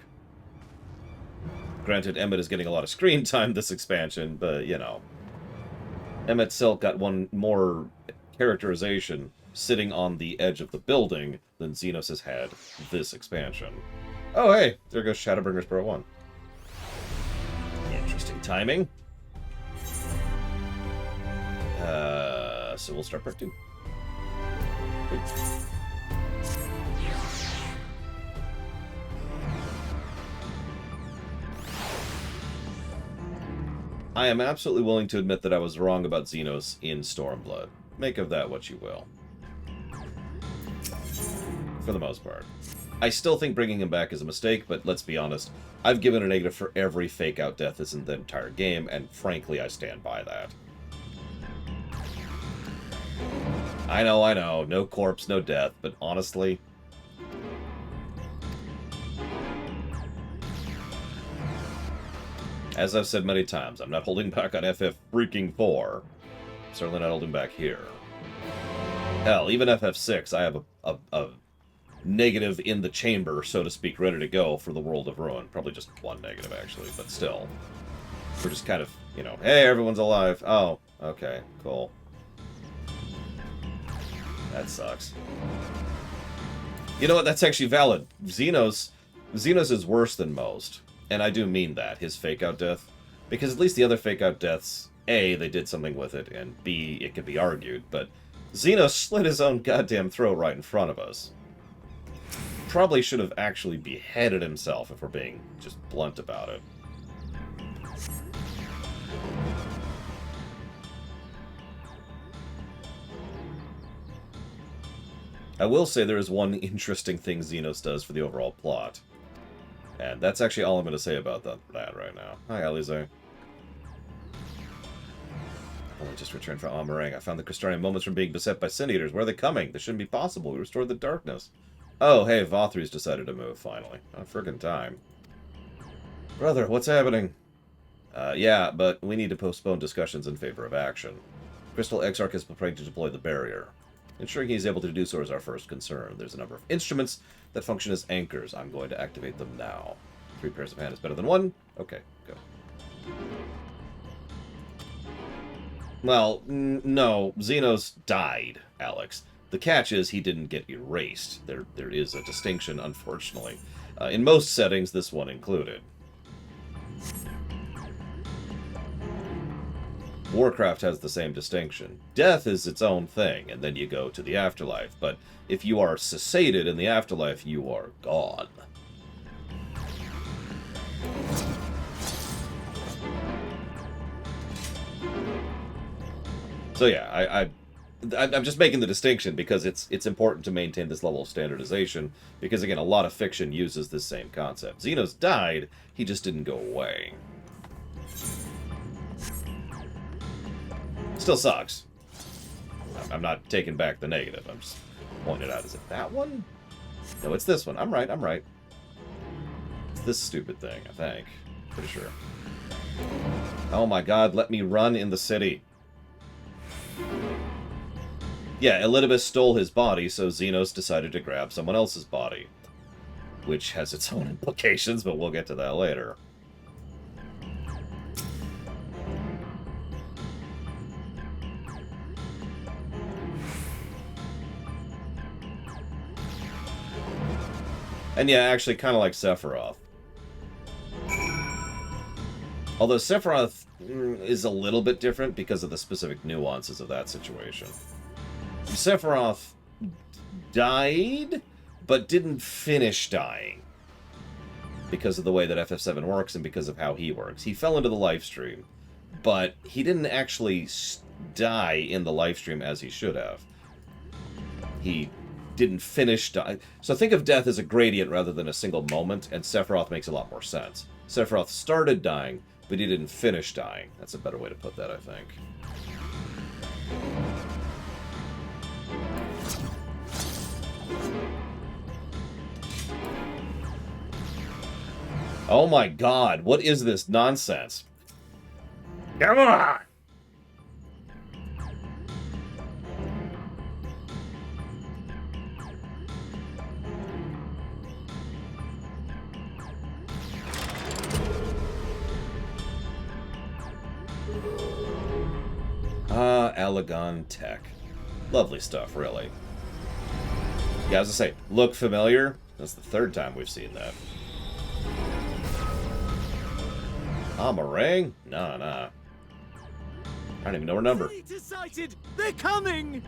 Granted, Emmett is getting a lot of screen time this expansion, but, you know. Emmett Selk got one more characterization sitting on the edge of the building than Xenos has had this expansion. Oh, hey! There goes Shadowbringers Pro 1. Interesting timing. So we'll start part 2. I am absolutely willing to admit that I was wrong about Xenos in Stormblood. Make of that what you will. For the most part. I still think bringing him back is a mistake, but let's be honest. I've given a negative for every fake-out death that's in the entire game, and frankly, I stand by that. I know. No corpse, no death, but honestly... As I've said many times, I'm not holding back on FF4. Certainly not holding back here. Hell, even FF6, I have a negative in the chamber, so to speak, ready to go for the World of Ruin. Probably just one negative, actually, but still. We're just kind of, you know, hey, everyone's alive. Oh, okay, cool. That sucks. You know what? That's actually valid. Xenos is worse than most. And I do mean that, his fake-out death. Because at least the other fake-out deaths, A, they did something with it, and B, it could be argued, but Xenos slit his own goddamn throat right in front of us. Probably should have actually beheaded himself, if we're being just blunt about it. I will say there is one interesting thing Xenos does for the overall plot. And that's actually all I'm going to say about that right now. Hi, Alize. I've only just returned from Amarang. I found the Crystarian moments from being beset by Sin Eaters. Where are they coming? This shouldn't be possible. We restored the darkness. Oh, hey, Vothri's decided to move, finally. Not friggin' time. Brother, what's happening? Yeah, but we need to postpone discussions in favor of action. Crystal Exarch is preparing to deploy the barrier. Ensuring he's able to do so is our first concern. There's a number of instruments that function as anchors. I'm going to activate them now. 3 pairs of hands is better than 1? Okay, go. Well, no. Xenos died, Alex. The catch is he didn't get erased. There is a distinction, unfortunately. In most settings, this one included. Warcraft has the same distinction. Death is its own thing, and then you go to the afterlife. But if you are cessated in the afterlife, you are gone. So yeah, I'm just making the distinction because it's important to maintain this level of standardization, because, again, a lot of fiction uses this same concept. Xenos died, he just didn't go away. Still sucks. I'm not taking back the negative, I'm just pointing it out. Is it that one? No, it's this one. I'm right. It's this stupid thing, I think. Pretty sure. Oh my god, let me run in the city. Yeah, Elidibus stole his body, so Xenos decided to grab someone else's body. Which has its own implications, but we'll get to that later. And yeah, actually kind of like Sephiroth. Although Sephiroth is a little bit different because of the specific nuances of that situation. Sephiroth died, but didn't finish dying. Because of the way that FF7 works and because of how he works. He fell into the lifestream, but he didn't actually die in the lifestream as he should have. He didn't finish dying. So think of death as a gradient rather than a single moment, and Sephiroth makes a lot more sense. Sephiroth started dying, but he didn't finish dying. That's a better way to put that, I think. Oh my god, what is this nonsense? Come on! Alagon Tech. Lovely stuff, really. Yeah, as I say, look familiar? That's the third time we've seen that. Meringue? Nah. I don't even know her number. Sighted! They're coming!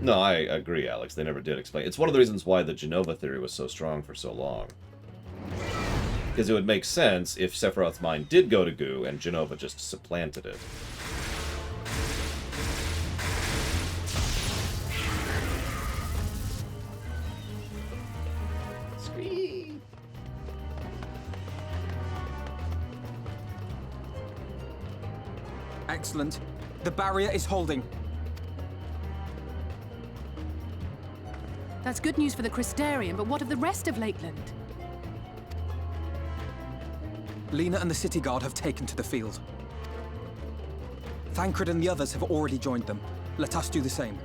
No, I agree, Alex. They never did explain. It's one of the reasons why the Genova theory was so strong for so long. Because it would make sense if Sephiroth's mind did go to goo and Genova just supplanted it. Squee! Excellent. The barrier is holding. That's good news for the Crystarian, but what of the rest of Lakeland? Lena and the City Guard have taken to the field. Thancred and the others have already joined them. Let us do the same.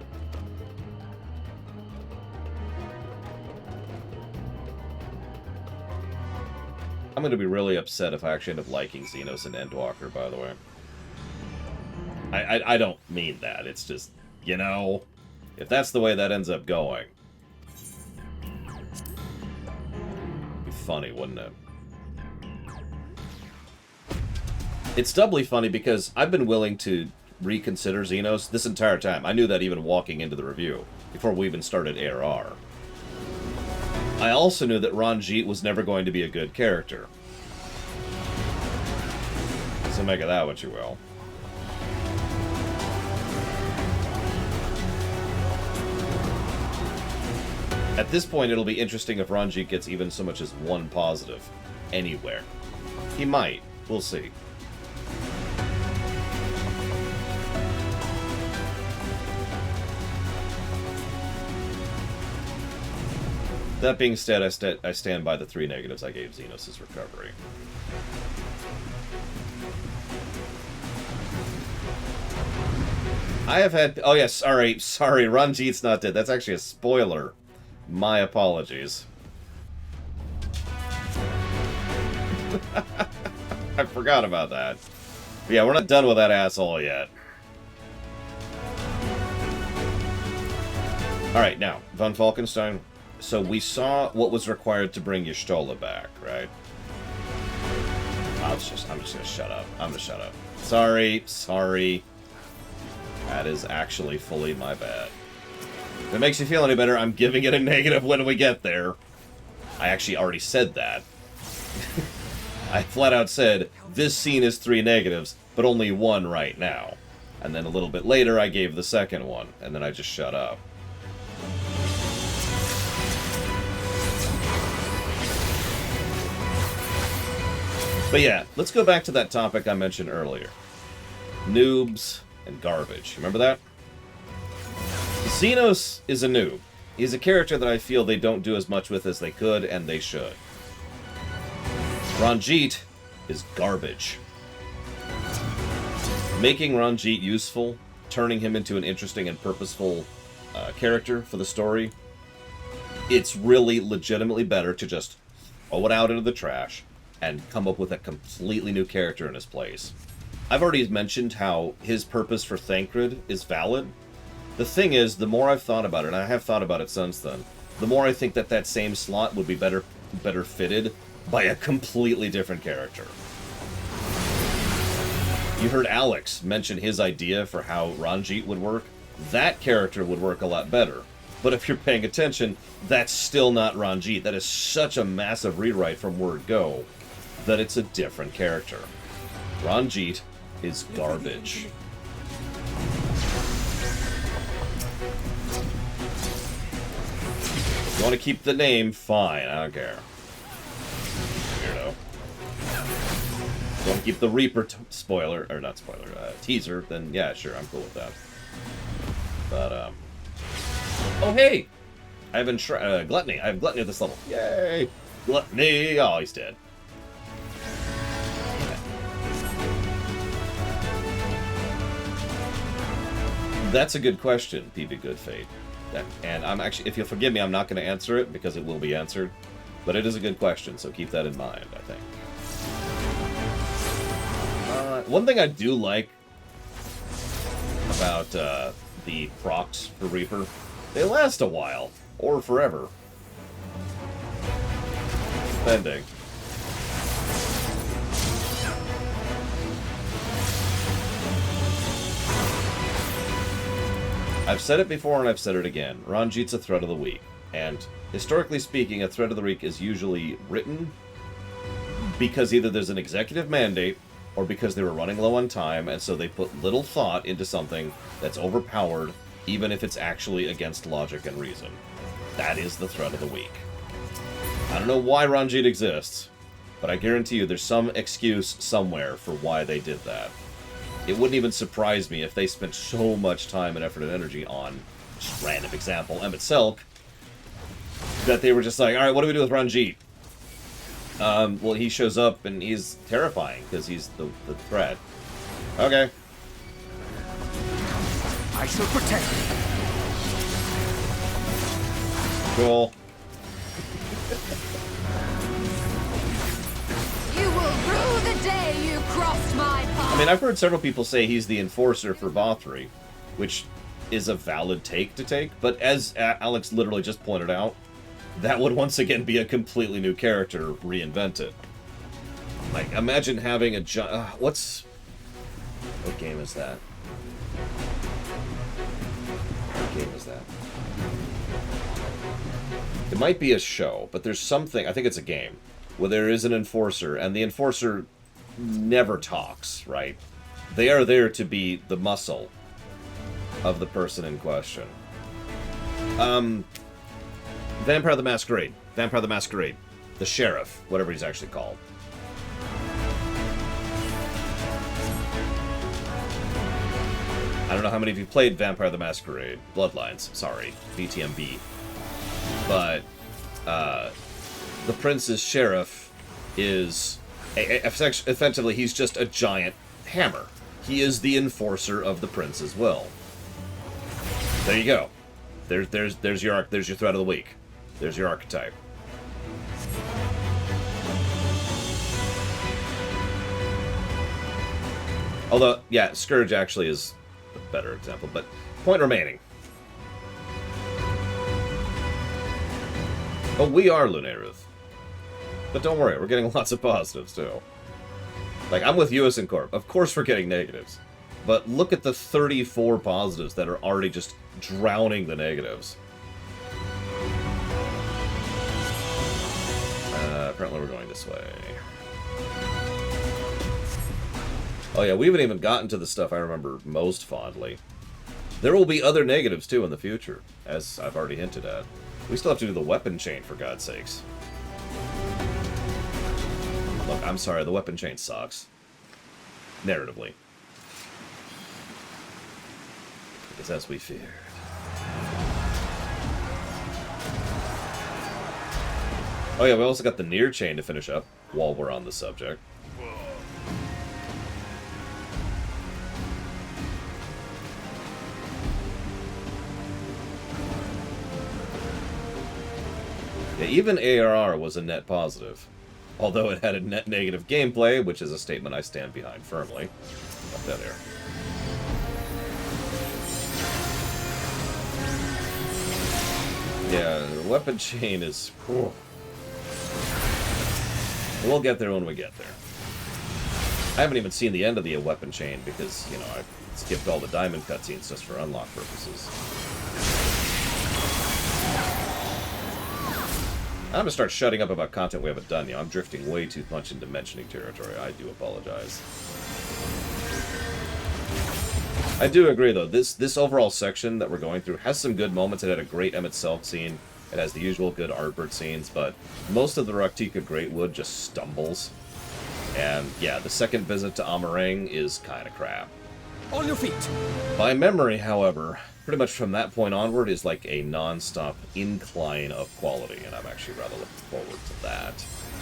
I'm going to be really upset if I actually end up liking Xenos and Endwalker, by the way. I don't mean that. It's just, you know, if that's the way that ends up going. It'd be funny, wouldn't it? It's doubly funny because I've been willing to reconsider Xenos this entire time. I knew that even walking into the review, before we even started ARR. I also knew that Ranjit was never going to be a good character. So make of that what you will. At this point, it'll be interesting if Ranjit gets even so much as one positive anywhere. He might. We'll see. That being said, I stand by the 3 negatives I gave Xenos' recovery. I have had... Oh, yes, sorry, Ranjit's not dead. That's actually a spoiler. My apologies. I forgot about that. But yeah, we're not done with that asshole yet. Alright, now, Von Falkenstein. So we saw what was required to bring Y'shtola back, right? I'm just gonna shut up. I'm gonna shut up. Sorry. That is actually fully my bad. If it makes you feel any better, I'm giving it a negative when we get there. I actually already said that. I flat out said, this scene is 3 negatives, but only 1 right now. And then a little bit later, I gave the second one, and then I just shut up. But yeah, let's go back to that topic I mentioned earlier. Noobs and garbage. Remember that? Xenos is a noob. He's a character that I feel they don't do as much with as they could, and they should. Ranjit is garbage. Making Ranjit useful, turning him into an interesting and purposeful character for the story, it's really legitimately better to just throw it out into the trash and come up with a completely new character in his place. I've already mentioned how his purpose for Thancred is valid. The thing is, the more I've thought about it, and I have thought about it since then, the more I think that that same slot would be better fitted by a completely different character. You heard Alex mention his idea for how Ranjit would work. That character would work a lot better. But if you're paying attention, that's still not Ranjit. That is such a massive rewrite from word go that it's a different character. Ranjit is garbage. If you want to keep the name, fine, I don't care. Weirdo. If you want to keep the Reaper spoiler, or not spoiler, teaser, then yeah, sure, I'm cool with that. But, oh hey! I have Gluttony. I have Gluttony at this level. Yay! Gluttony! Oh, he's dead. That's a good question, PB Good Fate. And I'm actually, if you'll forgive me, I'm not going to answer it because it will be answered. But it is a good question, so keep that in mind, I think. One thing I do like about the procs for Reaper, they last a while, or forever. Depending. I've said it before and I've said it again. Ranjit's a threat of the week. And historically speaking, a threat of the week is usually written because either there's an executive mandate or because they were running low on time, and so they put little thought into something that's overpowered, even if it's actually against logic and reason. That is the threat of the week. I don't know why Ranjit exists, but I guarantee you there's some excuse somewhere for why they did that. It wouldn't even surprise me if they spent so much time and effort and energy on, just random example, Emmett Selk, that they were just like, alright, what do we do with Ranjit? Well, he shows up and he's terrifying, because he's the threat. Okay. I shall protect you. Cool. You will rue the day you crossed my path. I mean, I've heard several people say he's the enforcer for Bothri, which is a valid take to take, but as Alex literally just pointed out, that would once again be a completely new character reinvented. Like, imagine having a what game is that? What game is that? It might be a show, but there's something, I think it's a game, where there is an enforcer, and the enforcer never talks, right? They are there to be the muscle of the person in question. Vampire the Masquerade. Vampire the Masquerade. The Sheriff, whatever he's actually called. I don't know how many of you played Vampire the Masquerade. Bloodlines, sorry. VTMB. But, the Prince's Sheriff is... effectively, he's just a giant hammer. He is the enforcer of the Prince's will. There you go. There's your threat of the week. There's your archetype. Although, yeah, Scourge actually is a better example, but point remaining. Oh, we are Lunaruth. But don't worry, we're getting lots of positives, too. Like, I'm with US and Corp. Of course we're getting negatives. But look at the 34 positives that are already just drowning the negatives. Apparently we're going this way. Oh yeah, we haven't even gotten to the stuff I remember most fondly. There will be other negatives too in the future, as I've already hinted at. We still have to do the weapon chain, for God's sakes. Look, I'm sorry, the weapon chain sucks. Narratively. Because as we feared. Oh yeah, we also got the near chain to finish up, while we're on the subject. Yeah, even ARR was a net positive. Although it had a net negative gameplay, which is a statement I stand behind firmly. Up that there. Yeah, the weapon chain is... Whew. We'll get there when we get there. I haven't even seen the end of the weapon chain because, you know, I skipped all the diamond cutscenes just for unlock purposes. I'm gonna start shutting up about content we haven't done. You know, I'm drifting way too much into mentioning territory. I do apologize. I do agree, though. This overall section that we're going through has some good moments. It had a great Emmett Self scene. It has the usual good Artbert scenes, but most of the Raktika Greatwood just stumbles. And yeah, the second visit to Amarang is kind of crap. On your feet! By memory, however, pretty much from that point onward is like a non-stop incline of quality, and I'm actually rather looking forward to that.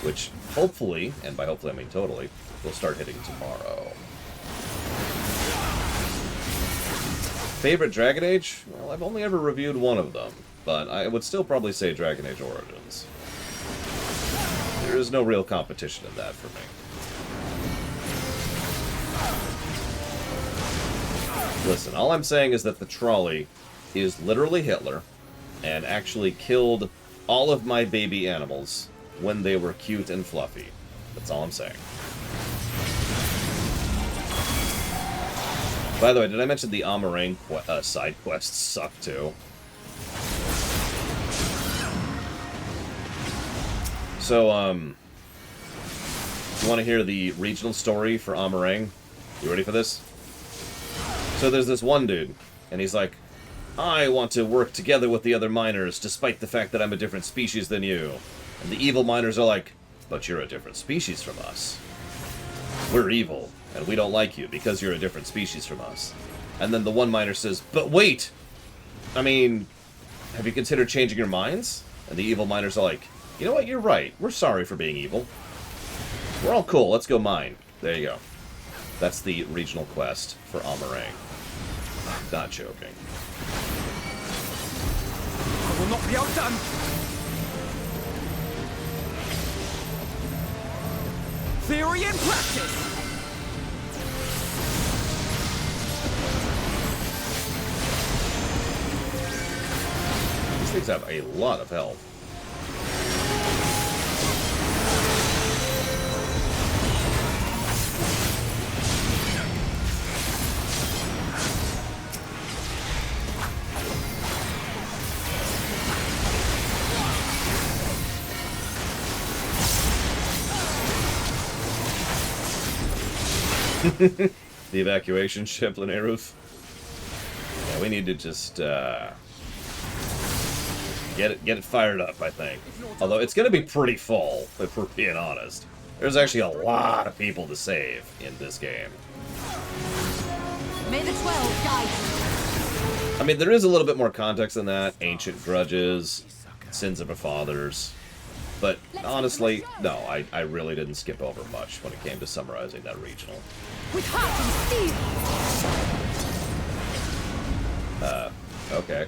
Which, hopefully, and by hopefully I mean totally, we'll start hitting tomorrow. Favorite Dragon Age? Well, I've only ever reviewed one of them, but I would still probably say Dragon Age Origins. There is no real competition in that for me. Listen, all I'm saying is that the trolley is literally Hitler and actually killed all of my baby animals when they were cute and fluffy. That's all I'm saying. By the way, did I mention the Amarang side quests suck too? So, you want to hear the regional story for Amarang? You ready for this? So there's this one dude, and he's like, I want to work together with the other miners, despite the fact that I'm a different species than you. And the evil miners are like, but you're a different species from us. We're evil, and we don't like you because you're a different species from us. And then the one miner says, but wait! I mean, have you considered changing your minds? And the evil miners are like, you know what, you're right. We're sorry for being evil. We're all cool, let's go mine. There you go. That's the regional quest for Amarang. Not joking. I will not be outdone! Theory and practice! These things have a lot of health. The evacuation ship, Lineruth. Yeah, we need to just get it fired up, I think. Although it's going to be pretty full, if we're being honest. There's actually a lot of people to save in this game. May the 12 guide you. I mean, there is a little bit more context than that. Ancient grudges, sins of our fathers. But honestly, no, I really didn't skip over much when it came to summarizing that regional. With heart and steel. Okay.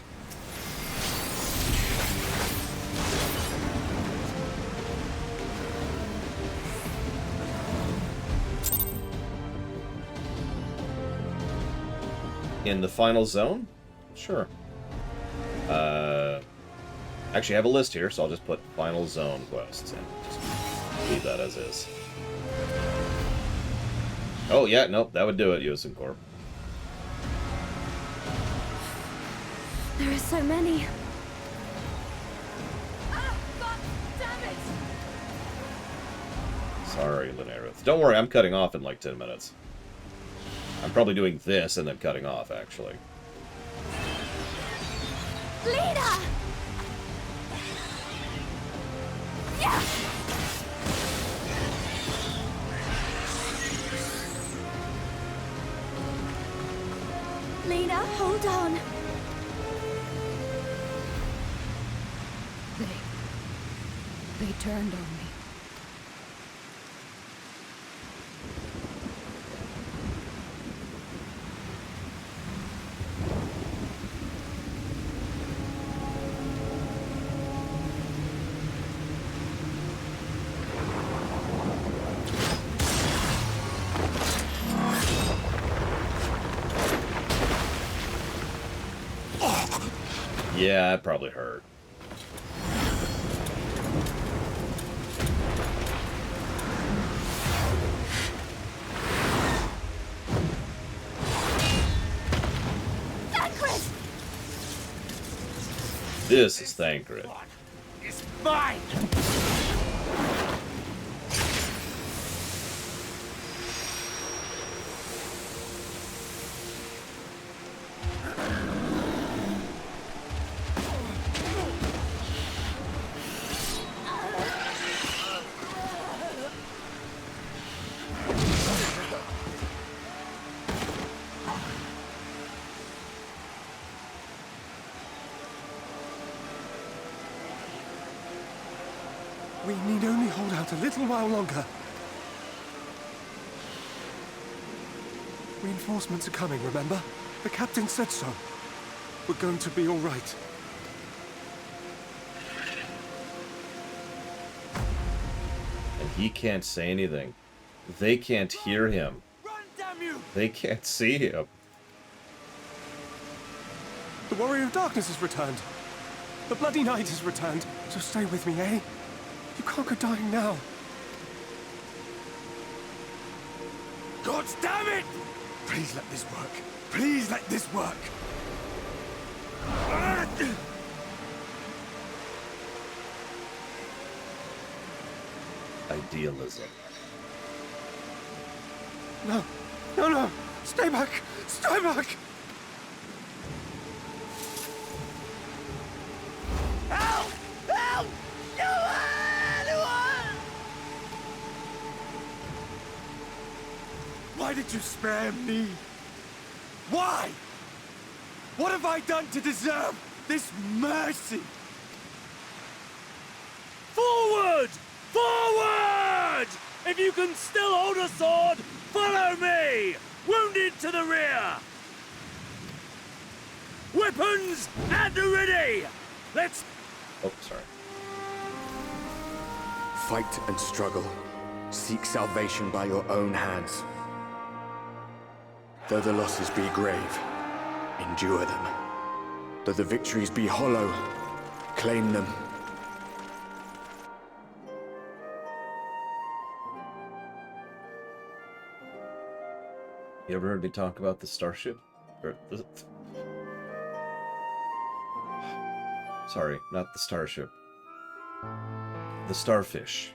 In the final zone? Sure. Actually, I have a list here, so I'll just put final zone quests and just leave that as is. Oh, yeah, nope, that would do it, Yosin Corp. There are so many. Sorry, Lineruth. Don't worry, I'm cutting off in like 10 minutes. I'm probably doing this and then cutting off, actually. Leader! Yeah! Leader, hold on. They turned on me. Yeah, it probably hurt. This is Thancred. It's mine! We need only hold out a little while longer. Reinforcements are coming, remember? The captain said so. We're going to be all right. And he can't say anything. They can't hear him. Run, damn you! They can't see him. The Warrior of Darkness has returned. The Bloody Knight has returned. So stay with me, eh? You can't go dying now. God damn it! Please let this work. Please let this work. Idealism. No. No, no. Stay back. Stay back. Help! Help! Why did you spare me? Why? What have I done to deserve this mercy? Forward! Forward! If you can still hold a sword, follow me! Wounded to the rear! Weapons at the ready! Let's... Oh, sorry. Fight and struggle. Seek salvation by your own hands. Though the losses be grave, endure them. Though the victories be hollow, claim them. You ever heard me talk about the starship? Or the... Sorry, not the starship. The starfish.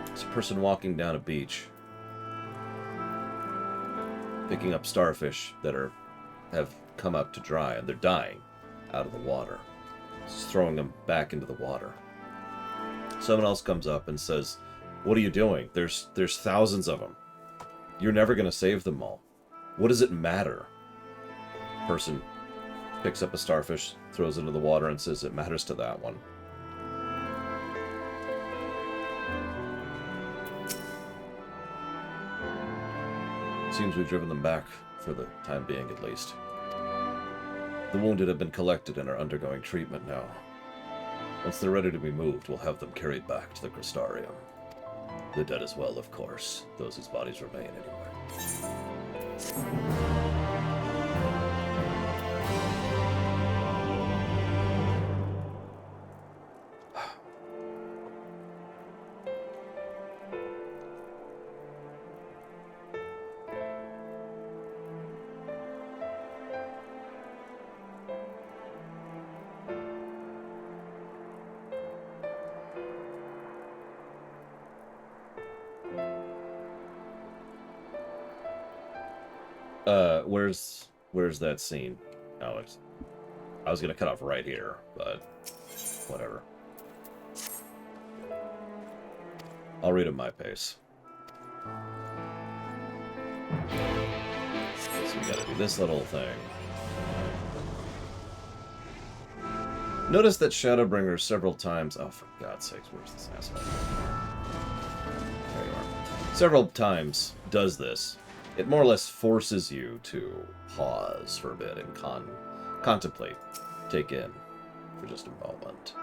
It's a person walking down a beach, picking up starfish that have come up to dry, and they're dying out of the water. Just throwing them back into the water. Someone else comes up and says, "What are you doing? There's thousands of them. You're never going to save them all. What does it matter?" Person picks up a starfish, throws it into the water, and says, "It matters to that one." Seems we've driven them back, for the time being at least. The wounded have been collected and are undergoing treatment now. Once they're ready to be moved, we'll have them carried back to the Crystarium. The dead as well, of course, those whose bodies remain anyway. Where's that scene, Alex? I was gonna cut off right here, but whatever. I'll read at my pace. So we gotta do this little thing. Notice that Shadowbringers several times... Oh, for God's sakes, where's this asshole? There you are. Several times does this. It more or less forces you to pause for a bit and contemplate, take in for just a moment.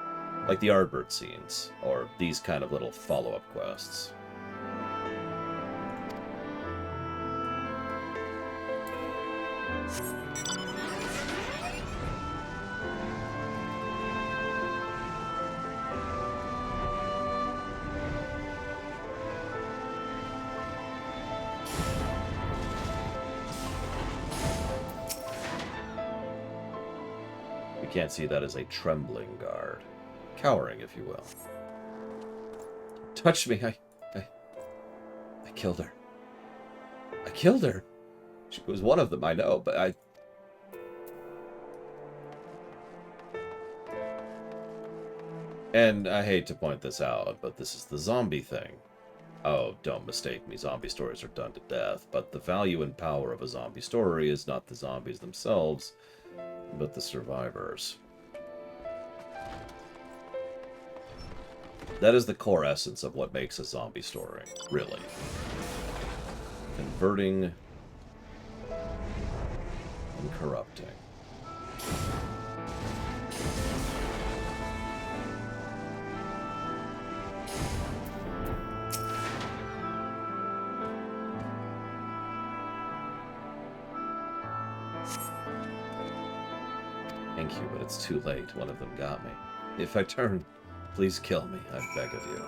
Like the Ardbird scenes, or these kind of little follow-up quests. You can't see that as a trembling guard. Cowering, if you will. Touch me, I killed her. I killed her. She was one of them, I know, but I... And I hate to point this out, but this is the zombie thing. Oh, don't mistake me, zombie stories are done to death, but the value and power of a zombie story is not the zombies themselves, but the survivors. That is the core essence of what makes a zombie story, really. Converting and corrupting. Thank you, but it's too late. One of them got me. If I turn, please kill me, I beg of you.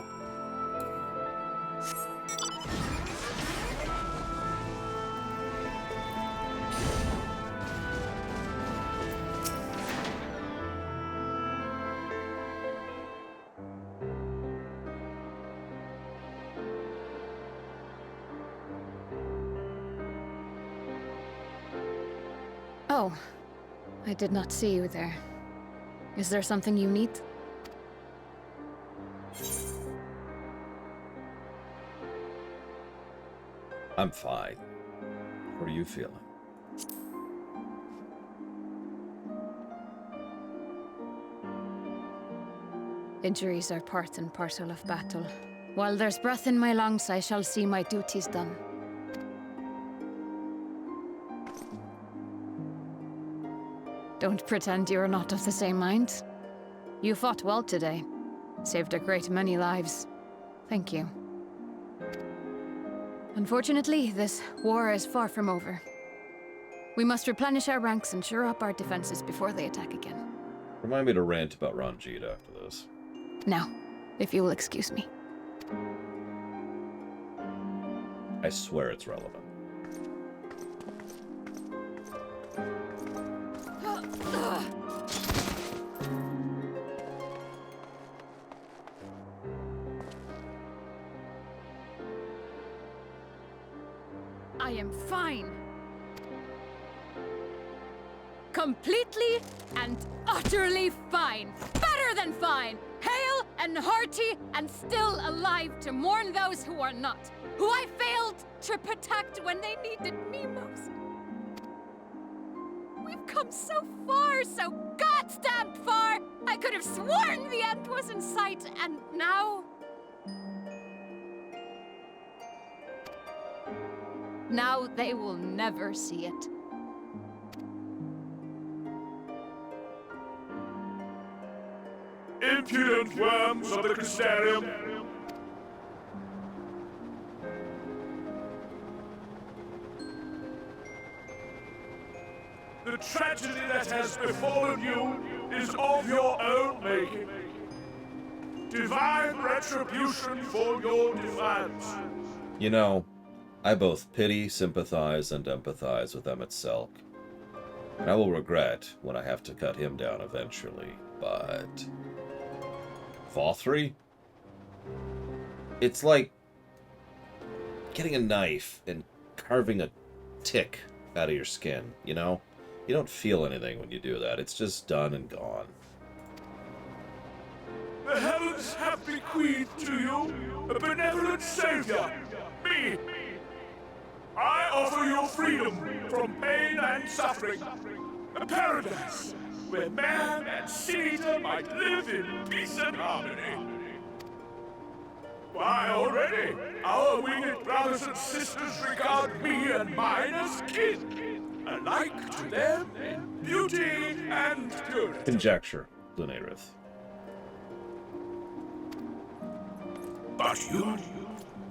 Oh, I did not see you there. Is there something you need? I'm fine. How are you feeling? Injuries are part and parcel of battle. While there's breath in my lungs, I shall see my duties done. Don't pretend you're not of the same mind. You fought well today. Saved a great many lives. Thank you. Unfortunately, this war is far from over. We must replenish our ranks and shore up our defenses before they attack again. Remind me to rant about Ranjit after this. Now, if you will excuse me. I swear it's relevant. I am fine. Completely and utterly fine. Better than fine. Hale and hearty and still alive to mourn those who are not. Who I failed to protect when they needed me most. We've come so far, so goddamn far. I could have sworn the end was in sight, and now... Now they will never see it. Impudent worms of the Crystarium! The tragedy that has befallen you is of your own making. Divine retribution for your defiance. You know, I both pity, sympathize, and empathize with Emmett Selk. And I will regret when I have to cut him down eventually, but... Vothri? It's like getting a knife and carving a tick out of your skin, you know? You don't feel anything when you do that. It's just done and gone. The heavens have bequeathed to you a benevolent savior, me. I offer you freedom from pain and suffering, a paradise where man and Caesar might live in peace and harmony. Why, already, our winged brothers and sisters regard me and mine as kin, alike to them in beauty and purity. Conjecture, Lunarith. But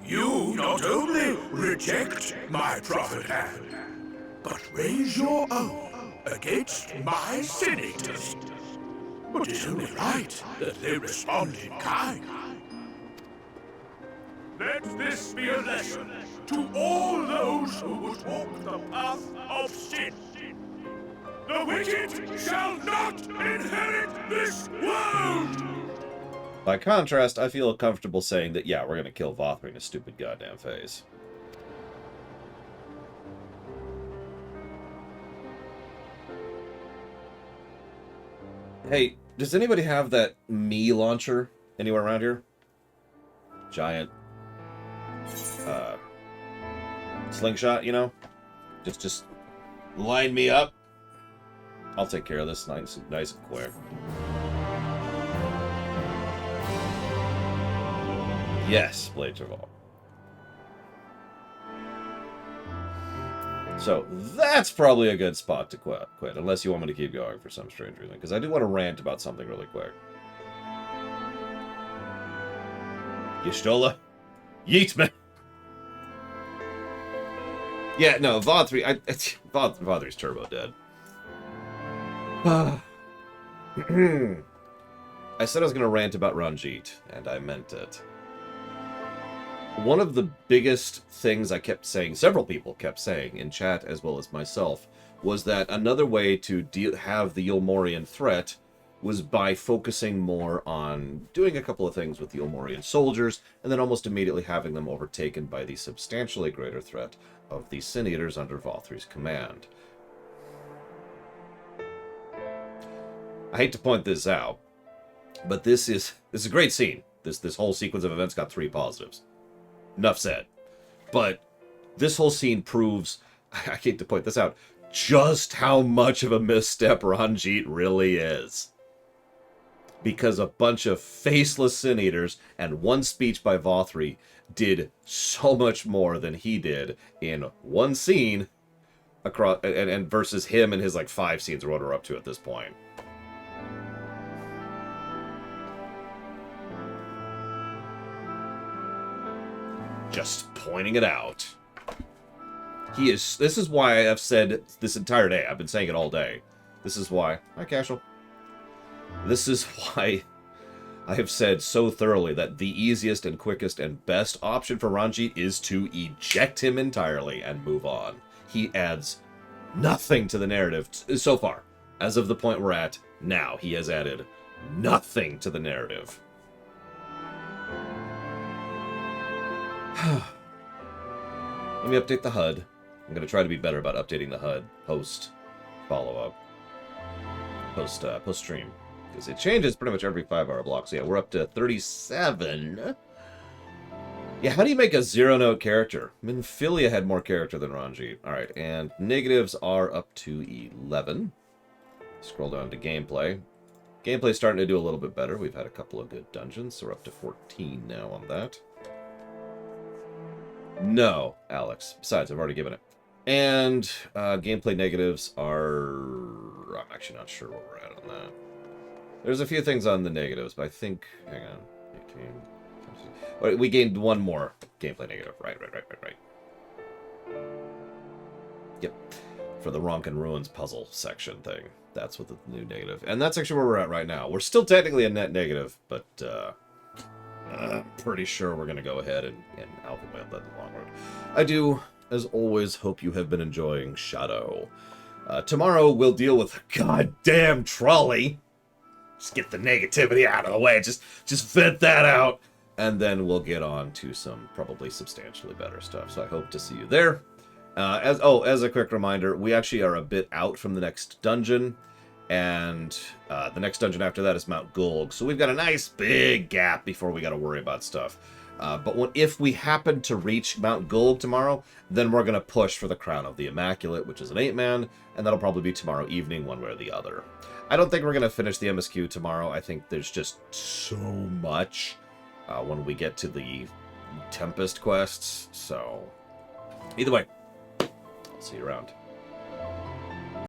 you not only reject my prophet hand, but raise your own against my senators. It is only right that they respond in kind. Let this be a lesson to all those who would walk the path of sin. The wicked shall not inherit this world! By contrast, I feel comfortable saying that, yeah, we're gonna kill Vothri in his stupid goddamn face. Hey, does anybody have that me launcher anywhere around here? Giant slingshot, you know? Just line me up. I'll take care of this nice and quick. Yes, Blades Revolve. So, that's probably a good spot to quit, unless you want me to keep going for some strange reason, because I do want to rant about something really quick. Y'shtola? Yeet me! Yeah, no, Vothri, Vothri's turbo dead. I said I was going to rant about Ranjit, and I meant it. One of the biggest things I kept saying, several people kept saying in chat as well as myself, was that another way to have the Yulmorian threat was by focusing more on doing a couple of things with the Yulmorian soldiers, and then almost immediately having them overtaken by the substantially greater threat of the Sin Eaters under Vothri's command. I hate to point this out, but this is a great scene. This whole sequence of events got 3 positives. Enough said. But this whole scene proves, I hate to point this out, just how much of a misstep Ranjit really is. Because a bunch of faceless Sin Eaters and one speech by Vothri did so much more than he did in one scene across and versus him and his like 5 scenes or what we're up to at this point. Just pointing it out. This is why I've said this entire day. I've been saying it all day. This is why. Hi, Casual. This is why I have said so thoroughly that the easiest and quickest and best option for Ranjit is to eject him entirely and move on. He adds nothing to the narrative so far. As of the point we're at now, he has added nothing to the narrative. Let me update the HUD. I'm going to try to be better about updating the HUD post follow-up. Post-stream. Because it changes pretty much every 5-hour block. So yeah, we're up to 37. Yeah, how do you make a 0-note character? Minfilia had more character than Ranjit. Alright, and negatives are up to 11. Scroll down to gameplay. Gameplay's starting to do a little bit better. We've had a couple of good dungeons, so we're up to 14 now on that. No, Alex. Besides, I've already given it. And gameplay negatives are... I'm actually not sure where we're at on that. There's a few things on the negatives, but I think... Hang on. 18... We gained one more gameplay negative. Right. Yep. For the Ronk and Ruins puzzle section thing. That's what the new negative... And that's actually where we're at right now. We're still technically a net negative, but... I'm pretty sure we're going to go ahead and alphabet that in the long run. I do, as always, hope you have been enjoying Shadow. Tomorrow we'll deal with a goddamn trolley. Just get the negativity out of the way. Just vent that out. And then we'll get on to some probably substantially better stuff. So I hope to see you there. As a quick reminder, we actually are a bit out from the next dungeon, and the next dungeon after that is Mount Gulg. So we've got a nice big gap before we got to worry about stuff. But if we happen to reach Mount Gulg tomorrow, then we're going to push for the Crown of the Immaculate, which is an 8-man, and that'll probably be tomorrow evening, one way or the other. I don't think we're going to finish the MSQ tomorrow. I think there's just so much when we get to the Tempest quests. So, either way, I'll see you around.